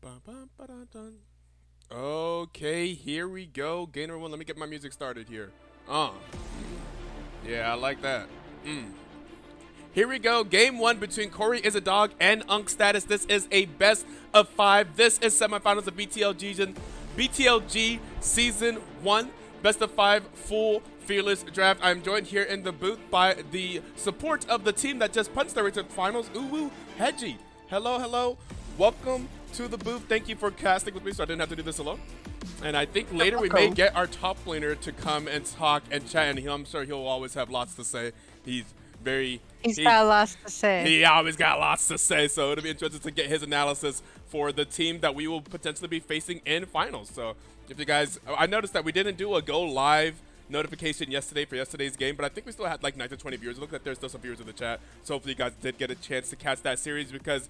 Ba-ba-ba-da-dun. Okay, here we go. Game number one. Let me get my music started here. Uh, yeah, I like that. Here we go. Game one between Cory is a dog and Unc Status. This is a best of five. This is semifinals of BTLG Season 1. Best of five full fearless draft. I'm joined here in the booth by the support of the team that just punched their way to the finals. Uwu Hedgie. Hello, hello. Welcome to the booth. Thank you for casting with me so I didn't have to do this alone. And I think later we may get our top laner to come and talk and chat, and I'm sure he'll always have lots to say. He's very... He's got lots to say. He always got lots to say, so it'll be interesting to get his analysis for the team that we will potentially be facing in finals. So if you guys... I noticed that we didn't do a go live notification yesterday for yesterday's game, but I think we still had like 9 to 20 viewers. It looks like there's still some viewers in the chat, so hopefully you guys did get a chance to catch that series because...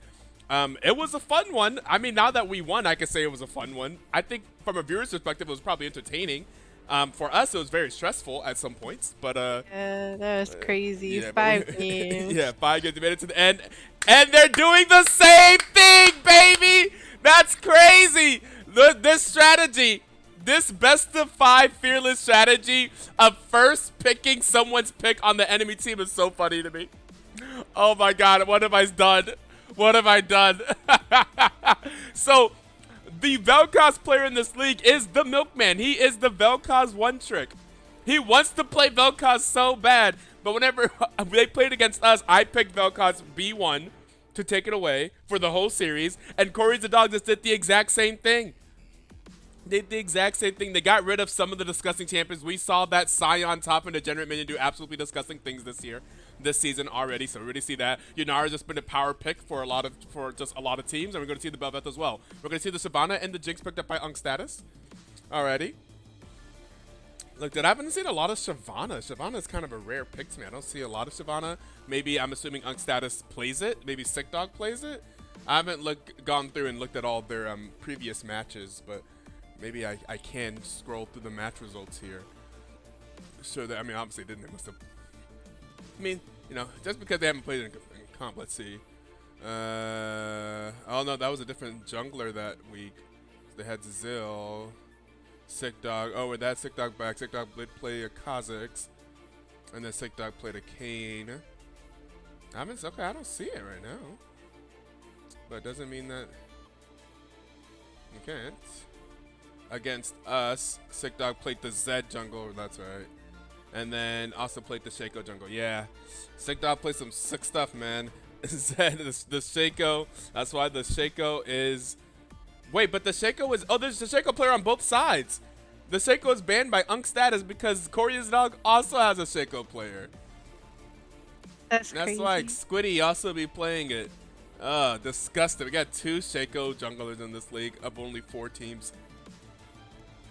it was a fun one. I mean, now that we won, I can say it was a fun one. I think from a viewer's perspective, it was probably entertaining. For us, it was very stressful at some points, but yeah, that was crazy. Yeah, 5 games. Yeah, 5 games. They made it to the end, and they're doing the same thing, baby. That's crazy. This strategy, this best of 5 fearless strategy of first picking someone's pick on the enemy team is so funny to me. Oh my God, what have I done? What have I done? So, the Vel'Koz player in this league is the Milkman. He is the Vel'Koz one trick. He wants to play Vel'Koz so bad, but whenever they played against us, I picked Vel'Koz B1 to take it away for the whole series, and Cory's the dog just did the exact same thing. They did the exact same thing. They got rid of some of the disgusting champions. We saw that Scion top and Degenerate Minion do absolutely disgusting things this season already. So we already see that. Yunara's just been a power pick for just a lot of teams, and we're going to see the Bel'Veth as well. We're going to see the Shyvana and the Jinx picked up by Unc Status already. Look, I haven't seen a lot of Shyvana. Shyvana is kind of a rare pick to me. I don't see a lot of Shyvana. Maybe I'm assuming Unc Status plays it. Maybe Sick Dog plays it. I haven't gone through and looked at all their previous matches, but maybe I can scroll through the match results here. So that, I mean, obviously they must have. I mean, you know, just because they haven't played in comp, let's see. Oh no, that was a different jungler that week. They had Zill, Sick Dog. Oh, with that Sick Dog back, Sick Dog did play a Kha'Zix, and then Sick Dog played a Kayn. Okay, I don't see it right now, but it doesn't mean that you can't. Against us, Sick Dog played the Zed jungle. That's right. And then also played the Shaco jungle. Yeah. Sick Dog played some sick stuff, man. Zed, the Shaco. That's why the Shaco is... Wait, but the Shaco is... Oh, there's the Shaco player on both sides. The Shaco is banned by Unc Status because Cory's dog also has a Shaco player. That's crazy. Why Squiddy also be playing it. Disgusting. We got 2 Shaco junglers in this league of only 4 teams.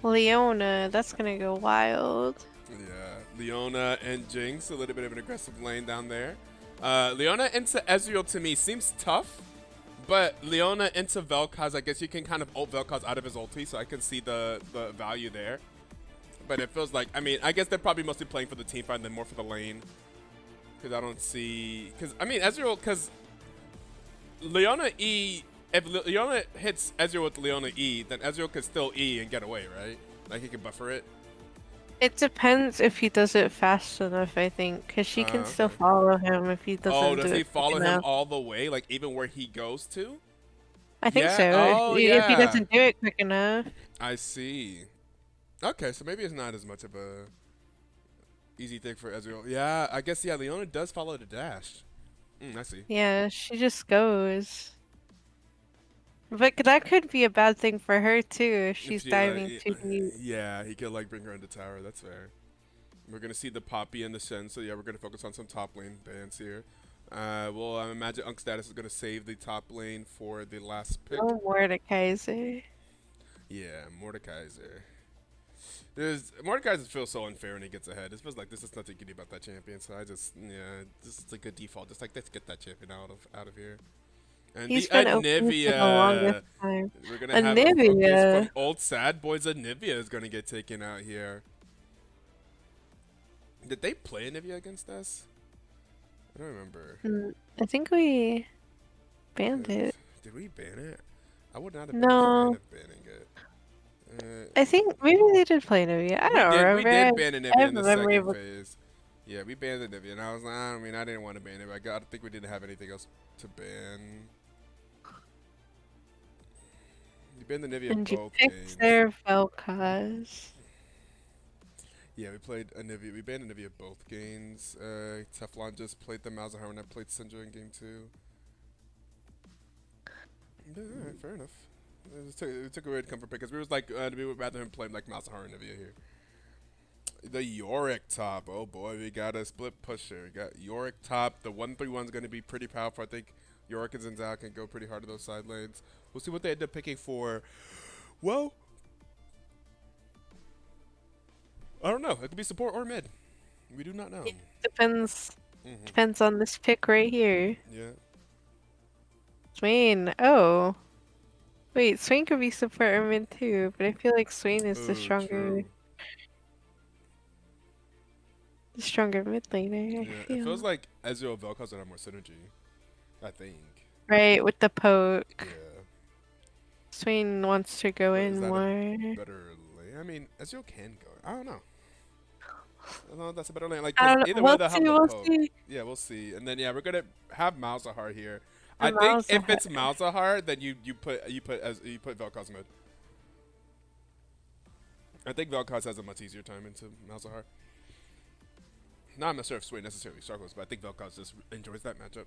Leona, that's gonna go wild. Yeah, Leona and Jinx, a little bit of an aggressive lane down there. Leona into Ezreal to me seems tough, but Leona into Vel'Koz, I guess you can kind of ult Vel'Koz out of his ulti, so I can see the value there. But it feels like, I mean, I guess they're probably mostly playing for the team fight and then more for the lane. Because I don't see, because, I mean, Ezreal, because Leona E... If Leona hits Ezreal with Leona E, then Ezreal could still E and get away, right? Like he can buffer it. It depends if he does it fast enough, I think, because she can still follow him if he doesn't. Oh, does he follow him all the way, like even where he goes to? I think so. Oh, if he doesn't do it quick enough. I see. Okay, so maybe it's not as much of a easy thing for Ezreal. Yeah, I guess Leona does follow the dash. I see. Yeah, she just goes. But that could be a bad thing for her too if she's diving too deep. Yeah, he could like bring her into tower. That's fair. We're gonna see the Poppy and the Shen, so yeah, we're gonna focus on some top lane bans here. Well, I imagine Unc Status is gonna save the top lane for the last pick. Oh, Mordekaiser. Yeah, Mordekaiser. Mordekaiser feels so unfair when he gets ahead. It feels like there's just nothing you can do about that champion. So I just, yeah, this is like a default. Just like, let's get that champion out of here. And He's the been Anivia. For the longest time. We're gonna have a focus from old sad boys. Anivia is gonna get taken out here. Did they play Anivia against us? I don't remember. I think we banned it. Did we ban it? I would not have been a fan No, of banning it. I think maybe they did play Nivea. I don't We remember. did ban an I Nivea have in the a memory second of phase. Yeah, we banned the Nivea, and I was like, I mean, I didn't want to ban it. But I don't think we didn't have anything else to ban. We banned the Nivea and you both picked games. their Vel'Koz. Yeah, we played a Nivea. We banned a Nivea both games. Teflon just played the Malzahar when I played Syndra in game two. Yeah, alright, fair enough. It took a weird comfort pick because we was like, we would rather him play like Malzahar and Nivea here. The Yorick top. Oh boy, we got a split pusher. We got Yorick top. The 1-3-1 is going to be pretty powerful. I think Yorick and Zenzel can go pretty hard to those side lanes. We'll see what they end up picking for. Well, I don't know. It could be support or mid. We do not know. It depends. Hmm. Depends on this pick right here. Yeah. Swain. Oh. Wait, Swain could be support or mid too, but I feel like Swain is Oh, true. the stronger mid laner, I Yeah, it feels feel. like Ezreal Vel'Koz would have more synergy. I think. Right, with the poke. Yeah. Swain wants to go But is in that a more. better lane? I mean, Ezreal can go. I don't know. I don't know if that's a better lane. Like, I because don't know. either way, We'll they'll see, have the we'll poke. see. Yeah, we'll see. And then, yeah, we're going to have Malzahar here. I And think if Malzahar. it's Malzahar, then you put Vel'Koz mid. I think Vel'Koz has a much easier time into Malzahar. Not necessarily if Sway necessarily struggles, but I think Vel'Koz just enjoys that matchup.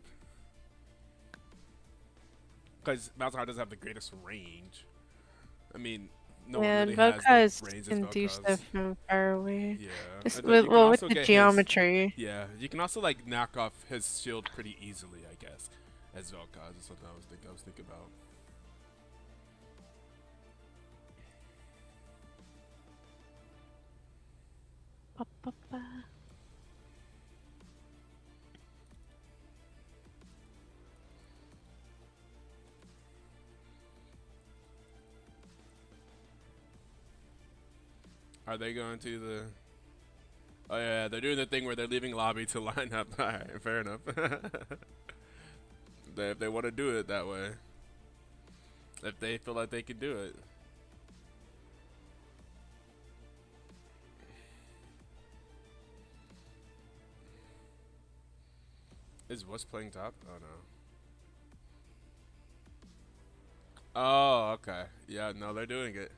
Because Malzahar doesn't have the greatest range. I mean, no one Yeah, really and has the Vel'Koz range as can do Vel'Koz. stuff from far away. Yeah, Just and then with, you can well, with also the get his. geometry. Yeah, you can also like knock off his shield pretty easily, I guess, as Vel'Koz. Is something I was thinking about. Ba, ba, ba. Are they going to the? Oh yeah, they're doing the thing where they're leaving lobby to line up. All right, fair enough. If they want to do it that way, if they feel like they can do it. Is West playing top? Oh no. Oh, okay. Yeah, no, they're doing it.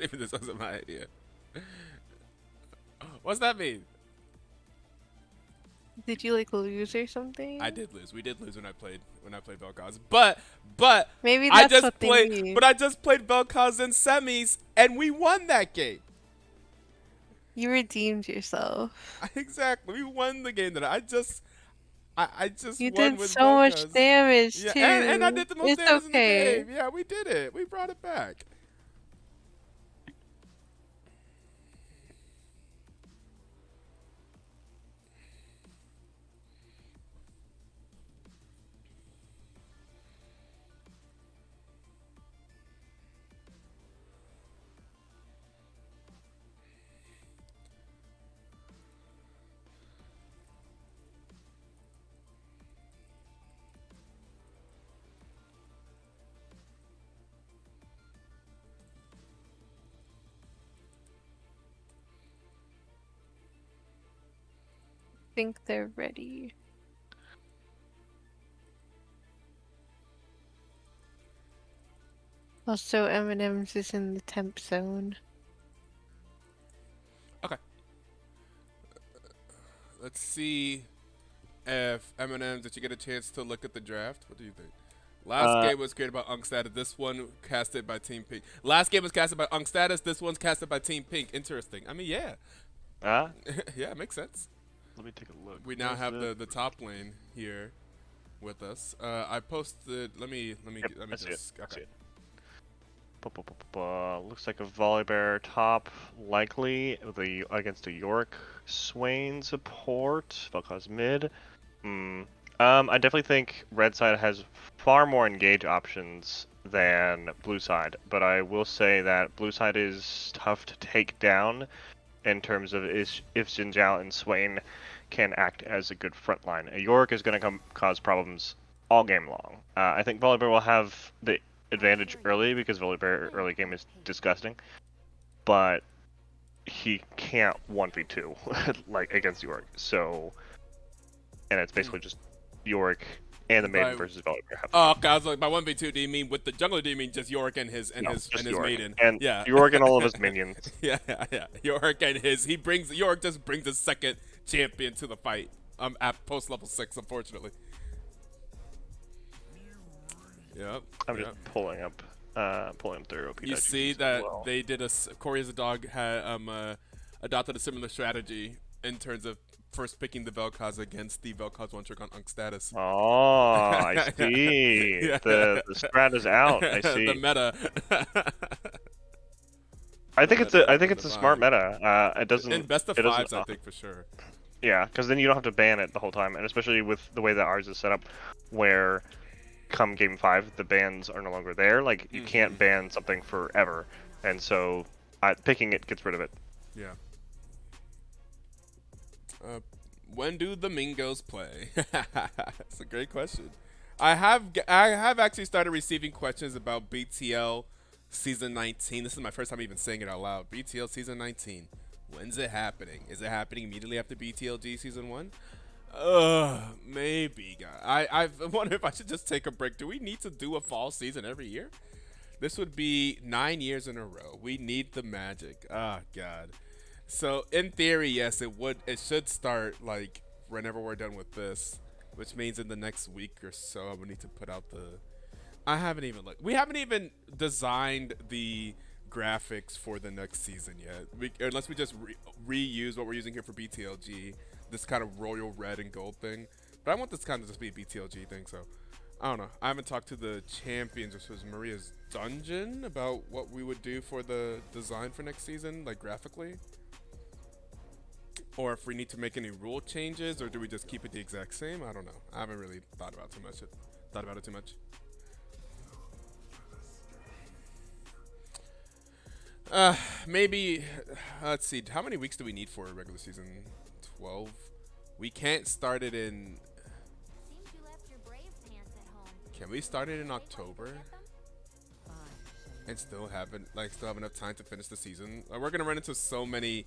Even this wasn't my idea. What's that mean? Did you like lose or I something? did lose. We did lose when I played Vel'Koz. But Maybe I that's just what they played mean. but I just played Vel'Koz in semis and we won that game. You redeemed yourself. Exactly. We won the game that I just You won did with so much Vel'Koz. damage Yeah, and I too. did the most It's damage in the okay. game. Yeah, we did it. We brought it back. Think they're ready. Also, M&M's is in the temp zone. Okay. Let's see If Eminem, did you get a chance to look at the draft? What do you think? Last Uh, game was created by Unc Status. This one casted by Team Pink. Last game was casted by Unc Status. This one's casted by Team Pink. Interesting. I mean, yeah. uh, Yeah, it makes sense. Let me take a look. We now Where's have the the top lane here with us. I posted. Yep, Let me I see it. just. I see Okay. it. Looks like a Volibear top, likely against a York Swain support. Vel'Koz mid. I definitely think red side has far more engage options than blue side, but I will say that blue side is tough to take down in terms of if Xin Zhao and Swain can act as a good front line. A York is going to cause problems all game long. I think Volibear will have the advantage early because Volibear early game is disgusting, but he can't 1v2 like against York. So, and it's basically just York and the maiden By, versus Volibear. oh, okay. I was like, by 1v2, do you mean with the jungler? Do you mean just York and his Just his York maiden? and Yeah. York and all of his minions. Yeah. York and his. York just brings a second champion to the fight. At post level 6, unfortunately. Yep. I'm just pulling up their OP. You see that they did Cory as a dog had adopted a similar strategy in terms of first picking the Vel'Koz against the Vel'Koz one trick on Unc Status. Oh, I see. Yeah. The strat is out. I see. The meta. I think it's the a smart vibe. meta. It doesn't In best of it doesn't fives, I think for sure. Yeah, because then you don't have to ban it the whole time, and especially with the way that ours is set up, where come game 5 the bans are no longer there. Like you can't ban something forever, and so picking it gets rid of it. Yeah. When do the Mingos play? That's a great question. I have actually started receiving questions about BTL Season 19. This is my first time even saying it out loud. BTL Season 19. When's it happening? Is it happening immediately after BTLG Season 1? Maybe, guys. I wonder if I should just take a break. Do we need to do a fall season every year? This would be 9 years in a row. We need the magic. Oh, God. So, in theory, yes, it would. It should start, like, whenever we're done with this, which means in the next week or so, I would need to put out the... I haven't even looked. We haven't even designed the graphics for the next season yet. Unless we just reuse what we're using here for BTLG, this kind of royal red and gold thing. But I want this kind of just be a BTLG thing, so I don't know. I haven't talked to the champions, which was Maria's dungeon, about what we would do for the design for next season, like graphically. Or if we need to make any rule changes, or do we just keep it the exact same? I don't know. I haven't really thought about it too much. Maybe, let's see, how many weeks do we need for a regular season? 12? We can't start it in... Can we start it in October? And still have enough time to finish the season? We're gonna run into so many...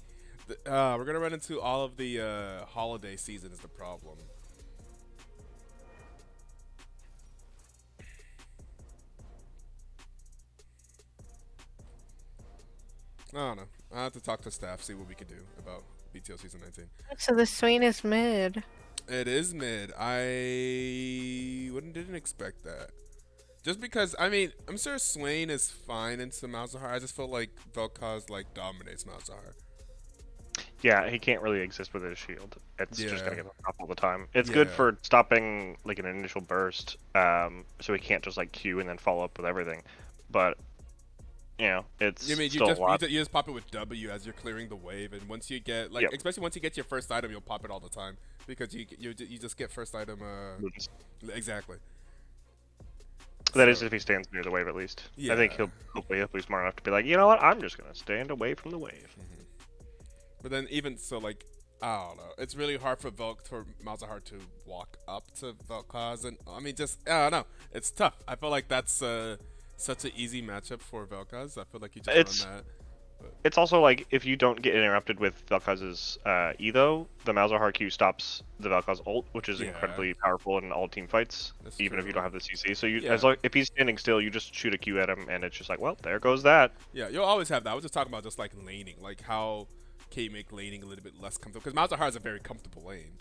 we're gonna run into all of the holiday season is the problem. I don't know. I have to talk to staff, see what we can do about BTL Season 19. So the Swain is mid. It is mid. I didn't expect that. Just because, I mean, I'm sure Swain is fine into Malzahar. I just feel like Vel'Koz, like, dominates Malzahar. Yeah, he can't really exist with his shield. It's just gonna get up all the time. It's Yeah. good for stopping like an initial burst, so he can't just like Q and then follow up with everything. But you know, it's You mean still a lot. you just pop it with W as you're clearing the wave, and once you get like, Yep. especially once you get your first item, you'll pop it all the time because you just get first item. Exactly. That is if he stands near the wave at least. Yeah. I think he'll be smart enough to be like, you know what, I'm just gonna stand away from the wave. But then even so, like, I don't know. It's really hard for Malzahar to walk up to Vel'Koz, and I mean, just I don't know. It's tough. I feel like that's such an easy matchup for Vel'Koz. I feel like you just run that. But. It's also like if you don't get interrupted with Vel'Koz's Etoe, the Malzahar Q stops the Vel'Koz ult, which is incredibly powerful in all team fights, even if you don't have the CC. So if he's standing still, you just shoot a Q at him, and it's just like, well, there goes that. Yeah, you'll always have that. I was just talking about just like laning, like how can you make laning a little bit less comfortable? Because Malzahar is a very comfortable lane.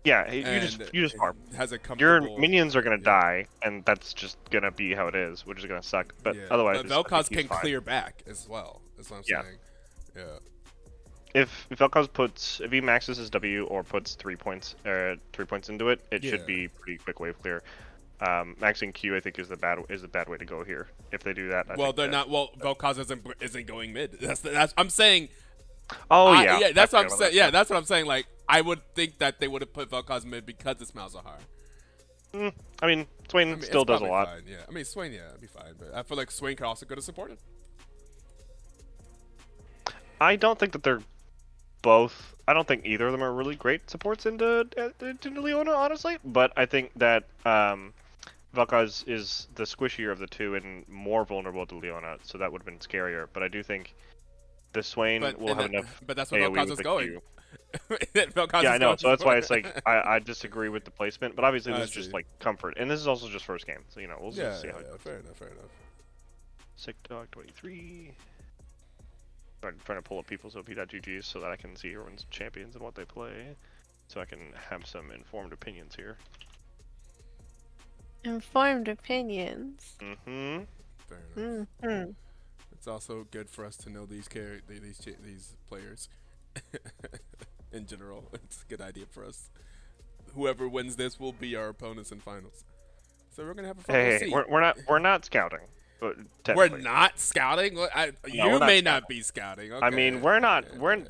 Yeah, and you just farm. has a Your comfortable. minions are gonna Yeah, die, and that's just gonna be how it is, which is gonna suck. But yeah. otherwise, But I think Vel'Koz he's can fine. clear back as well. That's what I'm Yeah. saying. Yeah. If Vel'Koz if he maxes his W or puts 3 points into it, it Yeah. should be pretty quick wave clear. Maxing Q, I think, is the bad way to go here. If they do that, I Well, think they're that. not. Well, Vel'Koz isn't going mid. That's. I'm saying. Oh yeah, Yeah. I That's what I'm forgot about saying. that. Yeah, that's what I'm saying. Like, I would think that they would have put Vel'Koz mid because the smells are hard. I mean, Swain I mean, still it's does a probably lot. fine. Yeah. I mean, Swain. Yeah, it'd be fine. But I feel like Swain could also go to support it. I don't think that they're both. I don't think either of them are really great supports into Leona, honestly. But I think that Vel'Koz is the squishier of the two and more vulnerable to Leona, so that would have been scarier. But I do think the Swain will have enough But that's where AoE Vel'Koz with is the going. Q. Vel'Koz Yeah, is I know. going So that's why it's support. like I disagree with the placement, but obviously I this is just see. like comfort, and this is also just first game, so we'll Yeah, just see how it goes. fair enough, fair enough. Sick Dog 23. Trying to pull up people's OP.GGs so that I can see everyone's champions and what they play, so I can have some informed opinions here. Informed opinions. Mm-hmm. Fair enough. Mm-hmm. It's also good for us to know these players in general. It's a good idea for us. Whoever wins this will be our opponents in finals. So we're gonna have a fun. Hey, We'll hey, see. we're not scouting, but We're technically. not scouting. You we're not may scouting. not be scouting. Okay. I mean, we're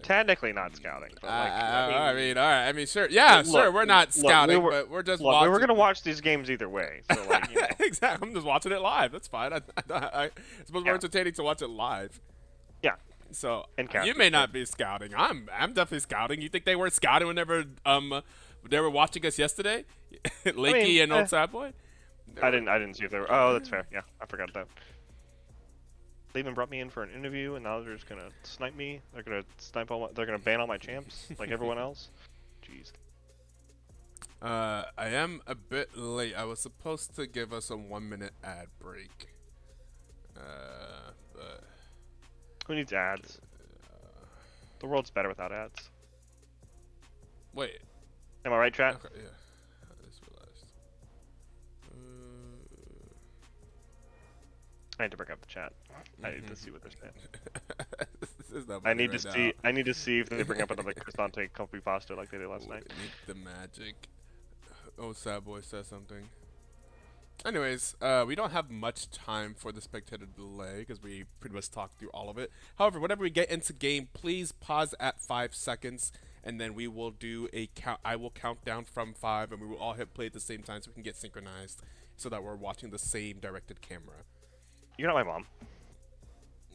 technically not scouting, but like, I mean, all right. I mean, sure. Yeah, look, sure. We're not look, scouting, but we're just look, watching. we were gonna watch these games either way, so like, Exactly. I'm just watching it live. That's fine. I suppose we're entertaining to watch it live. yeah. So And you may not be scouting. I'm definitely scouting. You think they weren't scouting whenever they were watching us yesterday, Lakey and Old Sad Boy? I didn't see if they were. Oh, that's fair. Yeah, I forgot that. They even brought me in for an interview, and now they're just gonna snipe me. They're gonna snipe they're gonna ban all my champs like everyone else. Jeez. I am a bit late. I was supposed to give us a 1-minute ad break. But Who needs ads? The world's better without ads. wait. Am I right, chat? Okay, yeah. I just realized. I need to bring up the chat. I need to see what they're saying. This is not I funny need right to now. see. I need to see if they bring up another Cristante Comfy Pasta like they did last night. Need the magic. Oh, Sad Boy says something. Anyways, we don't have much time for the spectator delay because we pretty much talked through all of it. However, whenever we get into game, please pause at 5 seconds, and then we will do a count. I will count down from 5, and we will all hit play at the same time so we can get synchronized, so that we're watching the same directed camera. You're not my mom.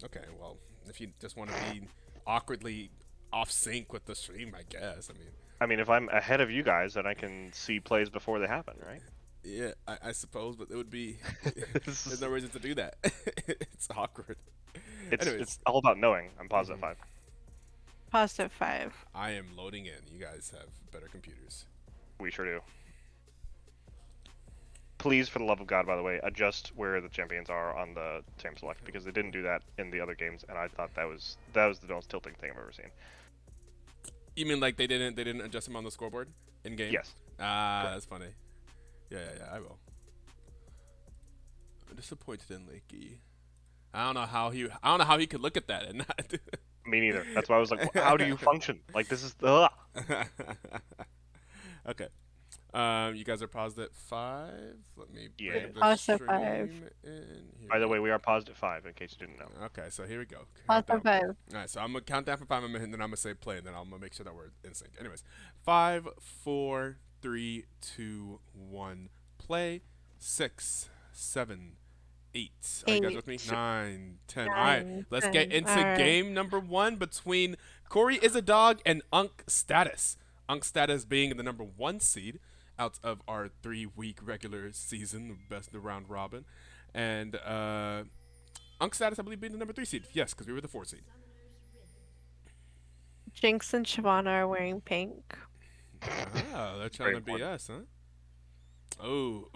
Okay, well, if you just want to be awkwardly off sync with the stream, I guess. I mean, if I'm ahead of you guys, then I can see plays before they happen, right? Yeah, I suppose, but it would be. There's no reason to do that. It's awkward. It's all about knowing. I'm positive 5. Positive 5. I am loading in. You guys have better computers. We sure do. Please, for the love of God, by the way, adjust where the champions are on the champ select because they didn't do that in the other games, and I thought that was the most tilting thing I've ever seen. You mean like they didn't adjust them on the scoreboard in game? Yes. That's funny. Yeah, I will. I'm disappointed in Lakey. I don't know how he could look at that and not. Me neither. That's why I was like, how do you function? Like, this is ugh. Okay. You guys are paused at 5. Let me bring the Positive stream 5. in. By the way, we are paused at 5, in case you didn't know. Okay, so here we go. Positive 5. All right, so I'm gonna count down for 5 minutes, and then I'm gonna say play, and then I'm gonna make sure that we're in sync. Anyways, 5, 4, 3, 2, 1, play. 6, 7, 8. Are you guys with me? 9, 10. All right, 9, let's 10. get into All right. game number 1 between Cory is a dog and Unc Status. Unc Status being the number 1 seed out of our 3-week regular season, best of round robin, and Unc Status, I believe, being the number 3 seed. Yes, because we were the 4 seed. Jinx and Shyvana are wearing pink. Ah, they're trying to be us, huh? Ooh.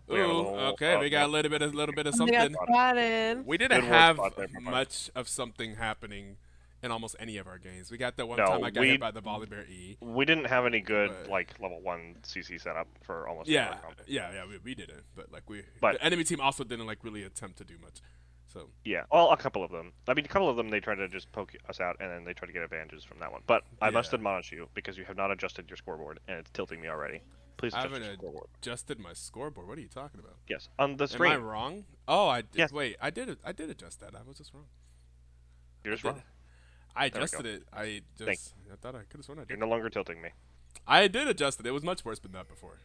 Okay, we got a little bit of They got something. spotted. We didn't Good work have spot there, Papa. much of something happening in almost any of our games. We got that one No, time I got hit by the Volibear E. We didn't have any good But- like level 1 CC setup for almost all Yeah, our comp. we didn't. But like But- the enemy team also didn't like really attempt to do much. So Yeah, well, a couple of them. I mean, a couple of them they tried to just poke us out, and then they tried to get advantages from that one. But I must Yeah. admonish you because you have not adjusted your scoreboard, and it's tilting me already. Please I adjust haven't your scoreboard. adjusted my scoreboard. What are you talking about? Yes, on the Am screen. I wrong? Oh, I did. Yes. Wait, I did adjust that. I was just wrong. You're just I did. wrong. I There we adjusted go. it. I thought I could have sworn I You're did. no longer tilting me. I did adjust it. It was much worse than that before.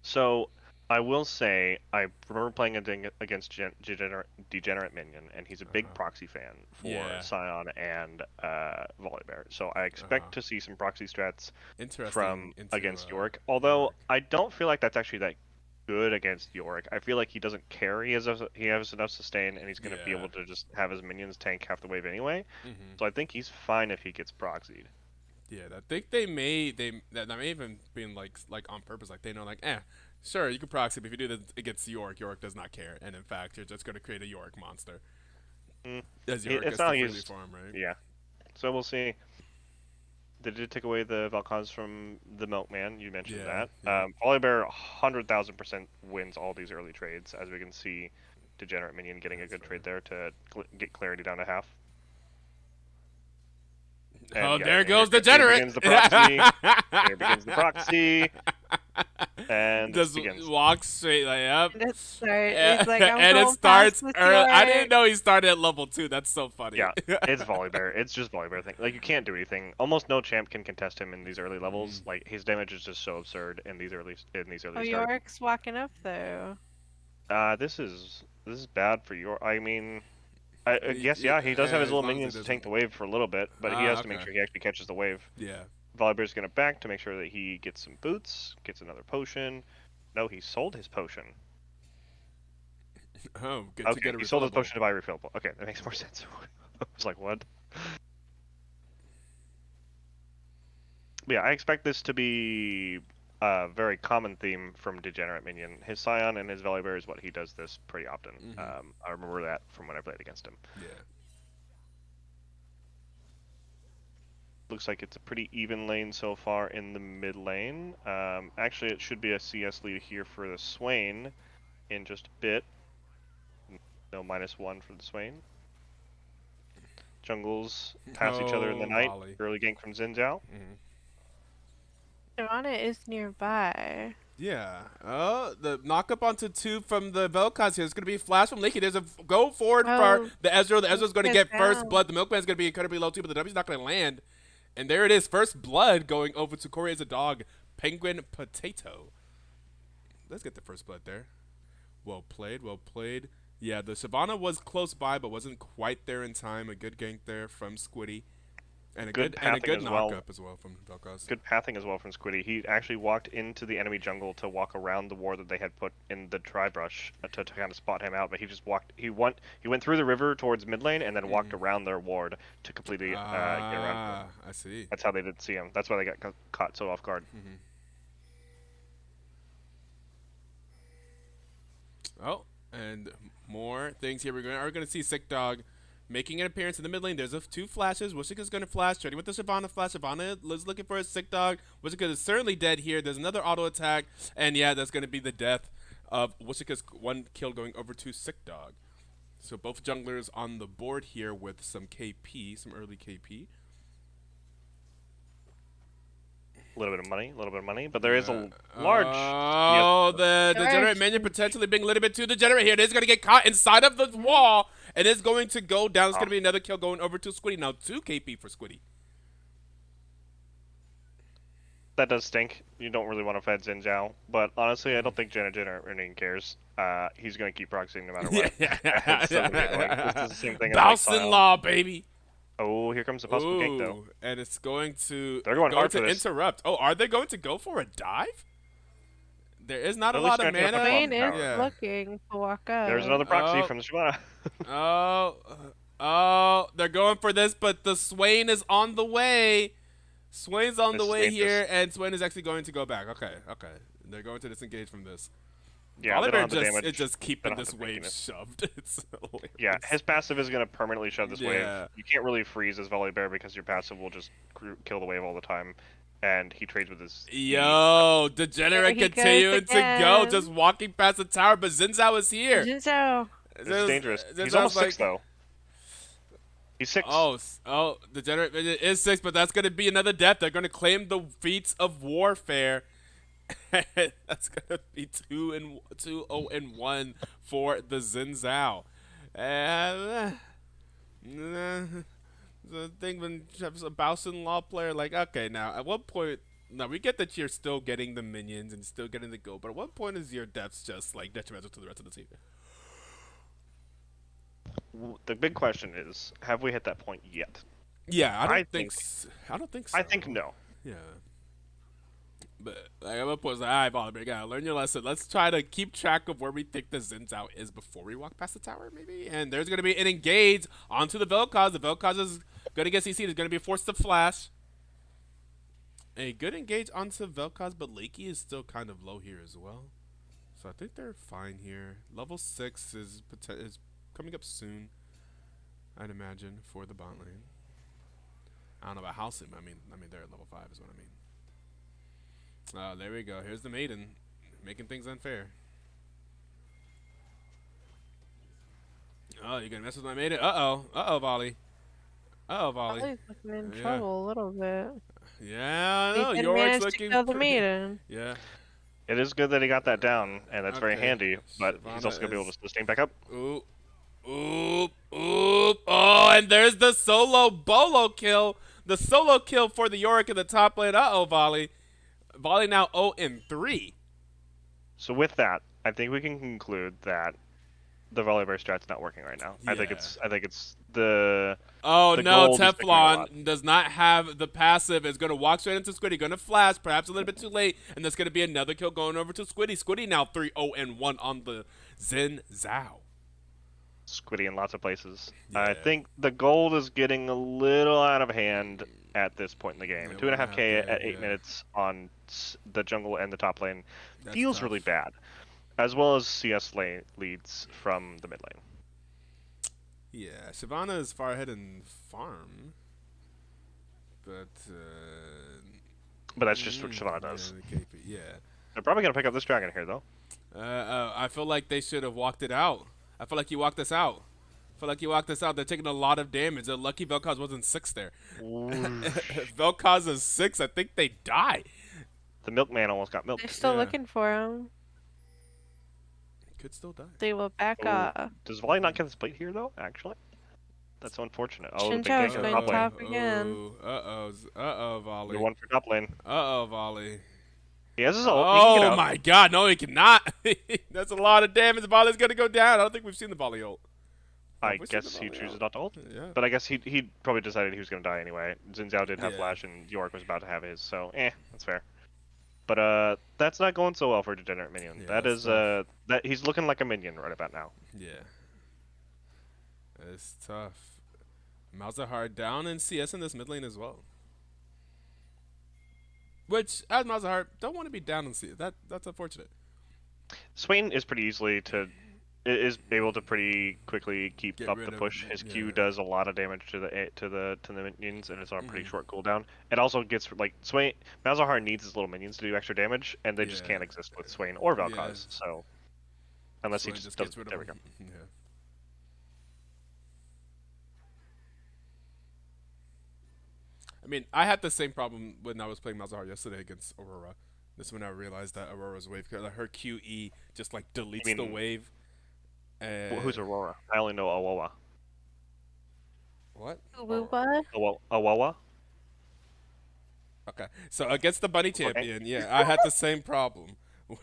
So, I will say, I remember playing against Degenerate Minion, and he's a big proxy fan for Yeah. Scion and Volibear. So I expect to see some proxy strats Interesting. from into, against Yorick. Although Yorick. I don't feel like that's actually that good against Yorick. I feel like he doesn't carry he has enough sustain, and he's going to be Yeah. able to just have his minions tank half the wave anyway. Mhm. So I think he's fine if he gets proxied. Yeah, I think that may even been like on purpose. Like they know, like, sure, you can proxy, but if you do this against Yorick does not care, and in fact, you're just going to create a Yorick monster. As Yorick It's gets not the like freely he's farm, right? yeah. So we'll see. They did take away the Valkans from the Milkman. You mentioned Yeah, that. yeah. Volibear 100,000% wins all these early trades, as we can see. Degenerate Minion getting a good trade there to get clarity down to half. And Oh, yeah, there here- goes here Degenerate. begins the proxy. There begins the proxy. And Just this begins. walk straight, like, yep. And it starts. He's like, I'm and it going starts fast with early. I Yorick. didn't know he started at level 2. That's so funny. Yeah, it's Volibear. It's just Volibear thing. Like, you can't do anything. Almost no champ can contest him in these early levels. Like, his damage is just so absurd in these early Oh, starts. Yorick's walking up though. This is bad for your. I mean, I guess yeah, he does have his as little long as he minions to tank the doesn't- wave for a little bit, but he has to make okay. sure he actually catches the wave. Yeah. Volibear's gonna back to make sure that he gets some boots, gets another potion. No, he sold his potion. Oh, good to Okay, get a he sold his refillable. potion to buy refillable. Okay, that makes more sense. I was like, what? But yeah, I expect this to be a very common theme from Degenerate Minion. His Scion and his Volibear is what he does this pretty often. I remember that from when I played against him. Yeah. Looks like it's a pretty even lane so far in the mid lane. Actually, it should be a CS lead here for the Swain in just a bit. No -1 for the Swain. Jungles pass each other in the Oh, night. volley. Early gank from Xin. Shyvana is nearby. Yeah. Oh, the knock up onto 2 from the Vel'Koz here. It's going to be a flash from Leaky. There's a go forward for the Ezreal. The Ezreal's going to get first blood. The Milkman's going to be incredibly low too, but the W's not going to land. And there it is. First blood going over to Cory as a dog. Penguin Potato. Let's get the first blood there. Well played. Well played. Yeah, the Shyvana was close by, but wasn't quite there in time. A good gank there from Squiddy. And a Good good pathing as knock well. up as well from Vel'Koz. Good pathing as well from Squiddy. He actually walked into the enemy jungle to walk around the ward that they had put in the tri-brush to kind of spot him out, but he just walked. He went through the river towards mid lane and then walked around their ward to completely get around them. I see. That's how they didn't see him. That's why they got caught so off guard. Oh, and more things here. We are going to see Sick Dog making an appearance in the mid lane. There's 2 flashes. Wishika's going to flash. Trading with the Shyvana flash. Shyvana is looking for a Sick Dog. Wishika is certainly dead here. There's another auto attack. And yeah, that's going to be the death of Wishika's 1 kill going over to Sick Dog. So both junglers on the board here with some KP, some early KP. A little bit of money, but there is a large. Oh, the Degenerate Minion potentially being a little bit too degenerate here. It is going to get caught inside of the wall, and it's going to go down. It's going to be another kill going over to Squiddy. Now 2 KP for Squiddy. That does stink. You don't really want to fed Xin Zhao, but honestly, I don't think Degenerate Minion cares. He's going to keep proxying no matter what. It's so annoying. This is the same thing as Bouncing Law, baby. Oh, here comes the possible gank, though. And it's going to They're going hard for this. interrupt. Oh, are they going to go for a dive? There is not They're a lot of scratching up mana. the Swain is Yeah. looking to walk up. There's another proxy Oh. from the Shyvana. Oh, they're going for this, but the Swain is on the way. Swain's on This the is way dangerous. here, and Swain is actually going to go back. Okay. They're going to disengage from this. Yeah, they don't have the It's damage. just They keeping don't have this the wave tankiness. shoved. It's Yeah, hilarious. his passive is going to permanently shove this wave. Yeah. You can't really freeze as Volibear because your passive will just kill the wave all the time. And he trades with his E. Yo, There Degenerate he goes continuing to go, just again. walking past the tower, but Zinzao is here. Jinzhou. This is dangerous. He's Zinzao's almost like, 6, though. He's 6. oh, Degenerate is 6, but that's gonna be another death. They're gonna claim the feats of warfare. That's gonna be 2-0-1 for the Zinzao. And the thing when you have a Bowson Law player, like, okay, now at what point? Now we get that you're still getting the minions and still getting the gold, but at what point is your deaths just like detrimental to the rest of the team? The big question is, have we hit that point yet? Yeah, I think I don't think so. I think no. Yeah. But like, at what point is like, all right, Volibear, gotta learn your lesson. Let's try to keep track of where we think the Zinzao is before we walk past the tower, maybe. And there's gonna be an engage onto the Vel'Koz. The Vel'Koz is gonna get CC'd. Is gonna be forced to flash. A good engage onto Vel'Koz, but Lakey is still kind of low here as well. So I think they're fine here. Level 6 is coming up soon, I'd imagine, for the bot lane. I don't know about housing. I mean they're at level 5 is what I mean. Oh, there we go. Here's the maiden, making things unfair. Oh, you're gonna mess with my maiden? Volley. Volley. Probably looking in trouble a little bit. Yeah, I He know. did Yorick's manage to looking kill the pretty- maiden. Yeah. It is good that he got that down, and that's very Okay. handy, but he's also going to be able to sustain back up. Oop. Oop. Oop. Oh, and there's the solo bolo kill. The solo kill for the Yorick in the top lane. Volley. Volley now 0-3. So with that, I think we can conclude that the Volibear strat's not working right now. Yeah. I think it's the Oh the no, gold is picking a lot. Teflon does not have the passive. Is going to walk straight into Squiddy. Going to flash, perhaps a little bit too late, and there's going to be another kill going over to Squiddy. Squiddy now 3-0-1 on the Zinzao. Squiddy in lots of places. Yeah. I think the gold is getting a little out of hand at this point in the game. Yeah, 2.5k at 8 yeah. minutes on the jungle and the top lane That's feels tough. really bad, as well as CS lane leads from the mid lane. Yeah, Shyvana is far ahead in farm, but But that's just what Shyvana does. Yeah, the KP, yeah. They're probably gonna pick up this dragon here though. I feel like they should have walked it out. I feel like you walked this out. They're taking a lot of damage. They're lucky Vel'Koz wasn't 6 there. If Vel'Koz is 6, I think they die. The milkman almost got milked. They're still Yeah. looking for him. Could still die. They will back Oh, up. does Volley not get his plate here though? Actually, that's so unfortunate. Oh, the big Shinjao gank is on going top lane. top again. Volley. The one for top lane. Volley. He has his ult. He can get Oh out. my god, no he cannot. That's a lot of damage. Volley's gonna go down. I don't think we've seen the Volley ult. I Have we seen guess the he Volley chooses ult? not to ult. Yeah. But I guess he probably decided he was going to die anyway. Zinzao did have Yeah. flash, and York was about to have his, so that's fair. But that's not going so well for Degenerate Minion. Yeah, That that's is tough. that he's looking like a minion right about now. Yeah. It's tough. Malzahar down in CS in this mid lane as well. Which, as Malzahar, don't want to be down in CS. That's unfortunate. Swain is pretty easily is able to pretty quickly keep Get up rid the of- push. His Q yeah. does a lot of damage to the minions, and it's on a pretty Mhm. short cooldown. It also gets like Swain Malzahar needs his little minions to do extra damage, and they just Yeah. can't exist with Swain or Vel'Koz. Yeah. So unless So he it just gets does, rid of there we go. him. Yeah. I mean, I had the same problem when I was playing Malzahar yesterday against Aurora. This is when I realized that Aurora's wave, like her QE just like deletes the mean- wave. Who's Aurora? I only know Awawa. What? Woowa? Awawa? Okay, so against the bunny champion, yeah, I had the same problem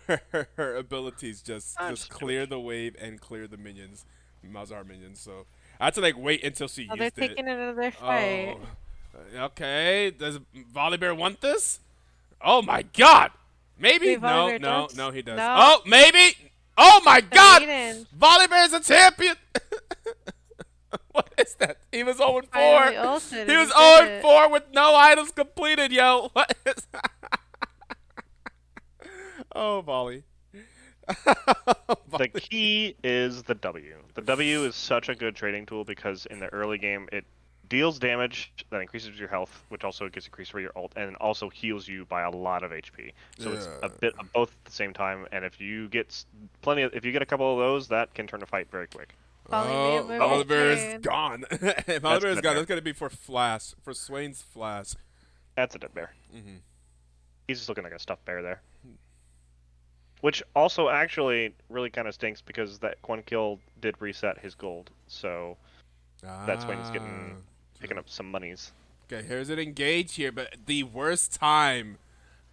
where her abilities just clear the wave and clear the minions, Malzahar minions. So I had to like wait until she Oh, used they're it. taking another fight. Oh, okay. Does Volibear want this? Oh my God! Maybe Wait, no, Volibear no, does? no. He does. No. Oh, maybe. Oh my God! maiden. Volibear is a champion. What is that? He was 0 Finally 4. ulted He and was did 0 it. 4 with no items completed, yo. What is? Oh, Volley. The key is the W. The W is such a good trading tool because in the early game it deals damage that increases your health, which also gets increased for your ult, and also heals you by a lot of HP. So it's a Yeah. bit of both at the same time. And if you get if you get a couple of those, that can turn a fight very quick. Oh, Polymamer Oh, Volibear is return. gone. that's Volibear a is dead gone. bear. That's gonna be for Flash, for Swain's Flash. That's a dead bear. Hmm. He's just looking like a stuffed bear there. Which also actually really kind of stinks because that one kill did reset his gold. So that's when he's Ah. getting picking True. up some monies. Okay, here's an engage here, but the worst time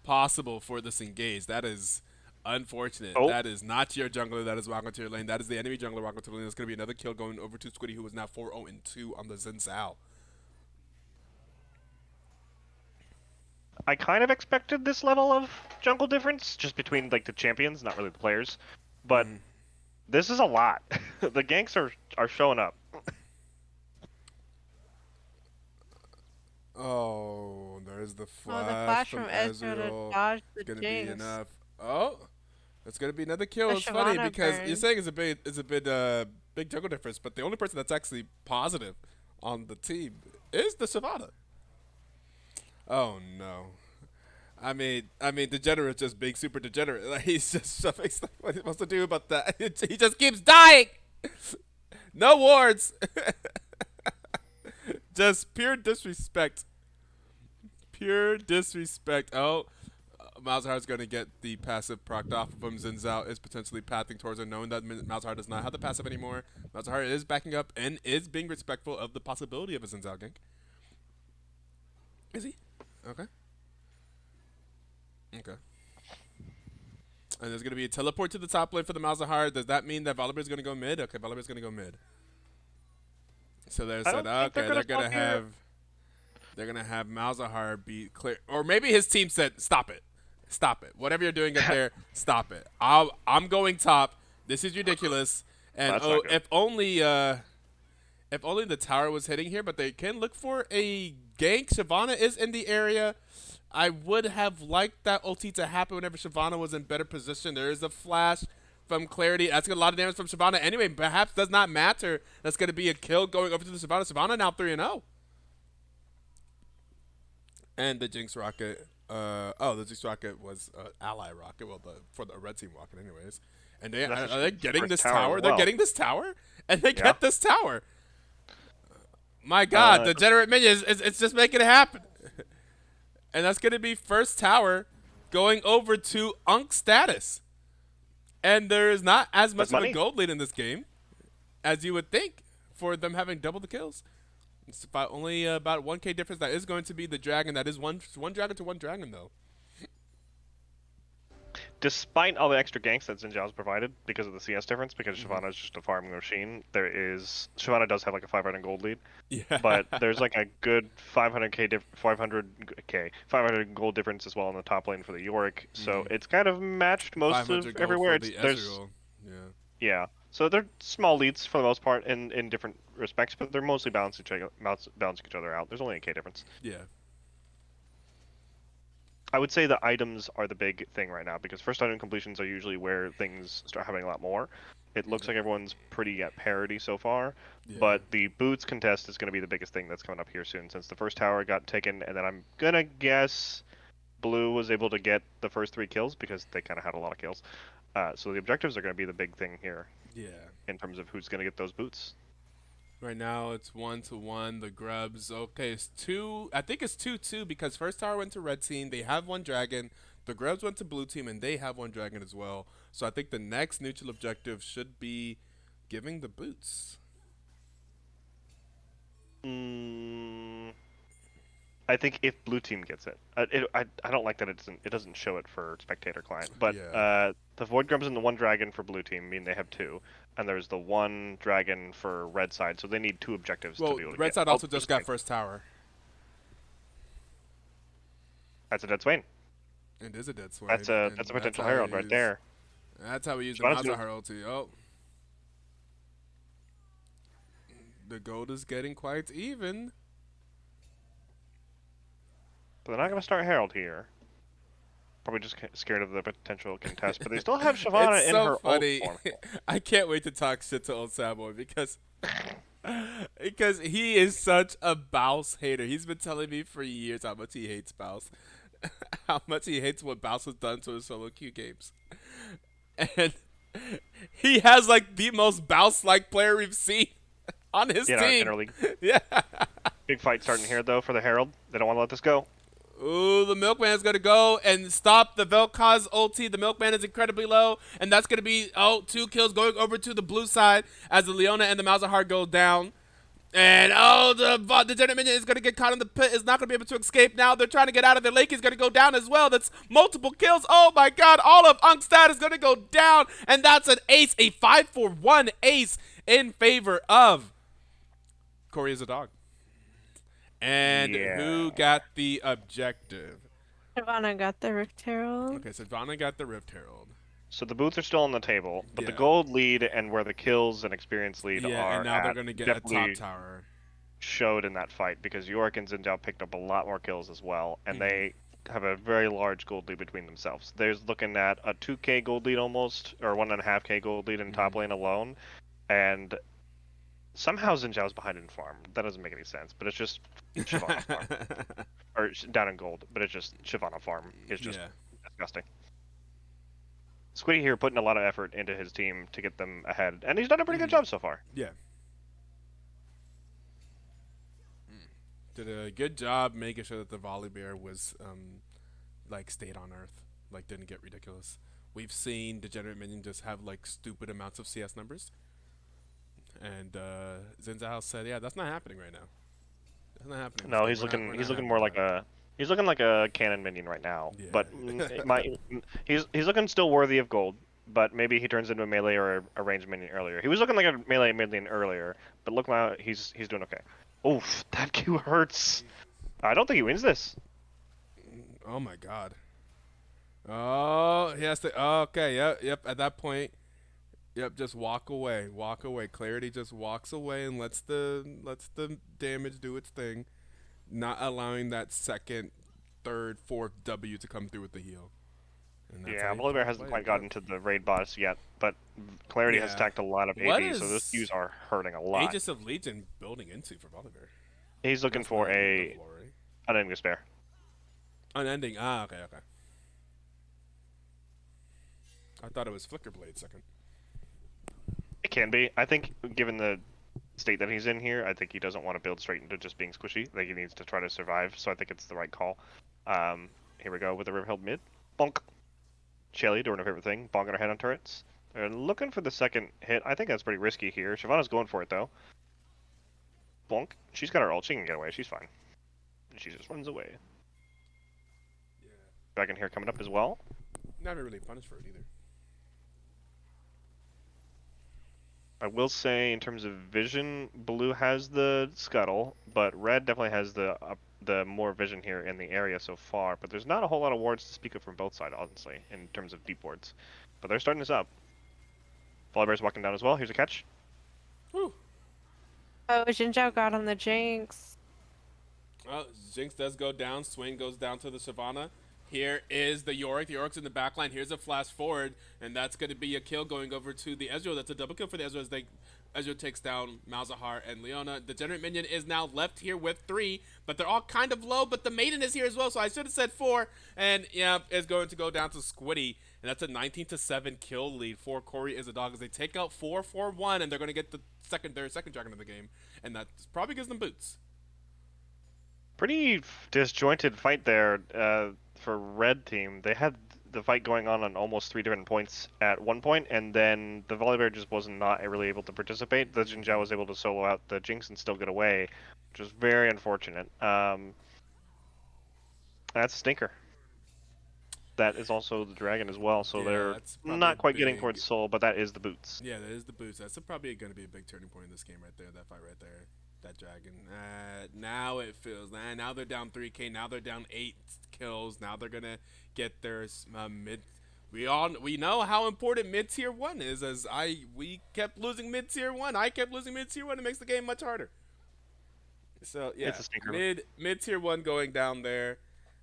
possible for this engage. That is unfortunate. Oh, That is not your jungler. That is walking to your lane. That is the enemy jungler walking to the lane. There's going to be another kill going over to Squiddy, who is now 4-0-2 on the Xin Zhao. I kind of expected this level of jungle difference just between like the champions, not really the players. But Mm. this is a lot. The ganks are showing up. Oh, there's the Oh, the flash flash from from Ezreal to Ezreal. dodge It's the going to be Jinx. enough. Oh, it's going to be another kill. The It's funny Shyvana because you're burn. saying it's a bit big jungle difference, but the only person that's actually positive on the team is the Shyvana. Oh no. Degenerate just being super degenerate. Like, he's just shoving stuff. What are you supposed to do about that? He just keeps dying. No wards. Just pure disrespect. Pure disrespect. Oh, Malzahar's going to get the passive procced off of him. Zinzao is potentially pathing towards it, knowing that Malzahar does not have the passive anymore. Malzahar is backing up and is being respectful of the possibility of a Zinzao gank. Is he? Okay. Okay. And there's going to be a teleport to the top lane for the Malzahar. Does that mean that Volibear is going to go mid? Okay, Volibear is going to go mid. So there's I said, don't think they're okay, gonna stop here. they're gonna have Malzahar be clear, or maybe his team said, stop it, stop it. Whatever you're doing up there, stop it. I'm going top. This is ridiculous. And That's oh, not good. if only the tower was hitting here, but they can look for a gank. Shyvana is in the area. I would have liked that ulti to happen whenever Shyvana was in better position. There is a flash from Clarity. That's a lot of damage from Shyvana. Anyway, perhaps does not matter. That's going to be a kill going over to the Shyvana. Shyvana now 3-0. And the Jinx rocket. The Jinx rocket was ally rocket. Well, for the red team rocket, anyways. And That's are actually they getting first this tower tower? as They're well. getting this tower, and they Yeah. get this tower. My God, the degenerate minion it's just making it happen. And that's gonna be first tower going over to Unc Status. And there is not as much That's of a money. gold lead in this game as you would think for them having double the kills. It's about only about 1K difference. That is going to be the dragon. That is one dragon to one dragon though. Despite all the extra ganks that Xinjiao's provided because of the CS difference, because Shyvana is just a farming machine, Shyvana does have like a 500 gold lead, Yeah. but there's like a good 500 gold difference as well on the top lane for the Yorick. So it's kind of matched most of 500 gold everywhere. for It's the there's Ezreal. Yeah. Yeah. So they're small leads for the most part in different respects, but they're mostly balancing each other out. There's only a K difference. Yeah. I would say the items are the big thing right now because first item completions are usually where things start having a lot more. It looks like everyone's pretty at parity so far, Yeah. but the boots contest is going to be the biggest thing that's coming up here soon since the first tower got taken, and then I'm gonna guess Blue was able to get the first 3 kills because they kind of had a lot of kills. So the objectives are going to be the big thing here Yeah. in terms of who's going to get those boots. Right now it's 1-1. The Grubs. Okay, it's 2. I think it's 2-2 because first tower went to red team. They have one dragon. The Grubs went to blue team and they have one dragon as well. So I think the next neutral objective should be giving the boots. Mm, I think if blue team gets it, I don't like that it doesn't show it for spectator client, but Yeah. the void grubs and the one dragon for blue team mean they have 2, and there's the one dragon for red side, so they need 2 objectives to Well, be able to red get. side Oh, also just got first tower. that's a dead Swain. It is a dead swing. That's a potential herald right there. That's how we use the Shyvana's gonna- Malzahar ulti. Oh. The gold is getting quite even. But they're not gonna start herald here. Probably just scared of the potential contest, but they still have It's Shyvana in so her ult funny. form. I can't wait to talk shit to old Samoy because he is such a Bouse hater. He's been telling me for years how much he hates Bouse, how much he hates what Bouse has done to his solo queue games, and he has like the most Bouse-like player we've seen on his In our team. interleague. Yeah. Big fight starting here, though, for the Herald. They don't want to let this go. Ooh, the Milkman's going to go and stop the Vel'Koz ulti. The Milkman is incredibly low, and that's going to be, 2 kills going over to the blue side as the Leona and the Malzahar go down. And, the Degenerate Minion is going to get caught in the pit, is not going to be able to escape now. They're trying to get out of it. Lake is going to go down as well. That's multiple kills. Oh, my God. All of Unc Status is going to go down, and that's an ace, a 5-for-1 ace in favor of Cory is a dog. And Yeah. who got the objective? Shyvana got the Rift Herald. Okay, so Vanna got the Rift Herald. So the boots are still on the table, but the Yeah. gold lead and where the kills and experience lead Yeah, are and now they're at going to get a top definitely tower. showed in that fight because York and Xin Zhao picked up a lot more kills as well, and they have a very large gold lead between themselves. There's looking at a 2k gold lead almost, or 1.5k gold lead in top lane alone, and somehow Xin Zhao's behind in farm. That doesn't make any sense, but it's just Shyvana's farm. Or down in gold, but it's just Shyvana farm is just Yeah. disgusting. Squiddy here putting a lot of effort into his team to get them ahead, and he's done a pretty good job so far. Yeah. Did a good job making sure that the Volibear was, stayed on Earth. Like, didn't get ridiculous. We've seen Degenerate Minion just have, stupid amounts of CS numbers. And, Zinzao said, yeah, that's not happening right now. That's not happening. No, he's looking more like he's looking like a cannon minion right now. Yeah. But he's looking still worthy of gold. But maybe he turns into a melee or a ranged minion earlier. He was looking like a melee minion earlier, but look now he's doing okay. Oof, that Q hurts. I don't think he wins this. Oh my God. Oh, he has to. Oh, okay. Yep. At that point, yep. Just walk away. Walk away. Clarity just walks away and lets the damage do its thing, not allowing that second, third, fourth W to come through with the heal. And that's how Yeah, you Volibear play hasn't it. quite gotten to the raid boss yet, but Clarity has Yeah. stacked a lot of What AD, so those is Qs are hurting a lot. Aegis of Legion building into for Volibear? He's looking That's for not the a floor, right? unending despair. Unending. Ah, okay. I thought it was Flicker Blade second. It can be. I think, given the state that he's in here, I think he doesn't want to build straight into just being squishy. I think he needs to try to survive, so I think it's the right call. Here we go with the River held mid. Bonk. Shelly doing her favorite thing, bonking her head on turrets. They're looking for the second hit. I think that's pretty risky here. Shyvana's going for it, though. Bonk. She's got her ult. She can get away. She's fine. She just runs away. Yeah. Dragon here coming up as well. Never really punished for it either. I will say, in terms of vision, blue has the scuttle, but red definitely has the more vision here in the area so far. But there's not a whole lot of wards to speak of from both sides, honestly, in terms of deep wards. But they're starting this up. Volibear's walking down as well. Here's a catch. Whew. Oh, Jinzhao got on the Jinx. Well, Jinx does go down. Swain goes down to the Savannah. Here is the Yorick. The Yorick's in the back line. Here's a flash forward, and that's going to be a kill going over to the Ezreal. That's a double kill for the Ezreal as Ezreal takes down Malzahar and Leona. The Degenerate Minion is now left here with 3, but they're all kind of low, but the Maiden is here as well, so I should have said 4, and yeah, is going to go down to Squiddy, and that's a 19-7 kill lead for Cory is a dog as they take out 4-4-1, and they're going to get their second dragon of the game, and that probably gives them boots. Pretty disjointed fight there for red team. They had the fight going on almost 3 different points at one point, and then the Volibear just was not really able to participate. The Jinzhao was able to solo out the Jinx and still get away, which was very unfortunate. That's a stinker. That is also the dragon as well, so Yeah, they're that's probably not quite getting big. towards soul, but that is the boots. Yeah, that is the boost. That's probably going to be a big turning point in this game right there. That fight right there. That dragon. Now it feels. Now they're down 3K. Now they're down 8 kills. Now they're going to get their mid. We know how important mid tier 1 is. We kept losing mid tier 1. I kept losing mid tier 1. It makes the game much harder. So yeah, It's a stinker. mid tier 1 going down there.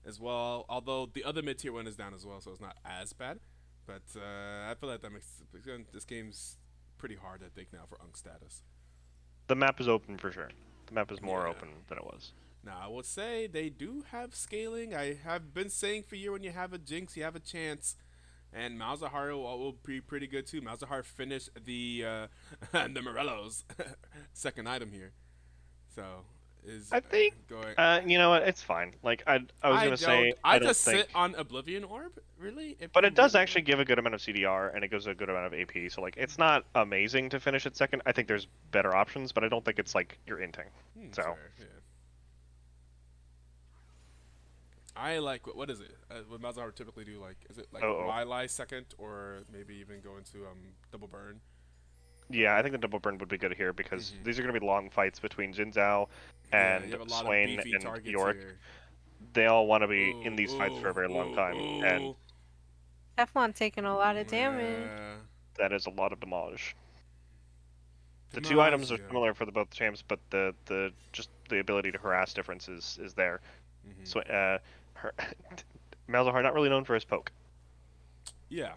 as well. Although the other mid tier one is down as well, so it's not as bad. But I feel like that makes this game's pretty hard, I think, now for Unc Status. The map is open for sure. The map is more Yeah. open than it was. Now, I will say they do have scaling. I have been saying for year when you have a Jinx, you have a chance. And Malzahar will be pretty good too. Malzahar finished the the Morello's second item here, so is I think, going. you know what? It's fine. Like I was gonna say, I I don't just think, sit on Oblivion Orb, really. If but you it does really actually give a good amount of CDR and it gives a good amount of AP. So like, it's not amazing to finish it second. I think there's better options, but I don't think it's like you're inting. So fair, yeah. I like what is it? What Malzahar typically do? Like, is it like oh, Wily second, or maybe even go into double burn? yeah, I think the double burn would be good here because Hmm. these are gonna be long fights between Jin Zhao Yeah, you and have a lot of Swain beefy and targets Yorick. here. They all want to be in Ooh, these fights for a ooh, very long ooh, time, and ooh. Teflon taking a lot of damage. Yeah. that is a lot of damage. The two items are Demacia. similar for the both champs, but the just the ability to harass difference is there. Hmm. So her Malzahar not really known for his poke. Yeah.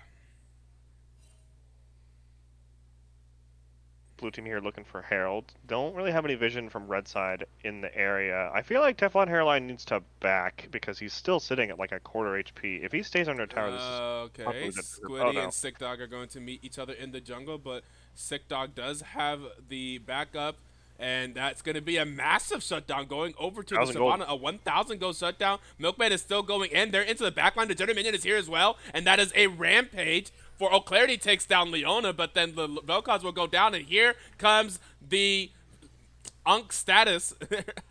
Blue team here looking for Herald. Don't really have any vision from red side in the area. I feel like Teflon Hairline needs to back because he's still sitting at like a quarter HP. If he stays under tower, this is Okay. probably the. Oh Squiddy no. and Sick Dog are going to meet each other in the jungle, but Sick Dog does have the backup, and that's going to be a massive shutdown going over to the 1,000 gold. Savannah. A 1,000 gold shutdown. Milkman is still going in. They're into the backline. The Jedi Minion is here as well, and that is a rampage. For O'Clarity takes down Leona, but then the Vel'Koz will go down, and here comes the Unc Status.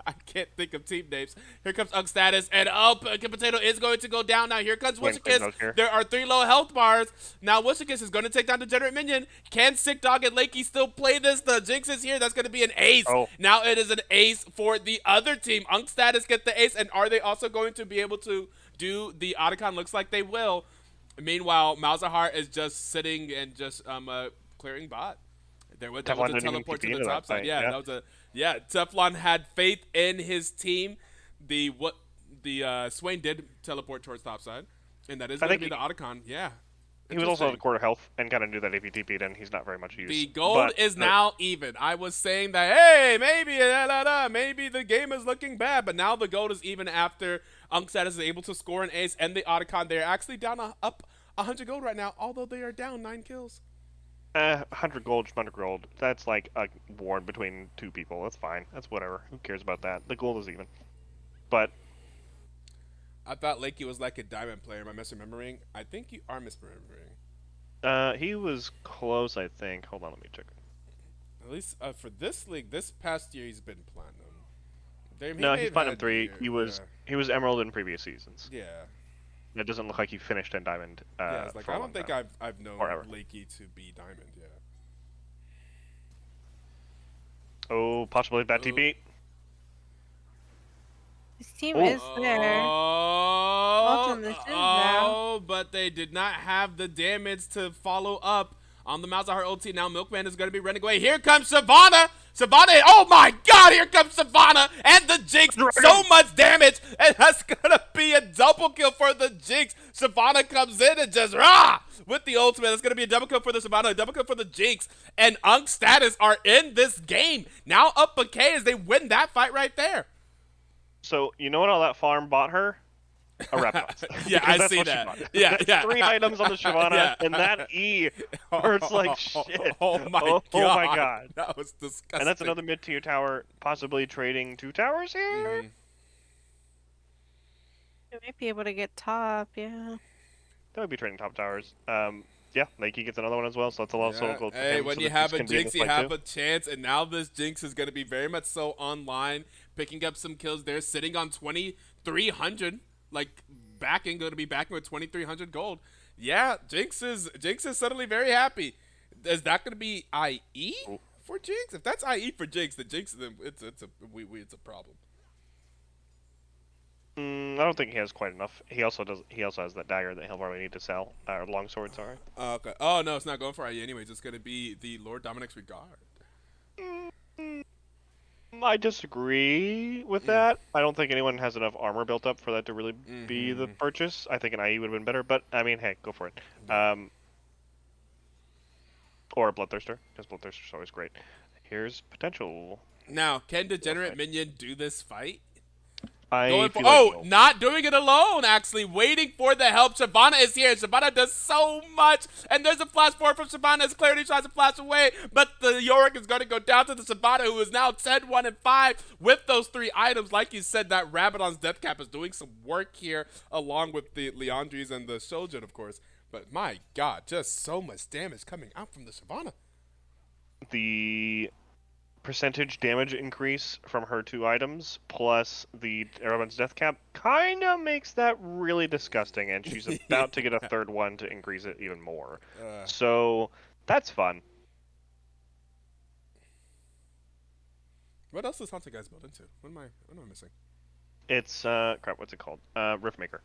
I can't think of team names. Here comes Unc Status, and Potato is going to go down now. Here comes Wing Queen Wishikis. goes here. There are 3 low health bars. Now Wishikis is going to take down the Degenerate Minion. Can Sick Dog and Lakey still play this? The Jinx is here. That's going to be an ace. Oh. Now it is an ace for the other team. Unc Status get the ace, and are they also going to be able to do the Otacon? Looks like they will. Meanwhile, Malzahar is just sitting and just clearing bot. That was Teflon a didn't even teleport TP to the into top that side. fight. Yeah, that was a Teflon had faith in his team. The Swain did teleport towards top side, and that is I going to think be the Otacon. Yeah, he was also at the interesting. quarter health and kind of knew that if he TP'd in, he's not very much use. The gold But is now even. I was saying that, hey, maybe the game is looking bad, but now the gold is even after Unc Status is able to score an ace and the Otacon. They're actually down up 100 gold right now, although they are down 9 kills. 100 gold, 100 gold. That's like a war between two people. That's fine. That's whatever. Who cares about that? The gold is even. But I thought Lakey was like a diamond player. Am I misremembering? I think you are misremembering. he was close, I think. Hold on, let me check. At least for this league, this past year he's been platinum. He No, may he's have platinum had 3. year- He was emerald in previous seasons. Yeah. It doesn't look like he finished in diamond. Yeah. It's like For I a long don't think time. I've known Forever. Lakey to be diamond. Yeah. Oh, possibly that Ooh. TP. His team Oh. is there. Welcome the Shin now. But they did not have the damage to follow up on the Malzahar ulti. Now Milkman is going to be running away. Here comes Savannah. Savannah, oh my god, here comes Savannah and the Jinx. So much damage, and that's going to be a double kill for the Jinx. Savannah comes in and just with the ultimate. That's going to be a double kill for the Savannah, a double kill for the Jinx. And Unc Status are in this game. Now up a K as they win that fight right there. So, you know what all that farm bought her? A Raptors. Yeah, Because I that's see what she that. bought. Yeah, That's yeah. 3 items on the Shyvana, Yeah. and that E, where it's like, shit. Oh my god. Oh my god. That was disgusting. And that's another mid-tier tower, possibly trading 2 towers here? You might be able to get top, yeah. That would be trading top towers. Yeah, Lakey gets another one as well, so that's a lot of solo gold for Hey, him. when so you the have a can be in Jinx, this you fight have too. a chance, and now this Jinx is going to be very much so online, picking up some kills there, sitting on 2,300, like going to be backing with 2,300 gold. Yeah, Jinx is suddenly very happy. Is that going to be IE for Jinx? If that's IE for Jinx, then Jinx, then it's a problem. I don't think he has quite enough. He also has that dagger that he'll probably need to sell. Longsword, sorry. Okay. Oh no, it's not going for IE anyways. It's going to be the Lord Dominic's Regard. I disagree with Mm. that. I don't think anyone has enough armor built up for that to really be the Mm-hmm. purchase. I think an IE would have been better, but I mean, hey, go for it. Yeah. Or a Bloodthirster, because Bloodthirster's always great. Here's potential Now, can for a Degenerate fight. Minion do this fight? I Going for feel like no. not doing it alone. Actually, waiting for the help. Shyvana is here. Shyvana does so much, and there's a flash forward from Shyvana as Clarity tries to flash away, but the Yorick is going to go down to the Shyvana, who is now 10, 1, and 5 with those 3 items. Like you said, that Rabadon's Death Cap is doing some work here, along with the Leandries and the Shojin, of course. But my God, just so much damage coming out from the Shyvana. The percentage damage increase from her 2 items plus the Erebon's death cap kind of makes that really disgusting, and she's about to get a third one to increase it even more. Uh, So that's fun. what else does Haunted Guys build into? What am I missing? It's crap, what's it called? Riftmaker,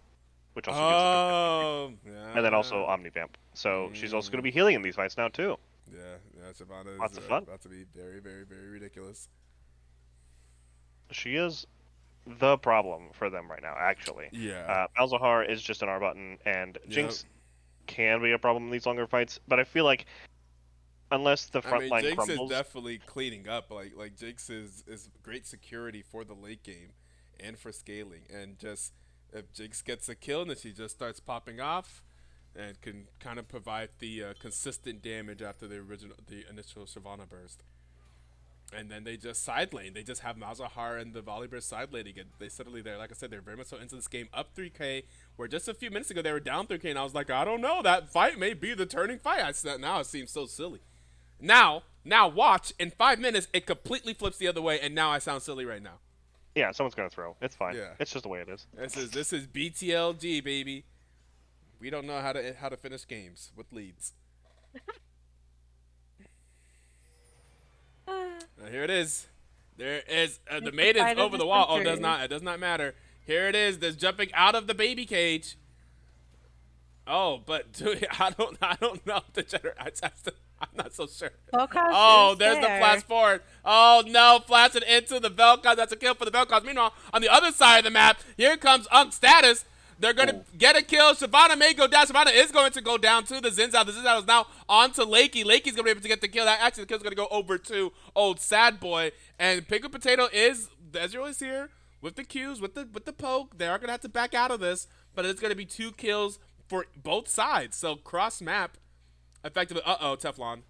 which also gives it Oh, and then yeah. also Omnivamp. So she's also going to Mm. be healing in these fights now too. Yeah, Shyvana is Lots of fun. about to be very, very, very ridiculous. She is the problem for them right now, actually. Yeah. Malzahar is just an R button, and Yep. Jinx can be a problem in these longer fights, but I feel like unless the I front mean, line Jinx is crumbles, definitely cleaning up. Like Jinx is great security for the late game and for scaling. And just if Jinx gets a kill, then she just starts popping off and can kind of provide the consistent damage after the initial Shyvana burst. And then they just side lane. They just have Malzahar and the Volibear side laning. And they suddenly, they're, like I said, they're very much so into this game, up 3K, where just a few minutes ago they were down 3K, and I was like, I don't know, that fight may be the turning fight. I said, now it seems so silly. Now watch, in 5 minutes, it completely flips the other way, and now I sound silly right now. yeah, someone's going to throw. It's fine. Yeah. It's just the way it is. This is BTLG, baby. We don't know how to finish games with leads. Here it is. There is the maiden's Fight of over the the wall. Oh, century. it does not matter. Here it is. There's jumping out of the baby cage. Oh, but dude, I don't know the I'm not so sure. Volkov Oh, is there's the there. flash forward. Oh no, flashing into the Vel'Koz. That's a kill for the Vel'Koz. Meanwhile, on the other side of the map, here comes Unc Status. They're gonna get a kill. Shyvana may go down. Shyvana is going to go down to the Zinzao. The Zinzao is now on to Lakey. Lakey's gonna be able to get the kill. Actually, the kill's gonna go over to old Sad Boy. And Pickle Potato is Ezreal is here with the Qs, with the poke. They are gonna have to back out of this, but it's gonna be 2 kills for both sides. So cross map, effectively. Teflon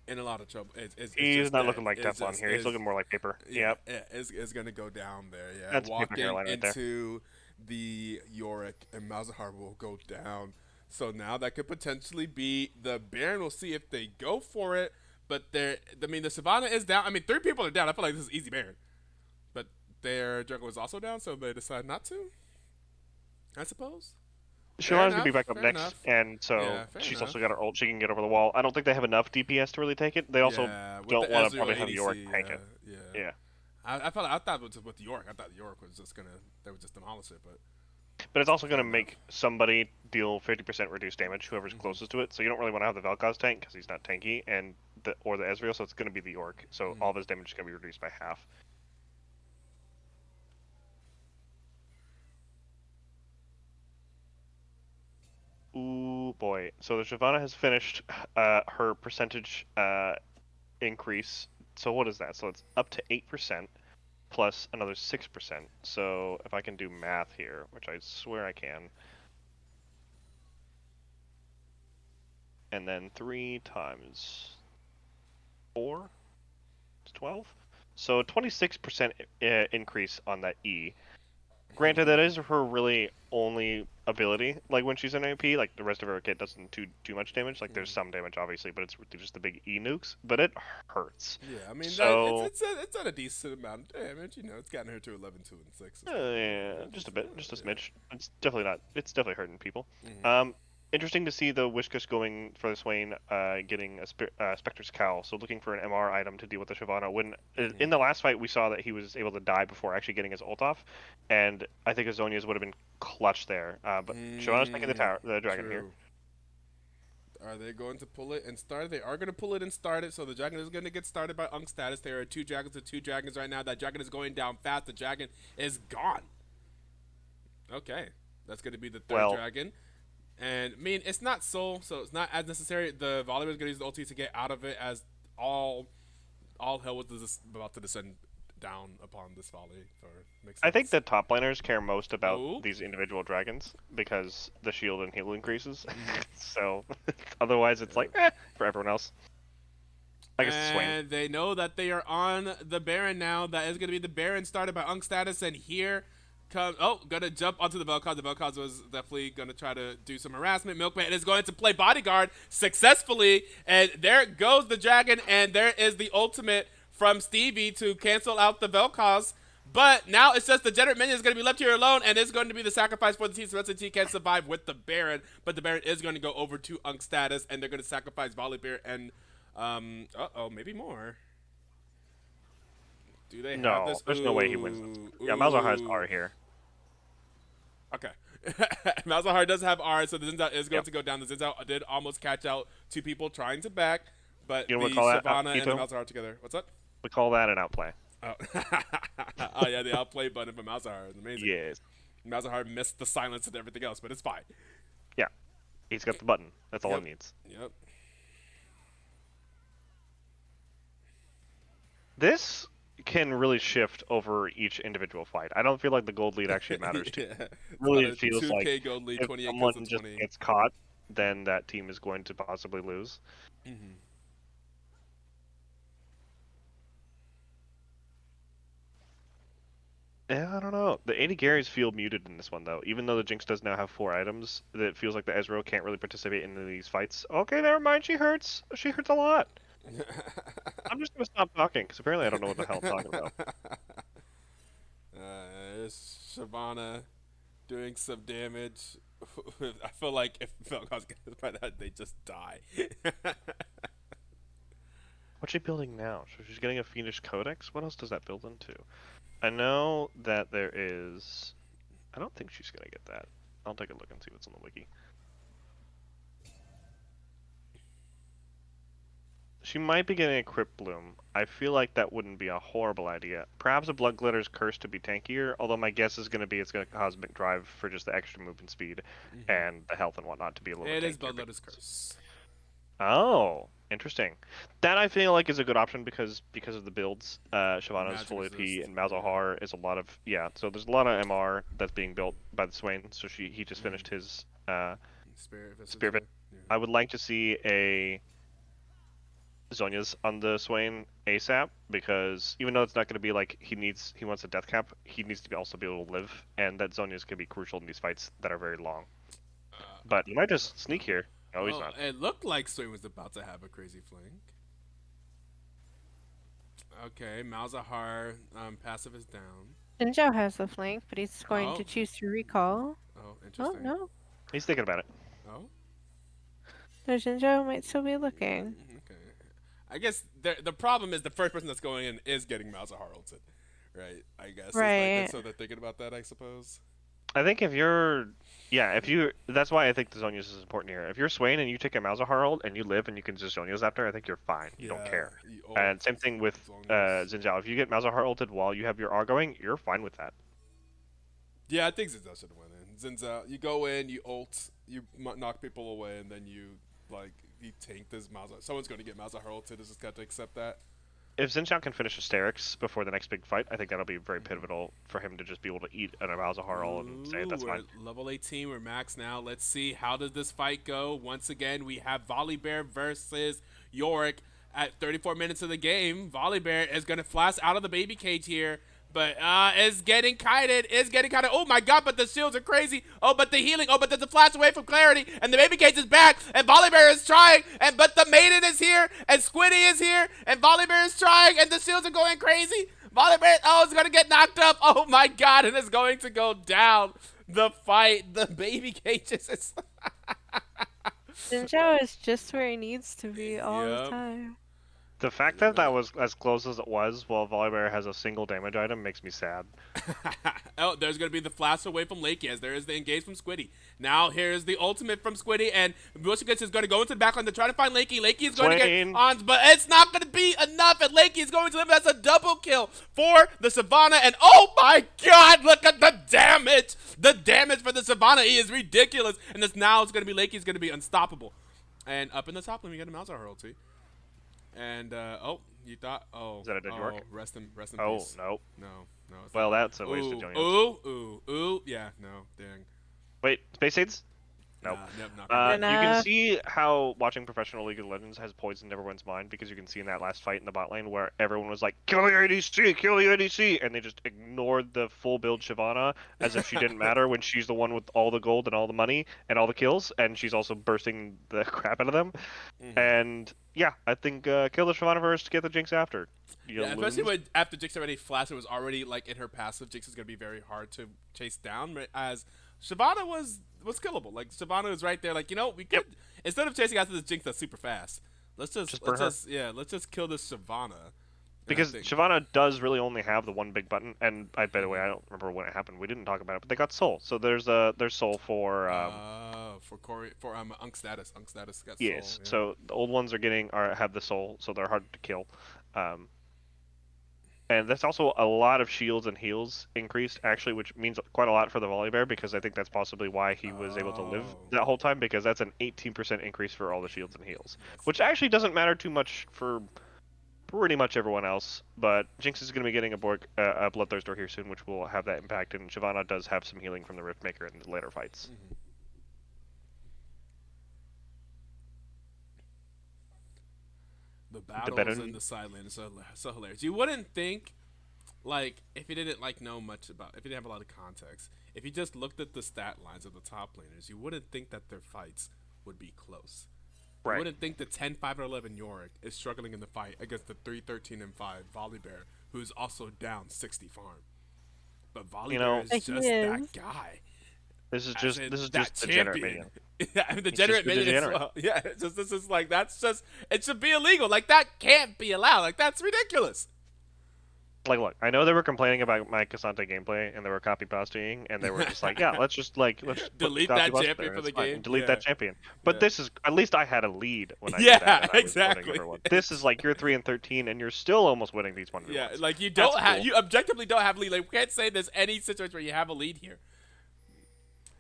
in a lot of trouble. It's He's just not dead. looking like It's Teflon just here. He's looking more like paper. yeah, Yep. it's gonna go down there. Yeah, That's paper walking hairline right there. into the Yorick, and Malzahar will go down. So now that could potentially be the Baron. We'll see if they go for it. But I mean, the Savannah is down. I mean, 3 people are down. I feel like this is easy Baron. But their jungle is also down, so they decide not to. I suppose. Fair Shyvana's gonna be enough. back up Fair next, enough. and so Yeah, fair she's enough. also got her ult. She can get over the wall. I don't think they have enough DPS to really take it. They also Yeah, with don't the want to Ezreal probably have ADC, Yorick tank it. yeah. Yeah. I thought it was with York. I thought York was just they would just demolish it, but But it's also fair going to enough. make somebody deal 50% reduced damage, whoever's closest to it. So you don't really want to have the Vel'Koz tank because he's not tanky, or the Ezreal, so it's going to be the York. So all of his damage is going to be reduced by half. Ooh boy! So the Shyvana has finished her percentage increase. So what is that? So it's up to 8% plus another 6%. So if I can do math here, which I swear I can. And then 3 times 4 is 12. So 26% increase on that E. Granted, that is her really only ability. Like when she's in AP, like the rest of her kit doesn't do too much damage. Like there's some damage obviously, but it's just the big E nukes. But it hurts. Yeah, I mean So it's at a decent amount of damage. You know, it's gotten her to 11, 2, and 6. yeah, just a bit, just a smidge. It's definitely not. It's definitely hurting people. Mm-hmm. Interesting to see the Whiskas going for the Swain, getting a Spectre's Cowl. So looking for an MR item to deal with the Shyvana. When in the last fight we saw that he was able to die before actually getting his ult off, and I think Azonia's would have been clutch there. But Shyvana's taking the dragon here. Are they going to pull it and start it? They are going to pull it and start it. So the dragon is going to get started by Unc Status. There are two dragons and two dragons right now. That dragon is going down fast. The dragon is gone. Okay. That's going to be the third Well, dragon. And, I mean, it's not soul, so it's not as necessary. The Volibear is going to use the ulti to get out of it as all hell was about to descend down upon this volley. I think the top laners care most about Ooh. these individual dragons because the shield and heal increases. So otherwise, it's like for everyone else. I guess it's Swain. And they know that they are on the Baron now. That is going to be the Baron started by Unc Status. And here comes... Oh, going to jump onto the Vel'Koz. The Vel'Koz was definitely going to try to do some harassment. Milkman is going to play bodyguard successfully. And there goes the dragon. And there is the ultimate from Stevie to cancel out the Vel'Koz. But now it's just the Degenerate minion is going to be left here alone, and it's going to be the sacrifice for the team. So the rest of the team can't survive with the Baron, but the Baron is going to go over to Unc Status, and they're going to sacrifice Volibear and, maybe more. Do they have this? There's no way he wins. Yeah, Malzahar has R here. Okay. Malzahar does have R, so the Zinzao is going to go down. The Zinzao did almost catch out two people trying to back, but You know what the we call that, Shyvana and the Etoe? Malzahar together. What's up? We call that an outplay. Oh. Oh yeah, the outplay button for Malzahar is amazing. Yes. Malzahar missed the silence and everything else, but it's fine. Yeah. He's got the button. That's all Yep. it needs. Yep. This can really shift over each individual fight. I don't feel like the gold lead actually matters too. Yeah. Really, It's it about a feels 2K like gold lead, if 28 someone kills to just 20. gets caught, then that team is going to possibly lose. Mhm. Yeah, I don't know. The 80 Garys feel muted in this one, though. Even though the Jinx does now have 4 items, it feels like the Ezreal can't really participate in these fights. Okay, never mind. She hurts. She hurts a lot. I'm just going to stop talking, because apparently I don't know what the hell I'm talking about. It's Shyvana doing some damage. I feel like if Vel'Koz gets by that, they just die. What's she building now? So she's getting a Fiendish Codex? What else does that build into? I know that there is... I don't think she's going to get that. I'll take a look and see what's on the wiki. She might be getting a Crypt Bloom. I feel like that wouldn't be a horrible idea. Perhaps a Blood Glitter's Curse to be tankier, although my guess is going to be it's going to Cosmic Drive for just the extra movement speed and the health and whatnot to be a little bit It is tankier. Bloodletter's Curse. Oh, interesting. That I feel like is a good option because of the builds. Shyvana's Magic full AP resist. and Malzahar is a lot of so there's a lot of MR that's being built by the Swain. So he just finished his Spirit Visage. Spirit. Yeah. I would like to see a Zhonya's on the Swain ASAP because even though it's not going to be like he wants a death cap, he needs to also be able to live, and that Zhonya's can be crucial in these fights that are very long. But he might just sneak here. No, he's not. It looked like Swain was about to have a crazy flank. Okay, Malzahar passive is down. Jinzhou has the flank, but he's going Oh. to choose to recall. Oh, Oh interesting. no, He's thinking about it. Oh, the Jinzhou might still be looking. okay. I guess the problem is the first person that's going in is getting Malzahar ulted, right? I guess. It's Right. Like, so they're thinking about that, I suppose. I think that's why I think the Zhonya's is important here. If you're Swain and you take a Malzahar ult and you live and you can just Zhonya's after, I think you're fine. You don't care. And same thing with Zinzao. If you get Malzahar ulted while you have your R going, you're fine with that. Yeah, I think Zinzao should have went in. Zinzao, you go in, you ult, you knock people away, and then you tank this Malzahar. Someone's going to get Malzahar ulted. Just got to accept that. If Zinzao can finish Asterix before the next big fight, I think that'll be very pivotal for him to just be able to eat an Malzahar ult and say that's we're fine. at level 18. We're max now. Let's see, how does this fight go? Once again, we have Volibear versus Yorick at 34 minutes of the game. Volibear is going to flash out of the baby cage here, but is getting kited. Oh my god, but the shields are crazy. Oh, but the healing. Oh, but there's a flash away from Clarity, and the baby cage is back, and Volibear is trying, but the maiden is here, and Squiddy is here, and Volibear is trying, and the shields are going crazy. Volibear, is going to get knocked up. Oh my god, and it's going to go down. The fight, the baby cages is... Jinzhou is just where he needs to be all Yep. the time. The fact that that was as close as it was while Volibear has a single damage item makes me sad. Oh, there's going to be the flash away from Lakey as there is the engage from Squiddy. Now here's the ultimate from Squiddy, and Bushikitz is going to go into the backline to try to find Lakey. Lakey is going to get on, but it's not going to be enough, and Lakey is going to live. That's a double kill for the Savannah, and oh my god, look at the damage! The damage for the Savannah is ridiculous, and this now is going to be Lakey's going to be unstoppable. And up in the top lane, we get a Mauser Hurl too. And, oh, you thought, oh. Is that a dead York? Rest in peace. Oh, no. No, no. Well, that's a wasted Jillian. Ooh. Yeah, no, dang. Wait, Space Aids? Nope. Nah, you can see how watching professional League of Legends has poisoned everyone's mind, because you can see in that last fight in the bot lane where everyone was like, kill your ADC, kill your ADC, and they just ignored the full build Shyvana as if she didn't matter when she's the one with all the gold and all the money and all the kills, and she's also bursting the crap out of them. And yeah, I think kill the Shyvana first, get the Jinx after. Yeah, especially when after Jinx already flashed, it was already like in her passive. Jinx is going to be very hard to chase down, as Shyvana was killable. Like Shyvana was right there. Like, you know, we could instead of chasing after this Jinx that's super fast, let's just kill this Shyvana. Because Shyvana does really only have the one big button, and by the way, I don't remember when it happened. We didn't talk about it, but they got Soul. So there's Soul for Cory, for Unc Status. Unc Status got Soul. Yes. Yeah. So the old ones have the Soul, so they're hard to kill. And that's also a lot of shields and heals increased, actually, which means quite a lot for the Volibear, because I think that's possibly why he was able to live that whole time, because that's an 18% increase for all the shields and heals, which actually doesn't matter too much for pretty much everyone else. But Jinx is going to be getting a Bloodthirster here soon, which will have that impact, and Shyvana does have some healing from the Riftmaker in the later fights. The battles in the side lane is so hilarious. You wouldn't think, like, if you didn't know much about, if you didn't have a lot of context, if you just looked at the stat lines of the top laners, you wouldn't think that their fights would be close. Right. You wouldn't think the 10, 5, or 11 Yorick is struggling in the fight against the 3, 13, and 5 Volibear, who is also down 60 farm. But Volibear is just that guy. This is just degenerate minion. Yeah, I mean, degenerate minion as well. Yeah, this is like, it should be illegal. Like, that can't be allowed. Like, that's ridiculous. Like, look, I know they were complaining about my Cassante gameplay, and they were copy pasting, and they were just like, yeah, let's delete that champion for the game. Delete that champion. But this is, at least I had a lead when I did that. Yeah, exactly. This is like, you're 3 and 13, and you're still almost winning these 1v1s. Yeah, like, you objectively don't have a lead. Like, we can't say there's any situation where you have a lead here.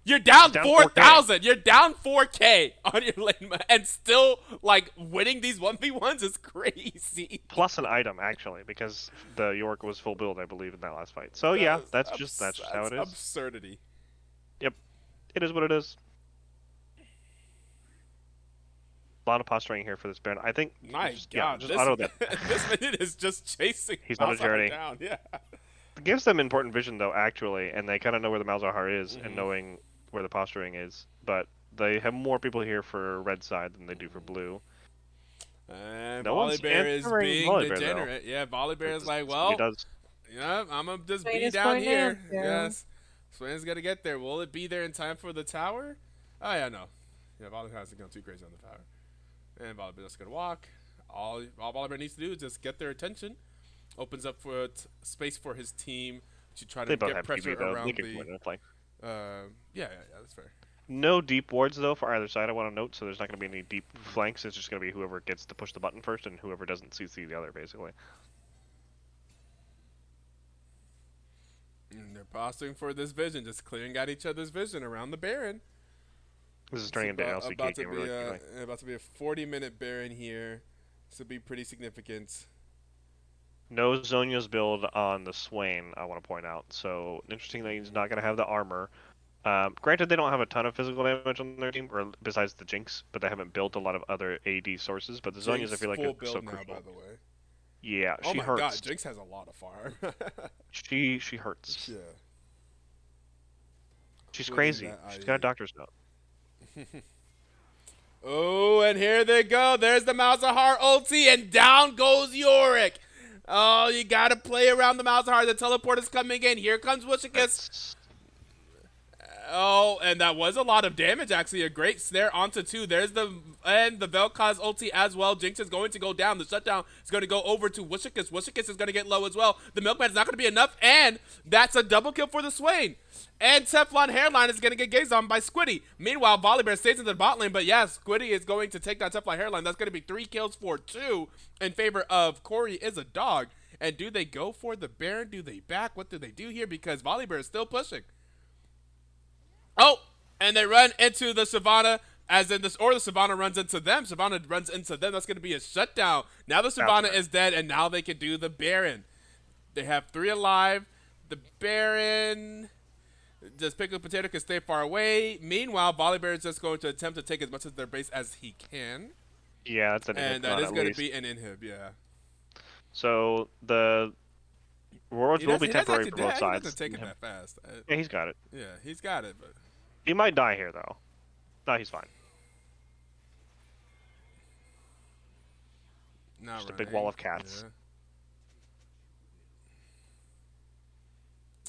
You're down 4,000. You're down 4K on your lane, and still like winning these 1v1s is crazy. Plus an item, actually, because the York was full build, I believe, in that last fight. So yeah, that's just how it is. Absurdity. Yep, it is what it is. A lot of posturing here for this Baron. I think. My God, just auto that. This minute is just chasing. He's not a journey. Down. Yeah. It gives them important vision though, actually, and they kind of know where the Malzahar is, and knowing where the posturing is, but they have more people here for red side than they do for blue. And Volibear is being degenerate. Though. Yeah, Volibear is like, well, yeah, I'm gonna just be down here. Yes, Swain's gotta get there. Will it be there in time for the tower? Oh yeah, no. Yeah, Volibear hasn't gone too crazy on the tower, and Volibear just gonna walk. All Volibear needs to do is just get their attention. Opens up for space for his team to try to get pressure around the. Yeah, that's fair. No deep wards though for either side, I want to note, so there's not going to be any deep flanks. It's just going to be whoever gets to push the button first and whoever doesn't CC the other, basically. And they're posturing for this vision, just clearing out each other's vision around the Baron. This is turning into an LCK game really quickly. About to be a 40-minute Baron here. This will be pretty significant. No Zhonya's build on the Swain, I want to point out. So, interesting that he's not going to have the armor. Granted, they don't have a ton of physical damage on their team, or besides the Jinx, but they haven't built a lot of other AD sources. But the Zhonya's, I feel like, are so crucial. By the way. Yeah, she hurts. Oh my God, Jinx has a lot of farm. she hurts. Yeah. She's crazy. She's got a doctor's note. Oh, and here they go. There's the Malzahar ulti, and down goes Yorick. Oh, you gotta play around the Malzahar. The teleport is coming in. Here comes Wushikis. Oh, and that was a lot of damage, actually. A great snare onto 2. There's the Vel'Koz ulti as well. Jinx is going to go down. The shutdown is going to go over to Wishicus. Wishicus is going to get low as well. The Milkman is not going to be enough, and that's a double kill for the Swain. And Teflon Hairline is going to get gazed on by Squiddy. Meanwhile, Volibear stays in the bot lane, but yes, Squiddy is going to take that Teflon Hairline. That's going to be 3 kills for 2 in favor of Cory is a dog. And do they go for the Baron? Do they back? What do they do here? Because Volibear is still pushing. Oh, and they run into the Savannah, as in this, or the Savannah runs into them. Savannah runs into them. That's going to be a shutdown. Now the Savannah is dead, and now they can do the Baron. They have 3 alive. The Baron, just Pickled Potato can stay far away. Meanwhile, Volibear is just going to attempt to take as much of their base as he can. Yeah, that's an inhib. And that is going to be an inhib, yeah. So the rewards will be temporary for both sides. He doesn't take it that fast. Yeah, he's got it. Yeah, he's got it, but he might die here though. No, he's fine. Not just a big wall of cats.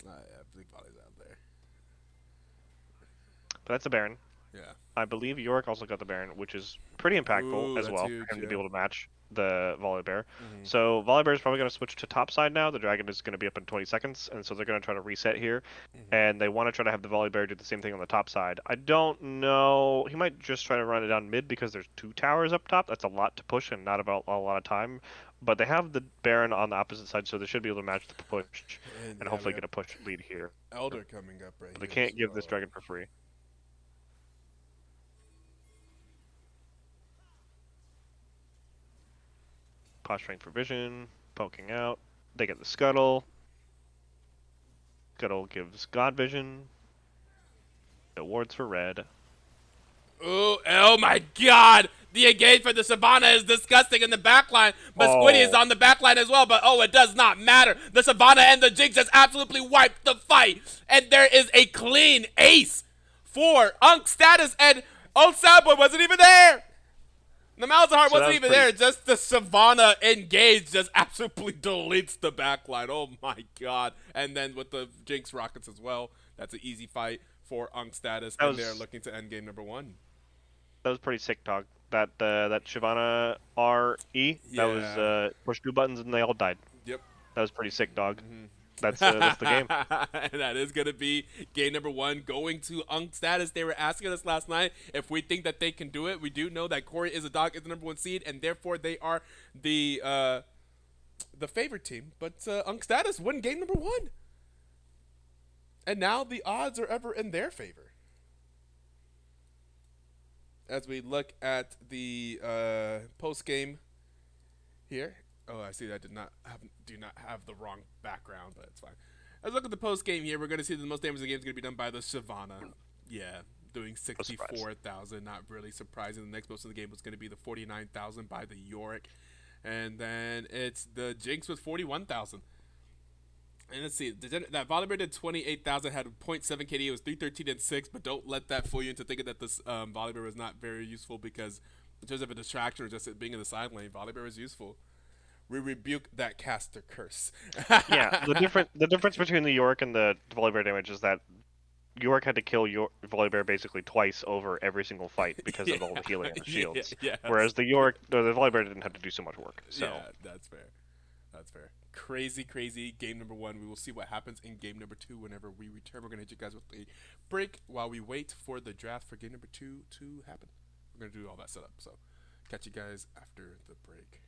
Yeah. Big bodies out there. But that's a Baron. Yeah. I believe Yorick also got the Baron, which is pretty impactful as well huge, for him to be able to match the Volibear. Mm-hmm. So Volibear is probably going to switch to top side now. The Dragon is going to be up in 20 seconds, and so they're going to try to reset here. Mm-hmm. And they want to try to have the Volibear do the same thing on the top side. I don't know. He might just try to run it down mid because there's 2 towers up top. That's a lot to push and not about a lot of time. But they have the Baron on the opposite side, so they should be able to match the push and hopefully get a push lead here. Elder coming up right here. They can't give this Dragon for free. Posturing for vision, poking out. They get the Scuttle. Scuttle gives God vision. No wards for red. Ooh, oh my god! The engage for the Savannah is disgusting in the backline, but Squiddy is on the backline as well, but oh, it does not matter. The Savannah and the Jinx has absolutely wiped the fight, and there is a clean ace for Unc Status, and Old Sadboy wasn't even there! The Malzahar wasn't even there, just the Savannah engage just absolutely deletes the backline. Oh my god. And then with the Jinx rockets as well, that's an easy fight for Unc Status, and they're looking to end game number 1. That was pretty sick, dog. That Shyvana RE, that was push 2 buttons and they all died. Yep. That was pretty sick, dog. Mm-hmm. That's the game. And that is going to be game number 1 going to Unc Status. They were asking us last night if we think that they can do it. We do know that Cory is a dog, is the number 1 seed, and therefore they are the favorite team. But Unc Status won game number 1. And now the odds are ever in their favor. As we look at the post game here. Oh, I see. I do not have the wrong background, but it's fine. As we look at the post game here, we're going to see that the most damage of the game is going to be done by the Shyvana. Yeah, doing 64,000. Not really surprising. The next most of the game was going to be the 49,000 by the Yorick, and then it's the Jinx with 41,000. And let's see, that Volibear did 28,000, had 0.7 KD. It was 313 and 6, but don't let that fool you into thinking that this Volibear was not very useful, because in terms of a distraction or just it being in the side lane, Volibear is useful. We rebuke that caster curse. Yeah, the difference between the Yorick and the Volibear damage is that Yorick had to kill Volibear basically twice over every single fight because of all the healing and the shields. Whereas the Volibear didn't have to do so much work. So yeah, that's fair. That's fair. Crazy game number 1. We will see what happens in game number 2 whenever we return. We're gonna hit you guys with a break while we wait for the draft for game number 2 to happen. We're gonna do all that setup. So catch you guys after the break.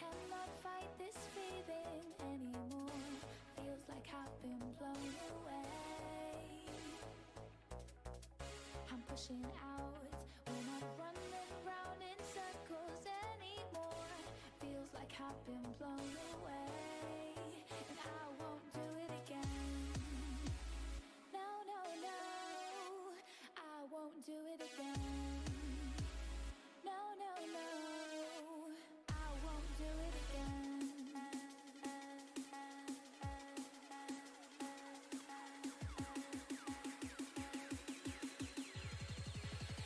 cannot fight this feeling anymore. Feels like I've been blown away. I'm pushing out. We're not running round in circles anymore. Feels like I've been blown away, and I won't do it again. No, no, no, I won't do it again. No, no, no, I won't do it again.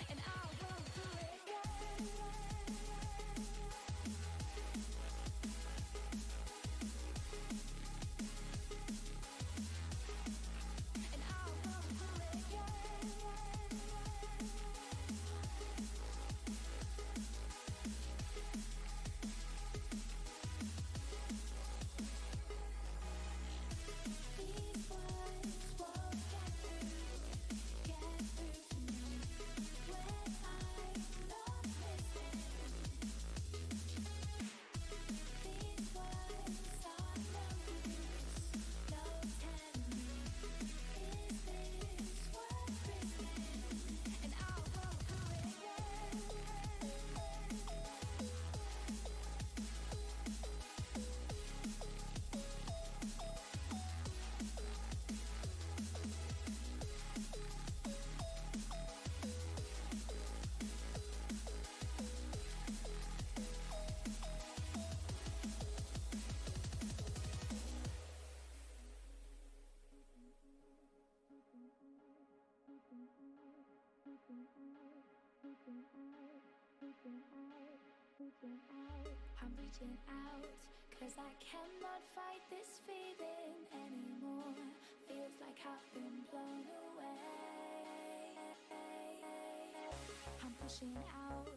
And I won't do it again. And I won't do it again. These words won't get through to me when I'm not listening. These words are no use, no telling me, is this worth risking? And I won't do it again. I'm reaching out, 'cause I cannot fight this feeling anymore. Feels like I've been blown away. I'm pushing out.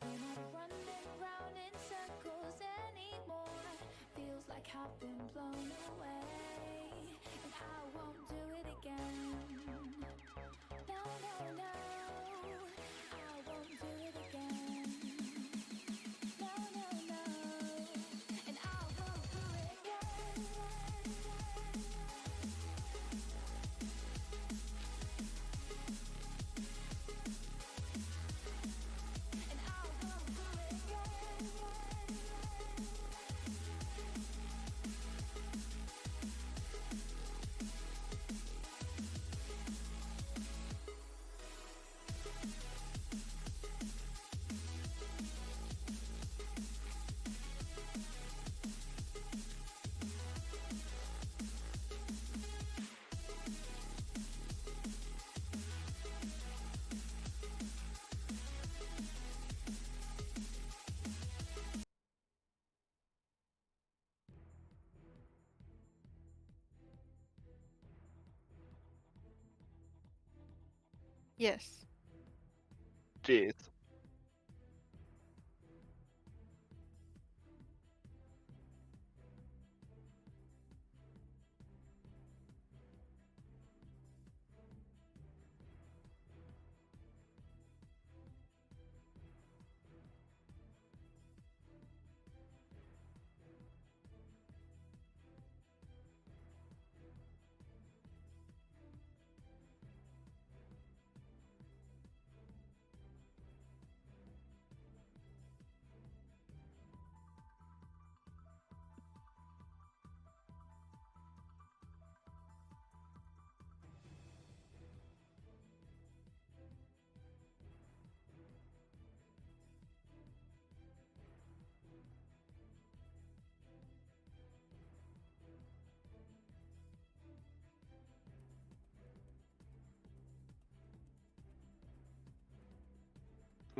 We're not running round in circles anymore. Feels like I've been blown away, and I won't do it again. No, no, no, I won't do it again. No, no, no, and I won't do it again. And I won't do it again. Yes. Jeez.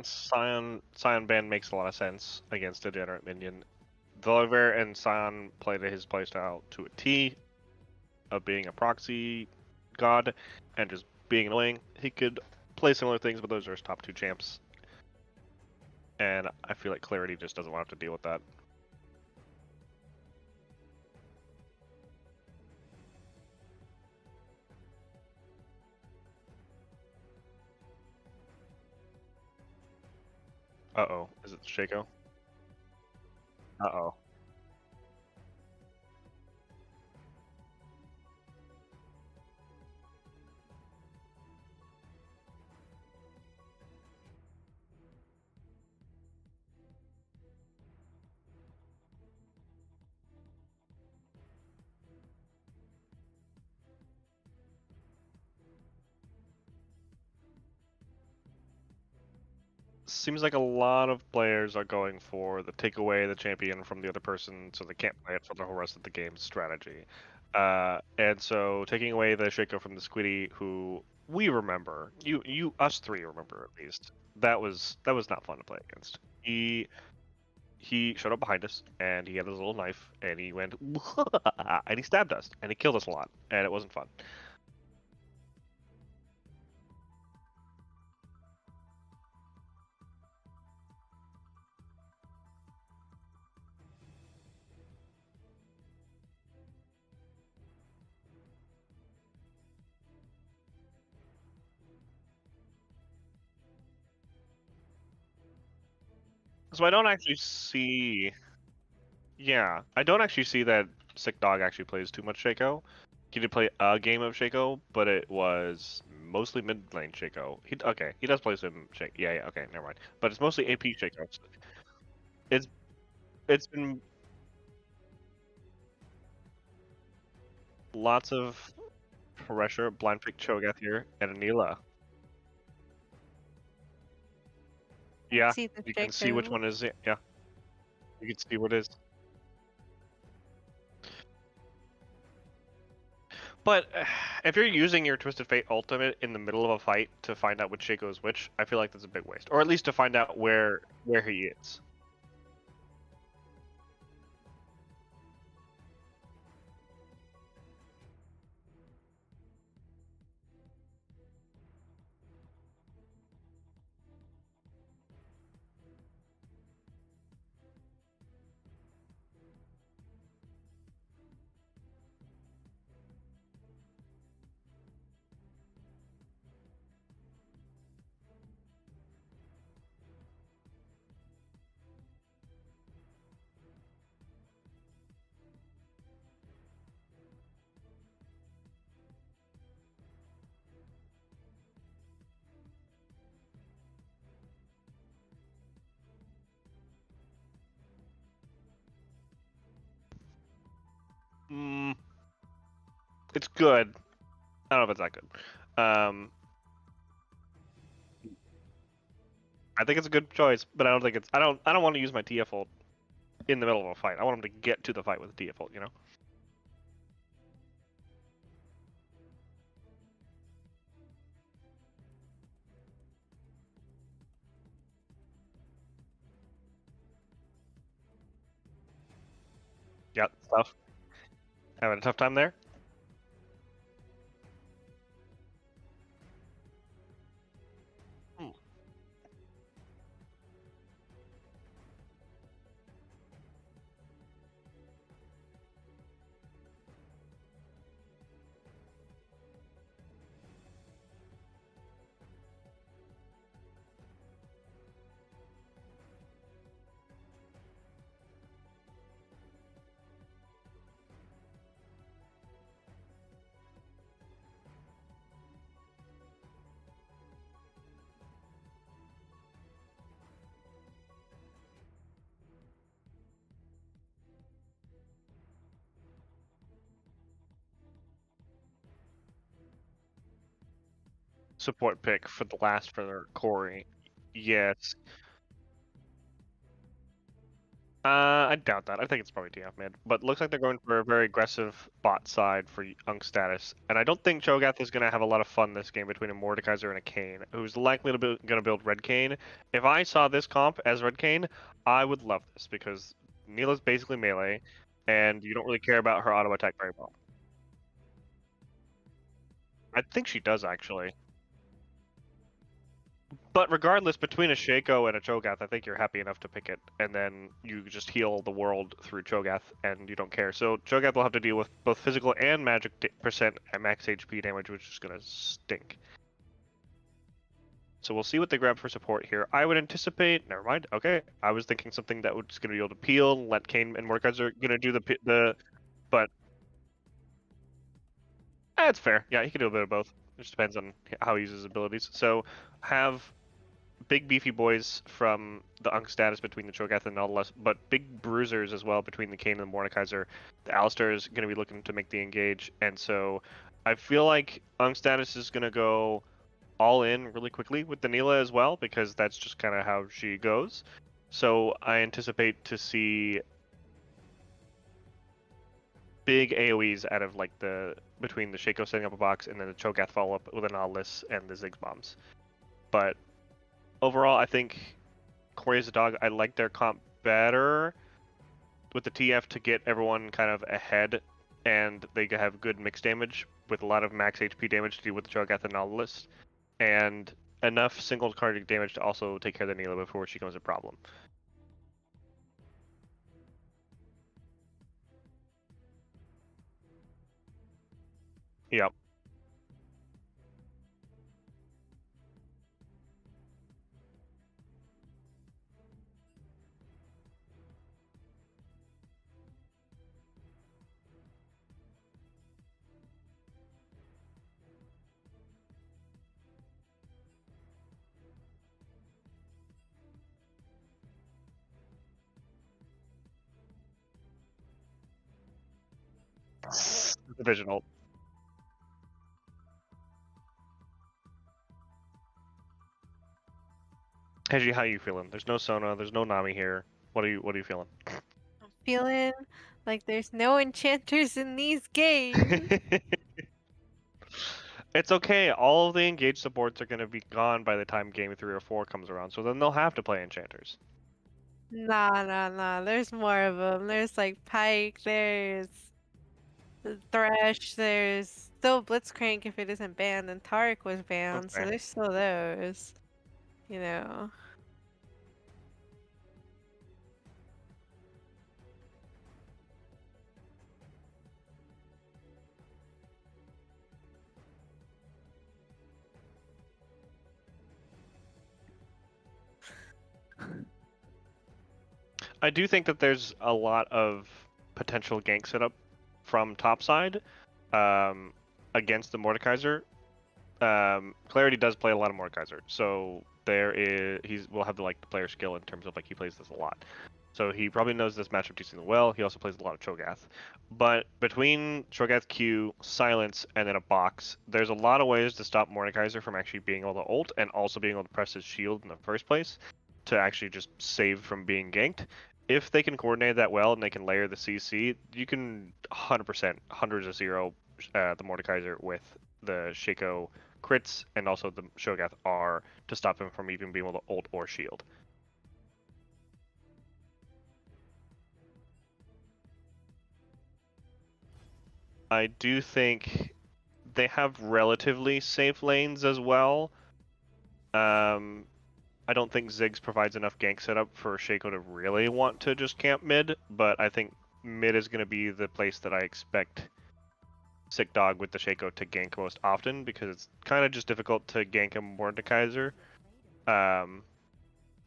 Scion ban makes a lot of sense against Degenerate Minion. Volibear and Scion played his playstyle to a T of being a proxy god and just being annoying. He could play similar things, but those are his top two champs. And I feel like Clarity just doesn't want to have to deal with that. Uh-oh. Is it Shaco? Uh-oh. seems like a lot of players are going for the take away the champion from the other person so they can't play it for the whole rest of the game strategy. And so taking away the Shaco from the Squiddy, who we remember, us three remember at least. That was not fun to play against. He showed up behind us and he had his little knife and he went and he stabbed us and he killed us a lot and it wasn't fun. So I don't actually see. Yeah, I don't actually see that Sick Dog actually plays too much Shaco. He did play a game of Shaco, but it was mostly mid lane Shaco. Okay, he does play some Shaco. Yeah, okay, never mind. But it's mostly AP Shaco. It's it's been lots of pressure, blind pick Cho'Gath here, and Anila. Yeah, See the you can see which Shaco. one is it. Yeah, you can see what it is. But if you're using your Twisted Fate ultimate in the middle of a fight to find out which Shaco is which, I feel like that's a big waste. Or at least to find out where he is. Mm, it's good. I don't know if it's that good. I think it's a good choice, but I don't think it's. I don't want to use my TF ult in the middle of a fight. I want him to get to the fight with the TF ult, you know? Yeah, tough. Having a tough time there. Hmm. Support pick for the last for Cory. Yes. I doubt that. I think it's probably TF mid. But looks like they're going for a very aggressive bot side for Unc Status. And I don't think Cho'Gath is going to have a lot of fun this game between a Mordekaiser and a Kayn, who's likely to be going to build Red Kayn. If I saw this comp as Red Kayn, I would love this because Neela's basically melee, and you don't really care about her auto attack very well. I think she does actually. But regardless, between a Shaco and a Cho'Gath, I think you're happy enough to pick it, and then you just heal the world through Cho'Gath, and you don't care. So Cho'Gath will have to deal with both physical and magic percent and max HP damage, which is gonna stink. So we'll see what they grab for support here. I would anticipate. Never mind. Okay, I was thinking something that was gonna be able to peel. Let Kayn and Mordekaiser are gonna do the. But it's fair. Yeah, he can do a bit of both. It just depends on how he uses his abilities. So have big beefy boys from the Unc Status between the Cho'Gath and Nautilus, but big bruisers as well between the Kayn and the Mordekaiser. The Alistar is going to be looking to make the engage, and so I feel like Unc Status is going to go all in really quickly with Daniela as well, because that's just kind of how she goes. So I anticipate to see big AoEs out of like between the Shaco setting up a box and then the Cho'Gath follow up with an Nautilus and the Ziggs bombs. But overall, I think Cory as a dog, I like their comp better with the TF to get everyone kind of ahead, and they have good mix damage with a lot of max HP damage to do with the Cho'Gath and Nautilus, and enough single card damage to also take care of the Neela before she becomes a problem. Yep. Divisional. Heiji, how you feeling? There's no Sona, there's no Nami here. What are you feeling? I'm feeling like there's no enchanters in these games. It's okay. All of the engaged supports are going to be gone by the time game 3 or 4 comes around, so then they'll have to play enchanters. Nah. There's more of them. There's like Pike, there's Thresh, there's still Blitzcrank if it isn't banned, and Taric was banned, so Okay. there's still those. You know. I do think that there's a lot of potential gank setup from topside against the Mordekaiser. Clarity does play a lot of Mordekaiser, so we'll have the player skill in terms of he plays this a lot. So he probably knows this matchup decently well. He also plays a lot of Cho'Gath. But between Cho'Gath Q, Silence, and then a box, there's a lot of ways to stop Mordekaiser from actually being able to ult and also being able to press his shield in the first place to actually just save from being ganked. If they can coordinate that well and they can layer the CC, you can 100% hundreds of zero the Mordekaiser with the Shaco crits and also the Cho'Gath R to stop him from even being able to ult or shield. I do think they have relatively safe lanes as well. I don't think Ziggs provides enough gank setup for Shaco to really want to just camp mid, but I think mid is going to be the place that I expect Sick Dog with the Shaco to gank most often, because it's kind of just difficult to gank a Mordekaiser,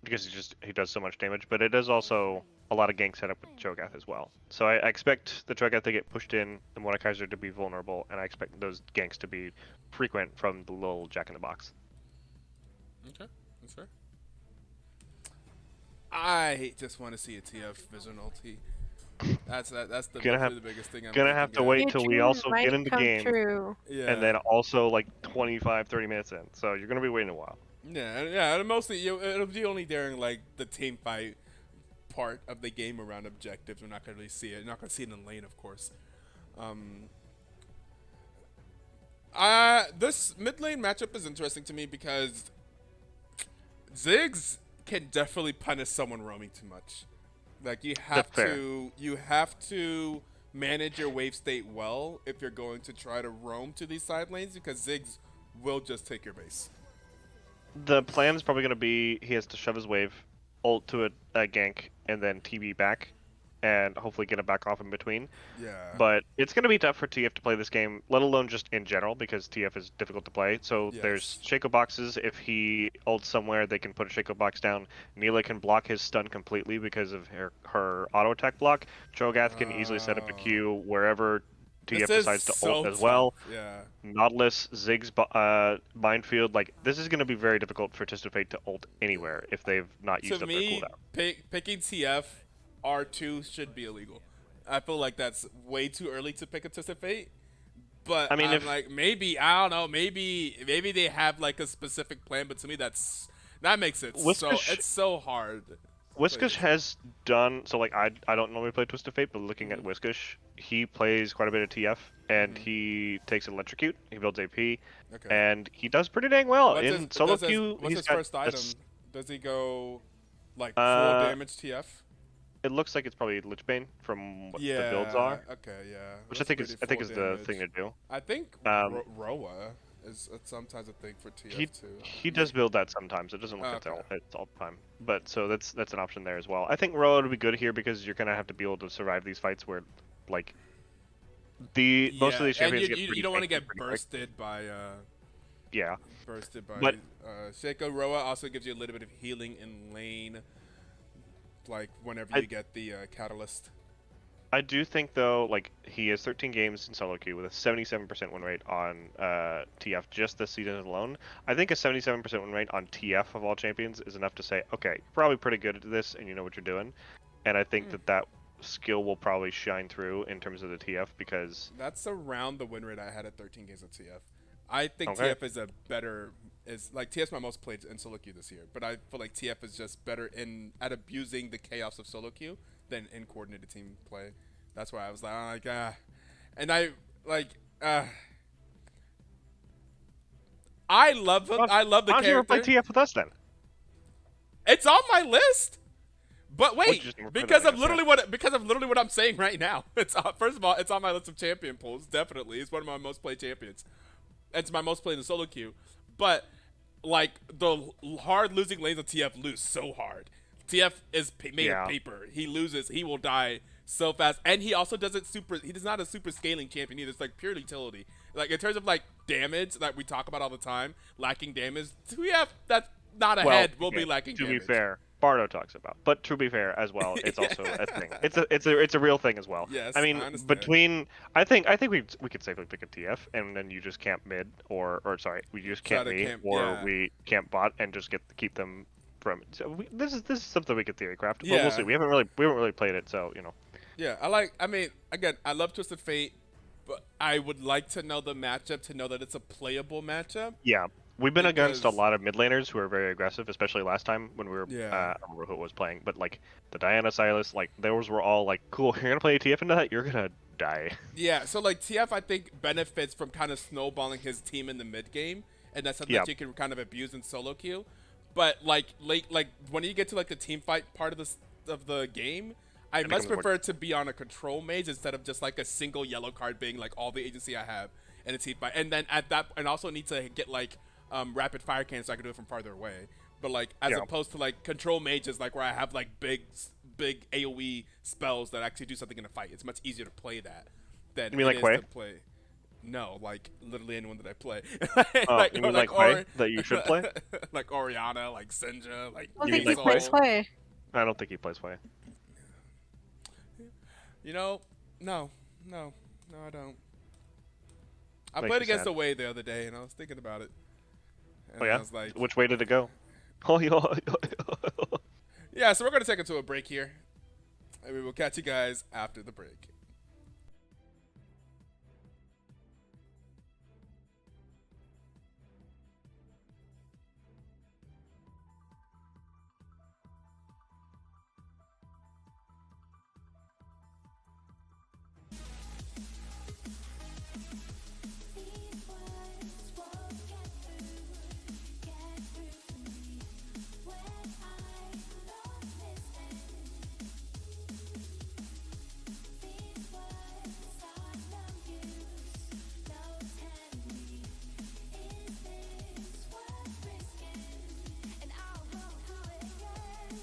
because he does so much damage, but it is also a lot of gank setup with Cho'Gath as well. So I expect the Cho'Gath to get pushed in, the Mordekaiser to be vulnerable, and I expect those ganks to be frequent from the little Jack-in-the-Box. Okay, that's fair. I just want to see a TF Vision ulti. That's the biggest thing I'm gonna have to thinking of. wait Your till we dream also might get into come game, true. Yeah. and then also 25, 30 minutes in. So you're gonna be waiting a while. Yeah. And mostly it'll be only during the team fight part of the game around objectives. We're not gonna really see it. You're not gonna see it in lane, of course. This mid lane matchup is interesting to me because Ziggs can definitely punish someone roaming too much. You have That's fair. to manage your wave state well if you're going to try to roam to these side lanes, because Ziggs will just take your base. The plan is probably gonna be he has to shove his wave, ult to a gank, and then TB back, and hopefully get it back off in between. Yeah. But it's going to be tough for TF to play this game, let alone just in general, because TF is difficult to play. So Yes. there's Shaco boxes. If he ults somewhere, they can put a Shaco box down. Neela can block his stun completely because of her auto attack block. Cho'Gath can easily set up a Q wherever TF decides to ult as well. Yeah. Nautilus, Ziggs, Minefield, this is going to be very difficult for Tistifate to ult anywhere if they've not used To up their me, cooldown. picking TF R2 should be illegal. I feel like that's way too early to pick Anticipate. But I mean, I'm if like, maybe I don't know. Maybe they have like a specific plan. But to me, that makes it so Whiskish it's so hard. To play Whiskish against him. has done so. Like I don't normally play Twisted Fate, but looking at Mhm. Whiskish, he plays quite a bit of TF, and Mhm. he takes Electrocute. He builds AP, Okay. and he does pretty dang well in solo queue. What's He's his got first item? Does he go like full uh, damage TF? it looks like it's probably Lichbane from what the builds Yeah. are, Okay. Yeah. which That's pretty I think full is the thing damage. to do. I think Um, Roa is sometimes a thing for he TF too. he does build that sometimes. It doesn't look Oh, it's okay. all the time, but so that's an option there as well. I think Roa would be good here because you're gonna have to be able to survive these fights where, like, the most of Yeah, these and champions get you pretty don't want to tanky get pretty quick. Yeah, bursted but by Shaco. Roa also gives you a little bit of healing in lane, like whenever I you get the catalyst. I do think though, like he has 13 games in solo queue with a 77% win rate on TF just this season alone. I think a 77% win rate on TF of all champions is enough to say, okay, you're probably pretty good at this and you know what you're doing. And I think Hmm. that skill will probably shine through in terms of the TF because That's around the win rate I had at 13 games of TF. I think okay, TF is a better is like TF's my most played in solo queue this year, but I feel like TF is just better in at abusing the chaos of solo queue than in coordinated team play. That's why I was like and I like uh, I love him. why I love the don't you ever play character. TF with us then? It's on my list. But Would you wait, just never play that, I guess, yeah. because of literally what I'm saying right now. It's first of all, it's on my list of champion pools. Definitely, it's one of my most played champions. It's my most played in the solo queue. But like the hard losing lanes of TF lose so hard. TF is made of Yeah. paper. He loses, he will die so fast, and he also doesn't super. He does not a super scaling champion either. It's like pure utility. Like in terms of like damage that we talk about all the time, lacking damage. TF that's not Well, ahead will be okay, lacking to damage. be fair, Bardo talks about, but to be fair as well, it's also a thing. It's a real thing as well. Yes, I I mean, understand. I think we could safely pick a TF, and then you just camp mid, or sorry, we just Try camp to me, camp. or Yeah, we camp bot, and just keep them from. So this is something we could theory craft, but we'll see. yeah, We haven't really played it, so you know. yeah. I mean, again, I love Twisted Fate, but I would like to know the matchup to know that it's a playable matchup Yeah, we've been against a because lot of mid laners who are very aggressive, especially last time when we were yeah. I don't remember who was playing, but like the Diana Silas, like those were all like, cool, you're gonna play ATF into that, you're gonna die. Yeah, so like TF, I think benefits from kind of snowballing his team in the mid game, and that's something Yeah, that you can kind of abuse in solo queue. But like when you get to like the team fight part of the game, I it much becomes more. prefer to be on a control mage instead of just like a single yellow card being like all the agency I have in a team fight, and then at that and also need to get like rapid fire cannons so I can do it from farther away. But like as Yeah, opposed to like control mages, like where I have like big AOE spells that actually do something in a fight. It's much easier to play that than you mean it like is Quay? to play. No, like literally anyone that I play, Oh, you mean like Quay Ori, that you should play? like Oriana, like Senja, like I don't You mean think he like Soul. plays Quay? Sway. I don't think he plays Quay. You know, no, no, no, I don't. I Makes played me against sad. Away the other day, and I was thinking about it, and Oh I yeah, was like, which way did it go? Oh yeah. yeah. So we're gonna take it to a break here, and we will catch you guys after the break. These words won't get through to me when I don't listen. These words are no use. No, tell me, is this worth risking? And I'll go through it again.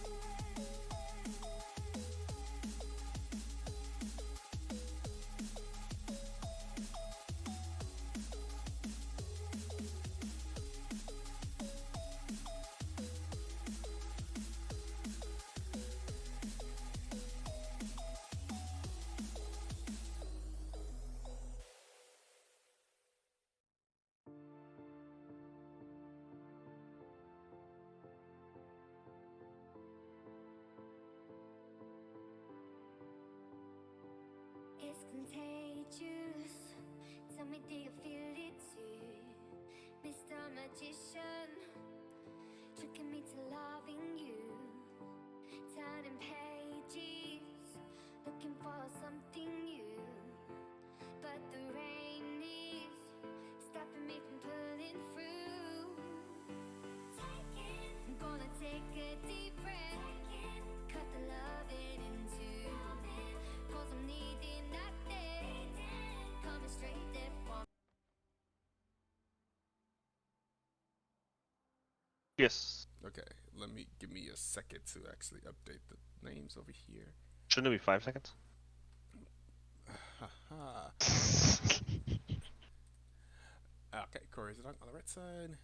It's contagious. Tell me, do you feel it too? Mr. Magician, tricking me to loving you. Turning pages, looking for something new. But the rain is stopping me from pulling through. I'm gonna take a deep breath, cut the loving in two. Cause I'm needing nothing, coming straight there from. Yes. Okay, give me a second to actually update the names over here. Shouldn't it be 5 seconds? Haha. Okay, Cory's on the right side.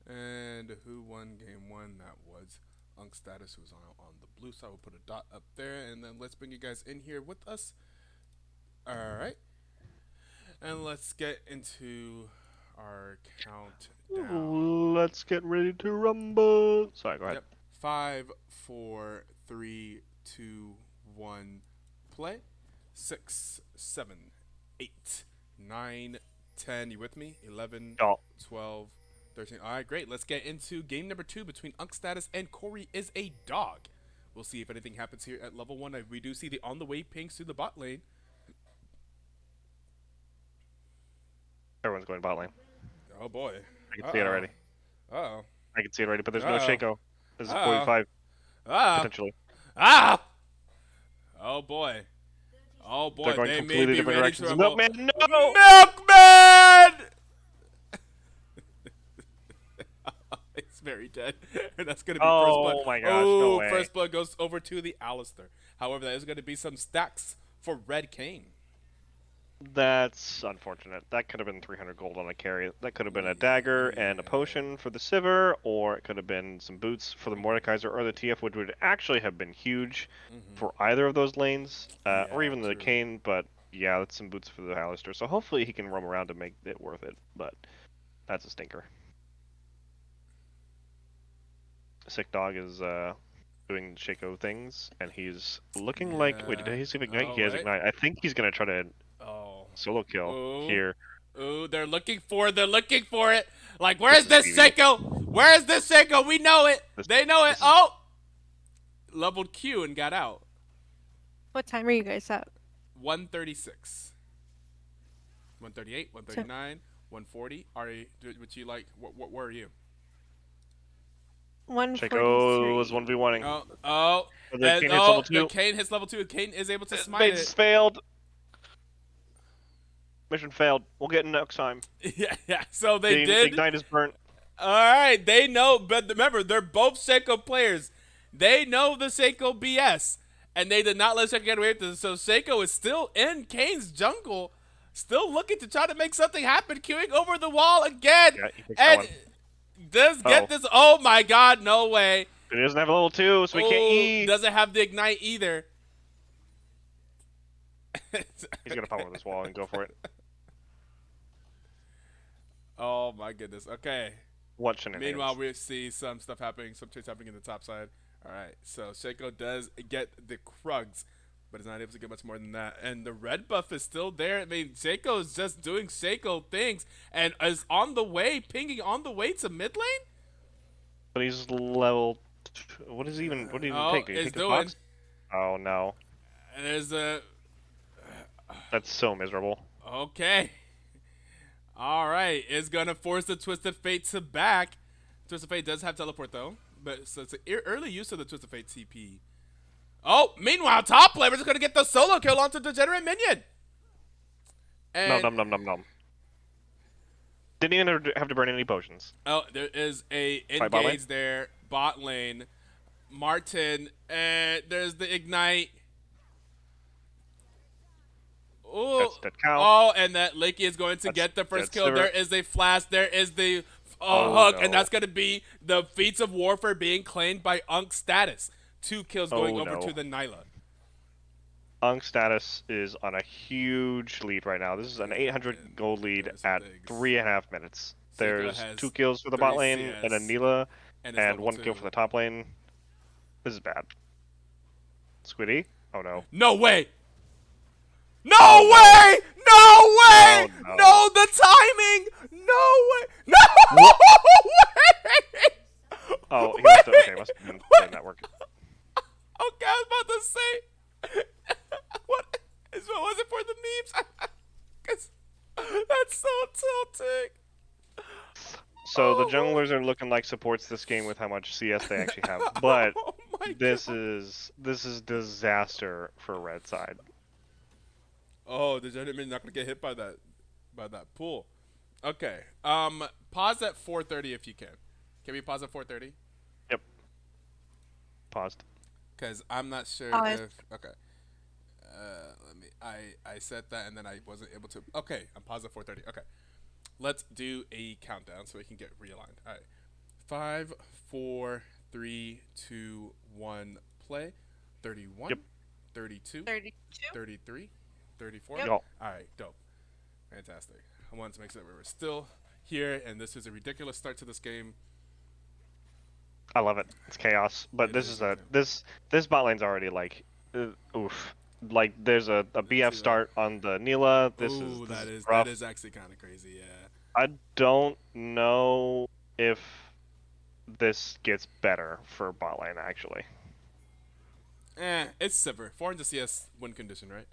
And who won game 1? That was Unc Status, who was on the blue side. We'll put a dot up there, and then let's bring you guys in here with us. All right. And let's get into our countdown. Let's get ready to rumble. Sorry, go ahead. Yep. 5, 4, 3, 2, 1, play. 6, 7, 8, 9, 10. You with me? 11, Oh. 12, 13. All right, great. Let's get into game number 2 between Unc Status and Cory is a dog. We'll see if anything happens here at level 1. We do see the on the way pings through the bot lane. Everyone's going bot lane. Oh boy. I can see it already. Uh-oh. I can see it already, but there's no Uh-oh. Shaco. This is Uh-oh. 45 Ah! potentially. Ah! Oh boy. Oh boy, They're going they may completely be different ready to directions. rumble. Milkman, no! Milkman! It's very dead. That's going to be first blood. Oh my gosh, no Oh, way. first blood goes over to the Alistair. However, that is going to be some stacks for Red Kane. That's unfortunate. That could have been 300 gold on a carry. That could have been a dagger and a potion for the Sivir, or it could have been some boots for the Mordekaiser or the TF, which would actually have been huge for either of those lanes, or even the true. Kane, but yeah, that's some boots for the Alistair. So hopefully he can roam around to make it worth it, but that's a stinker. Sick Dog is doing Shaco things, and he's looking like... Wait, did he have Ignite? Oh, He has wait. Ignite. I think he's going to try to Oh. solo kill Ooh. here. Ooh, they're looking for it. Like, where's this This is Shaco? Where is this Shaco? We know it. They know it. this is- Oh! Leveled Q and got out. What time are you guys at? 136. 138, 139, 140. Would you like, where are you? 143. Shaco was 1v1ing. Oh. The Kane hits level 2. The Kane hits level 2. Kane is able to smite Bates it. failed. Mission failed. We'll get it next time. Yeah. So they The did. Ignite is burnt. All right, they know, but remember, they're both Seiko players. They know the Seiko BS, and they did not let Seiko get away with it. So Seiko is still in Kane's jungle, still looking to try to make something happen, queuing over the wall again, Yeah, he picks that and one. does get this. Oh my God, no way! But he doesn't have a level 2, so he can't eat. Doesn't have the ignite either. He's gonna pop over this wall and go for it. Oh my goodness. Okay. What shenanigans? Meanwhile, we see some stuff happening, some trades happening in the top side. All right, so Shaco does get the Krugs, but is not able to get much more than that. And the red buff is still there. I mean, Shaco is just doing Shaco things and is on the way, pinging on the way to mid lane. But he's level. What is he even? What did he even take? Did he Is take the doing. box? Oh no, And there's a that's so miserable. okay. All right, is gonna force the Twisted Fate to back. Twisted Fate does have teleport though, but so it's an early use of the Twisted Fate TP. Oh, meanwhile, top player is gonna get the solo kill onto Degenerate Minion. And Nom. Didn't even have to burn any potions. oh, there is a Fight bot lane? engage there, bot lane. Martin, and there's the ignite. Ooh. That's dead cow. Oh, and that Lakey is going to That's get the first dead kill. Sivir. There is a flash. There is the Oh, hook, no. and that's going to be the feats of warfare being claimed by Unc Status. 2 kills going Oh, over no. to the Nyla. Unc Status is on a huge lead right now. This is an 800 gold lead there's at things. 3.5 minutes. Seiko There's has 2 kills for the bot 3 lane CS and a Neela, and and it's level 1 kill 2. for the top lane. This is bad. Squiddy? Oh no. No way! No Oh, no. way! No way! Oh, no. No, the timing! No way! No What? way! Oh, he must have. Okay, must have been playing network. Okay, I was about to say. What was it for the memes? 'Cause that's so tilting. So the Oh, junglers are looking like supports this game with how much CS they actually have, but oh my this God. is disaster for red side. Oh, the gentleman not gonna get hit by that pool. Okay. Pause at 4:30 if you can. Can we pause at 4:30? Yep. Paused. Cause I'm not sure Pause. if okay. Let me. I said that and then I wasn't able to. Okay, I'm paused at 4:30. Okay. Let's do a countdown so we can get realigned. All right. 5, 4, 3, 2, 1, play. 31, Yep. 32, 32. 33, 34. Yep. Y'all. All right, dope. Fantastic. I wanted to make sure that we were still here, and this is a ridiculous start to this game. I love it. It's chaos, but It this is is a okay. this bot lane's already like, oof. Like there's a BF see that. start on the Nila. This Ooh, is that rough. is actually kind of crazy. Yeah. I don't know if this gets better for bot lane actually. It's Sivir. 400 CS win condition, right?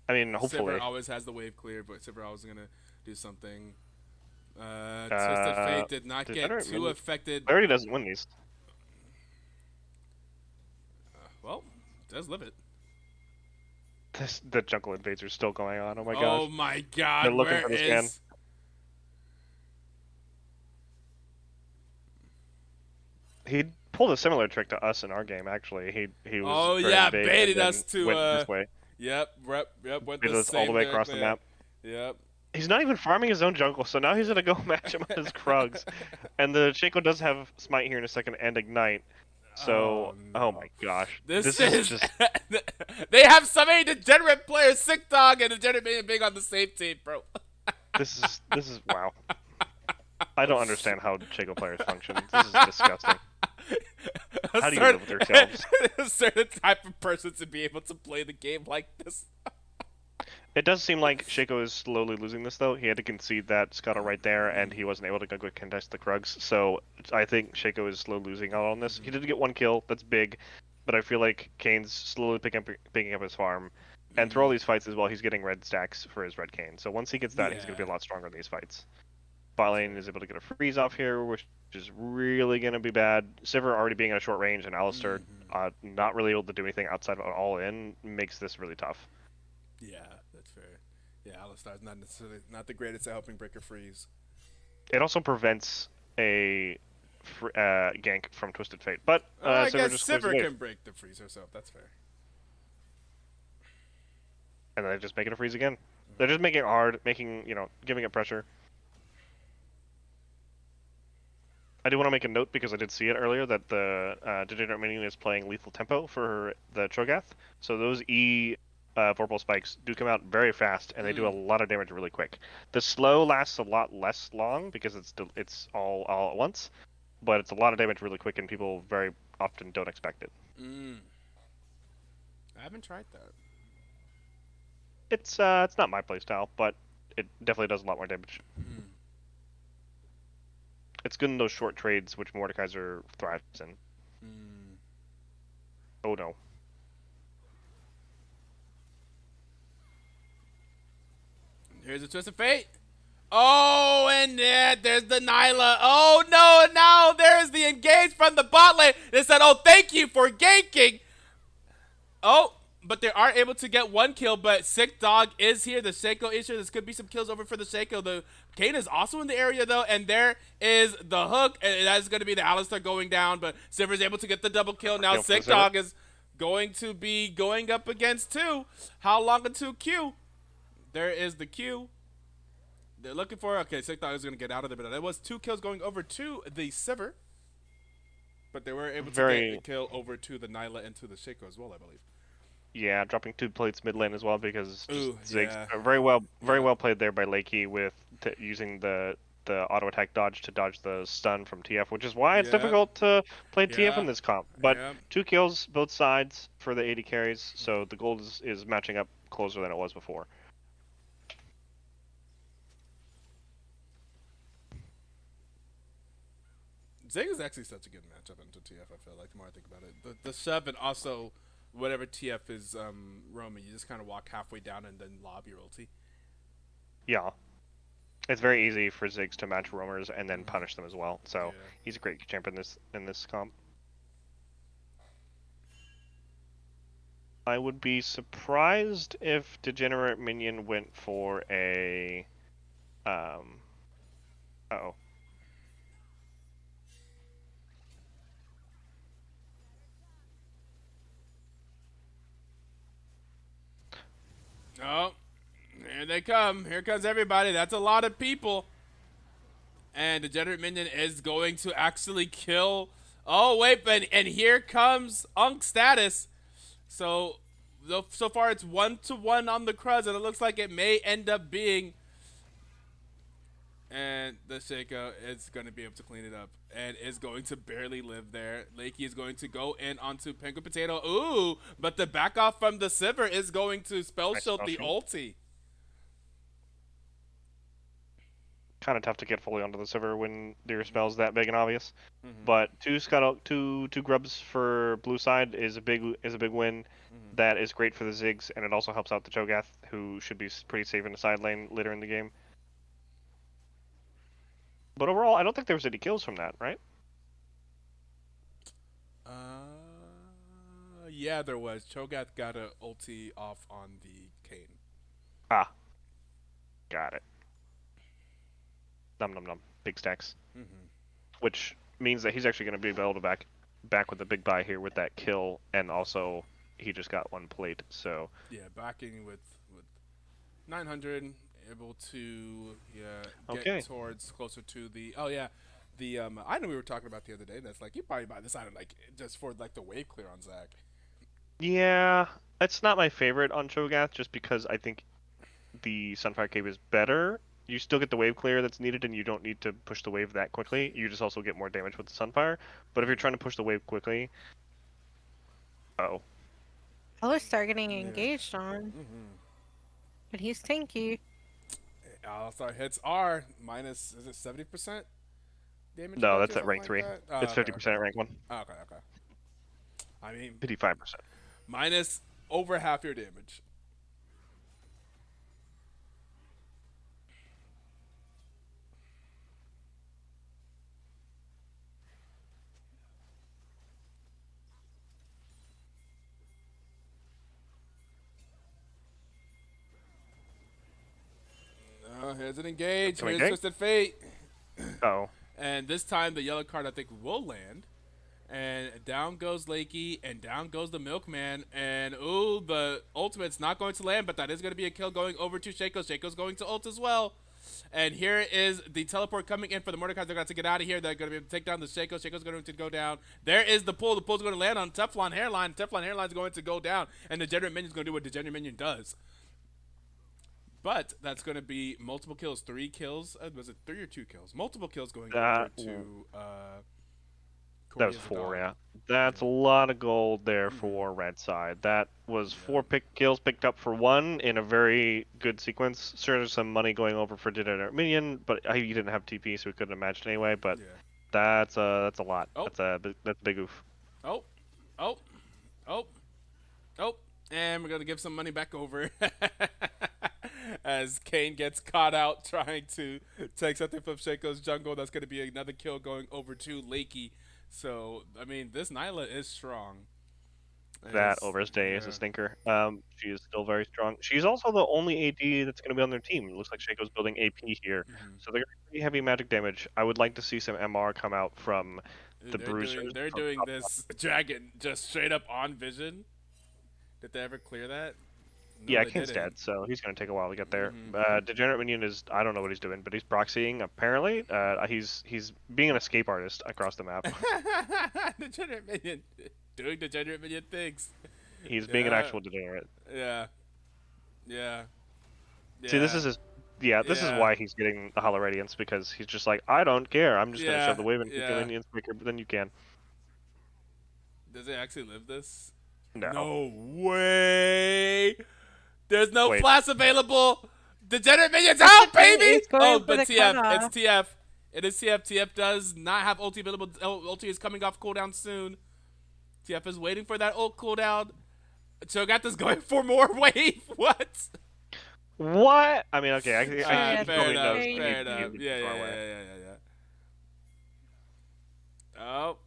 I mean, Sivir hopefully. always has the wave clear, but Sivir always gonna do something. Twisted Fate did not get Degenerate too affected. Clarity doesn't win these. Well, does live it. The jungle invades are still going on. Oh my Oh gosh. my God! They're looking Where for this man. is? He pulled a similar trick to us in our game actually. He was Oh very yeah, big baited and then us to. went this way. Yep. Went Baited the us all the same way across the direction. map. Yep. He's not even farming his own jungle, so now he's gonna go match him on his Krugs. And the Shaco does have Smite here in a second and Ignite. So, no. oh my gosh. This is is just they have so many degenerate players, Sick Dog and Degenerate being on the same team, bro. this is wow. I don't understand how Shaco players function. This is disgusting. How do you live with yourselves? A certain type of person to be able to play the game like this. It does seem like Shaco is slowly losing this, though. He had to concede that Scuttle right there, and he wasn't able to go contest the Krugs. So I think Shaco is slowly losing out on this. He did get one kill, that's big, but I feel like Kane's slowly picking up his farm. And through all these fights as well, he's getting red stacks for his red Kane. So once he gets that, he's going to be a lot stronger in these fights. Bot lane is able to get a freeze off here, which is really going to be bad. Sivir already being at a short range, and Alistar not really able to do anything outside of all in makes this really tough. Yeah, that's fair. Yeah, Alistar's not necessarily not the greatest at helping break or freeze. It also prevents a gank from Twisted Fate, but I Sivir guess just clears the Sivir wave. can break the freeze herself. That's fair. And then they just make it a freeze again. They're just making it hard, giving it pressure. I do want to make a note because I did see it earlier that the Degenerate Minion is playing Lethal Tempo for the Cho'Gath. So those Vorpal spikes do come out very fast, and they do a lot of damage really quick. The slow lasts a lot less long because it's all at once, but it's a lot of damage really quick, and people very often don't expect it. I haven't tried that. It's not my playstyle, but it definitely does a lot more damage. It's good in those short trades, which Mordekaiser thrives in. Oh no. Here's a Twist of Fate. Oh, and yeah, there's the Nyla. Oh no, and now there's the engage from the bot lane. They said, oh, thank you for ganking. Oh, but they are able to get one kill, but Sick Dog is here. The Shaco issue. This could be some kills over for the Shaco. The Kane is also in the area, though, and there is the hook, and that is going to be the Alistar going down, but Sivir's able to get the double kill. Now Sick Dog is going to be going up against 2. How long until Q? There is the Q. They're looking for, okay, Sick Dog is going to get out of there, but there was 2 kills going over to the Sivir, but they were able to get a kill over to the Nyla and to the Shaco as well, I believe. Yeah, dropping 2 plates mid lane as well because Ziggs yeah. very well played there by Lakey with using the auto attack dodge to dodge the stun from TF, which is why it's difficult to play TF in this comp. But 2 kills both sides for the 80 carries, so the gold is matching up closer than it was before. Zig is actually such a good matchup into TF. I feel like the more I think about it, the shove and also whatever TF is roaming, you just kind of walk halfway down and then lob your ulti. Yeah. It's very easy for Ziggs to match roamers and then punish them as well. So Yeah. he's a great champion in this comp. I would be surprised if Degenerate Minion went for a uh-oh. Oh, here they come. Here comes everybody. That's a lot of people. And the Degenerate Minion is going to actually kill. Oh, wait, but and here comes Unc Status. So far it's 1-1 on the Cruz, and it looks like it may end up being. And the Shaco is going to be able to clean it up and is going to barely live there. Lakey is going to go in onto Penguin Potato. Ooh, but the back off from the Sivir is going to spell shield the ulti. Kind of tough to get fully onto the Sivir when your spell's that big and obvious. But two grubs for blue side is a big win. That is great for the Ziggs, and it also helps out the Cho'Gath, who should be pretty safe in the side lane later in the game. But overall, I don't think there was any kills from that, right? Yeah, there was. Cho'Gath got a ulti off on the Kayn. Ah, got it. Num num num. Big stacks. Which means that he's actually going to be able to back with a big buy here with that kill, and also he just got one plate, so... Yeah, backing with 900, able to get towards closer to the... Oh, yeah. The item we were talking about the other day, that's like, you probably buy this item like just for like the wave clear on Zach. Yeah, it's not my favorite on Cho'Gath, just because I think the Sunfire Cave is better. You still get the wave clear that's needed, and you don't need to push the wave that quickly. You just also get more damage with the Sunfire. But if you're trying to push the wave quickly... Uh-oh. I would start getting engaged on. But he's tanky. All-Star hits are minus, is it 70%? Damage No, reduction, that's at something rank like 3. that? Oh, It's 50% at rank 1. Okay. I mean, 55%. minus over half your damage. Here's an engage. Here's Twisted Fate. Uh-oh. And this time the yellow card I think will land. And down goes Lakey, and down goes the Milkman. And ooh, the ultimate's not going to land, but that is going to be a kill going over to Shaco. Shaco's going to ult as well. And here is the teleport coming in for the Mordecai. They're going to get out of here. They're going to be able to take down the Shaco. Shaco's going to go down. There is the pull. The pull's going to land on Teflon Hairline. Teflon Hairline's going to go down. And the Degenerate Minion's going to do what Degenerate Minion does. But that's going to be multiple kills. 3 kills. Was it 3 or 2 kills? Multiple kills going over to Cory. That was 4, yeah. That's a lot of gold there for red side. That was 4 kills picked up for 1 in a very good sequence. Certainly some money going over for Degenerate Minion, but he didn't have TP, so we couldn't imagine anyway. But that's a lot. Oh. That's a big oof. Oh. And we're going to give some money back over. As Kayn gets caught out trying to take something from Shaco's jungle. That's going to be another kill going over to Lakey. So, I mean, this Nyla is strong. That Overstay is a stinker. She is still very strong. She's also the only AD that's going to be on their team. It looks like Shaco's building AP here. So they're going to be pretty heavy magic damage. I would like to see some MR come out from the Bruisers. They're doing this dragon just straight up on vision. Did they ever clear that? No, yeah, Kane's dead, so he's going to take a while to get there. Degenerate Minion is, I don't know what he's doing, but he's proxying, apparently. He's being an escape artist across the map. Degenerate Minion. Doing Degenerate Minion things. He's being an actual degenerate. Yeah. See, this is his... Yeah, this is why he's getting the Hollow Radiance, because he's just like, I don't care, I'm just going to shove the wave and kick the minions quicker than you can. Does it actually live this? No. No way! There's no flash available! Degenerate Minions out, baby! It's going Oh, for but the TF. cutoff. It's TF. It is TF. TF does not have ulti available. Ulti is coming off cooldown soon. TF is waiting for that ult cooldown. Cho'Gath is going for more wave. What? What? I mean, okay, he Cho'Gath Fair probably is enough. knows that Fair crazy. enough. he's Yeah, the yeah, wrong yeah, way. yeah, yeah, yeah. Oh.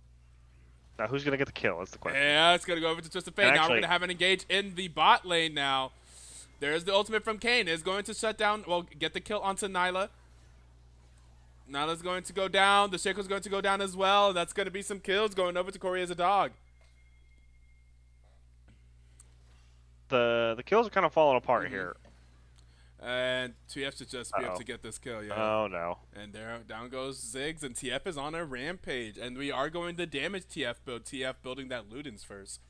Now, who's gonna get the kill? That's the question. Yeah, it's going to go over to Twisted Fate. And Now we're actually- going to have an engage in the bot lane now. There's the ultimate from Kayn. Is going to shut down, well, get the kill onto Nyla. Nyla's going to go down. The Shaco's going to go down as well. That's going to be some kills going over to Cory as a dog. The kills are kind of falling apart here. And TF should just be able to get this kill, yeah. Oh no. And there, down goes Ziggs, and TF is on a rampage. And we are going to damage TF build. TF building that Ludens first.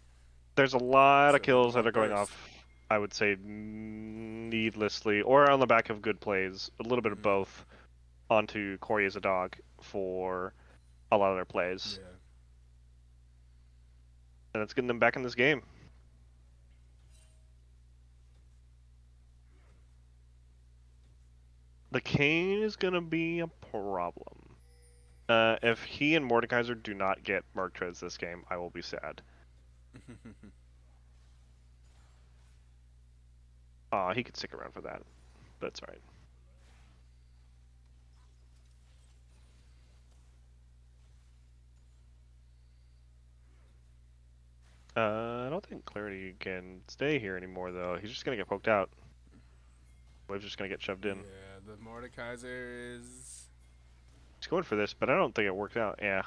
There's a lot So of kills we'll that are going burst. off, I would say, needlessly, or on the back of good plays. A little bit of both onto Cory as a dog for a lot of their plays. Yeah. And it's getting them back in this game. The Kayn is going to be a problem. If he and Mordekaiser do not get Merc Treads this game, I will be sad. He could stick around for that. That's alright. I don't think Clarity can stay here anymore, though. He's just gonna get poked out. Wave's just gonna get shoved in. Yeah, the Mordekaiser is... He's going for this, but I don't think it worked out. Yeah.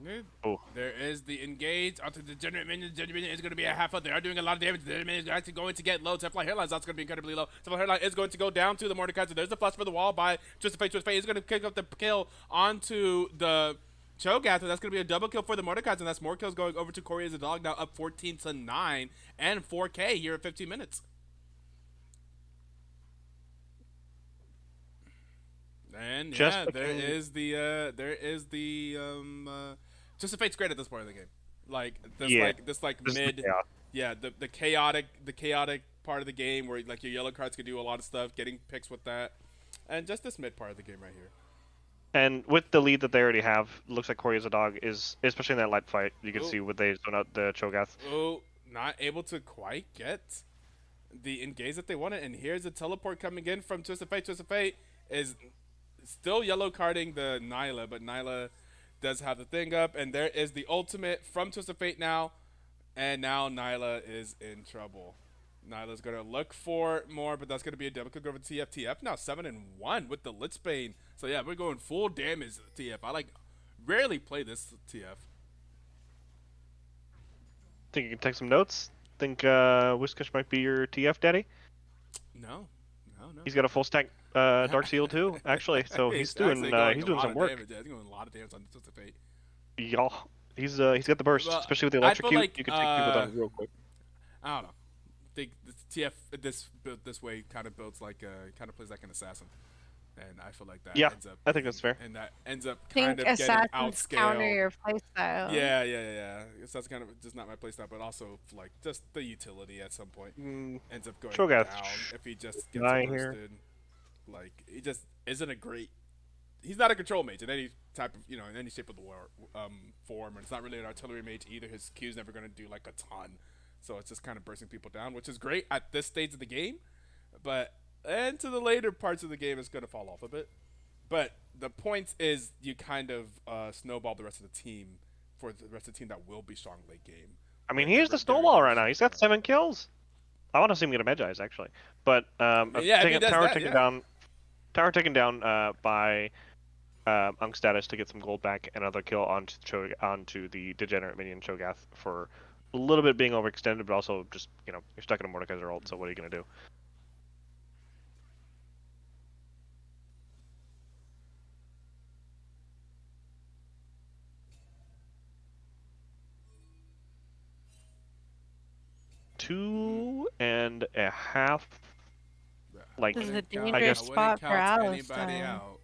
Good. Oh. There is the engage onto the Degenerate Minion. Degenerate Minion is going to be a half health. They are doing a lot of damage. The Degenerate Minion is actually going to get low. Teflon Hairline's also going to be incredibly low. Teflon Hairline is going to go down to the Mordekaiser. There's the flash for the wall by Twisted Fate. Twisted Fate is going to pick up the kill onto the Cho'Gath. That's going to be a double kill for the Mordekaiser. And that's more kills going over to Cory as a dog, now up 14-9 and 4K here at 15 minutes. And Just yeah, the King. there is the Twisted Fate's great at this point of the game. Like this Yeah. like This is the mid chaos. yeah, the chaotic part of the game where like your yellow cards can do a lot of stuff, getting picks with that. And just this mid part of the game right here. And with the lead that they already have, looks like Cory as a dog is, especially in that light fight, you can Ooh. see what they zone out the Cho'Gath. Oh, not able to quite get the engage that they wanted. And here's a teleport coming in from Twisted Fate. Twisted Fate is still yellow carding the Nyla, but Nyla does have the thing up. And there is the ultimate from Twisted Fate now. And now Nyla is in trouble. Nyla's going to look for more, but that's going to be a double kick over to TF. TF now 7-1 with the Litzbane. So yeah, we're going full damage to TF. I rarely play this TF. Think you can take some notes? Think Whiskush might be your TF daddy? No. He's got a full stack Dark Seal too, actually. So he's doing some work. Damage. Yeah, he's doing a lot of damage on Twisted Fate. Y'all, he's got the burst, Well, especially with the I feel electrocute. like, You can take people down real quick. I don't know. Think TF this built this way kind of builds like kind of plays like an assassin, and I feel like that Yeah, ends up. I think that's fair. And that ends up I kind think of getting assassins counter outscaled. your playstyle. Yeah. So that's kind of just not my playstyle, but also like just the utility at some point ends up going Cho'Gath down if he just gets dying here. bursted. Like he just isn't a great. He's not a control mage in any type of in any shape of the form, and it's not really an artillery mage either. His Q's never going to do like a ton, so it's just kind of bursting people down, which is great at this stage of the game, but into the later parts of the game, it's going to fall off a bit. But the point is, you kind of snowball the rest of the team for the rest of the team that will be strong late game. I mean, When he is they're- the they're snowball right really now. He's got 7 kills. I want to see him get a Medjai's actually, but Yeah, if he does tower that, taken yeah. down, tower taken down by Unc Status to get some gold back, another kill onto the degenerate minion Cho'Gath for a little bit being overextended, but also just you're stuck in a Mordekaiser ult. So what are you gonna do? Two and a half. Like, This is a I dangerous wouldn't spot for count Alice, anybody though. out.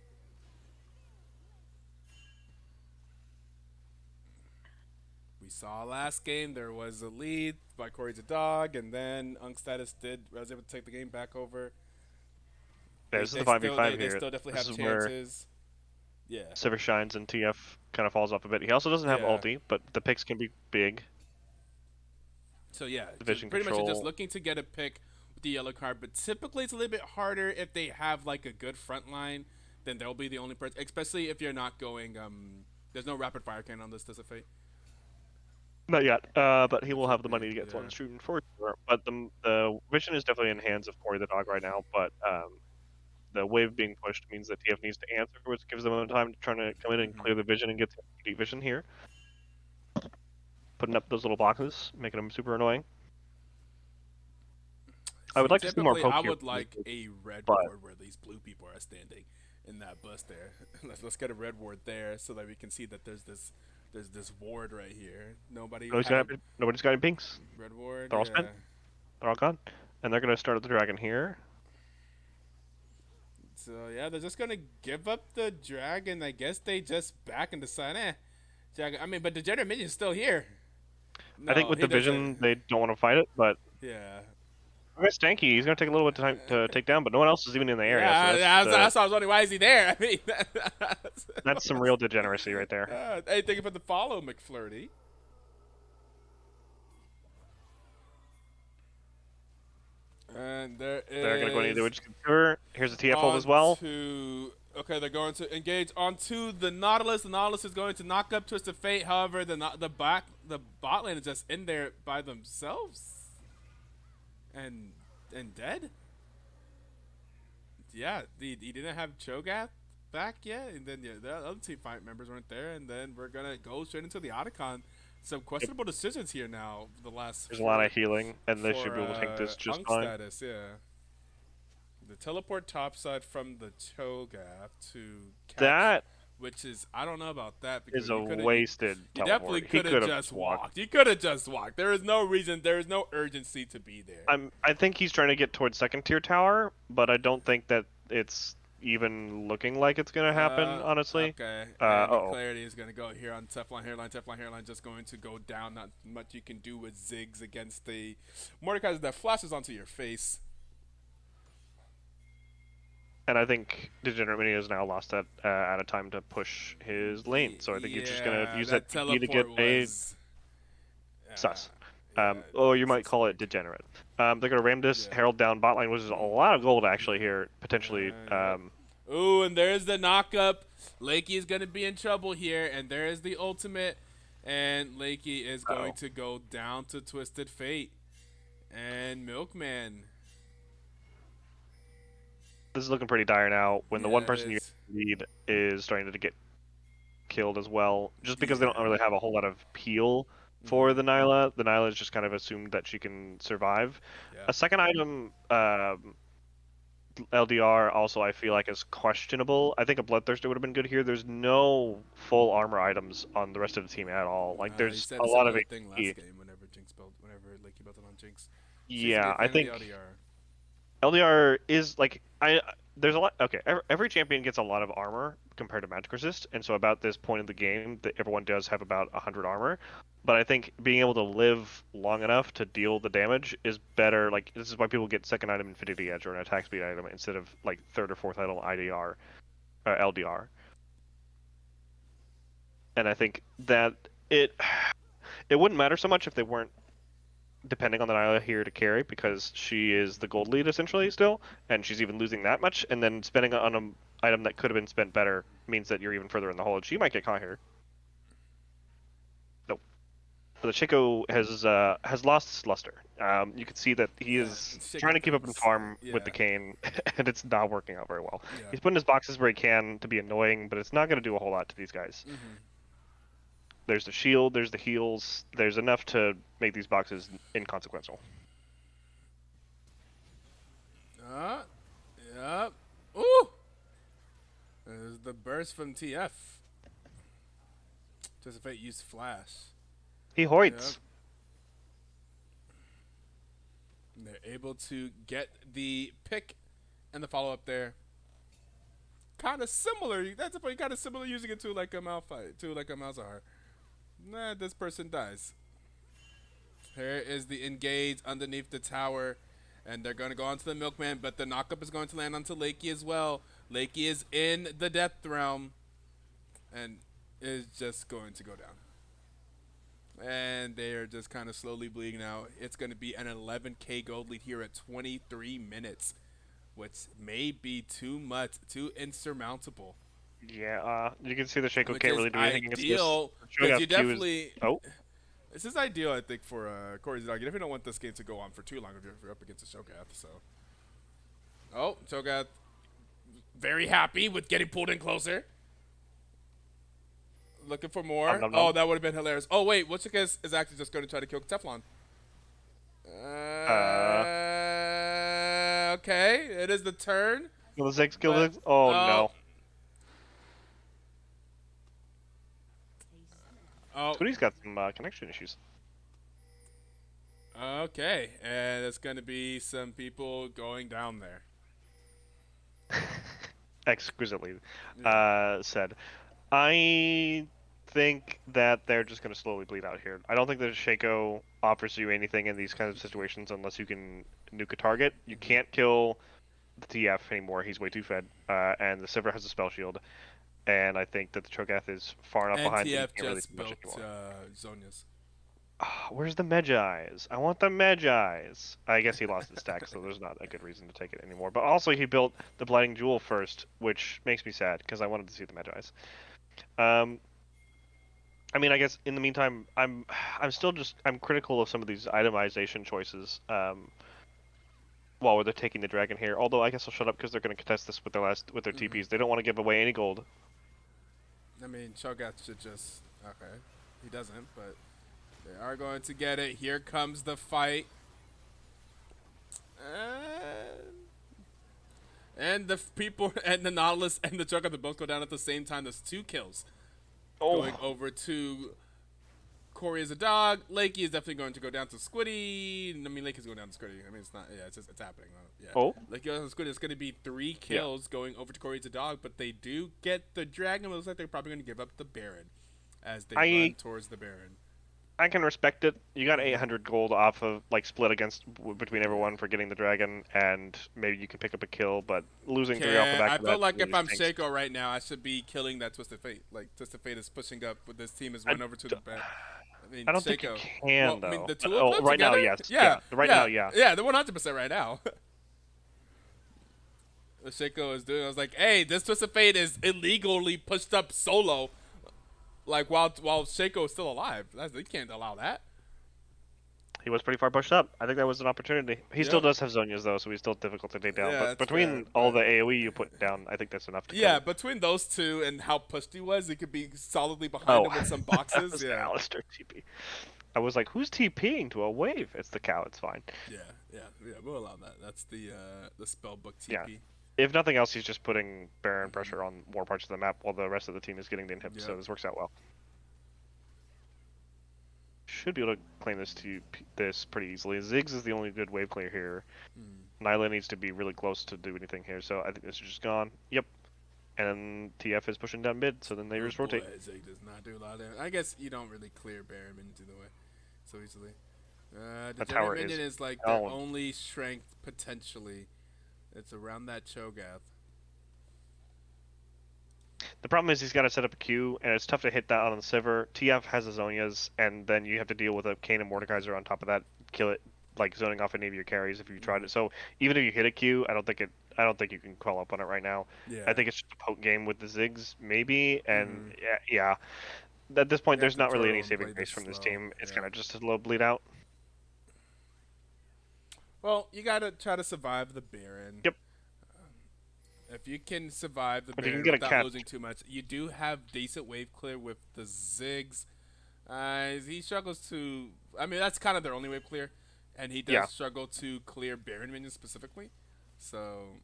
We saw last game there was a lead by Cory the dog, and then Unc Status was able to take the game back over. Yeah, this is the 5v5 they here. still definitely This have is where chances. Yeah. Sivir shines and TF kind of falls off a bit. He also doesn't have Yeah. ulti, but the picks can be big. So yeah, The just vision pretty much you're just control. looking to get a pick with the yellow card, but typically it's a little bit harder if they have like a good front line. Then they'll be the only person, especially if you're not going. There's no rapid fire cannon on this, does it, Fate? Not yet, but he will Should have the be, money to get yeah. one shooting for sure. But the vision is definitely in hands of Cory the dog right now. But the wave being pushed means that TF needs to answer, which gives them a time to try to come in and clear the vision and get the deep vision here. Putting up those little boxes, making them super annoying. I would like to see more Typically, poke I here, would like a red but ward where these blue people are standing in that bus there. Let's get a red ward there so that we can see that there's this ward right here. Nobody had a nobody's got any pinks. red ward. They're all Yeah. spent. They're all gone, and they're gonna start the dragon here. So yeah, they're just gonna give up the dragon. I guess they just back and decide, dragon. I mean, but the Degenerate Minion's still here. No, I think with he the vision, doesn't. they don't want to fight it, but Yeah. okay, Stanky, he's gonna take a little bit of time to take down, but no one else is even in the area, Yeah, so that's why I was wondering, why is he there? I mean, that's some real degeneracy right there. hey, thank you for the follow, McFlurty. And there is. They're gonna go into the Witch Consumer. Here's a TF hold as well. Okay, they're going to engage onto the Nautilus. The Nautilus is going to knock up Twisted Fate. However, the bot lane is just in there by themselves, and dead. Yeah, he didn't have Cho'Gath back yet, and then the other team fight members weren't there, and then we're gonna go straight into the Otacon. Some questionable decisions here now. The last There's a lot of healing, and they should be able to tank this just Unc fine. Status, yeah. The teleport topside from the Cho'Gath to catch, That which is, I don't know about that because is a you coulda- wasted You teleport. definitely He could could have just walked. You could have just walked. There is no reason. There is no urgency to be there. I think he's trying to get towards second tier tower, but I don't think that it's even looking like it's gonna happen, honestly. Okay. Uh-oh. Clarity is going to go here on Teflon Hairline. Teflon Hairline just going to go down. Not much you can do with Ziggs against the Mordekaiser that flashes onto your face. And I think Degenerate Mini has now lost that out of time to push his lane, so I think he's just gonna use that TP to get a sus. Or you might call it degenerate. They're gonna ram this Herald down bot lane, which is a lot of gold actually here, potentially. Ooh, and there's the knockup. Lakey is gonna be in trouble here, and there is the ultimate, and Lakey is going to go down to Twisted Fate and Milkman. This is looking pretty dire now. When the Yeah, one it person you is. need is starting to get killed as well, just because they don't really have a whole lot of peel for the Nyla. The Nyla is just kind of assumed that she can survive. Yeah. A second item, LDR, also I feel like is questionable. I think a Bloodthirster would have been good here. There's no full armor items on the rest of the team at all. Like He there's said a lot of similar HP. thing last game whenever Lakey built it on Jinx. Yeah, I think LDR. LDR is like there's a lot. Okay, every champion gets a lot of armor compared to magic resist, and so about this point in the game, that everyone does have about 100 armor. But I think being able to live long enough to deal the damage is better. Like this is why people get second item Infinity Edge or an attack speed item instead of like third or fourth item IDR, LDR. And I think that it wouldn't matter so much if they weren't depending on the Nyla here to carry, because she is the gold lead essentially still, and she's even losing that much, and then spending on an item that could have been spent better means that you're even further in the hole, and she might get caught here. Nope. But the Chico has lost his luster. You can see that he is trying to keep up in farm with the cane, and it's not working out very well. Yeah. He's putting his boxes where he can to be annoying, but it's not going to do a whole lot to these guys. There's the shield, there's the heals, there's enough to make these boxes inconsequential. Yep. Ooh! There's the burst from TF. Just if it used flash. He hoits. And they're able to get the pick and the follow up there. Kind of similar. That's a point. Kind of similar using it to like a Malphite, to like a Malzahar. Nah, this person dies. Here is the engage underneath the tower. And they're going to go onto the Milkman, but the knockup is going to land onto Lakey as well. Lakey is in the death realm and is just going to go down. And they are just kind of slowly bleeding out. It's going to be an 11K gold lead here at 23 minutes, which may be too much, too insurmountable. Yeah, you can see the Shaco Which can't is really do anything against this. ideal, Showing because up you Q is- definitely... Oh, This is ideal, I think, for Cory's dog. You definitely don't want this game to go on for too long if you're up against a Shogath. So, oh, Shogath, very happy with getting pulled in closer. Looking for more. Nom, nom, nom. Oh, that would have been hilarious. Oh wait, Woodchuck is actually just going to try to kill Teflon. Okay, it is the turn. kill the Ziggs, kill But- the Ziggs. Oh, no. Oh, Twitty's got some connection issues. okay, and it's going to be some people going down there. Exquisitely said. I think that they're just going to slowly bleed out here. I don't think that Shaco offers you anything in these kinds of situations unless you can nuke a target. You can't kill the TF anymore. He's way too fed. And the Sivir has a spell shield. And I think that the Cho'Gath is far enough And behind that you TF can't really just do much built anymore. Zonia's. Where's the Medjais? I want the Medjais. I guess he lost his stack, so there's not a good reason to take it anymore. But also, he built the Blighting Jewel first, which makes me sad because I wanted to see the Medjais. I mean, I guess in the meantime, I'm still just critical of some of these itemization choices. While they're taking the dragon here, although I guess I'll shut up because they're going to contest this with their TPs. They don't want to give away any gold. I mean, Shogath should just... Okay. He doesn't, but they are going to get it. Here comes the fight. And the people and the Nautilus and the Cho'Gath both go down at the same time. There's 2 kills. Going over to Cory as a dog. Lakey is definitely going to go down to Squiddy. I mean, Lakey's going down to Squiddy. I mean, it's not... Yeah, it's happening. Yeah. Oh. Lakey goes to Squiddy. It's going to be 3 kills going over to Cory as a dog, but they do get the dragon. It looks like they're probably going to give up the Baron as they run towards the Baron. I can respect it. You got 800 gold off of split between everyone for getting the dragon, and maybe you can pick up a kill. But losing 3 off the back. I of feel that like really if I'm stinks. Shaco right now, I should be killing that Twisted Fate. Like Twisted Fate is pushing up, with this team is run over to the back. I mean, I don't Shaco. think you can Well, though. I mean, the But- two of them right now, together? yes. Yeah. Right now, yeah. Yeah, they're 100% right now. What Shaco is doing, I was like, hey, this Twisted Fate is illegally pushed up solo, like while Shaco is still alive. You can't allow that. He was pretty far pushed up. I think that was an opportunity. He still Yep. does have Zonias though, so he's still difficult to take down. Yeah, But that's between fair, all but- the AoE you put down, I think that's enough to kill Yeah, him. between those two and how pushed he was, he could be solidly behind him with some boxes. That was Yeah. Alistair TP. I was like, who's TPing to a wave? It's the cow. It's fine. Yeah, we'll allow that. That's the spellbook TP. Yeah. If nothing else, he's just putting Baron pressure on more parts of the map while the rest of the team is getting the inhib. So Yep. this works out well. Should be able to claim this pretty easily. Ziggs is the only good wave clear here. Nyla needs to be really close to do anything here, so I think this is just gone. Yep. And TF is pushing down mid, so then they just rotate. Boy, Zig does not do a lot of damage. I guess you don't really clear Baron minions either way so easily. The tower Giant is Minion is like their gone. only strength, potentially. It's around that Cho'Gath. The problem is he's got to set up a queue, and it's tough to hit that on the Sivir. TF has the Zonias, and then you have to deal with a Kayn and Mordekaiser on top of that. Kill it, like zoning off any of your carries if you tried it. So even if you hit a queue, I don't think you can call up on it right now. Yeah. I think it's just a poke game with the Ziggs, maybe, and yeah. At this point, You have there's to not really turtle any and saving play grace this from this slow, team. It's yeah. kind of just a little bleed out. Well, you gotta try to survive the Baron. Yep. If you can survive the But you Baron can get a without catch. losing too much, you do have decent wave clear with the Ziggs. He struggles to... I mean, that's kind of their only wave clear. And he does Yeah. struggle to clear Baron minions specifically. So,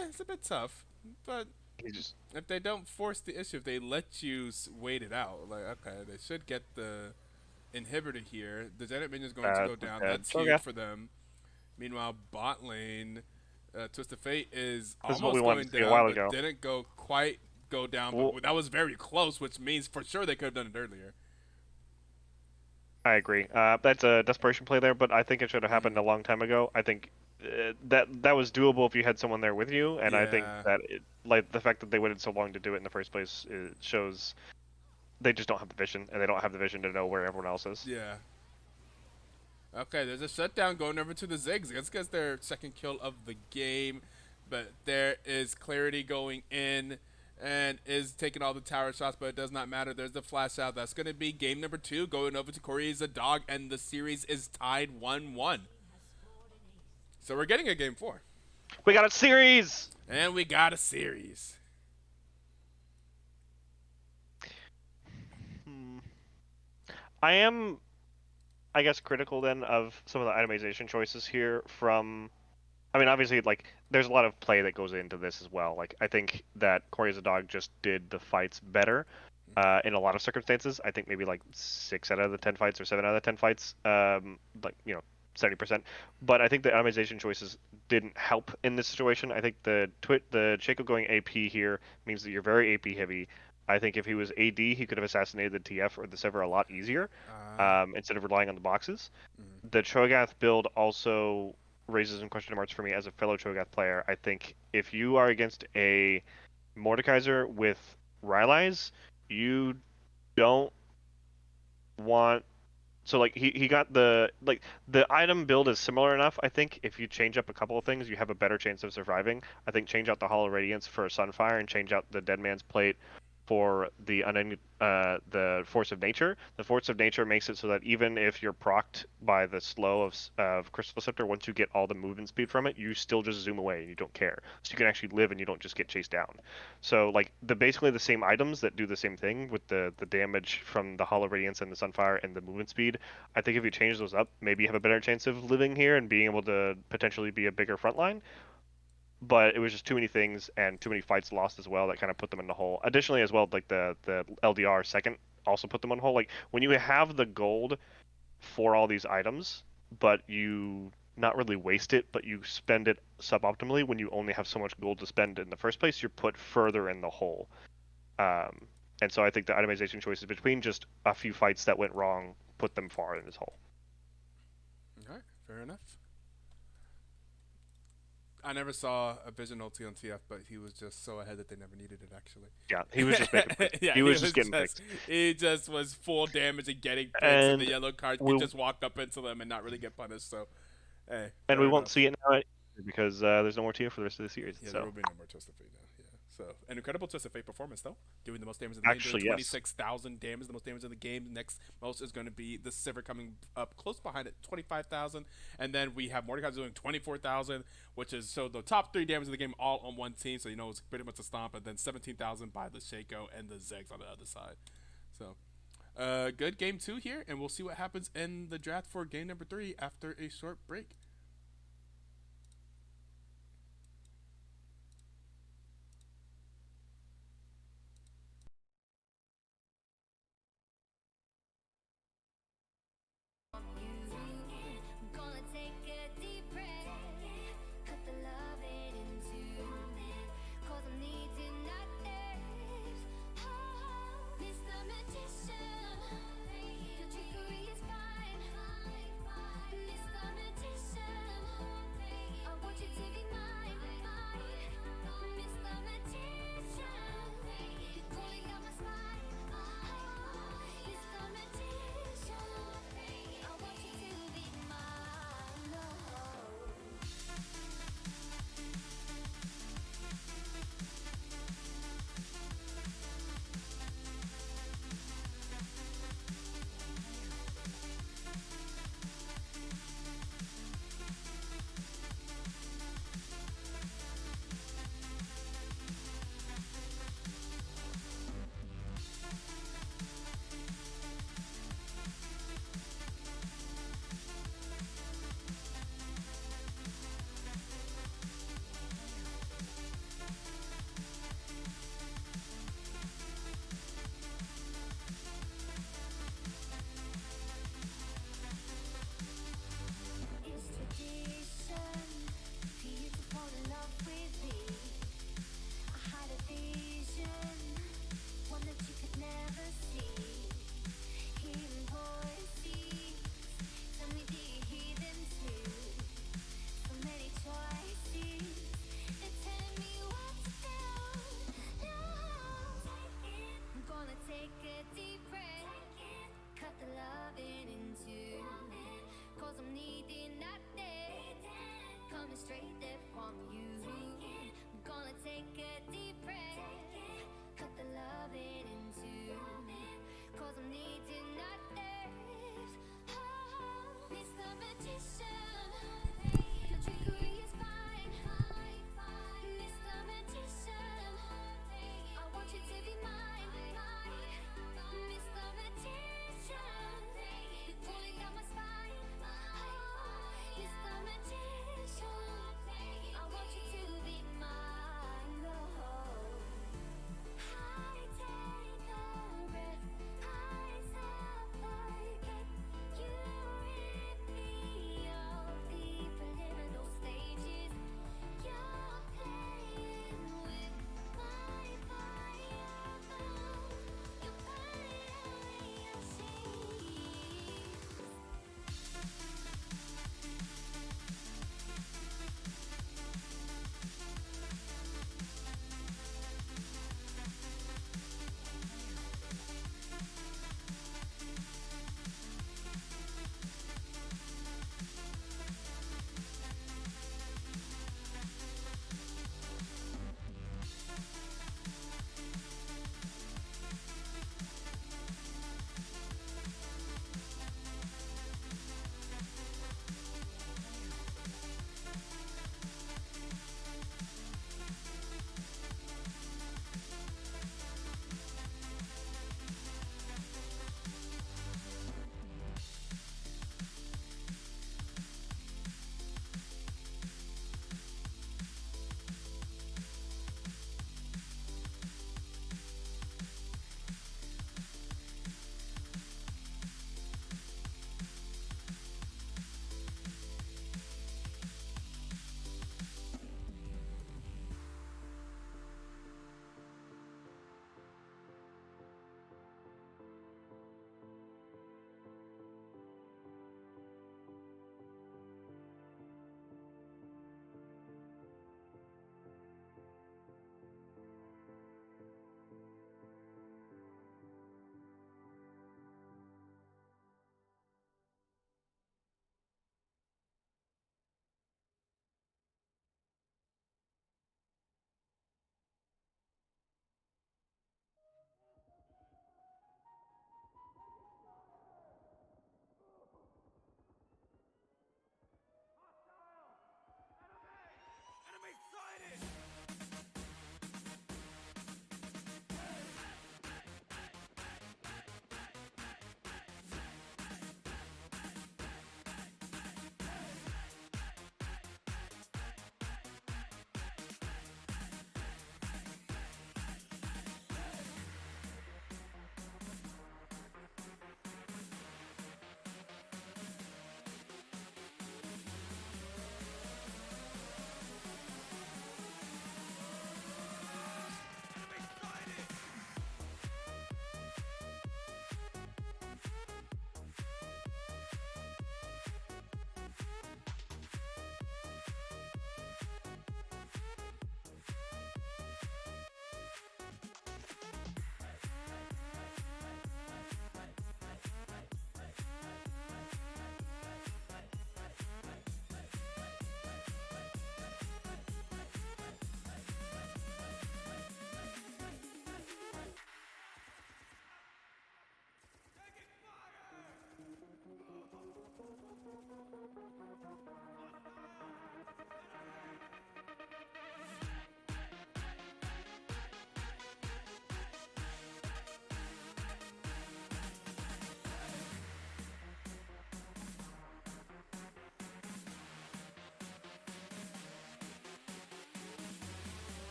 it's a bit tough. But He just if they don't force the issue, if they let you wait it out, like, okay, they should get the inhibitor here. The Genetic minion is going to go down. dead. That's Okay. huge for them. Meanwhile, bot lane, Twisted Fate is This is what almost we wanted going to see a down, while but ago. didn't quite go down. Well- But that was very close, which means for sure they could have done it earlier. I agree. That's a desperation play there, but I think it should have happened a long time ago. I think that was doable if you had someone there with you, and I think Yeah. that like the fact that they waited so long to do it in the first place shows they just don't have the vision, and they don't have the vision to know where everyone else is. Yeah. Okay, there's a shutdown going over to the Zigs. Let's get their second kill of the game. But there is Clarity going in and is taking all the tower shots, but it does not matter. There's the flash out. That's going to be game number 2 going over to Cory is a dog, and the series is tied 1-1. So we're getting a game 4. We got a series. And we got a series. I am, I guess, critical then of some of the itemization choices here from. I mean, obviously, like, there's a lot of play that goes into this as well. Like, I think that Cory as a dog just did the fights better in a lot of circumstances. I think maybe like 6 out of the 10 fights or 7 out of the 10 fights, like, 70%. But I think the itemization choices didn't help in this situation. I think the Shaco going AP here means that you're very AP heavy. I think if he was AD, he could have assassinated the TF or the Sever a lot easier instead of relying on the boxes. The Cho'Gath build also raises some question marks for me as a fellow Cho'Gath player. I think if you are against a Mordekaiser with Rylai's, you don't want. So like he got the item build is similar enough. I think if you change up a couple of things, you have a better chance of surviving. I think change out the Hollow Radiance for Sunfire and change out the Dead Man's Plate for the the Force of Nature. The Force of Nature makes it so that even if you're procced by the slow of Crystal Scepter, once you get all the movement speed from it, you still just zoom away and you don't care. So you can actually live and you don't just get chased down. So like basically the same items that do the same thing with the damage from the Hollow Radiance and the Sunfire and the movement speed. I think if you change those up, maybe you have a better chance of living here and being able to potentially be a bigger frontline. But it was just too many things and too many fights lost as well that kind of put them in the hole. Additionally, as well, like the LDR second also put them in the hole. Like when you have the gold for all these items, but you not really waste it, but you spend it suboptimally when you only have so much gold to spend in the first place, you're put further in the hole. And so I think the itemization choices between just a few fights that went wrong put them far in this hole. All right, fair enough. I never saw a Vision ulti on TF, but he was just so ahead that they never needed it, actually. Yeah, he was just making picks. Yeah, he was just getting picks. He just was full damage and getting picks, and the yellow cards could just walk up into them and not really get punished. So, hey. And we won't enough. see it now because there's no more TF for the rest of the series. Yeah, so. there will be no more Twist of Fate now. Yeah. So, an incredible Twist of Fate performance, though. Doing the most damage in the game, doing 26,000 damage, the most damage in the game. Next most is going to be the Sivir coming up close behind at 25,000. And then we have Mordekaiser doing 24,000, which is so the top 3 damage in the game all on one team. So, it's pretty much a stomp. And then 17,000 by the Shaco and the Zegs on the other side. So, good game 2 here. And we'll see what happens in the draft for game number 3 after a short break.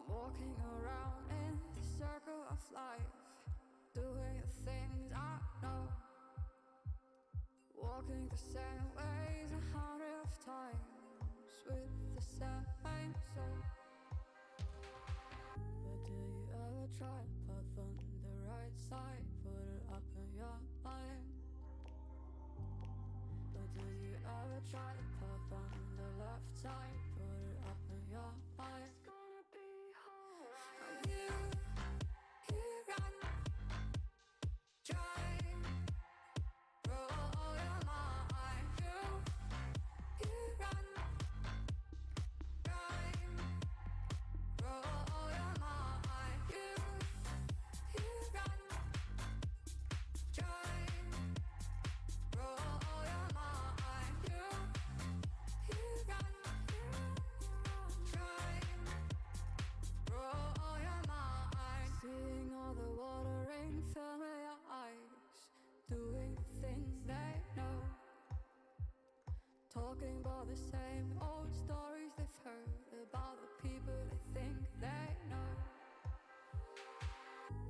walking around in the circle of life, doing the things I know, walking the same ways 100 times with the same soul. But do you ever try to path on the right side, put it up in your mind? But do you ever try to path on the left side, put it up in your mind? It's gonna be alright. You run, try, roll your mind. You run, try, roll your mind. You run, try, roll your mind. You run, try, roll your mind. Seeing all the watering fill your eyes, doing the things they know, talking about the same old stories they've heard about the people they think they know.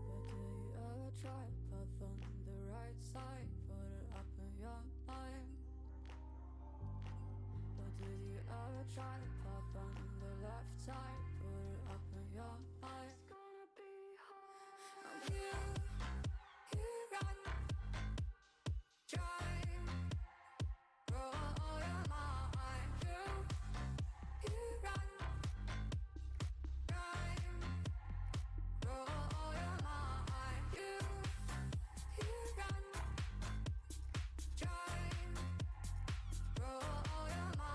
But do you ever try to path on the right side, put it up in your mind? But do you ever try to path on the left side, put it up in your mind? It's gonna be alright. You run, try, roll your mind. You run, try, roll your mind. You run, try, roll your mind. You run, try. You run, try, roll your mind.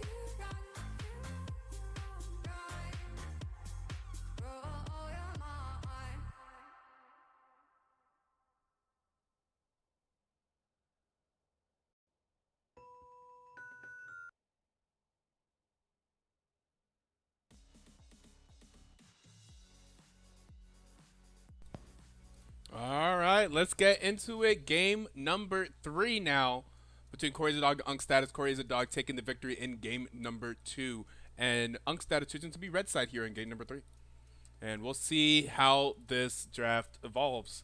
You run, try, roll your mind. All right, let's get into it. Game number 3 now between Cory the Dog and Unc Status. Cory is a dog taking the victory in game number 2. And Unc Status choosing to be red side here in game number 3. And we'll see how this draft evolves.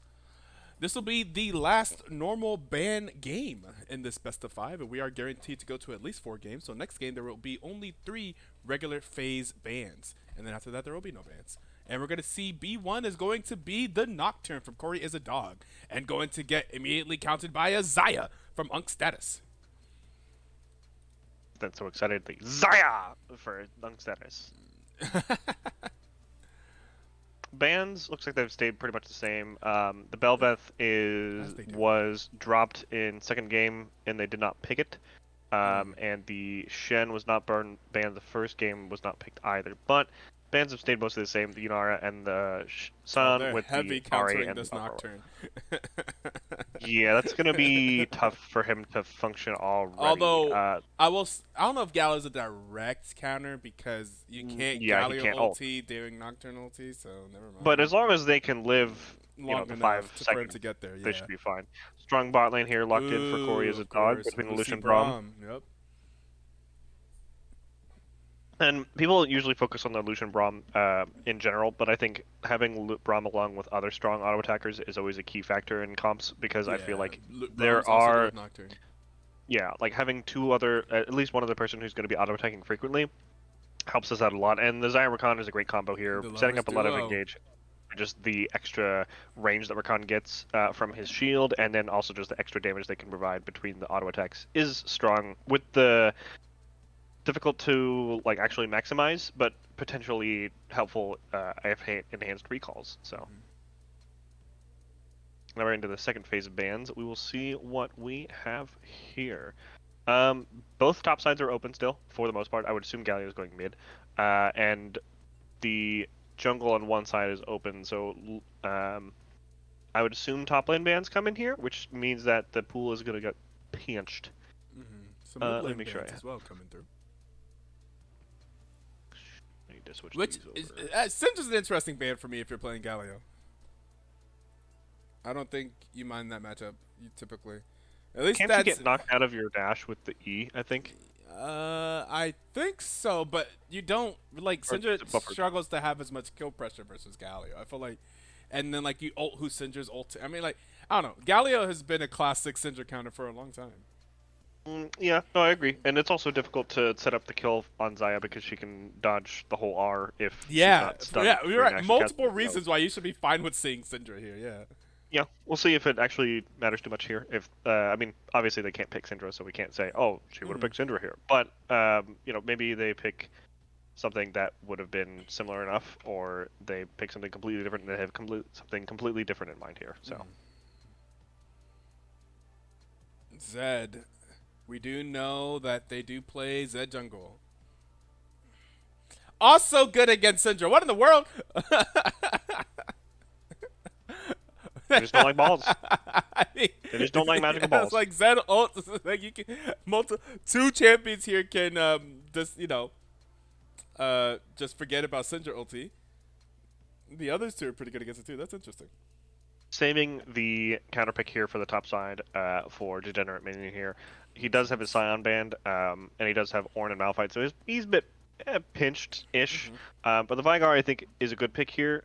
This will be the last normal ban game in this best of 5, and we are guaranteed to go to at least 4 games. So next game there will be only 3 regular phase bans, and then after that there will be no bans. And we're going to see B1 is going to be the Nocturne from Cory is a Dog, and going to get immediately counted by a Zaya from Unc Status. That's so excited. The Zaya for Unc Status. Bans looks like they've stayed pretty much the same. The Belveth was dropped in second game, and they did not pick it. And the Shen was not banned. The first game was not picked either. But bans have stayed mostly the same. The Yunara and the Sun with heavy the Ari countering and this the Nocturne. Yeah, that's gonna be tough for him to function already. Although I don't know if Gal is a direct counter because you can't Galio can't ulti during Nocturne ulti, so never mind. But as long as they can live, long the enough 5 for him seconds, to get there, yeah. they should be fine. Strong bot lane here, locked in for Cory as a dog between the Lucian Braum. Yep. And people usually focus on the Lucian Braum in general, but I think having Braum along with other strong auto attackers is always a key factor in comps, because I feel like there are, like having at least one other person who's going to be auto attacking frequently helps us out a lot. And the Zaya Rakan is a great combo here, setting up a lot of engage. Just the extra range that Rakan gets from his shield, and then also just the extra damage they can provide between the auto attacks is strong, with the difficult to actually maximize, but potentially helpful AFK enhanced recalls. So now we're into the second phase of bans. We will see what we have here. Both top sides are open still for the most part. I would assume Galio is going mid, and the jungle on one side is open. So I would assume top lane bans come in here, which means that the pool is going to get pinched. Some mid lane let me make sure bans as well coming through. need to switch Which these is, over. Syndra's an interesting ban for me if you're playing Galio. I don't think you mind that matchup typically. At least Can't you that's. get knocked out of your dash with the E, I think? I think so, but you don't like Or Syndra is it buffered? struggles to have as much kill pressure versus Galio. I feel like, and then like you ult who Syndra's ult. I mean, like I don't know. Galio has been a classic Syndra counter for a long time. Yeah, no, I agree. And it's also difficult to set up the kill on Xayah because she can dodge the whole R if she's not stunned. Yeah, you're during right. actual Multiple casting. reasons why you should be fine with seeing Syndra here. Yeah. Yeah, we'll see if it actually matters too much here. If I mean, obviously they can't pick Syndra, so we can't say, oh, she would have picked Syndra here. But maybe they pick something that would have been similar enough, or they pick something completely different and they have something completely different in mind here. So Zed. We do know that they do play Zed jungle. Also good against Syndra. What in the world? they just don't like balls. I mean, They just don't like magical balls. It's like Zed ult. Like you can, two champions here can just just forget about Syndra ulti. The others two are pretty good against it too. That's interesting. Saving the counter pick here for the top side for Degenerate Minion here. He does have his Scion band, and he does have Ornn and Malphite, so he's a bit pinched-ish. But the Vigar, I think, is a good pick here.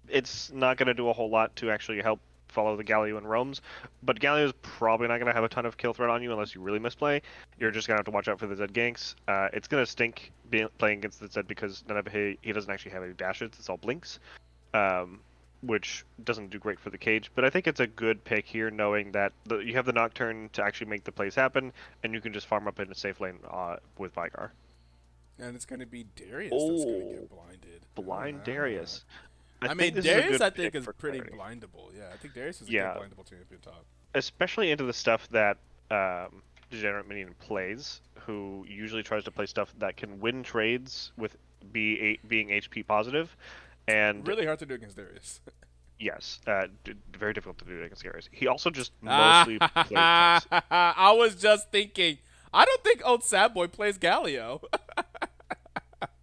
It's not going to do a whole lot to actually help follow the Galio and roams, but Galio's probably not going to have a ton of kill threat on you unless you really misplay. You're just going to have to watch out for the Zed ganks. It's going to stink playing against the Zed because he doesn't actually have any dashes, it's all blinks. Which doesn't do great for the cage, but I think it's a good pick here, knowing that you have the Nocturne to actually make the plays happen, and you can just farm up in a safe lane with Vigar. And it's going to be Darius that's going to get blinded. Blind Darius. I mean, Darius, I think, is pretty blindable. Yeah, I think Darius is a good blindable champion top. Especially into the stuff that Degenerate Minion plays, who usually tries to play stuff that can win trades with being HP positive. And really hard to do against Darius. Yes, very difficult to do against Darius. He also just mostly plays tanks. I was just thinking, I don't think old Sad Boy plays Galio.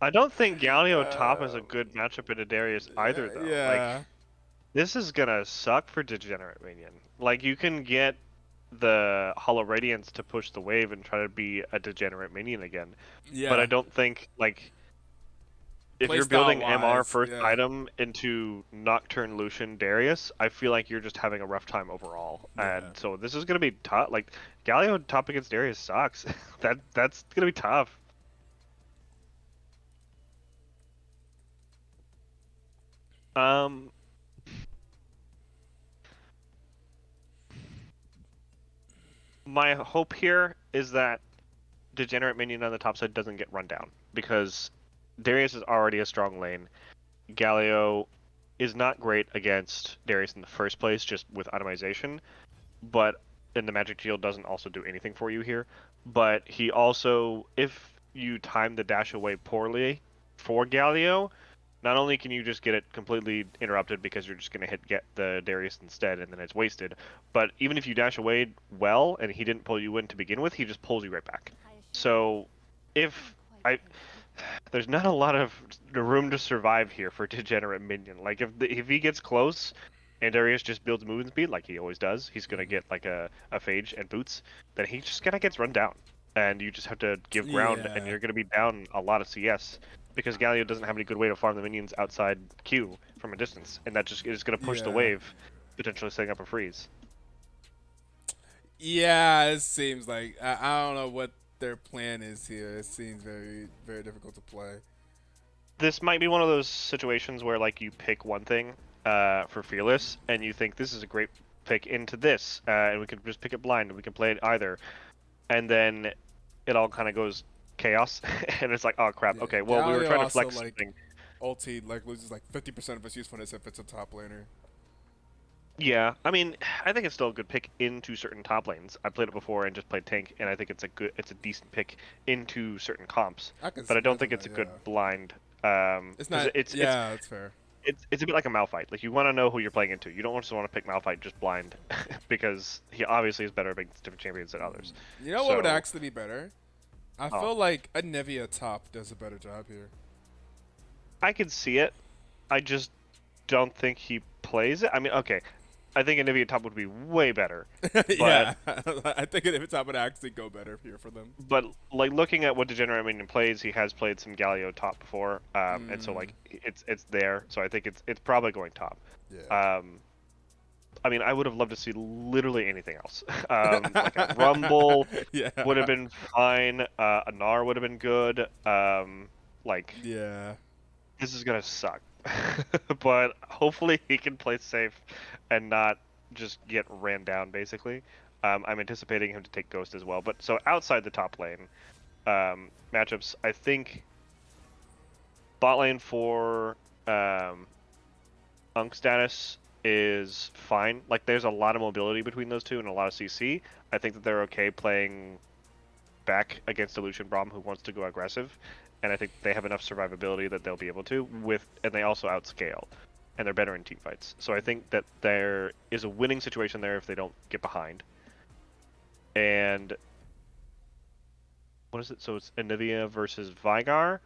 I don't think Galio top is a good matchup into Darius either, though. Yeah. Like, this is gonna suck for Degenerate Minion. Like, you can get the Hollow Radiance to push the wave and try to be a Degenerate Minion again. Yeah. But I don't think, like, if you're building MR first item into Nocturne, Lucian, Darius, I feel like you're just having a rough time overall. Yeah. And so this is gonna be tough. Like, Galio top against Darius sucks. That's gonna be tough. My hope here is that Degenerate Minion on the top side doesn't get run down, because Darius is already a strong lane. Galio is not great against Darius in the first place, just with itemization, and the magic shield doesn't also do anything for you here. But he also, if you time the dash away poorly for Galio, not only can you just get it completely interrupted because you're just going to get the Darius instead and then it's wasted, but even if you dash away well and he didn't pull you in to begin with, he just pulls you right back. So there's not a lot of room to survive here for Degenerate Minion. Like, if he gets close and Darius just builds movement speed like he always does, he's going to get like a phage and boots, then he just kind of gets run down. And you just have to give ground, and you're going to be down a lot of CS. Because Galio doesn't have any good way to farm the minions outside Q from a distance, and that just is going to push the wave, potentially setting up a freeze. Yeah, it seems like I don't know what their plan is here. It seems very, very difficult to play. This might be one of those situations where, like, you pick one thing for Fearless, and you think this is a great pick into this, and we can just pick it blind, and we can play it either, and then it all kind of goes chaos, and it's like, oh crap. Yeah, okay, well, we were trying to flex something. Ulti loses like 50% of its usefulness if it's a top laner. Yeah, I mean, I think it's still a good pick into certain top lanes. I played it before and just played tank, and I think it's a decent pick into certain comps. But I don't think it's a good blind. It's not. It's fair. It's a bit like a Malphite. Like, you want to know who you're playing into. You don't just want to pick Malphite just blind, because he obviously is better against different champions than others. You know what would actually be better? I feel like a Nevia top does a better job here. I could see it. I just don't think he plays it. I mean, okay, I think Anivia top would be way better, but Yeah, I think if it's would actually go better here for them. like looking at what Degenerate Minion plays, he has played some Galio top before, and so Mm, like it's there. So I think it's probably going top. yeah. Um, I mean, I would have loved to see literally anything else. Like a Rumble Yeah. would have been fine. A Gnar would have been good. Like Yeah. this is gonna suck, but hopefully he can play safe and not just get ran down. Basically, I'm anticipating him to take Ghost as well. But so outside the top lane matchups, I think bot lane for Unc Status is fine. Like, there's a lot of mobility between those two and a lot of CC. I think that they're okay playing back against a Lucian Braum who wants to go aggressive, and I think they have enough survivability that they'll be able to. And they also outscale, and they're better in team fights. So I think that there is a winning situation there if they don't get behind. And what is it? So it's Anivia versus Vigar.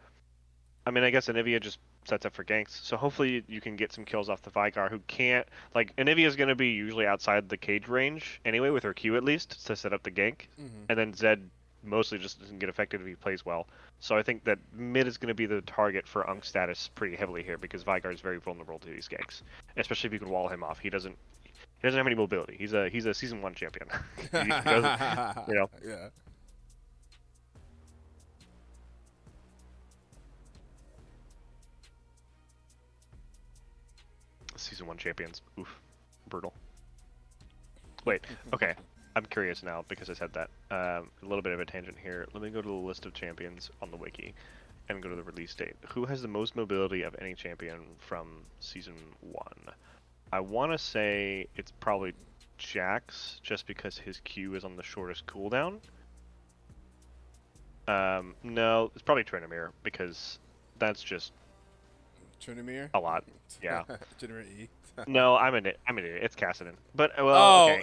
I mean, I guess Anivia just sets up for ganks. So hopefully you can get some kills off the Vigar who can't. Like, Anivia's going to be usually outside the cage range anyway, with her Q at least, to set up the gank. Hmm. And then Zed mostly just doesn't get affected if he plays well. So I think that mid is going to be the target for Unc Status pretty heavily here because Vigar is very vulnerable to these ganks, especially if you can wall him off. He doesn't have any mobility. He's a season 1 champion. He doesn't, you know. Yeah. Season 1 champions. Oof. Brutal. Wait, okay. I'm curious now because I said that. A little bit of a tangent here. Let me go to the list of champions on the wiki and go to the release date. Who has the most mobility of any champion from Season 1? I want to say it's probably Jax, just because his Q is on the shortest cooldown. No, it's probably Trinomir, because that's just Trinimir? a lot. Yeah. Trinimir E. No, I'm an idiot. It's Kassadin. But, well, Oh. okay.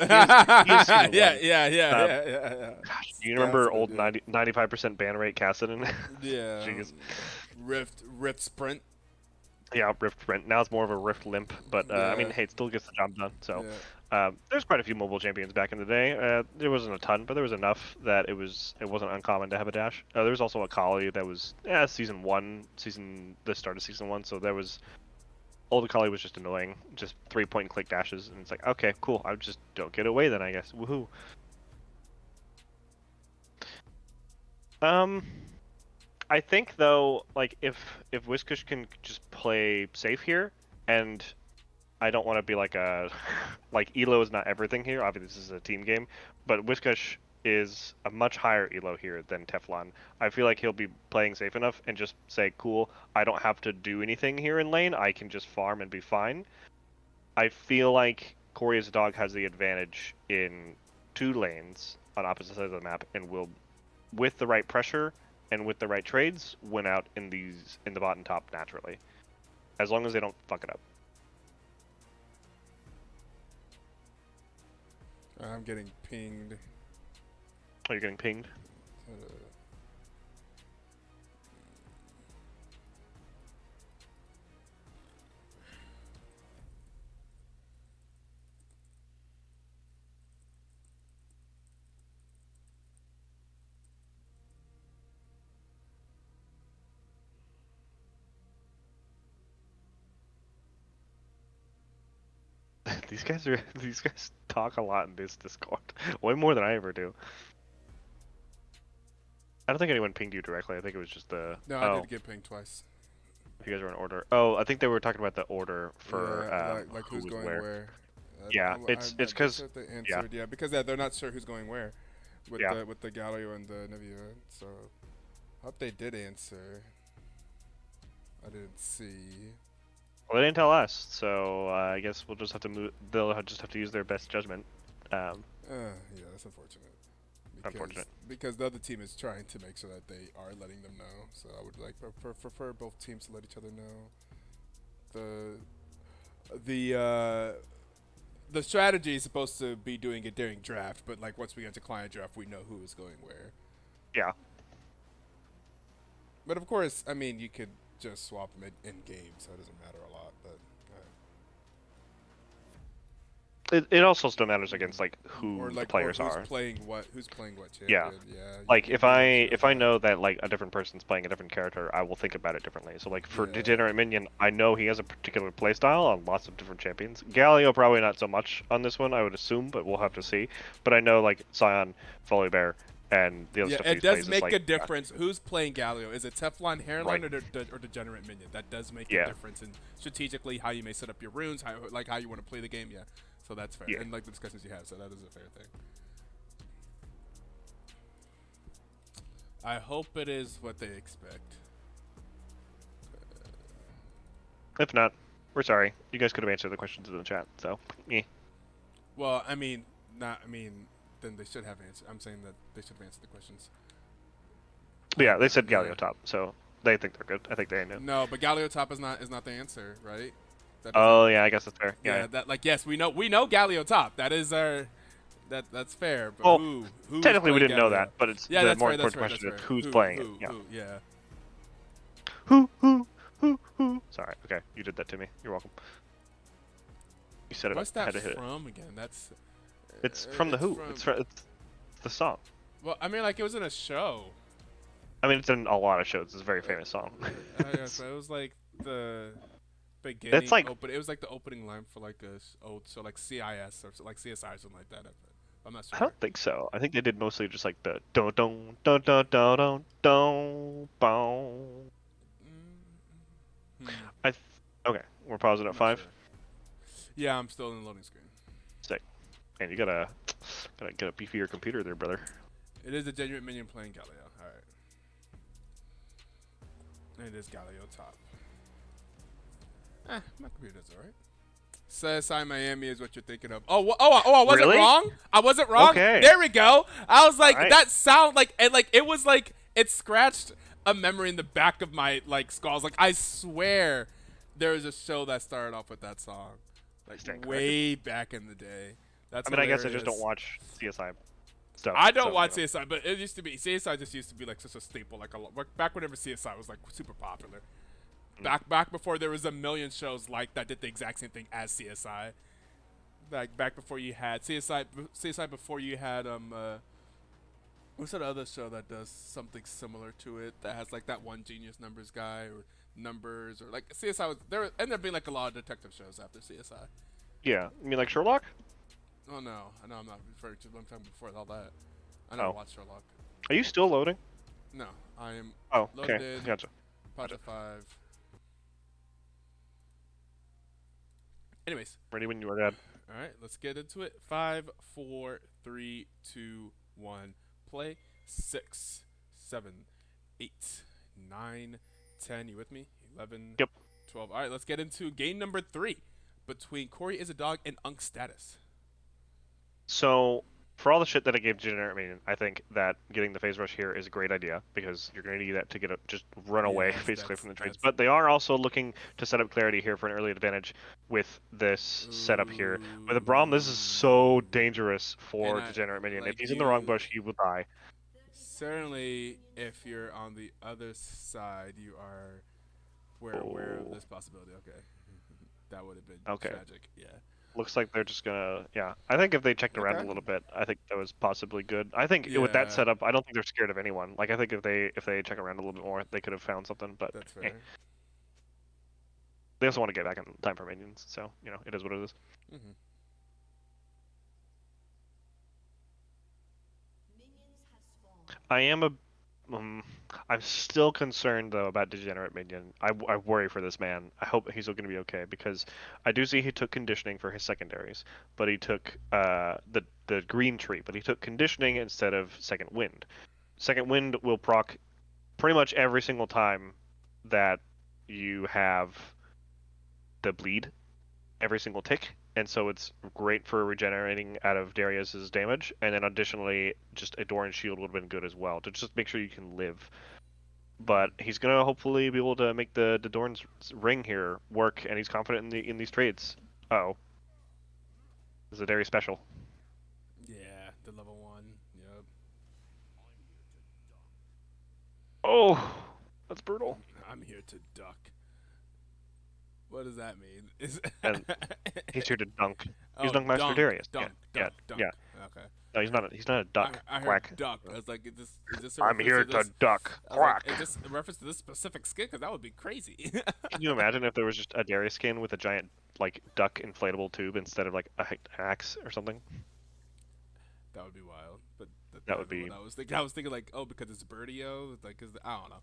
He is Season 1. Yeah. Gosh, do you remember old 95% ban rate Kassadin? Yeah. Jeez. Rift Sprint. Yeah, Rift Sprint. Now it's more of a Rift Limp, but I mean, Yeah. hey, it still gets the job done. So Yeah. there's quite a few mobile champions back in the day. There wasn't a ton, but there was enough that it wasn't uncommon to have a dash. There was also a Kali that was the start of season 1. So there was old Kali was just annoying, just 3-point and click dashes, and it's like, okay, cool. I just don't get away then, I guess. Woohoo. I think though, like if Whiskush can just play safe here, and I don't want to be like a like Elo is not everything here. Obviously, this is a team game, but Whiskush is a much higher Elo here than Teflon. I feel like he'll be playing safe enough and just say, "Cool, I don't have to do anything here in lane. I can just farm and be fine." I feel like Cory as a dog has the advantage in 2 lanes on opposite sides of the map, and will, with the right pressure and with the right trades, win out in the bot and top naturally, as long as they don't fuck it up. I'm getting pinged. Are you getting pinged? These guys talk a lot in this Discord, way more than I ever do. I don't think anyone pinged you directly. I think it was just the. No, I did get pinged twice. If you guys were in order. Oh, I think they were talking about the order for Yeah, like who who's was going where. Yeah, it's because they answered, yeah, because they're not sure who's going where with Yeah. the Galio and the Nivea. So I hope they did answer. I didn't see. Well, they didn't tell us, so I guess we'll just have to move. They'll just have to use their best judgment. Yeah, that's unfortunate. Unfortunate. Because the other team is trying to make sure that they are letting them know. So I would like prefer both teams to let each other know. The strategy is supposed to be doing it during draft, but like once we get to client draft, we know who is going where. Yeah. But of course, I mean, you could just swap them in game, so it doesn't matter a lot. But It also still matters against like or who the like players who's are. playing what Yeah. champion. Yeah. Like You if pretty I much if I that. know that like a different person's playing a different character, I will think about it differently. So like for Yeah. Degenerate Minion, I know he has a particular playstyle on lots of different champions. Galio probably not so much on this one, I would assume, but we'll have to see. But I know like Scion, Folly Bear, and the other Yeah, stuff it he's does plays is make like a difference. Who's playing Galio? Is it Teflon Hairline Right. or Degenerate Minion? That does make a Yeah. difference in strategically how you may set up your runes, how you want to play the game. Yeah, so that's fair. Yeah. And like the discussions you have, so that is a fair thing. I hope it is what they expect. If not, we're sorry. You guys could have answered the questions in the chat. So, Well, I mean, not. I mean, then they should have answered. I'm saying that they should have answered the questions. But yeah, they said Yeah. Galio top, so they think they're good. I think they know. No, but Galio top is not the answer, right? That Oh doesn't- yeah, I guess that's fair. Yeah, Yeah. that like yes, we know Galio top. That is our that's fair. But Well, who's technically we playing didn't know Galio? that, but it's Yeah, the that's more fair, that's important fair, question that's is fair. who's playing it. Yeah. Who, yeah. Who? Sorry. Okay, you did that to me. You're welcome. You said it. What's I that had to hit it. from again? That's. It's from the Who. It's the song. Well, I mean, like it was in a show. I mean, it's in a lot of shows. It's a very famous song. Yeah, so it was like the beginning. It's like- it was like the opening line for like a old show, like CIS or like CSI or something like that. I'm not I sure. don't think so. I think they did mostly just like the don don don don don don don boom. Hmm. Okay, we're pausing at Not 5. sure. Yeah, I'm still in the loading screen. Sick. And you gotta get a beefier computer there, brother. It is a genuine minion playing Galio. All right. And it is Galio top. My computer does alright. CSI Miami is what you're thinking of. I wasn't Really? wrong. I wasn't wrong. Okay. There we go. I was like, Alright. that sound like, and like it was like it scratched a memory in the back of my like skull. I was like, I swear, there was a show that started off with that song, like Stand way back in the day. That's. I mean, I guess I just hilarious. don't watch CSI stuff. I don't so, watch you know. CSI, but it used to be CSI just used to be like such a staple, like back whenever CSI was like super popular. Back before there was a million shows like that did the exact same thing as CSI. Like back before you had CSI before you had what's that other show that does something similar to it that has like that one Genius Numbers guy or Numbers or like CSI was there ended up being like a lot of detective shows after CSI. Yeah, you mean like Sherlock? Oh no, I know I'm not referring to. I'm talking before all that. I never Oh. watched Sherlock. Are you still loading? No, I am Oh, loaded okay, in. gotcha. Project 5. Anyways, Ready when you are, Dad. all right, let's get into it. 5, 4, 3, 2, 1. Play. 6, 7, 8, 9, 10. You with me? 11. Yep. 12. All right, let's get into game number 3 between Cory is a dog and Unc Status. So, for all the shit that I gave Degenerate Minion, I think that getting the phase rush here is a great idea because you're going to need that to just run away Yes, basically from the trades. that's- But they are also looking to set up clarity here for an early advantage with this setup here. With a Braum, this is so dangerous for And Degenerate Minion. like If he's in the wrong you- bush, he will die. Certainly, if you're on the other side, you are aware of this possibility. Okay. That would have been Okay. tragic. Yeah. Looks like they're just gonna, yeah. I think if they checked around Okay. a little bit, I think that was possibly good. I think with that Yeah. setup, I don't think they're scared of anyone. Like I think if they check around a little bit more, they could have found something. But That's hey, fair. they also want to get back in time for minions, so it is what it is. Mm-hmm. I am I'm still concerned though about Degenerate Minion. I worry for this man. I hope he's going to be okay because I do see he took conditioning for his secondaries, but he took the green tree, but he took conditioning instead of second wind. Second wind will proc pretty much every single time that you have the bleed, every single tick, and so it's great for regenerating out of Darius's damage. And then additionally, just a Doran shield would have been good as well to just make sure you can live. But he's gonna hopefully be able to make the Doran's ring here work, and he's confident in these trades. Oh, this is a Darius special. Yeah, the level 1. Yep. Oh, that's brutal. I'm here to duck. What does that mean? And he's here to dunk. He's Oh, Dunk Master dunk, Darius. dunk, Yeah, dunk. yeah. Okay. No, he's not. He's not a duck. I heard Quack. duck. I was like, is this a I'm reference here to this? to duck. I was like, Quack. is this a reference to this specific skin? Because that would be crazy. Can you imagine if there was just a Darius skin with a giant like duck inflatable tube instead of like an axe or something? That would be wild. But That would be. what I was thinking. I was thinking like, oh, because it's Birdio. Like, I don't know.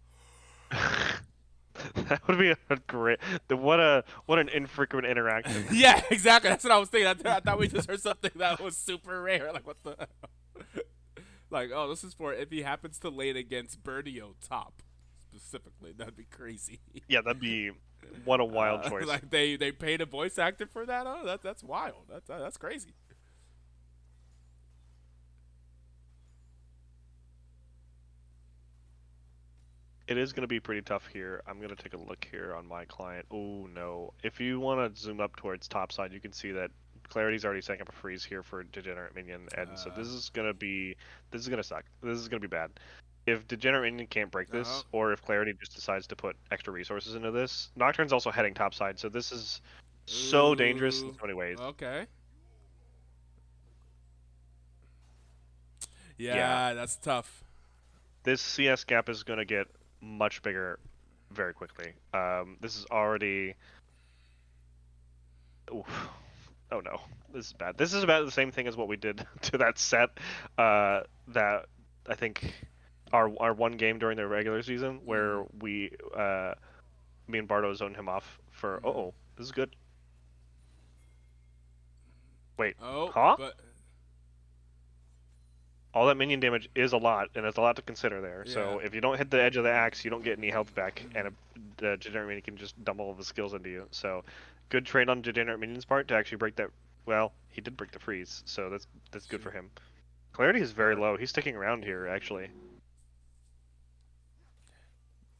That would be a great. What an infrequent interaction. Yeah, exactly. That's what I was thinking. I thought we just heard something that was super rare. Like, what the? Like, oh, this is for if he happens to lane against Birdio top specifically. That'd be crazy. Yeah, that'd be what a wild choice. Like they paid a voice actor for that. Oh, that's wild. That's crazy. It is going to be pretty tough here. I'm going to take a look here on my client. Oh no! If you want to zoom up towards top side, you can see that Clarity's already setting up a freeze here for Degenerate Minion, and so this is going to suck. This is going to be bad. If Degenerate Minion can't break this, or if Clarity just decides to put extra resources into this, Nocturne's also heading top side, so this is so dangerous in so many ways. Okay. Yeah, that's tough. This CS gap is going to get much bigger very quickly. This is already... Oof. Oh no, this is bad. This is about the same thing as what we did to that set that I think our one game during the regular season where me and Bardo zoned him off for... Uh-oh, this is good. Wait, huh? But all that minion damage is a lot, and it's a lot to consider there. Yeah. So if you don't hit the edge of the axe, you don't get any health back, and the Degenerate Minion can just dump all of his skills into you. So good trade on Degenerate Minion's part to actually break that. Well, he did break the freeze, so that's good for him. Clarity is very low. He's sticking around here, actually.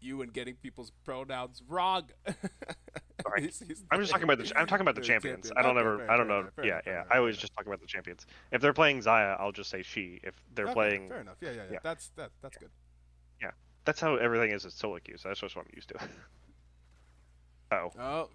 you and getting people's pronouns wrong. Sorry. He's I'm just talking about the champions. champion. I don't Okay, ever. fair I don't know. enough, fair Yeah, enough, fair yeah. enough, I always fair just talk about the champions. If they're playing Xayah, I'll just say she. If they're Okay, playing, fair enough. Yeah. yeah. That's good. yeah, that's how everything is at solo queue. So that's just what I'm used to. Oh. Oh.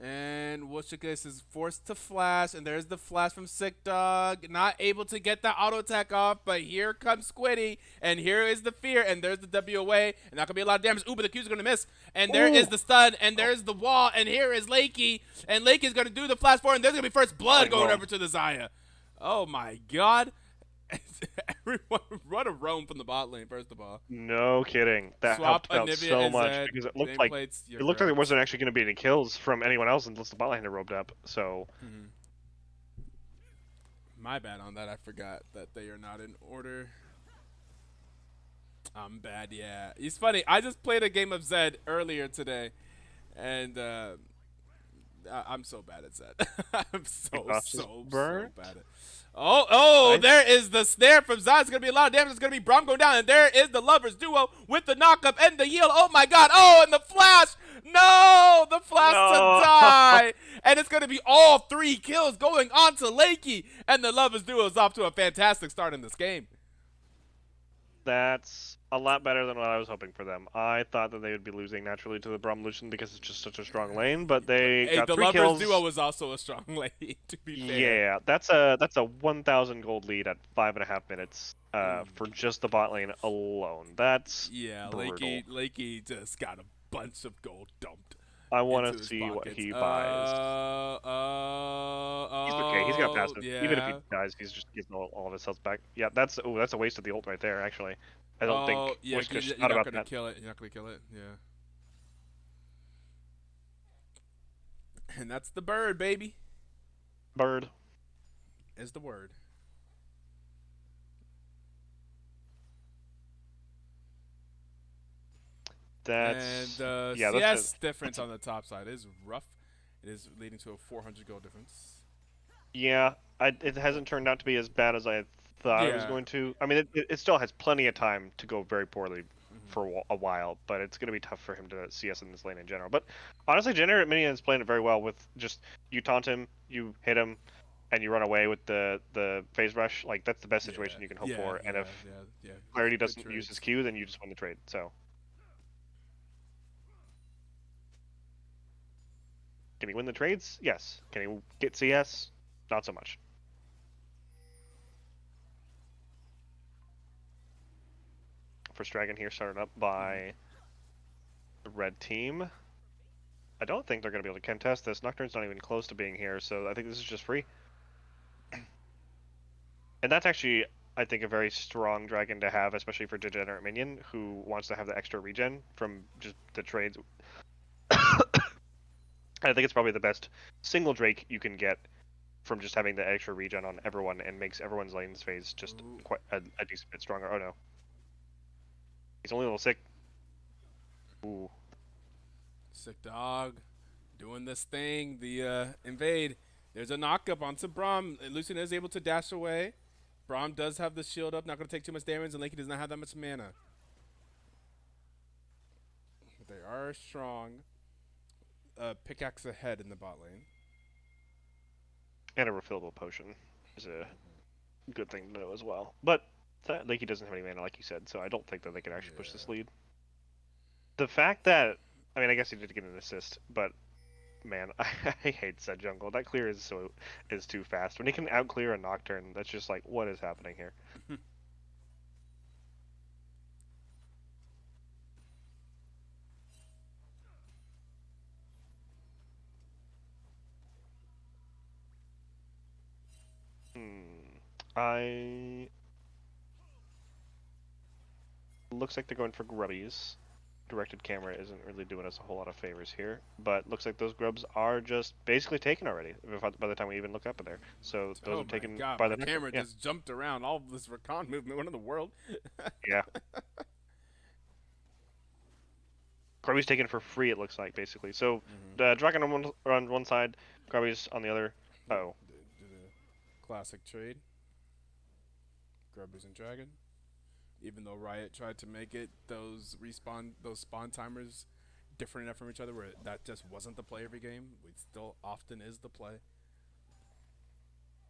And Wushicus is forced to flash, and there's the flash from Sick Dog. Not able to get that auto attack off, but here comes Squiddy, and here is the fear, and there's the WOA, and that could be a lot of damage. Ooh, but the Q's are going to miss. And there is the stun, and there's the wall, and here is Lakey, and Lakey's going to do the flash forward, and there's going to be first blood going over to the Xayah. Oh my god. Everyone run a roam from the bot lane, first of all. No kidding. That Swap helped out Anivia so and much Zed, because it looked like nameplates, you're it looked like there correct. wasn't actually going to be any kills from anyone else unless the bot lane had roped up. So My bad on that. I forgot that they are not in order. I'm bad, yeah. It's funny. I just played a game of Zed earlier today, and I'm so bad at Zed. I'm so bad at it. Oh, there is the snare from Zod. It's going to be a lot of damage. It's going to be Brom going down. And there is the Lovers duo with the knock-up and the heal. Oh, my God. Oh, and the flash. No, the flash to die. And it's going to be all 3 kills going on to Lakey. And the Lovers duo is off to a fantastic start in this game. that's a lot better than what I was hoping for them. I thought that they would be losing naturally to the Braum Lucian because it's just such a strong lane, but they got the 3 Lovers kills. duo was also a strong lane, to be fair. Yeah, that's a 1,000 gold lead at 5.5 minutes for just the bot lane alone. That's brutal. Lakey just got a bunch of gold dumped. I want into to his see what pockets. he buys. He's okay. He's got passive. Yeah. Even if he dies, he's just getting all of his health back. Yeah, that's a waste of the ult right there. Actually, I don't think Yeah, Wishkush you're thought not about gonna that. kill it. You're not gonna kill it. Yeah. And that's the bird, baby. Bird. Is the word. That's And yeah. CS difference on the top side is rough. It is leading to a 400 gold difference. Yeah, it hasn't turned out to be as bad as I thought it was Yeah. going to. I mean, it still has plenty of time to go very poorly for a while, but it's going to be tough for him to CS in this lane in general. But honestly, Degenerate Minion is playing it very well with just you taunt him, you hit him, and you run away with the phase rush, like that's the best situation you can hope for. And if Clarity Good doesn't use his trades. Q, then you just win the trade. So, can he win the trades? Yes. Can he get CS? Not so much. First Dragon here started up by the red team. I don't think they're going to be able to contest this. Nocturne's not even close to being here, so I think this is just free. And that's actually, I think, a very strong dragon to have, especially for Degenerate Minion, who wants to have the extra regen from just the trades. I think it's probably the best single Drake you can get from just having the extra regen on everyone, and makes everyone's lanes phase just quite a decent bit stronger. Oh no. He's only a little sick. Ooh. Sick dog. Doing this thing. The invade. There's a knockup onto Braum. Lucian is able to dash away. Braum does have the shield up. Not going to take too much damage. And Lakey does not have that much mana. But they are strong. Pickaxe ahead in the bot lane. And a refillable potion is a good thing to know as well. But Lakey doesn't have any mana, like you said, so I don't think that they can actually push this lead. The fact that, I mean, I guess he did get an assist, but man, I hate said jungle. That clear is too fast. When he can out clear a Nocturne, that's just like, what is happening here? I looks like they're going for grubbies. Directed camera isn't really doing us a whole lot of favors here, but looks like those grubs are just basically taken already by the time we even look up in there. So those are taken God, by my the camera just jumped around all of this recon movement. What in the world? Yeah. Grubby's taken for free, it looks like, basically. So, Dragon on one side, Grubby's on the other. Oh. Did a classic trade. Grubbies and Dragon. Even though Riot tried to make it those spawn timers different enough from each other where that just wasn't the play every game, it still often is the play.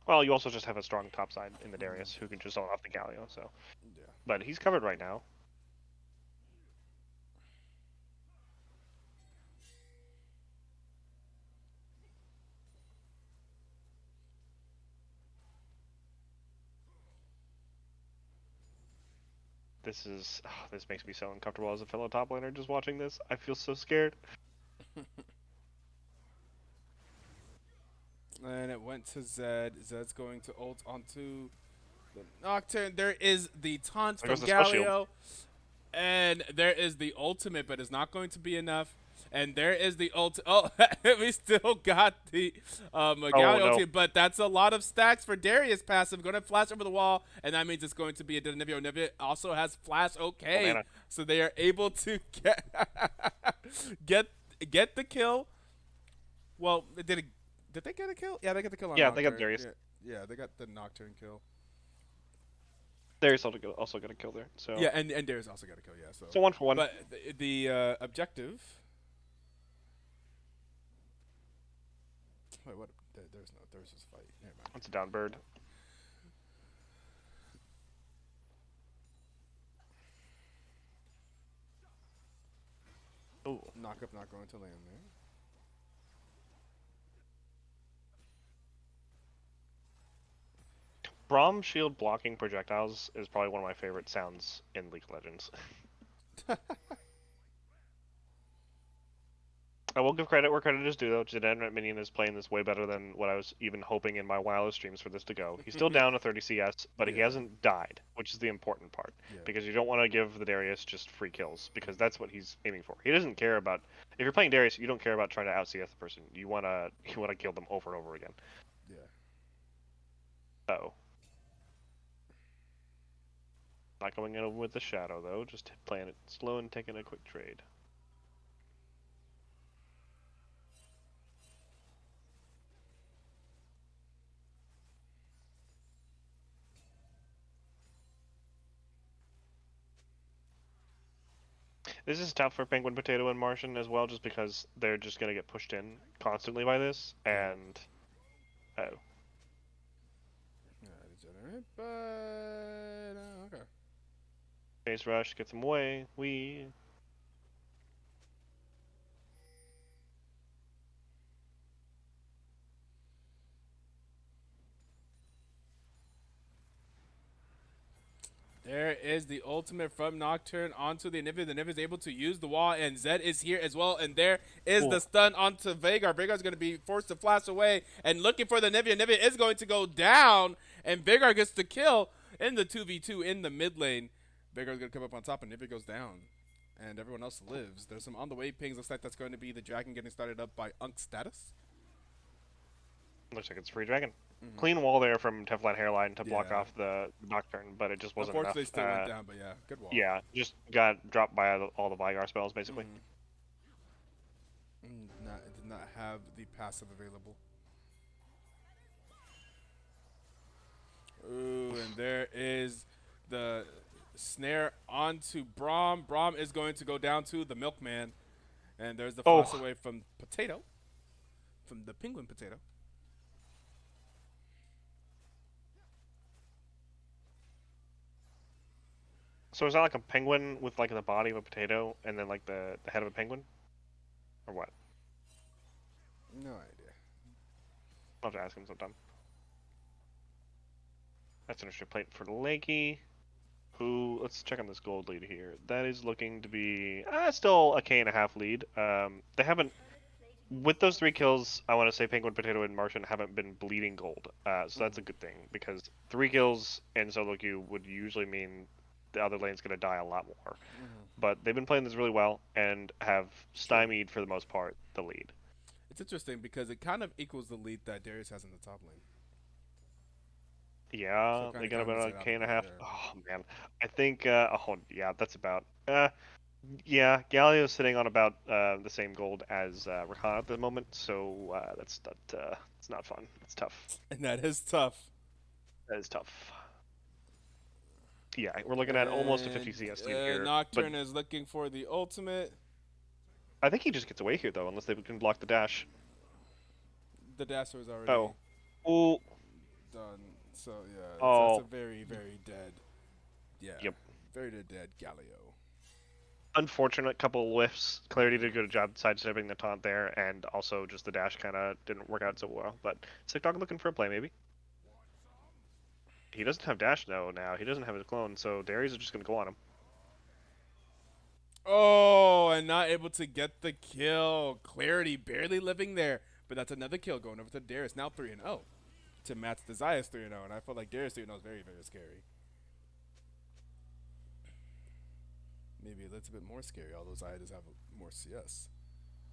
Well, you also just have a strong top side in the Darius who can just own off the Galio, so. Yeah. But he's covered right now. This makes me so uncomfortable as a fellow top laner just watching this. I feel so scared. And it went to Zed. Zed's going to ult onto the Nocturne. There is the taunt There from goes the spell shield. Galio. And there is the ultimate, but it's not going to be enough. And there is the ult. Oh, we still got the Galio no. ultimate, but that's a lot of stacks for Darius passive. Going to flash over the wall, and that means it's going to be a Nivea. Nivea also has flash. Okay, so they are able to get the kill. Well, did they get a kill? Yeah, they got the kill on Yeah, Nocturne. they got Darius. Yeah, they got the Nocturne kill. Darius also got a kill there. So Yeah, and Darius also got a kill. Yeah, so 1 for 1. But the objective. Wait, what? There's this fight. Never mind. It's a down bird. Ooh. Knockup not going to land there. Braum shield blocking projectiles is probably one of my favorite sounds in League of Legends. I will give credit where credit is due, though. Degenerate Minion is playing this way better than what I was even hoping in my wildest streams for this to go. He's still down to 30 CS, but he hasn't died, which is the important part. Because you don't want to give the Darius just free kills, because that's what he's aiming for. He doesn't care about... If you're playing Darius, you don't care about trying to out-CS the person. You want to kill them over and over again. Yeah. Uh-oh. Not going in with the Shadow, though. Just playing it slow and taking a quick trade. This is tough for Penguin Potato and Martian as well, just because they're just going to get pushed in constantly by this, and... Oh. Alright, but okay. Base rush gets him away. We. There is the ultimate from Nocturne onto the Nivea. The Nivea is able to use the wall, and Zed is here as well. And there is the stun onto Veigar. Veigar is going to be forced to flash away and looking for the Nivea. Nivea is going to go down, and Veigar gets the kill in the 2v2 in the mid lane. Veigar is going to come up on top, and Nivea goes down. And everyone else lives. There's some on the way pings. Looks like that's going to be the dragon getting started up by Unc Status. Looks like it's free dragon. Clean wall there from Teflon Hairline to block Yeah. off the Nocturne, but it just wasn't enough. Unfortunately, still went down, but yeah, good wall. Yeah, just got dropped by all the Veigar spells, basically. It did not have the passive available. Ooh, and there is the snare onto Braum. Braum is going to go down to the Milkman. And there's the flash away from Potato. From the Penguin Potato. So is that like a penguin with like the body of a potato and then like the head of a penguin? Or what? No idea. I'll have to ask him sometime. That's an extra plate for Lakey. Who, let's check on this gold lead here. That is looking to be still a K.5 lead. They haven't, with those 3 kills, I want to say Penguin, Potato, and Martian haven't been bleeding gold. So that's a good thing because 3 kills in solo queue would usually mean the other lane's going to die a lot more. But they've been playing this really well and have stymied, for the most part, the lead. It's interesting because it kind of equals the lead that Darius has in the top lane. Yeah, So they got about a K.5. there. Oh, man. I think, yeah, that's about... yeah, Galio's sitting on about the same gold as Rakan at the moment, so that's not, it's not fun. It's tough. And that is tough. That is tough. Yeah, we're looking at almost a 50 CS lead here. Nocturne is looking for the ultimate. I think he just gets away here, though, unless they can block the dash. The dasher is already Oh. done. So, yeah, Oh. that's a very, very dead. Yeah. Yep. Very dead Galio. Unfortunate couple of whiffs. Clarity did a good job sidestepping the taunt there, and also just the dash kind of didn't work out so well. But Sickdog looking for a play, maybe. He doesn't have dash though now. He doesn't have his clone, so Darius is just gonna go on him. Oh, and not able to get the kill. Clarity barely living there, but that's another kill going over to Darius. Now 3-0 to match the Zayas 3-0, and I feel like Darius 3-0 is very, very scary. Maybe a little bit more scary, although Zaya does have more CS.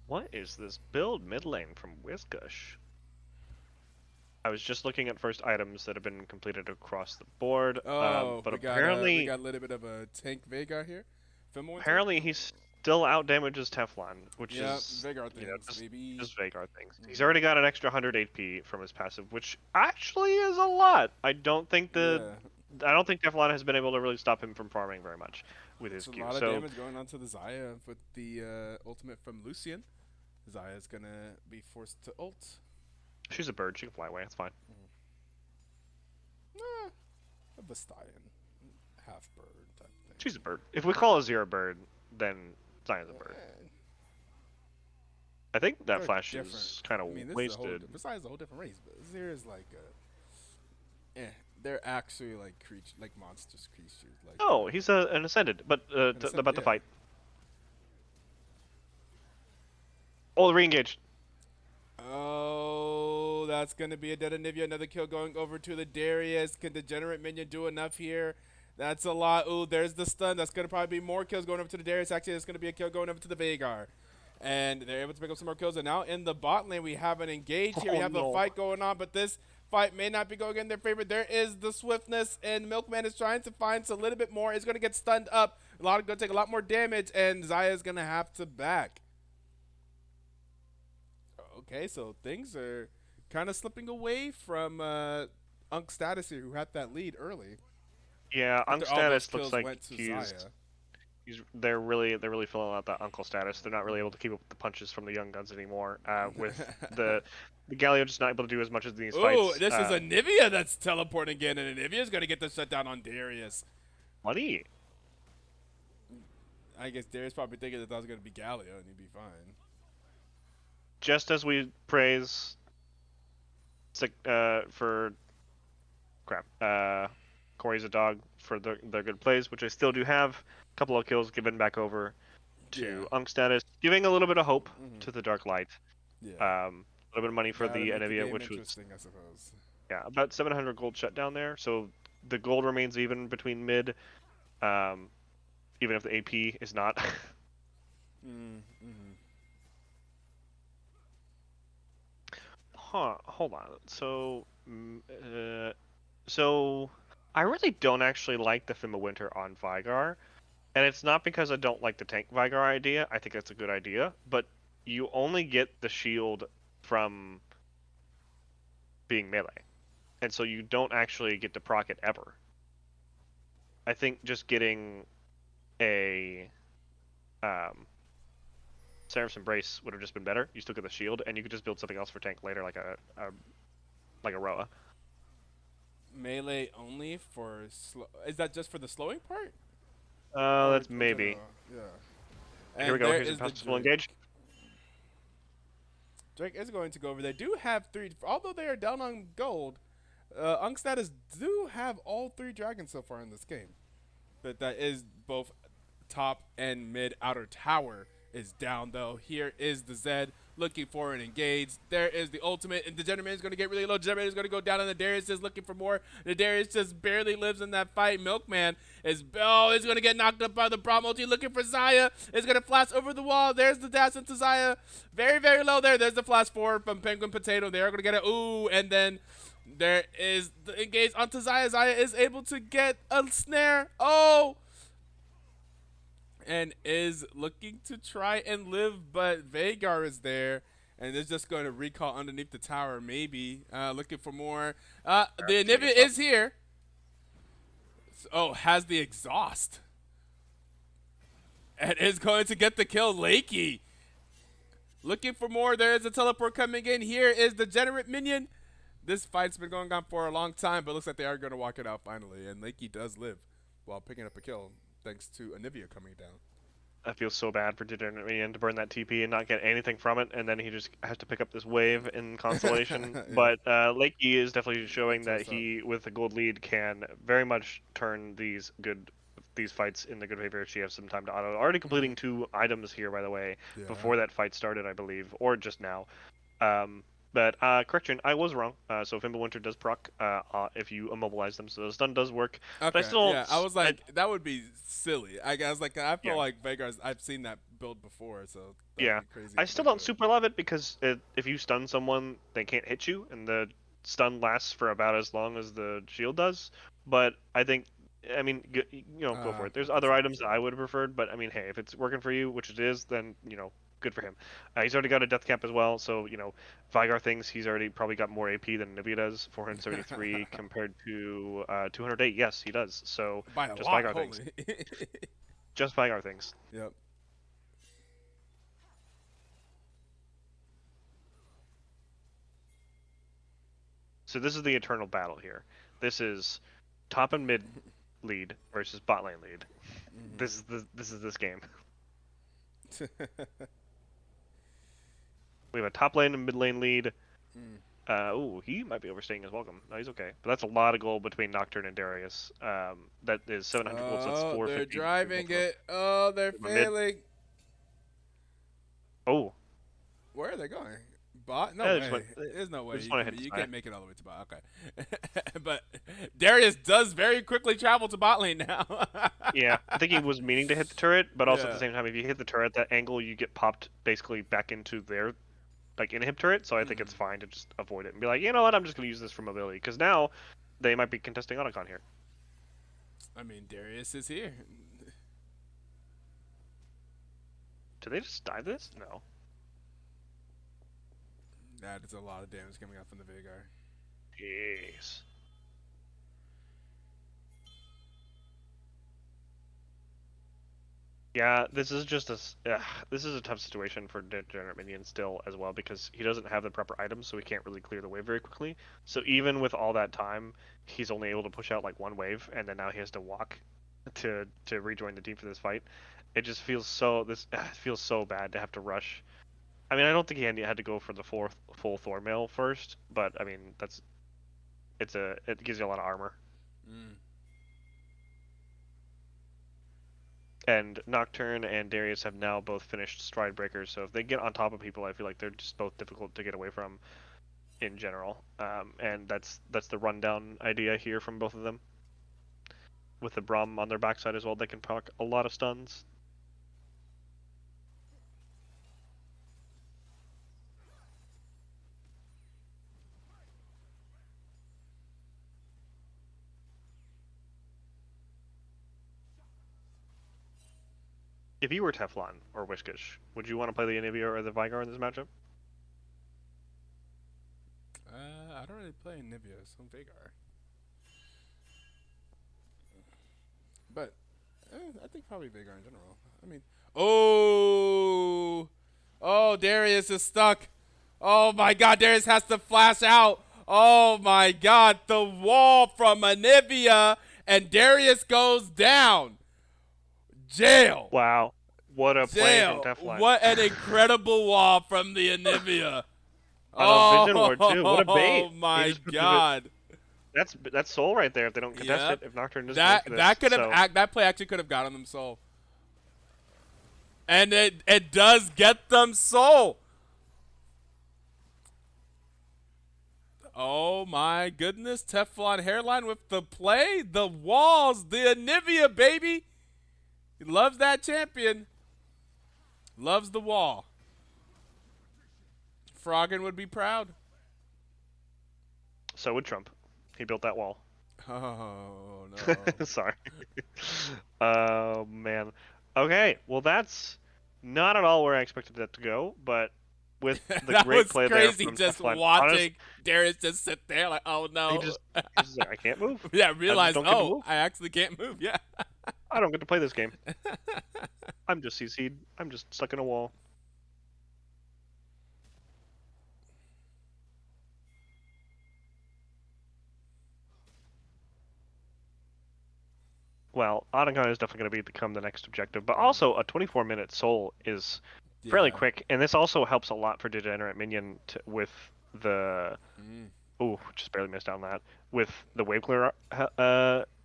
What is this build mid lane from Whizgush? I was just looking at first items that have been completed across the board, Oh, but we apparently got a little bit of a tank Veigar here. apparently he's still out damages Teflon, which is Veigar things, just Veigar things. He's already got an extra 100 HP from his passive, which actually is a lot. I don't think Teflon has been able to really stop him from farming very much with his Q. A lot of damage going on to the Zaya with the ultimate from Lucian. Zaya's gonna be forced to ult. She's a bird. She can fly away. It's fine. A Bastion, half bird type thing. She's a bird. If we call Azir a bird, then Zaya's a bird. I think that flash is kind of wasted. Besides a whole different race, but Azir is like they're actually like monstrous creatures. Like oh, he's an ascended, but about the fight. Oh, re-engaged. Oh, that's gonna be a dead Anivia. Another kill going over to the Darius. Can Degenerate Minion do enough here? That's a lot. Ooh, there's the stun. That's gonna probably be more kills going over to the Darius. Actually, it's gonna be a kill going over to the Veigar. And they're able to pick up some more kills. And now in the bot lane, we have an engage here. We have a fight going on, but this fight may not be going in their favor. There is the swiftness, and Milkman is trying to find a little bit more. It's gonna get stunned up. Gonna take a lot more damage, and Zaya is gonna have to back. Okay, so things are kind of slipping away from Unc Status here, who had that lead early. Yeah, Unc Status looks like he's they're really filling out that Uncle Status. They're not really able to keep up with the punches from the young guns anymore. With the Galio just not able to do as much as these Ooh, fights. this is Anivia that's teleporting again, and Anivia's gonna get the shutdown on Darius. Money. I guess Darius probably thinking that was gonna be Galio, and he'd be fine. Just as we praise for Cory's a dog for their good plays, which I still do have. A couple of kills given back over to Unc Status, giving a little bit of hope to the Dark Light. Yeah. A little bit of money for Gotta the make Anivia, game which was interesting, I suppose. about 700 gold shut down there. So the gold remains even between mid, even if the AP is not. Huh, hold on. So I really don't actually like the Fimbulwinter on Vigar, and it's not because I don't like the tank Vigar idea. I think that's a good idea, but you only get the shield from being melee, and so you don't actually get to proc it ever. I think just getting a Seraph's Embrace would have just been better. You still get the shield, and you could just build something else for tank later, like a Roa. Melee only for is that just for the slowing part? That's maybe. Yeah. Here we go. Here's a possible engage. Drake is going to go over. They do have 3, although they are down on gold. Unc Status do have all 3 dragons so far in this game, but that is both top and mid outer tower is down though. Here is the Zed looking for an engage. There is the ultimate, and the Degenerate is going to get really low. Degenerate is going to go down, and the Darius is looking for more. The Darius just barely lives in that fight. Milkman is going to get knocked up by the Braum ulti, looking for Zaya. Is going to flash over the wall. There's the dash into Zaya. Very, very low there. There's the flash forward from Penguin Potato. They are going to get it. Ooh, and then there is the engage onto Zaya. Zaya is able to get a snare. Oh! And is looking to try and live, but Vagar is there, and is just going to recall underneath the tower, maybe. Looking for more. The Anivia is here. Oh, has the exhaust. And is going to get the kill. Lakey looking for more. There is a teleport coming in. Here is the Degenerate minion. This fight's been going on for a long time, but looks like they are going to walk it out finally. And Lakey does live while picking up a kill, thanks to Anivia coming down. I feel so bad for Degenerate Minion to burn that TP and not get anything from it, and then he just has to pick up this wave in consolation. Yeah. But Lakey is definitely showing that he, with a gold lead, can very much turn these fights in the good favor. She has some time to auto. Already completing 2 items here, by the way, before that fight started, I believe, or just now. But correction, I was wrong. So Fimbulwinter does proc if you immobilize them, so the stun does work. Okay. But I still, yeah, I was like, that would be silly. I guess like I feel Yeah. like Vagar's. I've seen that build before, so Yeah, be crazy I if still they don't do it. super love it because if you stun someone, they can't hit you, and the stun lasts for about as long as the shield does. But I think, I mean, go for it. There's other items that I would have preferred, but I mean, hey, if it's working for you, which it is, then good for him. He's already got a death cap as well, so Vigar thinks he's already probably got more AP than Nivea does. 473 compared to 208. Yes, he does. So By a just lot, Vigar things. holy. Just Vigar things. Yep. So this is the eternal battle here. This is top and mid lead versus bot lane lead. This is this game. We have a top lane and mid lane lead. Ooh, he might be overstaying his welcome. No, he's okay. But that's a lot of gold between Nocturne and Darius. That is 700 gold, so that's 450. They're driving it. Oh, they're failing. Oh. Where are they going? Bot? No way. There's no way you can't make it all the way to bot. Okay. But Darius does very quickly travel to bot lane now. Yeah, I think he was meaning to hit the turret, but also at the same time, if you hit the turret, that angle, you get popped basically back into their inhib turret, so I think it's fine to just avoid it and be like, you know what, I'm just going to use this for mobility, because now they might be contesting Otacon here. I mean, Darius is here. Did they just die this? No. That is a lot of damage coming out from the Vagar. Jeez. Yeah, this is just this is a tough situation for Degenerate Minion still as well because he doesn't have the proper items, so he can't really clear the wave very quickly. So even with all that time, he's only able to push out like one wave, and then now he has to walk to rejoin the team for this fight. It just feels so it feels so bad to have to rush. I mean, I don't think he had to go for the fourth full Thornmail first, but I mean it gives you a lot of armor. Mm. And Nocturne and Darius have now both finished Stride Breakers, so if they get on top of people, I feel like they're just both difficult to get away from in general. And that's the rundown idea here from both of them. With the Braum on their backside as well, they can proc a lot of stuns. If you were Teflon or Whiskish, would you want to play the Anivia or the Vigar in this matchup? I don't really play Nivea, so Vagar. But I think probably Vagar in general. I mean, oh, Darius is stuck. Oh my God, Darius has to flash out. Oh my God, the wall from Anivia, and Darius goes down. Jail. Wow, what a play from Jail. Teflon. What an incredible wall from the Anivia. On a Vision Ward too. What a bait! Oh He my just puts it. God. That's soul right there if they don't contest Yep. it. If Nocturne doesn't go That for this, that could have so that play actually could have gotten them soul. And it does get them soul. Oh my goodness, Teflon hairline with the play, the walls, the Anivia baby. He loves that champion. Loves the wall. Froggen would be proud. so would Trump. He built that wall. Oh no. Sorry. Oh man. Okay, well that's not at all where I expected that to go, but with the That great was play there crazy from just Teflon, watching Darius just sit there like, oh he no. he's just like, I can't move. Yeah, I just realize, don't get to oh, move. I actually can't move. Yeah. I don't get to play this game. I'm just CC'd. I'm just stuck in a wall. Well, Otacon is definitely going to become the next objective, but also a 24-minute soul is fairly Yeah. quick, and this also helps a lot for Degenerate Minion with the Mm. ooh, just barely missed out on that. With the wave clear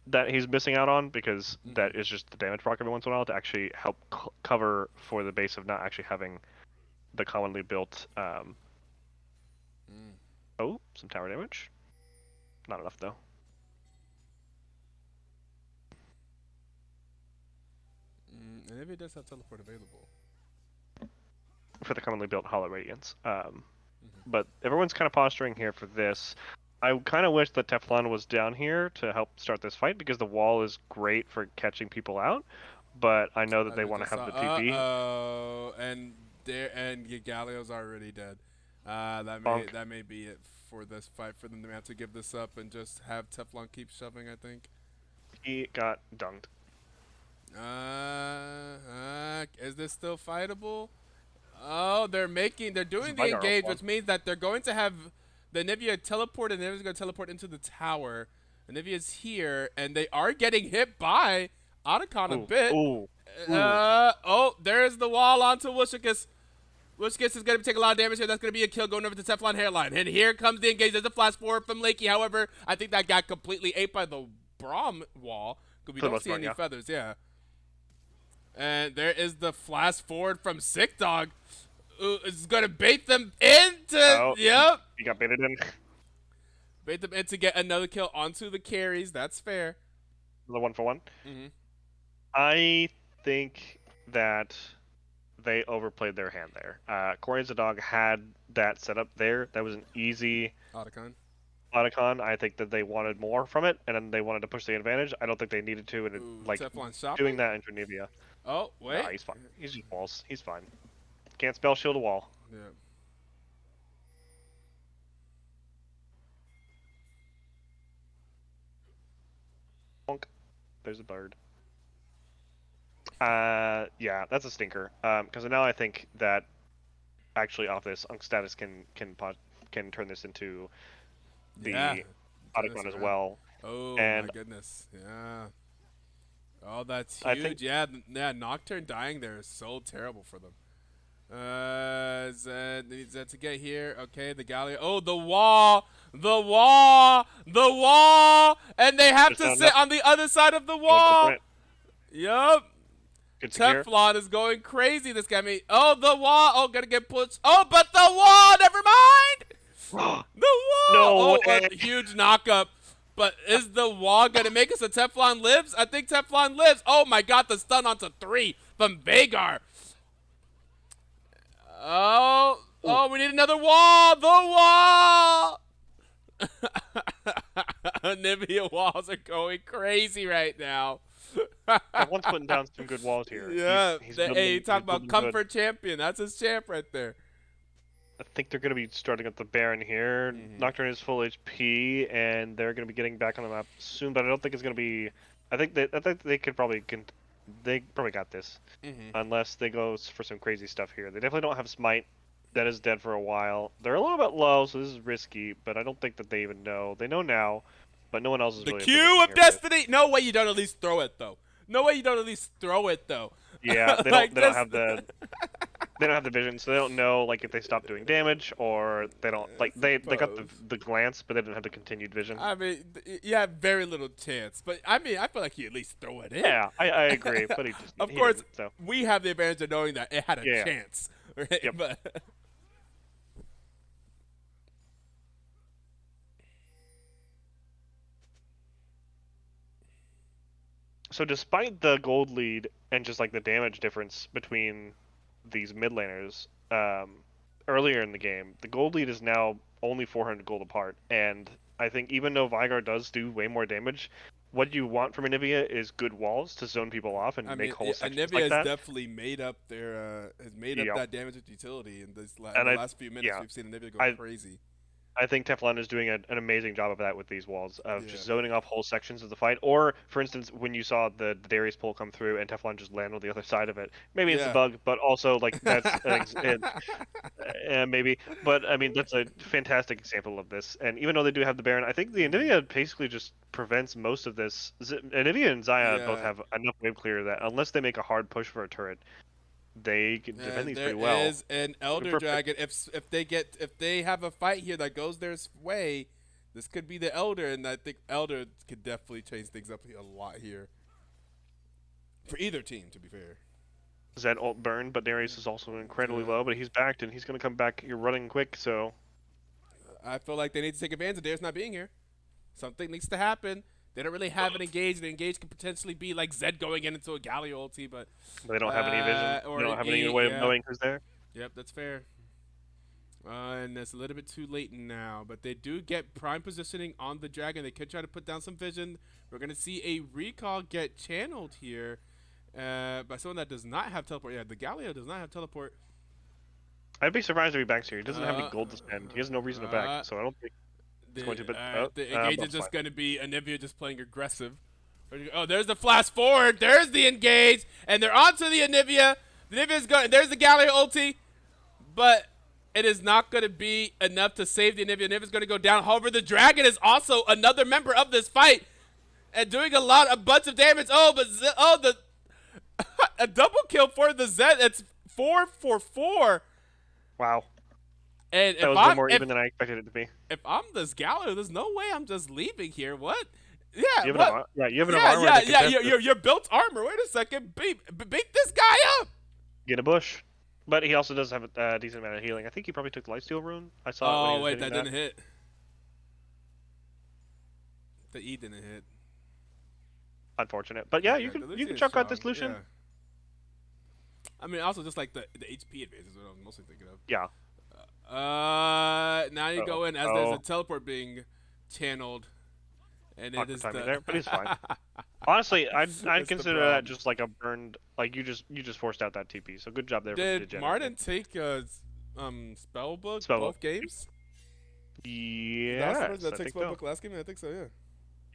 that he's missing out on because that is just the damage proc every once in a while to actually help cover for the base of not actually having the commonly built. Oh, some tower damage. Not enough though. And if it does have teleport available. For the commonly built Hollow Radiance. But everyone's kind of posturing here for this. I kind of wish that Teflon was down here to help start this fight because the wall is great for catching people out. But I know that I they just want to have saw, the TP. oh, and Galio's already dead. Bonk. That may be it for this fight for them to have to give this up and just have Teflon keep shoving. I think. He got dunked. Is this still fightable? Oh, they're doing the Vigar engage, won. which means that they're going to have the Nivea teleport, and Nivea's going to teleport into the tower. And Nivea's here, and they are getting hit by Otacon a bit. Ooh. Oh, there's the wall onto Wishicus. Wishicus is going to take a lot of damage here. That's going to be a kill going over to Teflon hairline. And here comes the engage. There's a flash forward from Lakey. However, I think that got completely ate by the Braum wall. Because we don't see any feathers, yeah. And there is the flash forward from Sick Dog. It's going to bait them into... Yep. He got baited in. Bait them in to get another kill onto the carries. That's fair. The 1-for-1. Mm-hmm. I think that they overplayed their hand there. Cory the dog had that set up there. That was an easy Otacon. I think that they wanted more from it, and then they wanted to push the advantage. I don't think they needed to, and Teflon shopping? doing that into Nivea. Oh, wait. Nah, he's fine. He's just walls. He's fine. Can't spell shield a wall. Yeah. Bonk. There's a bird. Yeah, that's a stinker. Because now I think that actually off this, Unc Status can turn this into Yeah. the Turn this Otacon as around. well. Oh my And goodness. Yeah. Oh, that's I think huge. Yeah, yeah. Nocturne dying there is so terrible for them. Zed needs Zed to get here. Okay, the Gallia. Oh, the wall, the wall, and they have there's to not sit enough. on the other side of the Go for wall. it. Yup. Good secure. Teflon is going crazy. This guy made. Oh, the wall. Oh, gonna get pushed. Oh, but the wall. Never mind. The wall. No Oh, way. a huge knockup. But is the wall gonna make us a Teflon lives? I think Teflon lives. Oh my God, the stun onto 3 from Vagar. Oh, oh, we need another wall. The wall. Nivea walls are going crazy right now. Teflon's putting down some good walls here. Yeah, He's hey, you building. talk He's about building good. comfort champion. That's his champ right there. I think they're going to be starting up the Baron here. Nocturne is full HP, and they're going to be getting back on the map soon. But I don't think it's going to be. I think they could probably they probably got this, unless they go for some crazy stuff here. They definitely don't have Smite. That is dead for a while. They're a little bit low, so this is risky. But I don't think that they even know. They know now, but no one else is The really. Q of Destiny. No way you don't at least throw it though. No way you don't at least throw it though. Yeah, they Like don't. They don't this- have the. They don't have the vision, so they don't know like if they stop doing damage or they don't like they got the glance, but they didn't have the continued vision. I mean, you have very little chance. But I mean, I feel like you at least throw it in. Yeah, I agree, but he just Of he course, didn't, so. we have the advantage of knowing that it had a Yeah. chance. Right? Yep. But So despite the gold lead and just like the damage difference between these mid laners, earlier in the game, the gold lead is now only 400 gold apart, and I think even though Vygar does do way more damage, what you want from Anivia is good walls to zone people off and I make mean, whole sections Anivia like has that. definitely made up their has made up Yep. that damage with utility in this And the I- last few minutes. yeah. We've seen Anivia go I- crazy. I think Teflon is doing an amazing job of that with these walls, of Yeah. just zoning off whole sections of the fight. Or, for instance, when you saw the Darius pull come through and Teflon just land on the other side of it. Maybe it's Yeah. a bug, but also, like, that's maybe. But, I mean, that's a fantastic example of this. And even though they do have the Baron, I think the Anivia basically just prevents most of this. Anivia and Zaya both Yeah. have enough wave clear that unless they make a hard push for a turret, they can defend And these there pretty well. is an Elder Perfect. Dragon. If they have a fight here that goes their way, this could be the Elder, and I think Elder could definitely change things up a lot here. For either team, to be fair. Zed ult burn, but Darius is also incredibly Yeah. low, but he's backed and he's going to come back. You're running quick, so I feel like they need to take advantage of Darius not being here. Something needs to happen. They don't really have an engage. The engage could potentially be like Zed going into a Galio ulti, but they don't have any vision. or They don't have an any E, way yeah. of knowing who's there. Yep, that's fair. And it's a little bit too late now, but they do get prime positioning on the dragon. They could try to put down some vision. We're gonna see a recall get channeled here by someone that does not have teleport. Yeah, the Galio does not have teleport. I'd be surprised if he backs here. He doesn't have any gold to spend. He has no reason to back, uh, so I don't think The, going to, but- the oh, engage that's is just fine. going to be Anivia just playing aggressive. Oh, there's the flash forward. There's the engage, and they're onto the Anivia. The Anivia's going. There's the Galio ulti, but it is not going to be enough to save the Anivia. Anivia's going to go down. However, the Dragon is also another member of this fight and doing a bunch of damage. Oh, but a double kill for the Zed. It's 4 for 4. Wow, And that was way more even than I expected it to be. if I'm this Gallo, there's no way I'm just leaving here. What? Yeah, You have what? you have an yeah, armor. yeah, that yeah. can test Your built armor. Wait a second. Beat this guy up. get a bush, but he also does have a decent amount of healing. I think he probably took the Lightsteel rune. I saw it when he Oh was wait, hitting that didn't hit. The E didn't hit. Unfortunate, but yeah, you the can Lucian's chuck out this strong, Lucian. yeah. I mean, also just like the HP advantage is what I was mostly thinking of. Yeah. Now you go in as there's Oh. a teleport being channeled, and it Awkward is timing the there, but he's fine. Honestly, I'd the consider that problem. just like a burned, like you just forced out that TP. So good job there. from the Did Degenerate. Martin take spellbook Spellbook. both games? Yeah, Did I that take think so. spellbook last game? I think so. Yeah.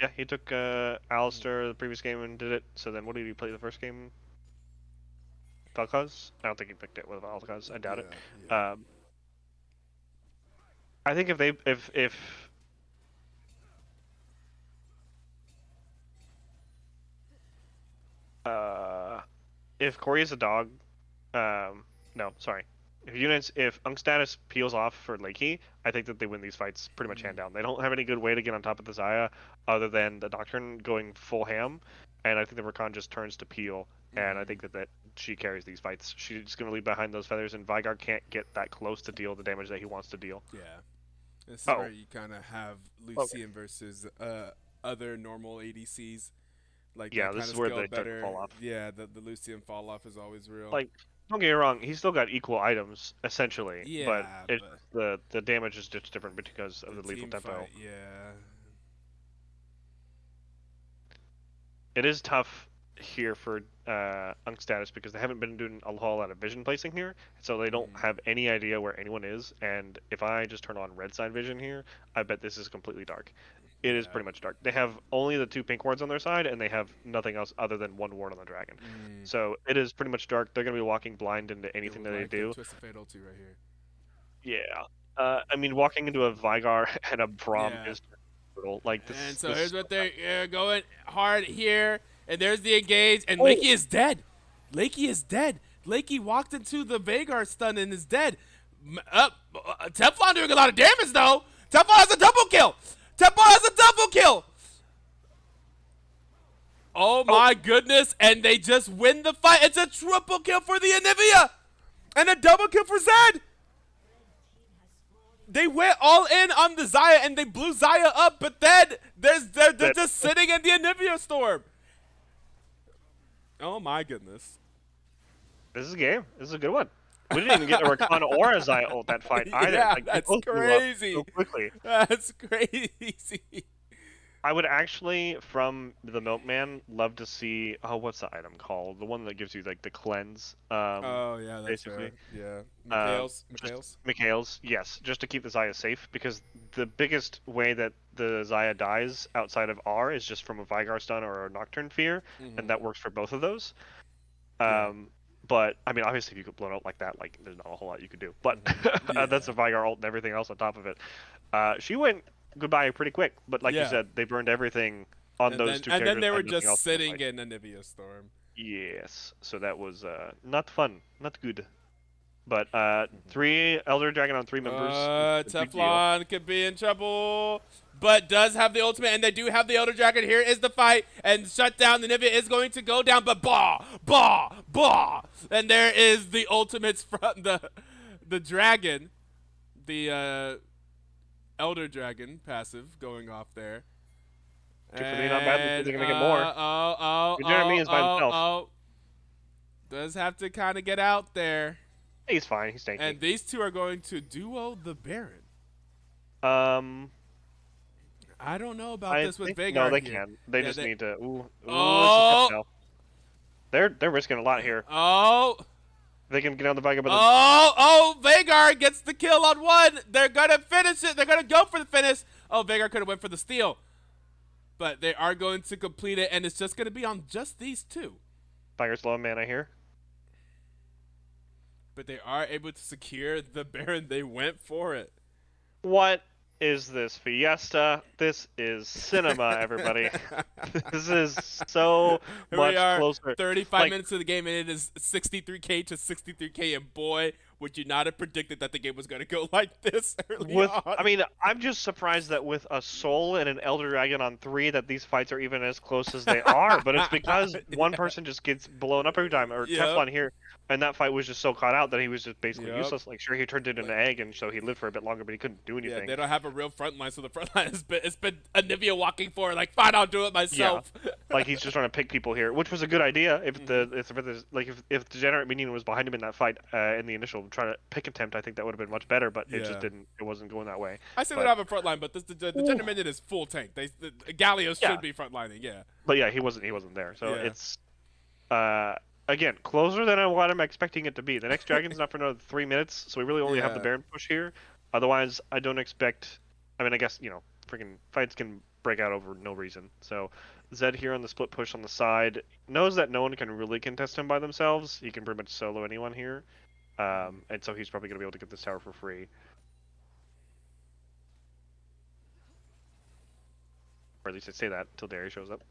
Yeah, he took Alistair the previous game and did it. So then, what did he play the first game? Vel'Koz. I don't think he picked it with Vel'Koz. I doubt it. Yeah. I think if Cory is a dog, no, sorry. If Unc Status peels off for Lakey, I think that they win these fights pretty much hand down. They don't have any good way to get on top of the Xayah other than the Nocturne going full ham, and I think the Rakan just turns to peel, and I think that she carries these fights. She's just going to leave behind those feathers, and Veigar can't get that close to deal the damage that he wants to deal. Yeah. This is where you kind of have Lucian versus other normal ADCs. Like Yeah, this is where they start to fall off. Yeah, the Lucian fall off is always real. Like, don't get me wrong, he's still got equal items essentially, Yeah, but the damage is just different because of the lethal team tempo. fight, yeah. It is tough here for Unc Status because they haven't been doing a whole lot of vision placing here, so they don't have any idea where anyone is. And if I just turn on red side vision here, I bet this is completely dark. It is pretty much dark. They have only the 2 pink wards on their side, and they have nothing else other than 1 ward on the dragon. So it is pretty much dark. They're going to be walking blind into anything that they do. Twist of Fatal 2 right here. Yeah. I mean, walking into a Veigar and a Braum is brutal. Like this. And so here's what they're going hard here, and there's the engage, and Lakey is dead. Lakey is dead. Lakey walked into the Veigar stun and is dead. Teflon doing a lot of damage though. Teflon has a double kill. Teflon has a double kill. Oh my goodness, and they just win the fight. It's a triple kill for the Anivia and a double kill for Zed. They went all in on the Xayah and they blew Xayah up, but then they're just sitting in the Anivia storm. Oh my goodness. This is a game. This is a good one. We didn't even get a Rakan or a Xayah ult that fight either. Yeah, like, that's both blew up crazy. so quickly. That's crazy. I would actually, from the Milkman, love to see. Oh, what's the item called? The one that gives you like the cleanse. Oh yeah, that's basically. fair. Yeah. Mikhail's, yes, just to keep the Xayah safe, because the biggest way that the Xayah dies outside of R is just from a Veigar stun or a Nocturne Fear, and that works for both of those. But I mean, obviously, if you get blown out like that, like there's not a whole lot you could do. But that's a Veigar ult and everything else on top of it. She went goodbye pretty quick, but like you said, they burned everything on those two characters. And then they were just sitting in Anivia Storm. Yes, so that was not fun, not good. But 3 Elder Dragon on 3 members. Teflon could be in trouble, but does have the ultimate, and they do have the Elder Dragon. Here is the fight, and shut down. The Anivia is going to go down, but bah, and there is the ultimates from the dragon, the Elder Dragon passive going off there. Good for me, not bad. They're gonna get more. Jeremy is by himself. Does have to kind of get out there. He's fine. He's tanky. And these two are going to duo the Baron. I don't know about this with Veigar. No, they here. can. They just need to. Oh. They're risking a lot here. Oh. They can get on the Veigar, but Veigar gets the kill on one. They're gonna finish it. They're gonna go for the finish. Oh, Veigar could have went for the steal, but they are going to complete it, and it's just gonna be on just these two. Veigar's low mana here. But they are able to secure the Baron. They went for it. What is this fiesta? This is cinema, everybody. This is so much closer. 35 minutes of the game, and it is 63k to 63k. And boy, would you not have predicted that the game was going to go like this early on. I mean, I'm just surprised that with a Soul and an Elder Dragon on 3, that these fights are even as close as they are. But it's because one person just gets blown up every time, or Teflon here. And that fight was just so caught out that he was just basically useless. Like, sure, he turned into an egg, and so he lived for a bit longer, but he couldn't do anything. Yeah, they don't have a real front line, so the front line it's been Anivia walking forward, like, fine, I'll do it myself. Yeah. Like, he's just trying to pick people here, which was a good idea. If if Degenerate Minion was behind him in that fight in the initial trying to pick attempt, I think that would have been much better. But it just didn't. It wasn't going that way. I say they don't have a front line, but the Degenerate Minion is full tank. The Gallios should be front lining. Yeah. But yeah, he wasn't there. So it's. Again, closer than what I'm expecting it to be. The next Dragon's not for another 3 minutes, so we really only have the Baron push here. Otherwise, I don't expect. I mean, I guess freaking fights can break out over no reason. So Zed here on the split push on the side knows that no one can really contest him by themselves. He can pretty much solo anyone here. And so he's probably going to be able to get this tower for free. Or at least I say that until Darius shows up.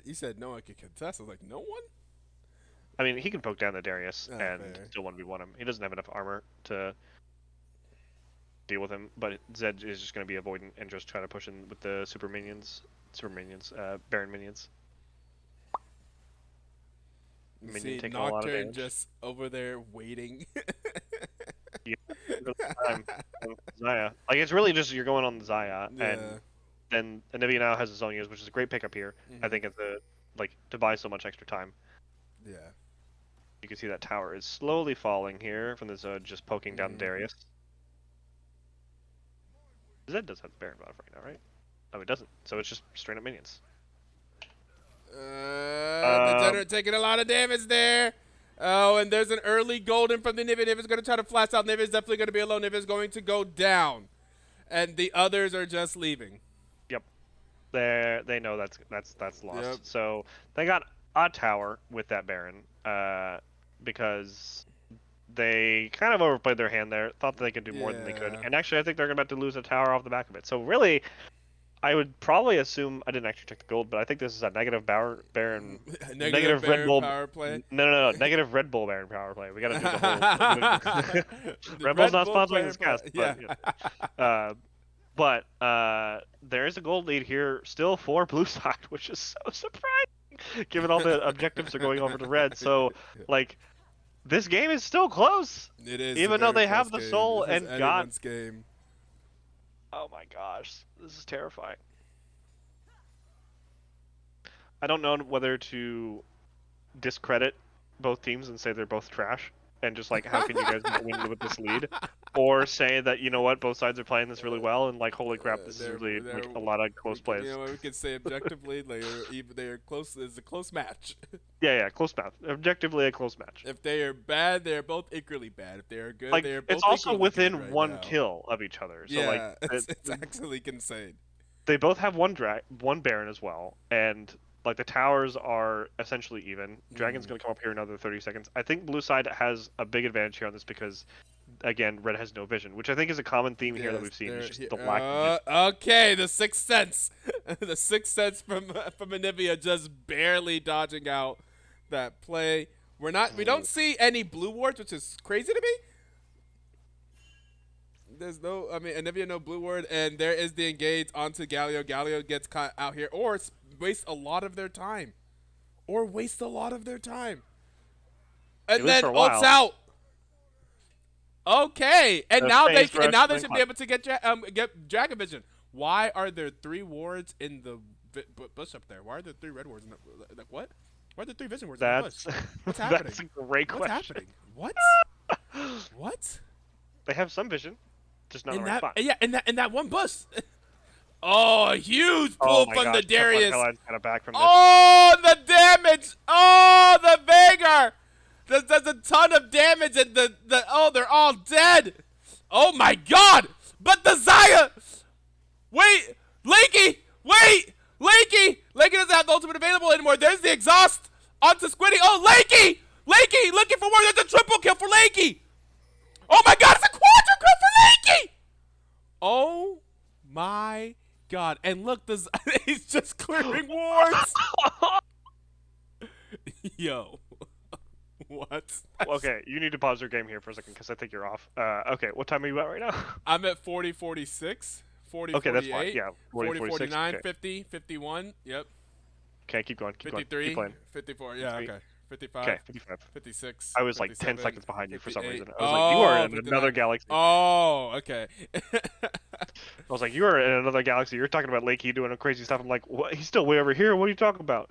He said no one can contest. I was like, no one? I mean, he can poke down the Darius Oh, and fair. still 1v1 him. He doesn't have enough armor to deal with him, but Zed is just going to be avoidant and just try to push in with the Baron minions. Minion See, taking a lot of Nocturne damage. just over there waiting. Yeah, Xayah. Like, it's really just you're going on the Xayah, Yeah. and then Anivia now has his own use, which is a great pickup here. I think it's to buy so much extra time. Yeah. You can see that tower is slowly falling here from the Zed just poking down Darius. Zed does have the Baron buff right now, right? No, he doesn't. So it's just straight up minions. Degenerate taking a lot of damage there. Oh, and there's an early golden from the Nivea. Nivea's going to try to flash out. Nivea's definitely going to be alone. Nivea's going to go down. And the others are just leaving. Yep. They know that's lost. Yep. So they got a tower with that Baron because they kind of overplayed their hand there. Thought that they could do more than they could. Yeah. And actually, I think they're about to lose a tower off the back of it. So really, I would probably assume, I didn't actually check the gold, but I think this is a negative Baron Negative Red Baron Bull power play. No. Negative Red Bull Baron power play. We got to do the whole. Red Bull's not Bull sponsoring Baron this cast, yeah. but there is a gold lead here still for blue side, which is so surprising, given all the objectives are going over to red. So, like, this game is still close. It is. Even a though very they have close the game. soul This is and got. anyone's game. Oh my gosh, this is terrifying. I don't know whether to discredit both teams and say they're both trash and just like, how can you guys not win with this lead, or say that, you know what, both sides are playing this really well and like, holy crap, this is really like, a lot of close plays. You know what we can say objectively, they're close. It's a close match. Yeah, close match. Objectively, a close match. If they are bad, they're both equally bad. If they are good, Like, they are both it's also equally within good right one now. kill of each other. So Yeah, like, it's actually insane. they both have one Baron as well, and like the towers are essentially even. Dragon's gonna come up here in another 30 seconds. I think blue side has a big advantage here on this because, again, red has no vision, which I think is a common theme here that we've seen. It's just the lack of vision. Okay, the sixth sense, the sixth sense from Anivia just barely dodging out that play. We don't see any blue wards, which is crazy to me. There's no, Anivia no blue ward, and there is the engage onto Galio. Galio gets caught out here, or waste a lot of their time. And then ults out. Okay, and now they should be able to get Dragon Vision. Why are there 3 wards in the bush up there? Why are there 3 red wards in the like what? Why are there 3 vision wards in the bush? What's happening? That's a great question. What's happening? What? What? They have some vision, just not in the right spot. Yeah, in that one bush. Oh, a huge pull from the Darius. Kind of back from this. Oh, the damage. Oh, the Veigar. There's a ton of damage, and they're all dead. Oh my God! But the Xayah. Wait, Lakey. Lakey doesn't have the ultimate available anymore. There's the exhaust onto Squiddy. Oh, Lakey looking for more. There's a triple kill for Lakey. Oh my God, it's a quadra kill for Lakey. Oh my God! And look, he's just clearing wards. Yo. What? Okay, you need to pause your game here for a second because I think you're off. Okay, what time are you at right now? I'm at 40, 46, 40, Okay, that's 48, fine. Yeah, 40, 46, 49, okay. 50, 51, yep, Okay, keep going. 53, Keep playing. 54, yeah, okay, 55, Okay, 55. 56, I was like 10 57, seconds behind you for some 58. reason. I was like, you are in 59. another galaxy. Oh, okay. I was like, you are in another galaxy. You're talking about Lakey doing crazy stuff. I'm like, what? He's still way over here. What are you talking about?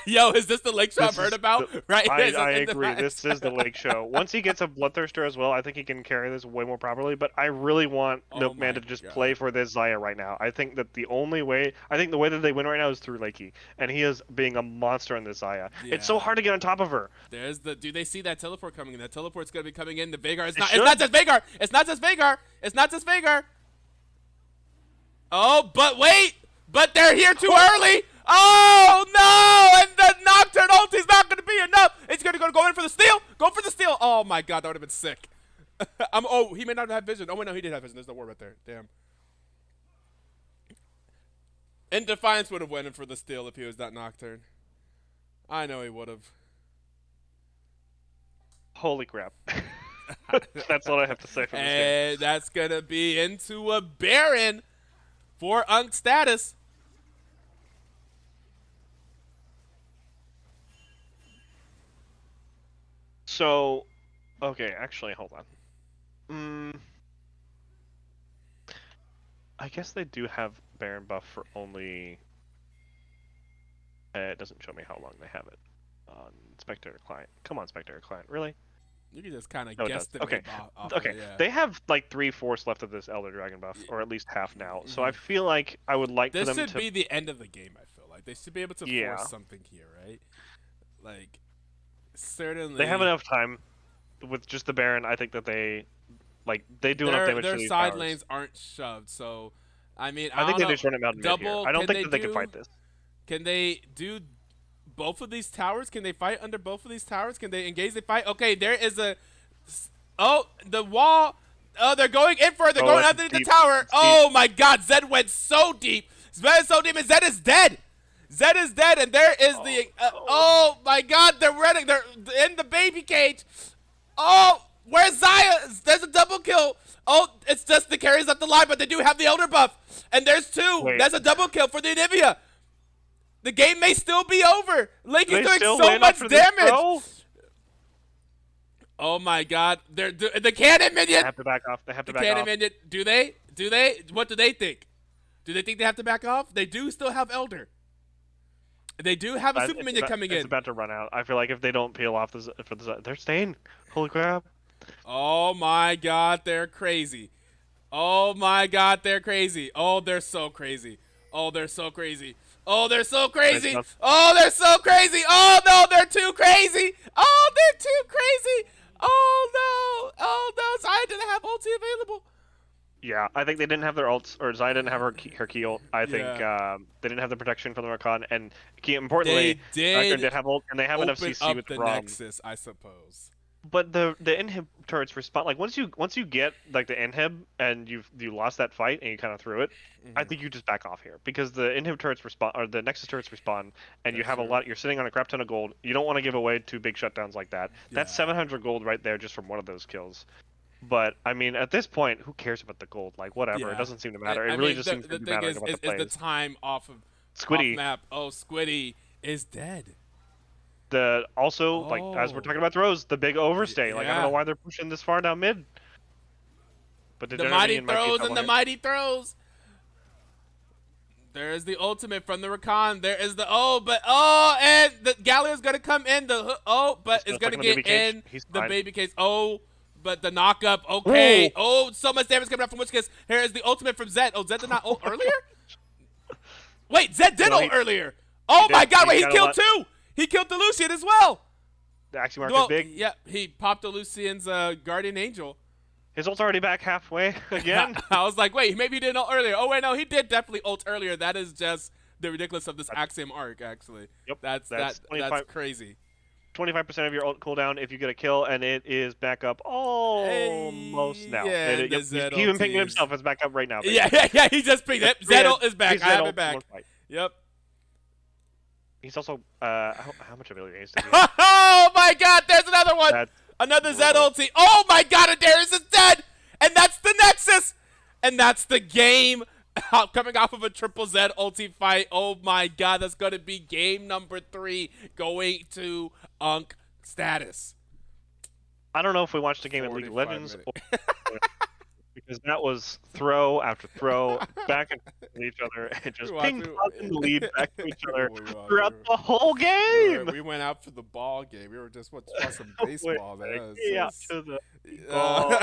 Yo, is this the lake show I've This heard is about? Right? I agree. This is the lake show. Once he gets a Bloodthirster as well, I think he can carry this way more properly. But I really want Oh Milkman my to just God. play for this Xayah right now. I think that the way that they win right now is through Lakey. And he is being a monster in this Xayah. It's so Yeah. hard to get on top of her. Do they see that teleport coming in? That teleport's gonna be coming in. The Veigar. It's It not should. just Veigar. It's not just Veigar. Oh, but wait! But they're here too early! Oh, no! And the Nocturne ulti's not going to be enough! It's going to go in for the steal! Go for the steal! Oh, my God, that would have been sick. Oh, he may not have vision. Oh, wait, no, he did have vision. There's no ward right there. Damn. And Defiance would have went in for the steal if he was that Nocturne. I know he would have. Holy crap. That's all I have to say from this game. And that's going to be into a Baron for Unc Status. So, okay, actually, hold on. I guess they do have Baron buff for only... it doesn't show me how long they have it on Spectator Client. Come on, Spectator Client, really? You can just kind of No, it does. guesstimate Okay. off Okay, of it, yeah. they have like 3/4 left of this Elder Dragon buff, or at least half now. So I feel like I would like for This them should to... be the end of the game, I feel like. They should be able to Yeah. force something here, right? Like, certainly... They have enough time with just the Baron. I think that they do enough damage to Their these side towers. lanes aren't shoved, so... I mean, I think don't they know. just run it mountain mid here. I don't think that they can fight this. Can they do both of these towers? Can they fight under both of these towers? Can they engage the fight? Okay, there is a... Oh, the wall. Oh, they're going in for it. They're going it's underneath the deep. tower. It's Oh, my God. Zed went so deep. Zed is so deep, and Zed is dead. Zed is dead, and there is the... oh, my God. They're running. They're in the baby cage. Oh, where's Zaya? There's a double kill. Oh, it's just the carries up the line, but they do have the Elder buff. And there's two. Wait. That's a double kill for the Anivia. The game may still be over. Link is They doing still so win much after this damage. throw? Oh, my God. They're the cannon minion. They have to back off. They have to back Cannon off. minion. Do they? Do they? What do they think? Do they think they have to back off? They do still have Elder. They do have a super minion coming It's in. about to run out. I feel like if they don't peel off this, they're staying. Holy crap! Oh my God, they're crazy. Oh my God, they're crazy. Oh, they're so crazy. Oh, they're so crazy. Oh, they're so crazy. Oh, they're so crazy. Oh no, they're too crazy. Oh, they're too crazy. Oh no. Oh no, Zaya didn't have ulti available. Yeah, I think they didn't have their ults, or Zaya didn't have her key ult. I think Yeah. they didn't have the protection from the Rakan, and importantly, They did have ult, and they have enough Open CC up with the Rom. Nexus, I suppose. But the inhib turrets respond like once you get like the inhib and you lost that fight and you kind of threw it, I think you just back off here because the inhib turrets respond or the Nexus turrets respawn and you have a lot. You're sitting on a crap ton of gold. You don't want to give away 2 big shutdowns like that. That's 700 gold right there just from one of those kills. But I mean, at this point, who cares about the gold? Like whatever, Yeah. it doesn't seem to matter. I It really mean, just the, seems the to be thing mattering is, about the is plays. the time off Squiddy. map. Oh, Squiddy is dead. Also like as we're Oh. talking about throws, the big overstay. Like I don't Yeah. know why they're pushing this far down mid. But The mighty throws and the mighty throws. There is the ultimate from the Rakan. There is the and the Gallia's gonna come in. But He's it's gonna gonna stuck in the get baby cage. in He's the fine. baby case. Oh, but the knockup. Okay. Ooh. Oh, so much damage coming out from Witch Kiss. Here is the ultimate from Zed. Oh, Zed did not ult earlier. Wait, Zed did No, ult earlier. Oh did. my God! He Wait, he got a killed lot. 2. He killed the Lucian as well. The Axiom Arc Well, is big. yeah, he popped the Lucian's Guardian Angel. His ult's already back halfway again. I was like, wait, maybe he didn't ult earlier. Oh wait, no, he did definitely ult earlier. That is just the ridiculous of this Axiom arc, actually. Yep, That's that's 25 crazy. 25% of your ult cooldown if you get a kill, and it is back up almost now. yeah, It- the yep, Zed he even ult pinging is- himself. It's back up right now. Yeah, he just pinged it. Zed ult is back. I have it back. Yep. He's also how much ability does he have? Oh my God, there's another one. That's Another Zed brutal. ulti. Oh my God, and Darius is dead. And that's the Nexus. And that's the game. Coming off of a triple Zed ulti fight. Oh my God, that's going to be game number 3 going to Unc Status. I don't know if we watched the game at League of 45 Legends minutes. or, because that was throw after throw back and forth with each other and just We ping watched- pong the lead back to each other We watched- throughout the whole game. We went out for the ball game. We were just watching some baseball. Wait, That was yeah, so to the ball.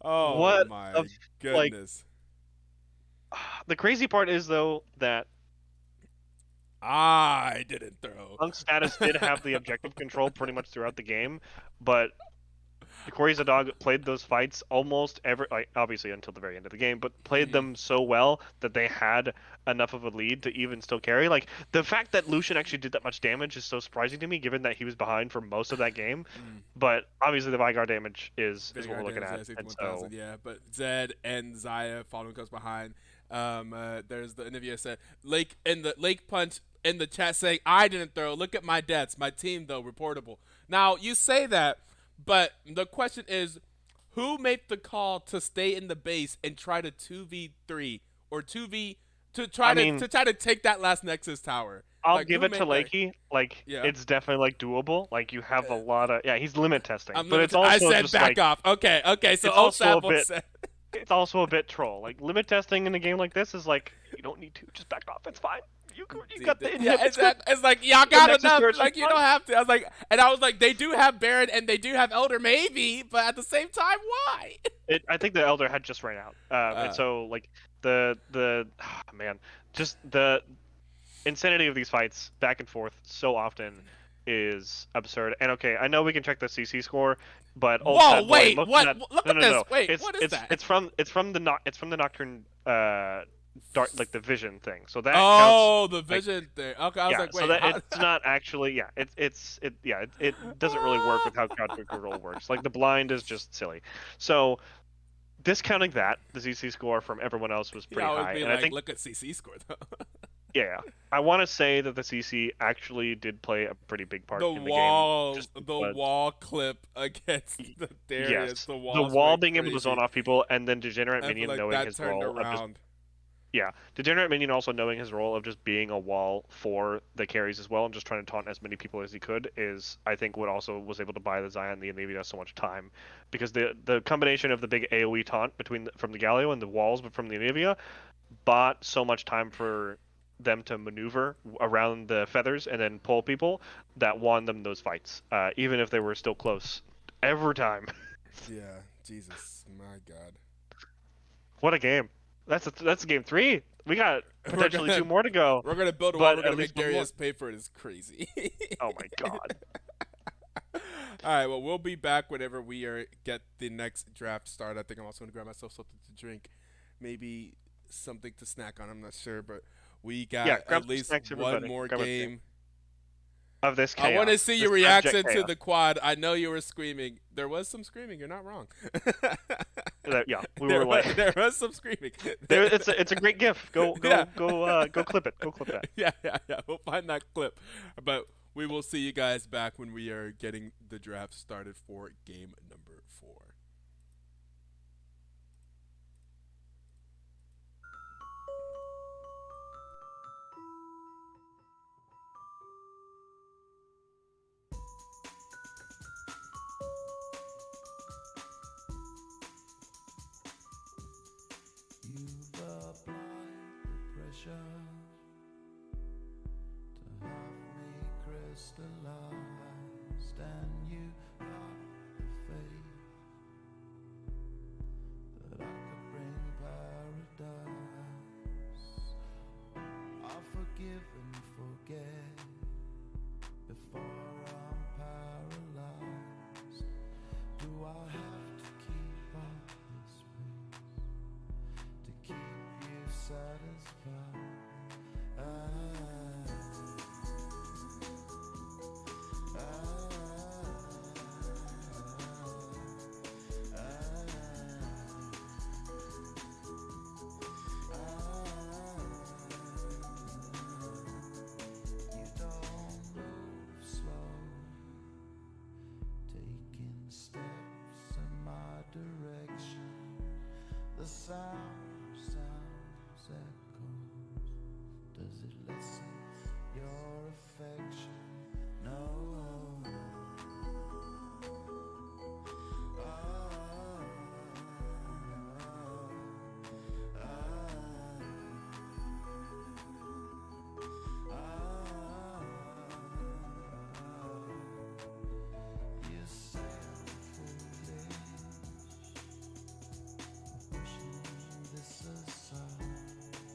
oh What my a, like- goodness. The crazy part is though that I didn't throw. Unc Status did have the objective control pretty much throughout the game, but Cory's a dog played those fights almost every, like, obviously until the very end of the game, but played Mm-hmm. them so well that they had enough of a lead to even still carry. Like the fact that Lucian actually did that much damage is so surprising to me, given that he was behind for most of that game. But obviously the Vygar damage is what we're Vanguard looking damage, at, yeah, and 61,000, so yeah. But Zed and Zaya following close behind. There's the Anivia said Lake Punch in the chat saying I didn't throw. Look at my deaths. My team though reportable. Now you say that, but the question is, who made the call to stay in the base and try to 2v3 or 2v to try I to mean, to try to take that last Nexus tower? I'll Like give who it to made that? Lakey. Like Yeah. it's definitely like doable. Like you have a lot of he's limit testing, I'm but it's limited. I also said just back like off. Okay. So it's also a Osapple bit said. it's also a bit troll. Like limit testing in a game like this is like you don't need to just back off. It's fine. You got the Yeah, inhib. It's good. it's like y'all The got Nexus enough. turrets are Like you fine. don't have to. I was like, they do have Baron and they do have Elder, maybe, but at the same time, why? I think the Elder had just ran out, and so like the man, just the insanity of these fights back and forth so often is absurd. And okay, I know we can check the CC score, but old Whoa, fat boy, wait, most of what? that Look no at no this. no, Wait, it's what is it's that? it's from the Nocturne dark like the vision thing. So that counts. Oh, the Like vision thing. Okay, I was yeah, like, so wait, that how? it's not actually yeah, it doesn't really work with how crowd control works. Like the blind is just silly. So discounting that, the CC score from everyone else was He pretty always high, be and I like, think look at CC score though. yeah, I want to say that the CC actually did play a pretty big part in the game, just The because wall clip against the Darius. yes, The the walls wall went being able to zone crazy. off people, and then Degenerate I feel Minion like knowing that his turned role of just around. yeah, Degenerate Minion also knowing his role of just being a wall for the carries as well, and just trying to taunt as many people as he could is I think what also was able to buy the Zion the Anivia so much time, because the combination of the big AOE taunt from the Galio and the walls, but from the Anivia bought so much time for them to maneuver around the feathers and then pull people that won them those fights, even if they were still close every time. Yeah, Jesus, my God. What a game! That's game 3. We got We're potentially gonna 2 more to go, we're gonna build a wall. but We're at gonna make least one more. Darius pay for it. It's crazy. Oh my god! All right, well, we'll be back whenever we get the next draft started. I think I'm also going to grab myself something to drink, maybe something to snack on. I'm not sure, but we got Yeah, grab at some least snacks, one everybody. more Grab a drink. game. Of this I want to chaos, see this your abject reaction to chaos. the quad. I know you were screaming. There was some screaming. You're not wrong. Yeah, we were like, there was some screaming. it's a great gif. Go Yeah. go clip it. Go clip that. Yeah. We'll find that clip. But we will see you guys back when we are getting the draft started for game number 4. You've applied the pressure to have me crystallized, and you have the faith that I could bring paradise. I'll forgive and forget before I'm paralyzed. Do I have to keep up this pace to keep you satisfied? You don't move slow, taking steps in my direction. The sounds echoes. Does it lessen your affection? No. You sound foolish, pushing this aside.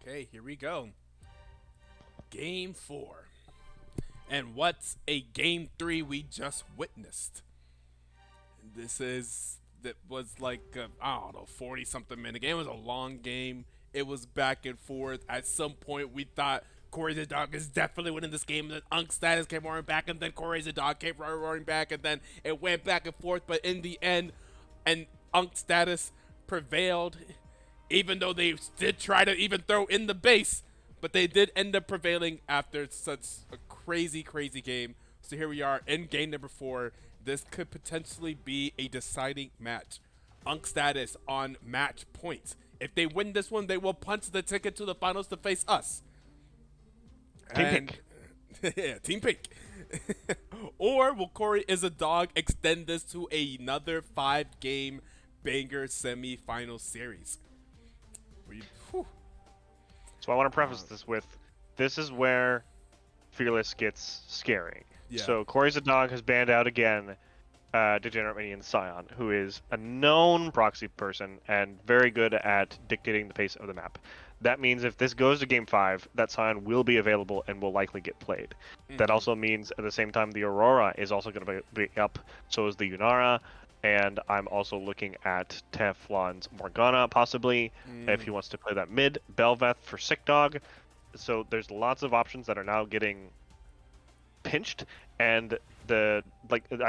Okay, here we go. Game 4. And what's a game 3 we just witnessed? That was like, I don't know, 40 something minute game. It was a long game. It was back and forth. At some point, we thought Cory the Dog is definitely winning this game. And then Unc Status came roaring back, and then Cory the Dog came roaring back, and then it went back and forth. But in the end, and Unc Status prevailed, even though they did try to even throw in the base. But they did end up prevailing after such a crazy, crazy game. So here we are in game number 4. This could potentially be a deciding match. Unc Status on match points. If they win this one, they will punch the ticket to the finals to face us. Team Pink. Yeah, Team Pink. Or will Cory is a Dog extend this to another 5-game banger semi-final series? So I want to preface this with, this is where Fearless gets scary. Yeah. So Cory's a Dog has banned out again Degenerate Minion Scion, who is a known proxy person and very good at dictating the pace of the map. That means if this goes to Game 5, that Scion will be available and will likely get played. That also means at the same time the Aurora is also going to be up, so is the Yunara, and I'm also looking at Teflon's Morgana possibly, if he wants to play that mid, Belveth for Sick Dog. So there's lots of options that are now getting pinched, and I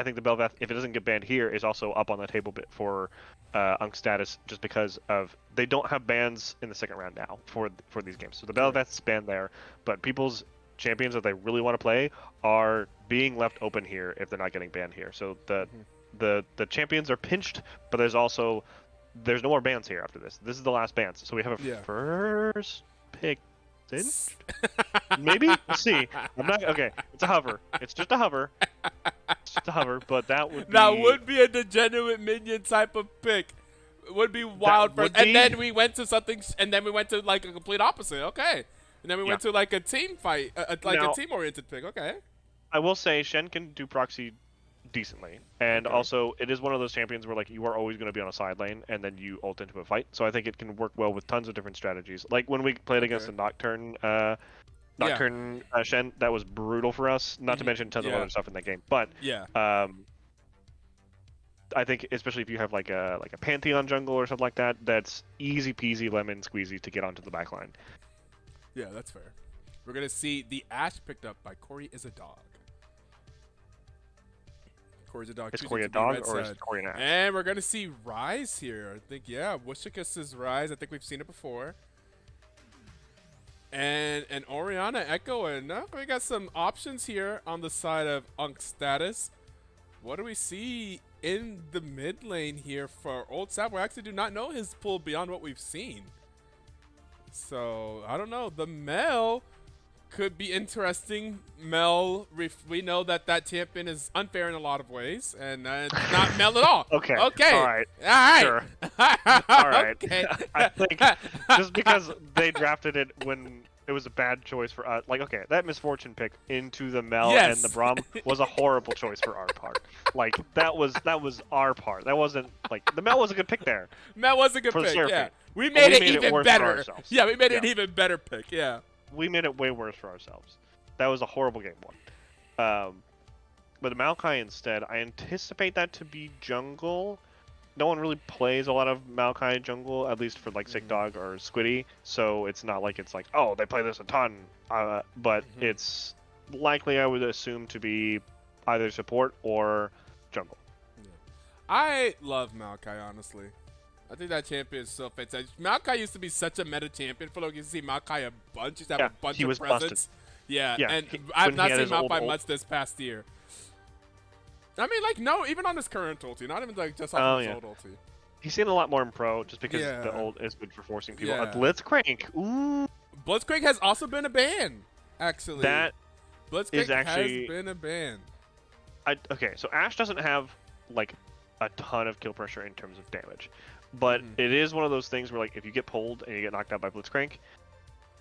think the Belveth, if it doesn't get banned here, is also up on the table bit for Unc Status, just because of they don't have bans in the second round now for these games. So the Belveth's banned there, but people's champions that they really want to play are being left open here if they're not getting banned here. So the champions are pinched, but there's no more bans here after this. This is the last bans. So we have a first pick. Maybe? We'll see. I'm not okay. It's a hover. It's just a hover. It's just a hover, but that would be a degenerate minion type of pick. It would be wild for and then we went to something and then we went to like a complete opposite. Okay. And then we went to like a team fight, a team oriented pick. Okay. I will say Shen can do proxy decently, and also it is one of those champions where like you are always going to be on a side lane and then you ult into a fight, so I think it can work well with tons of different strategies. Like when we played against the Nocturne Shen, that was brutal for us, not to mention tons of other stuff in that game, but I think especially if you have like a Pantheon jungle or something like that, that's easy peasy lemon squeezy to get onto the backline. Yeah, that's fair. We're gonna see the Ashe picked up by Cory is a Dog. Cory's a Dog. Is Cory a Dog or is Cory an Ashe? And we're going to see Rise here. I think, Wishicus's Rise. I think we've seen it before. And Orianna Echo. And we got some options here on the side of Unc Status. What do we see in the mid lane here for Old Sap? We actually do not know his pull beyond what we've seen. So, I don't know. The Mel could be interesting. Mel, we know that champion is unfair in a lot of ways, and it's not Mel at all. Okay. All right. Sure. All right. Okay. I think just because they drafted it when it was a bad choice for us, like, okay, that Misfortune pick into the Mel and the Braum was a horrible choice for our part. Like, that was our part. That wasn't, like, the Mel was a good pick there. Mel was a good for pick, yeah. We made it even worse better. For ourselves. Yeah, we made it even better pick, We made it way worse for ourselves. That was a horrible game one. But Maokai instead, I anticipate that to be jungle. No one really plays a lot of Maokai jungle, at least for like Sick Dog or Squiddy. So it's not like it's like, oh, they play this a ton. But it's likely, I would assume, to be either support or jungle. I love Maokai, honestly. I think that champion is so fantastic. Maokai used to be such a meta champion. For like, you see Maokai a bunch. He used to have a bunch of presence. Busted. Yeah, and I've not seen Maokai much this past year. I mean, like, no, even on his current ulti, not even like just on his old ulti. He's seen a lot more in pro, just because the ult is good for forcing people. Blitzcrank, ooh. Blitzcrank has also been a ban, actually. Blitzcrank has been a ban. Okay, so Ashe doesn't have like a ton of kill pressure in terms of damage, but it is one of those things where like if you get pulled and you get knocked out by Blitzcrank,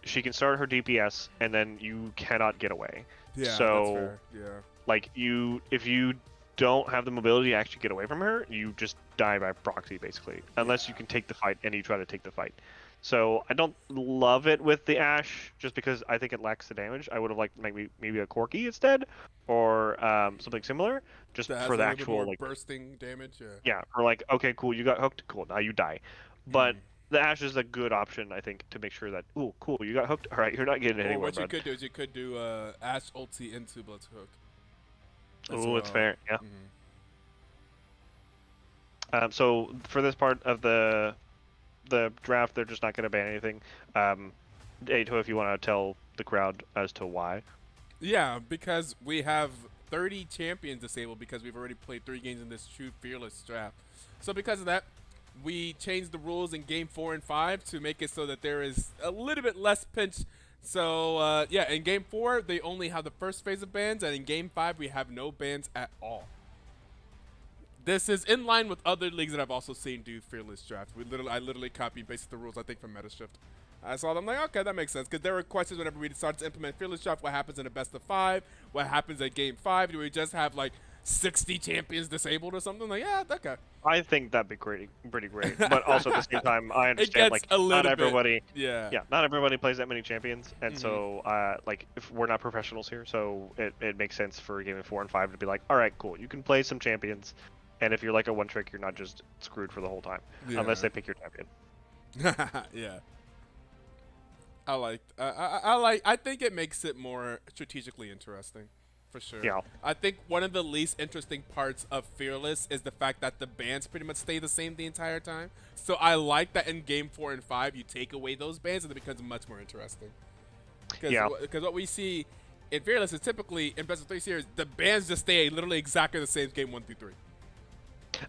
she can start her DPS and then you cannot get away. Yeah, so that's fair. Yeah. Like if you don't have the mobility to actually get away from her, you just die by proxy basically, unless you can take the fight and you try to take the fight. So I don't love it with the Ash, just because I think it lacks the damage. I would have liked maybe a Corki instead, or something similar, just That has for a the little bit more actual like bursting damage. Yeah. yeah, for like okay, cool, you got hooked, cool, now you die. But the Ash is a good option, I think, to make sure that ooh, cool, you got hooked. All right, you're not getting Or anywhere, what you bud. could do is you could do Ash ulti into Blitzhook as Ooh, it's well. fair. Yeah. Mhm. So for this part of the draft, they're just not going to ban anything. Etoe, if you want to tell the crowd as to why. Yeah, because we have 30 champions disabled because we've already played 3 games in this true fearless draft. So because of that, we changed the rules in game 4 and 5 to make it so that there is a little bit less pinch. So yeah, in game 4 they only have the first phase of bans, and in game 5 we have no bans at all. This is in line with other leagues that I've also seen do fearless drafts. I literally copied based the rules I think from Metashift. I saw them like, okay, that makes sense, because there were questions whenever we decided to implement fearless draft. What happens in a best of 5? What happens at game 5? Do we just have like 60 champions disabled or something? Like, yeah, okay. I think that'd be pretty great. But also at the same time, I It understand gets like a not little everybody. bit, yeah. Not everybody plays that many champions, and so like if we're not professionals here, so it makes sense for gaming 4 and 5 to be like, all right, cool, you can play some champions, and if you're like a one trick, you're not just screwed for the whole time, unless they pick your champion. Yeah. I think it makes it more strategically interesting, for sure. Yeah. I think one of the least interesting parts of Fearless is the fact that the bans pretty much stay the same the entire time. So I like that in game 4 and 5 you take away those bans and it becomes much more interesting. Because what we see in Fearless is typically in best of 3 series, the bans just stay literally exactly the same as game 1 through 3.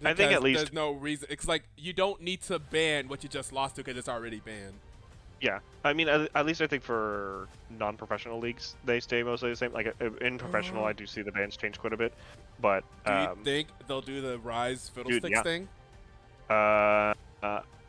I think at least there's no reason. It's like you don't need to ban what you just lost to because it's already banned. yeah. I mean, at least I think for non-professional leagues, they stay mostly the same. Like in professional, I do see the bans change quite a bit, but Do you think they'll do the Rise Fiddlesticks yeah. thing?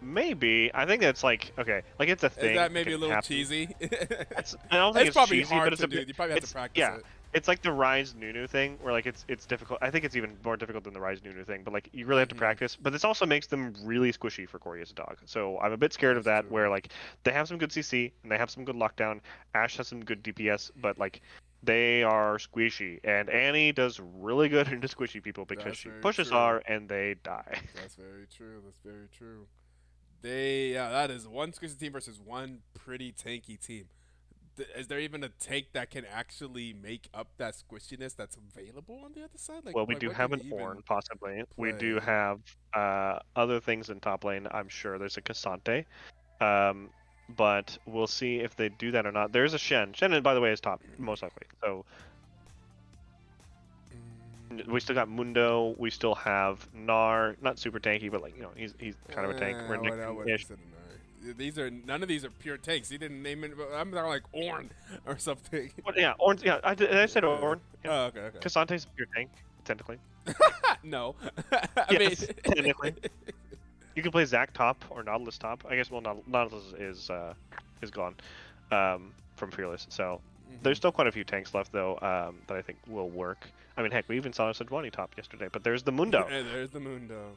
Maybe. I think that's like okay, like it's a thing. Is that maybe a it little happens. cheesy? I don't think it's probably cheesy, hard but it's to a do. bit. You probably have to practice yeah, it. it's like the Rise Nunu thing, where like it's difficult. I think it's even more difficult than the Rise Nunu thing, but like you really have to practice. But this also makes them really squishy for Cory as a dog. So I'm a bit scared of that, true. where like they have some good CC and they have some good lockdown. Ash has some good DPS, but like they are squishy, and Annie does really good into squishy people because That's she very pushes true. R and they die. That's very true. That's very true. That is one squishy team versus one pretty tanky team. Is there even a tank that can actually make up that squishiness that's available on the other side? Well, we like do what have can an you even Ornn, possibly. We do play? have other things in top lane, I'm sure. There's a Cassante. But we'll see if they do that or not. There's a Shen. Shen, by the way, is top, most likely. So we still got Mundo. We still have Gnar. Not super tanky, but like, you know, he's kind of a tank. I wouldn't Renekton-ish. consider none of these are pure tanks. He didn't name it. But I'm talking like Ornn or something. What, yeah, Ornn's, yeah, I said Ornn. Yeah. Oh, okay. Cassante's a pure tank, technically. No. Yes, technically. You can play Zac top or Nautilus top. I guess, well, Nautilus is gone from Fearless. So there's still quite a few tanks left, though, that I think will work. I mean, heck, we even saw a Sejuani top yesterday. But there's the Mundo. There's the Mundo.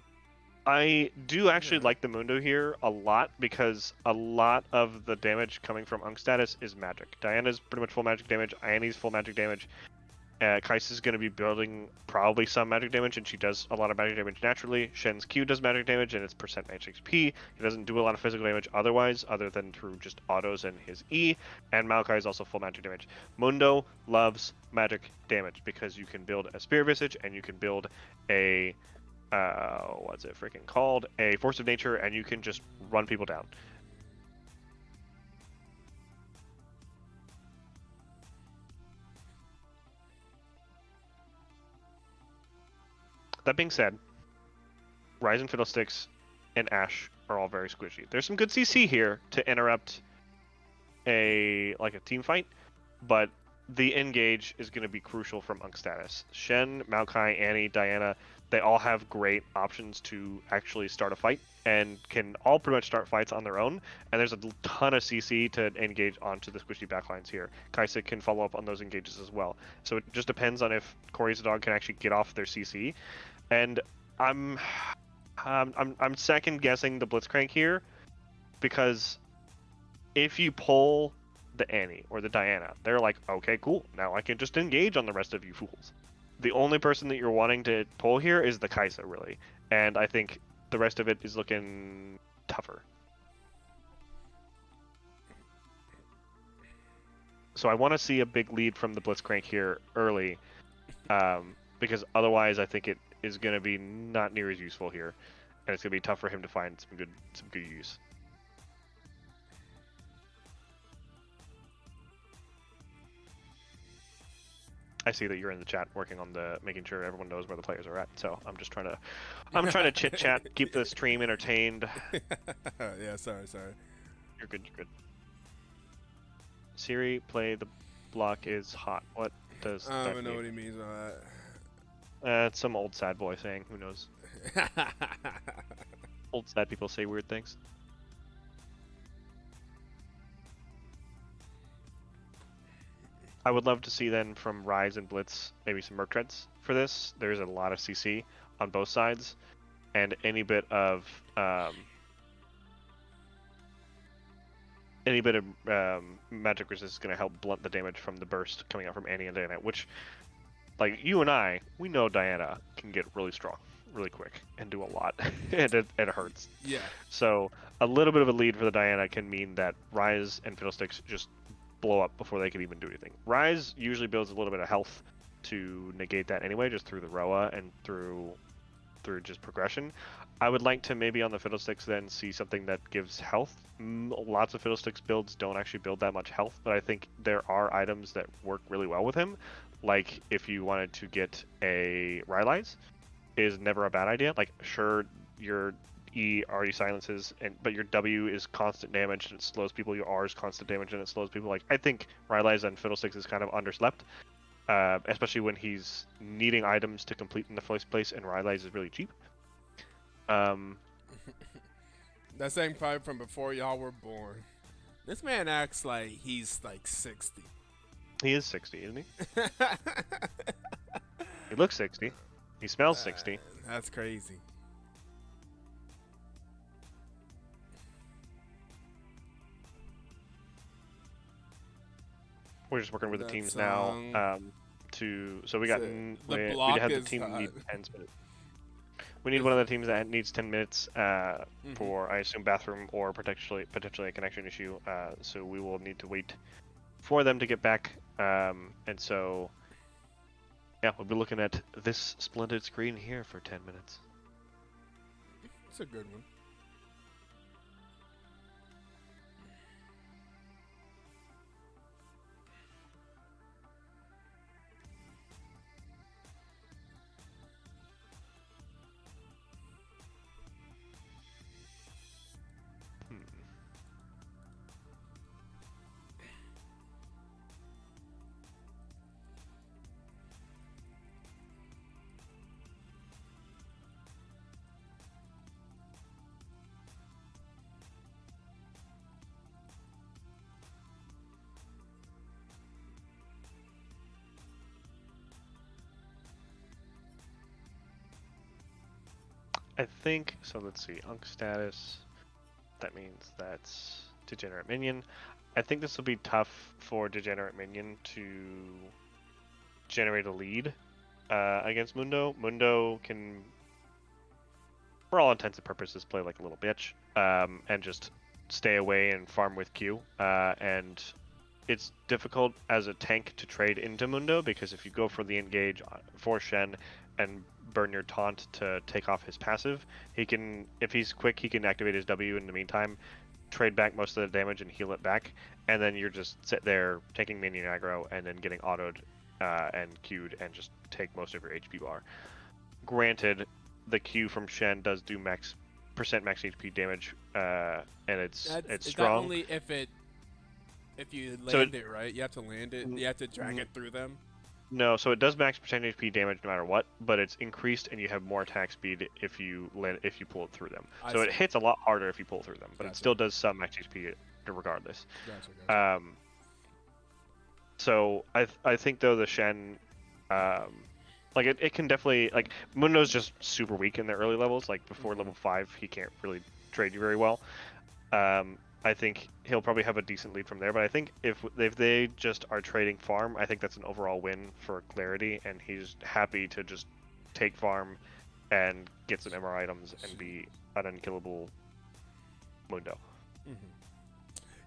I do actually like the Mundo here a lot because a lot of the damage coming from Unc Status is magic. Diana's pretty much full magic damage. Annie's full magic damage. Kai'Sa's going to be building probably some magic damage, and she does a lot of magic damage naturally. Shen's Q does magic damage, and it's percent HP. He doesn't do a lot of physical damage otherwise, other than through just autos and his E. And Maokai is also full magic damage. Mundo loves magic damage because you can build a Spirit Visage, and you can build a what's it freaking called? A Force of Nature, and you can just run people down. That being said, Rise and Fiddlesticks and Ash are all very squishy. There's some good CC here to interrupt a team fight, but the engage is going to be crucial from Unc Status. Shen, Maokai, Annie, Diana, they all have great options to actually start a fight and can all pretty much start fights on their own. And there's a ton of CC to engage onto the squishy backlines here. Kai'Sa can follow up on those engages as well. So it just depends on if Cory's dog can actually get off their CC. And I'm second guessing the Blitzcrank here because if you pull the Annie or the Diana, they're like, okay, cool. Now I can just engage on the rest of you fools. The only person that you're wanting to pull here is the Kaisa, really. And I think the rest of it is looking tougher. So I want to see a big lead from the Blitzcrank here early, because otherwise I think it is going to be not near as useful here, and it's going to be tough for him to find some good use. I see that you're in the chat working on making sure everyone knows where the players are at. So I'm just trying to chit chat, keep the stream entertained. Yeah, sorry. You're good. Siri, play the block is hot. What does I that don't know mean? what he means by that. It's some old sad boy saying. Who knows? Old sad people say weird things. I would love to see then from Rise and Blitz maybe some Merc Treads for this. There's a lot of CC on both sides, and any bit of magic resist is going to help blunt the damage from the burst coming out from Annie and Diana, which, like you and I, we know Diana can get really strong really quick and do a lot, and it hurts. Yeah. So a little bit of a lead for the Diana can mean that Rise and Fiddlesticks just blow up before they can even do anything. Rise usually builds a little bit of health to negate that anyway, just through the Roa and through just progression. I would like to maybe on the Fiddlesticks then see something that gives health. Lots of Fiddlesticks builds don't actually build that much health, but I think there are items that work really well with him. Like if you wanted to get a Rylai's, is never a bad idea. Like sure, your E already silences, but your W is constant damage and it slows people. Your R is constant damage and it slows people. Like I think Rylai's and Fiddlesticks is kind of underslept, especially when he's needing items to complete in the first place, and Rylai's is really cheap. That same pipe from before y'all were born. This man acts like he's like 60. He is 60, isn't he? He looks 60. He smells 60. That's crazy. We're just working with the That teams song. now. So we got The we block have the is team hot. need 10 minutes. We need one of the teams that needs 10 minutes for, I assume, bathroom or potentially a connection issue. So we will need to wait for them to get back. And so, yeah, we'll be looking at this splendid screen here for 10 minutes. It's a good one. I think, so let's see, Unc Status, that means that's Degenerate Minion. I think this will be tough for Degenerate Minion to generate a lead against Mundo. Mundo can, for all intents and purposes, play like a little bitch and just stay away and farm with Q. And it's difficult as a tank to trade into Mundo, because if you go for the engage for Shen and burn your taunt to take off his passive, he can, if he's quick, he can activate his W in the meantime, trade back most of the damage and heal it back, and then you're just sit there taking minion aggro and then getting autoed and queued and just take most of your HP bar. Granted, the Q from Shen does do max HP damage, and it's strong. Only if you land So it right. You have to land it. You have to drag it through them. No, so it does max percent HP damage no matter what, but it's increased and you have more attack speed if you pull it through them. So it hits a lot harder if you pull through them, but it still does some max HP regardless. Gotcha. So I think though the Shen, like it can definitely, like Mundo's just super weak in the early levels. Like before level 5, he can't really trade you very well. I think he'll probably have a decent lead from there. But I think if they just are trading farm, I think that's an overall win for clarity, and he's happy to just take farm and get some MR items and be an unkillable Mundo.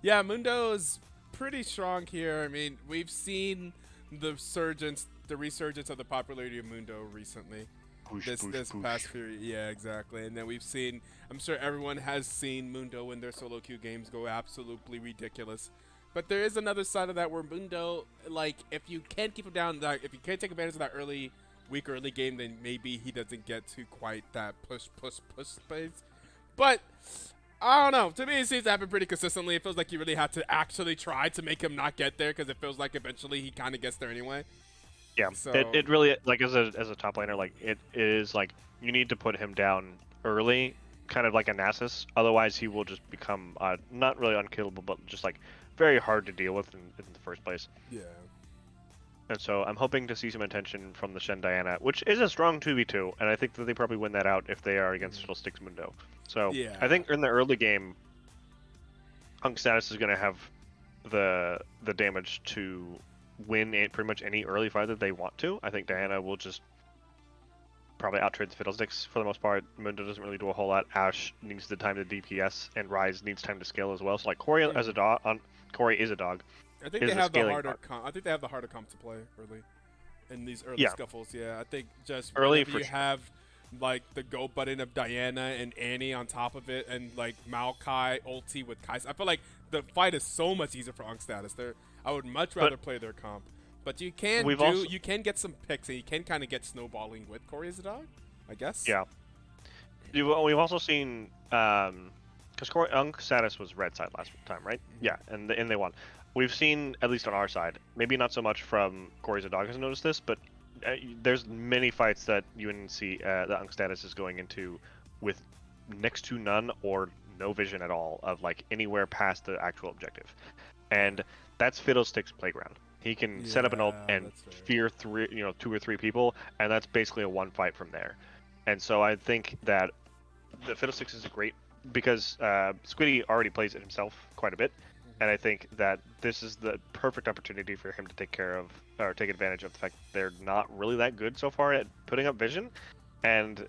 Yeah, Mundo is pretty strong here. I mean, we've seen the resurgence of the popularity of Mundo recently. This past few, yeah, exactly. And then we've seen, I'm sure everyone has seen Mundo when their solo queue games go absolutely ridiculous. But there is another side of that where Mundo, like, if you can't keep him down, like, if you can't take advantage of that weak early game, then maybe he doesn't get to quite that push space. But I don't know. To me, it seems to happen pretty consistently. It feels like you really have to actually try to make him not get there, because it feels like eventually he kind of gets there anyway. Yeah, So it really, like, as a top laner, like, it is like you need to put him down early, kind of like a Nasus. Otherwise, he will just become not really unkillable, but just like very hard to deal with in the first place. yeah. And so I'm hoping to see some attention from the Shen Diana, which is a strong 2v2, and I think that they probably win that out if they are against Fiddlesticks Mundo. So Yeah. I think in the early game, Unc Status is going to have the damage to win pretty much any early fight that they want to. I think Diana will just probably outtrade the Fiddlesticks for the most part. Mundo doesn't really do a whole lot. Ashe needs the time to DPS, and Ryze needs time to scale as well. So like Cory as a dog, Cory is a dog. I think they have the harder I think they have the harder comp to play early in these early scuffles. Yeah, I think just early whenever you have like the go button of Diana and Annie on top of it, and like Maokai ulti with Kai'Sa, I feel like the fight is so much easier for Unc Status. I would much rather play their comp. But you can you can get some picks, and you can kind of get snowballing with Cory as a dog, I guess. Yeah. We've also seen because Unc Status was red side last time, right? Yeah, and they won. We've seen, at least on our side, maybe not so much from Cory Zadog has noticed this, but there's many fights that UNC, the Unc Status is going into with next to none or no vision at all of like anywhere past the actual objective. And that's Fiddlestick's playground. He can set up an ult and fear 2 or 3 people, and that's basically a one fight from there. And so I think that the Fiddlesticks is great because Squiddy already plays it himself quite a bit. And I think that this is the perfect opportunity for him to take advantage of the fact that they're not really that good so far at putting up vision, and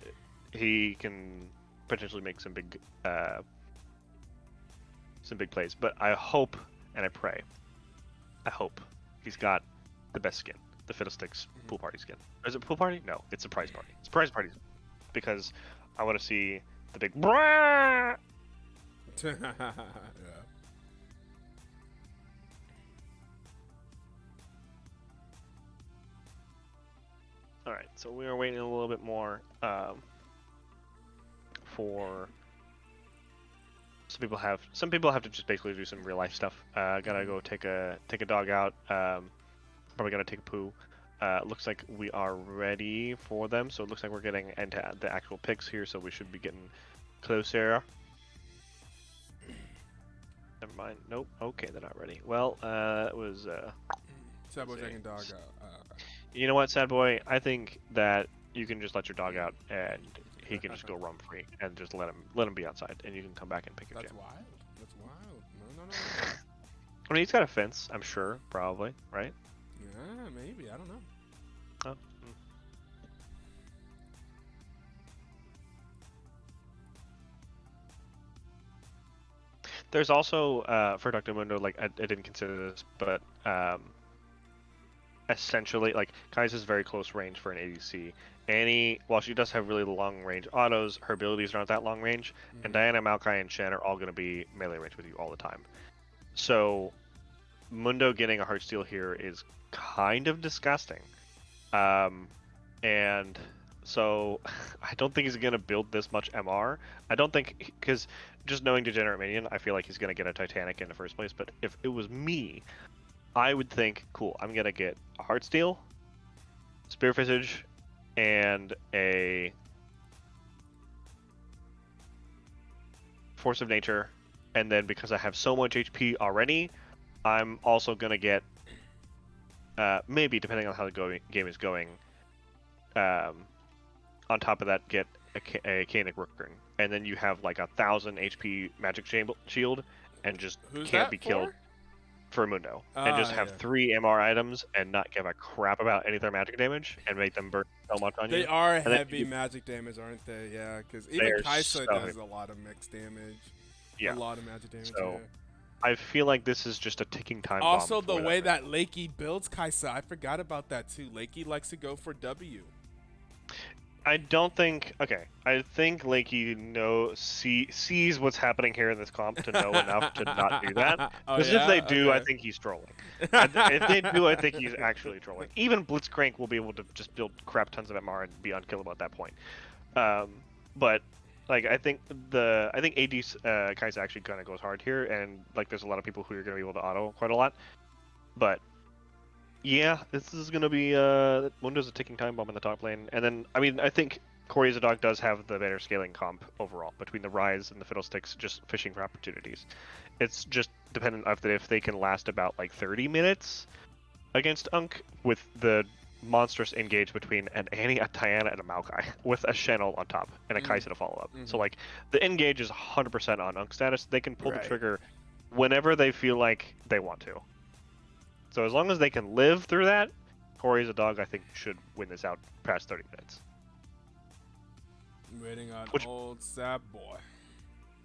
he can potentially make some big plays. But I hope and I pray, he's got the best skin, the Fiddlesticks pool party skin. Or is it pool party? No, it's surprise party. Surprise party, because I want to see the big. Yeah. All right, so we are waiting a little bit more for some people have to just basically do some real life stuff. Gotta go take a dog out. Probably gotta take a poo. Looks like we are ready for them, so it looks like we're getting into the actual picks here, so we should be getting closer. Never mind. Nope. Okay, they're not ready. Well, it was. Sad boy taking dog out. You know what, sad boy? I think that you can just let your dog out, and he can just go roam free, and just let him be outside, and you can come back and pick your That's gem. wild. That's wild. No. I mean, he's got a fence, I'm sure, probably, right? Yeah, maybe. I don't know. Oh. There's also for Dr. Mundo, like I didn't consider this, but essentially, like Kai'Sa's very close range for an ADC. Annie, while she does have really long range autos, her abilities aren't that long range, and Diana, Maokai, and Shen are all going to be melee range with you all the time. So Mundo getting a Heartsteel here is kind of disgusting. And so I don't think he's going to build this much MR. I don't think, because just knowing Degenerate Minion, I feel like he's going to get a Titanic in the first place. But if it was me, I would think, cool, I'm going to get a Heartsteel, Spear Visage, and a Force of Nature. And then because I have so much HP already, I'm also going to get, maybe, depending on how the game is going, on top of that, get a Kaenic Rookrun. And then you have like 1,000 HP Magic Shield, and just Who's can't that be killed for Mundo, and just Ah, have yeah. 3 MR items and not give a crap about any of their magic damage and make them burn so much on They you. are And then heavy you- magic damage, aren't they? Yeah, because They even are Kaisa so does heavy. a lot of mixed damage. Yeah. A lot of magic damage. So, yeah. I feel like this is just a ticking time bomb. Also, for the way them. that Lakey builds Kaisa, I forgot about that too. Lakey likes to go for W. I don't think. Okay, I think Lakey sees what's happening here in this comp to know enough to not do that. Oh, Because yeah? if they do, I Okay. think he's trolling. If they do, I think he's actually trolling. Even Blitzcrank will be able to just build crap tons of MR and be unkillable at that point. But like I think AD's Kai'Sa actually kind of goes hard here, and like there's a lot of people who are going to be able to auto quite a lot. But yeah, this is gonna be Mundo's a ticking time bomb in the top lane, and then I mean I think Cory as a dog does have the better scaling comp overall between the Rise and the Fiddlesticks, just fishing for opportunities. It's just dependent of if they can last about like 30 minutes against Unc with the monstrous engage between an Annie, a Diana, and a Maokai with a Channel on top and a Kaisa to follow up. So like the engage is 100% on Unc status. They can pull the Right. trigger whenever they feel like they want to. So as long as they can live through that, Cory as a dog I think should win this out past 30 minutes. Waiting on Which- old sad boy.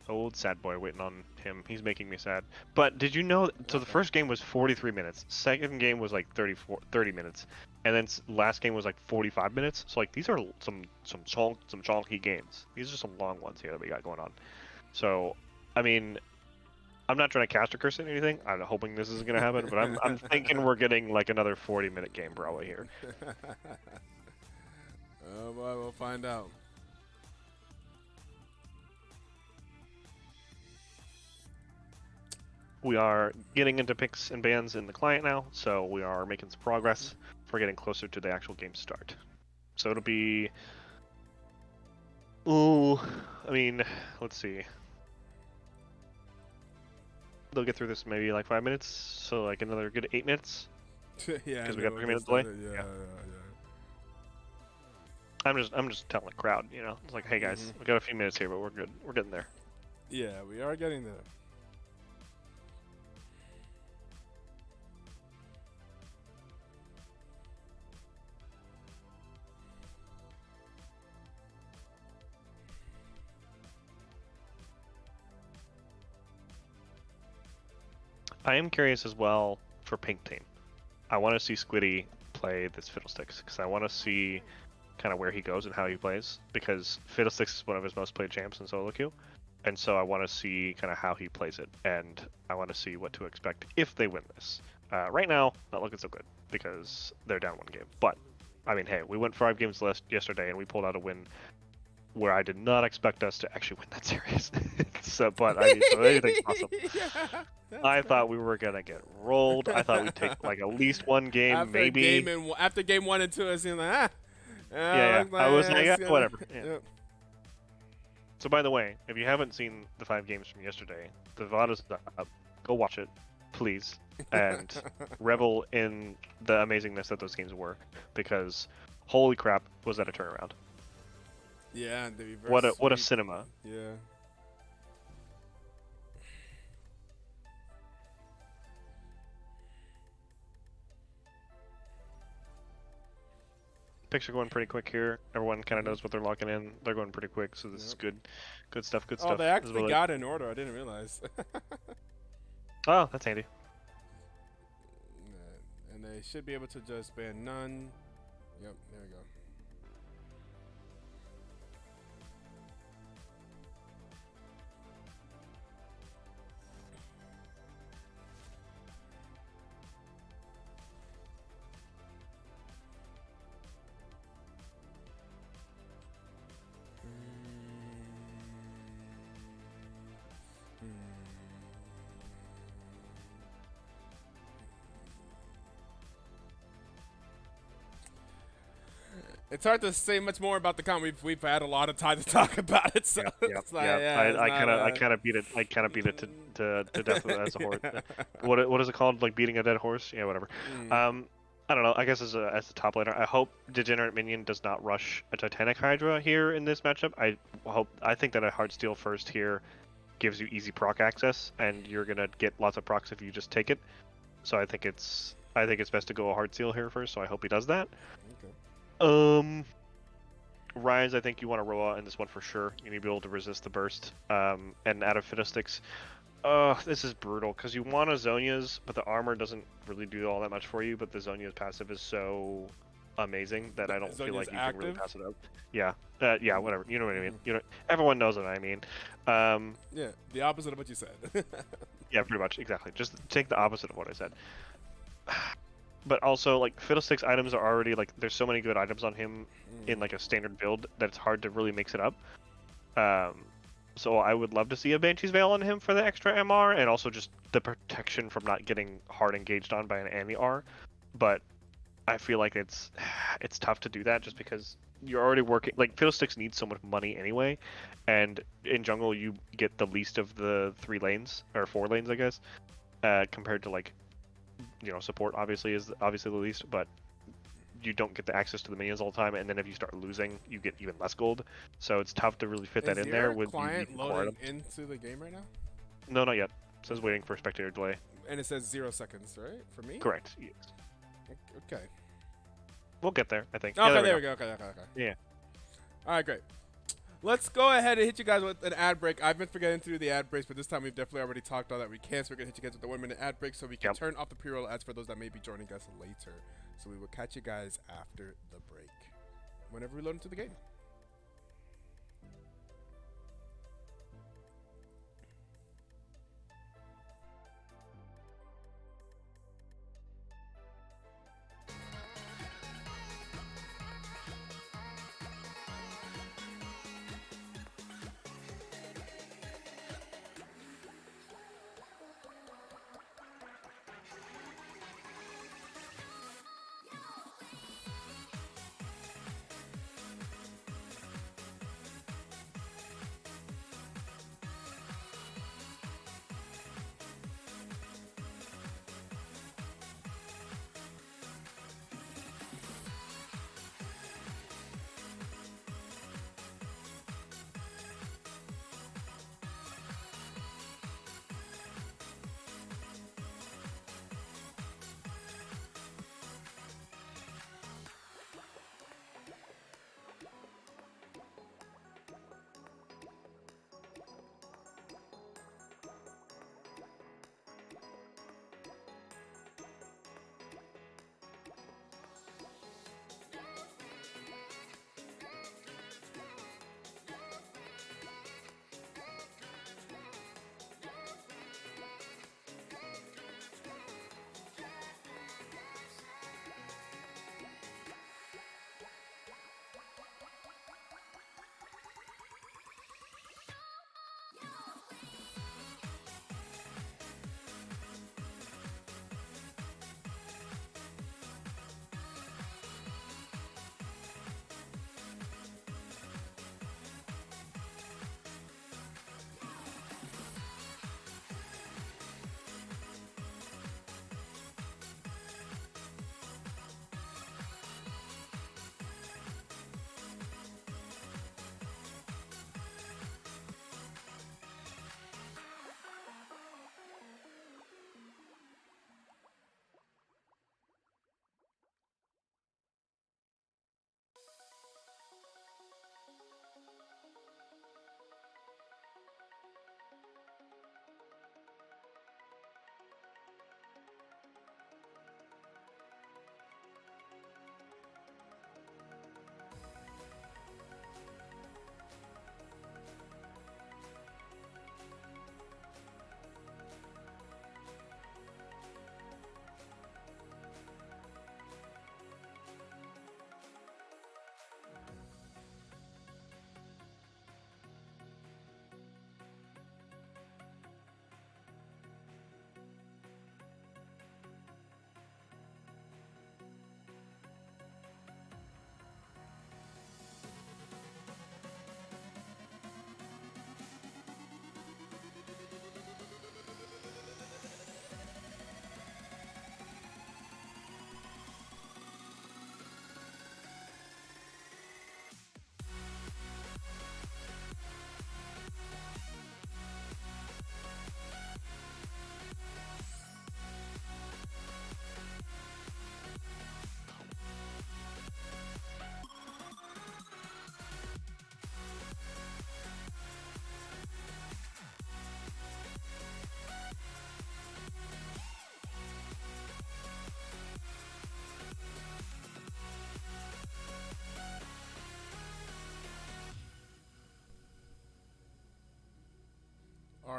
Old sad boy waiting on him. He's making me sad. But did you know? So the first game was 43 minutes. Second game was like 30 minutes, and then last game was like 45 minutes. So like these are some chonky games. These are some long ones here that we got going on. So, I mean, I'm not trying to cast a curse or anything. I'm hoping this is gonna happen, but I'm thinking we're getting like another 40-minute game probably here. Oh boy, we'll find out. We are getting into picks and bans in the client now, so we are making some progress for getting closer to the actual game start. So it'll be... Ooh, I mean, let's see. They'll get through this maybe like 5 minutes, so like another good 8 minutes. Yeah, 'Cause we no, got 3 we'll minutes just let delay? it- Yeah, Yeah. yeah. I'm just telling the crowd, you know, it's like, hey guys, we got a few minutes here, but we're good. We're getting there. Yeah, we are getting there. I am curious as well for Pink Team. I want to see Squiddy play this Fiddlesticks because I want to see kind of where he goes and how he plays because Fiddlesticks is one of his most played champs in solo queue, and so I want to see kind of how he plays it, and I want to see what to expect if they win this. Right now, not looking so good because they're down 1 game. But I mean, hey, we went 5 games yesterday and we pulled out a win where I did not expect us to actually win that series. So, but I mean, so anything's possible. Yeah, I thought we were gonna get rolled. I thought we'd take like at least 1 game, after maybe. after game 1 and 2, I seemed like, Yeah. I was like, yeah, it's whatever. Yeah. Yep. So by the way, if you haven't seen the 5 games from yesterday, the VOD is up. Go watch it, please, and revel in the amazingness that those games were, because holy crap, was that a turnaround! Yeah, and the reverse What a sweep. cinema! Yeah. Picks are going pretty quick here. Everyone kind of knows what they're locking in. They're going pretty quick, so this is good. Good stuff. Good Oh, stuff. they This is actually what got in order. I didn't realize. Oh, that's handy. And they should be able to just ban none. Yep, there we go. It's hard to say much more about the comp. We've had a lot of time to talk about it. So it's like, yeah, it's I not, kind of beat it. I kind of beat it to death as a horse. What is it called? Like beating a dead horse? Yeah, whatever. I don't know. I guess as a top laner, I hope Degenerate Minion does not rush a Titanic Hydra here in this matchup. I think that a Heartsteel first here gives you easy proc access, and you're gonna get lots of procs if you just take it. So I think it's best to go a hard seal here first. So I hope he does that. Okay. Rise, I think you want to roll out in this one for sure. You need to be able to resist the burst. And out of Fiddlesticks, this is brutal because you want a Zonia's, but the armor doesn't really do all that much for you. But the Zonia's passive is so amazing that I don't feel like you can really pass it up. Yeah, yeah, whatever. You know what I mean. You know, everyone knows what I mean. Yeah, the opposite of what you said. Yeah, pretty much, exactly. Just take the opposite of what I said. But also, like, Fiddlesticks items are already, like, there's so many good items on him in, like, a standard build that it's hard to really mix it up. So I would love to see a Banshee's Veil on him for the extra MR, and also just the protection from not getting hard engaged on by an anti-R. But I feel like it's tough to do that just because you're already working, like, Fiddlesticks needs so much money anyway, and in jungle you get the least of the 3 lanes, or 4 lanes, I guess, compared to, like, you know, support obviously is obviously the least, but you don't get the access to the minions all the time, and then if you start losing, you get even less gold. So it's tough to really fit that in there with client unique loading items. into the game right now? No, not yet. It says waiting for spectator delay. And it says 0 seconds, right? For me? Correct. Yes. Okay. We'll get there, I think. Okay, Yeah, there we go. Okay. Yeah. All right, great. Let's go ahead and hit you guys with an ad break. I've been forgetting to do the ad breaks, but this time we've definitely already talked all that we can, so we're going to hit you guys with the 1-minute ad break so we can turn off the pre-roll ads for those that may be joining us later. So we will catch you guys after the break, whenever we load into the game.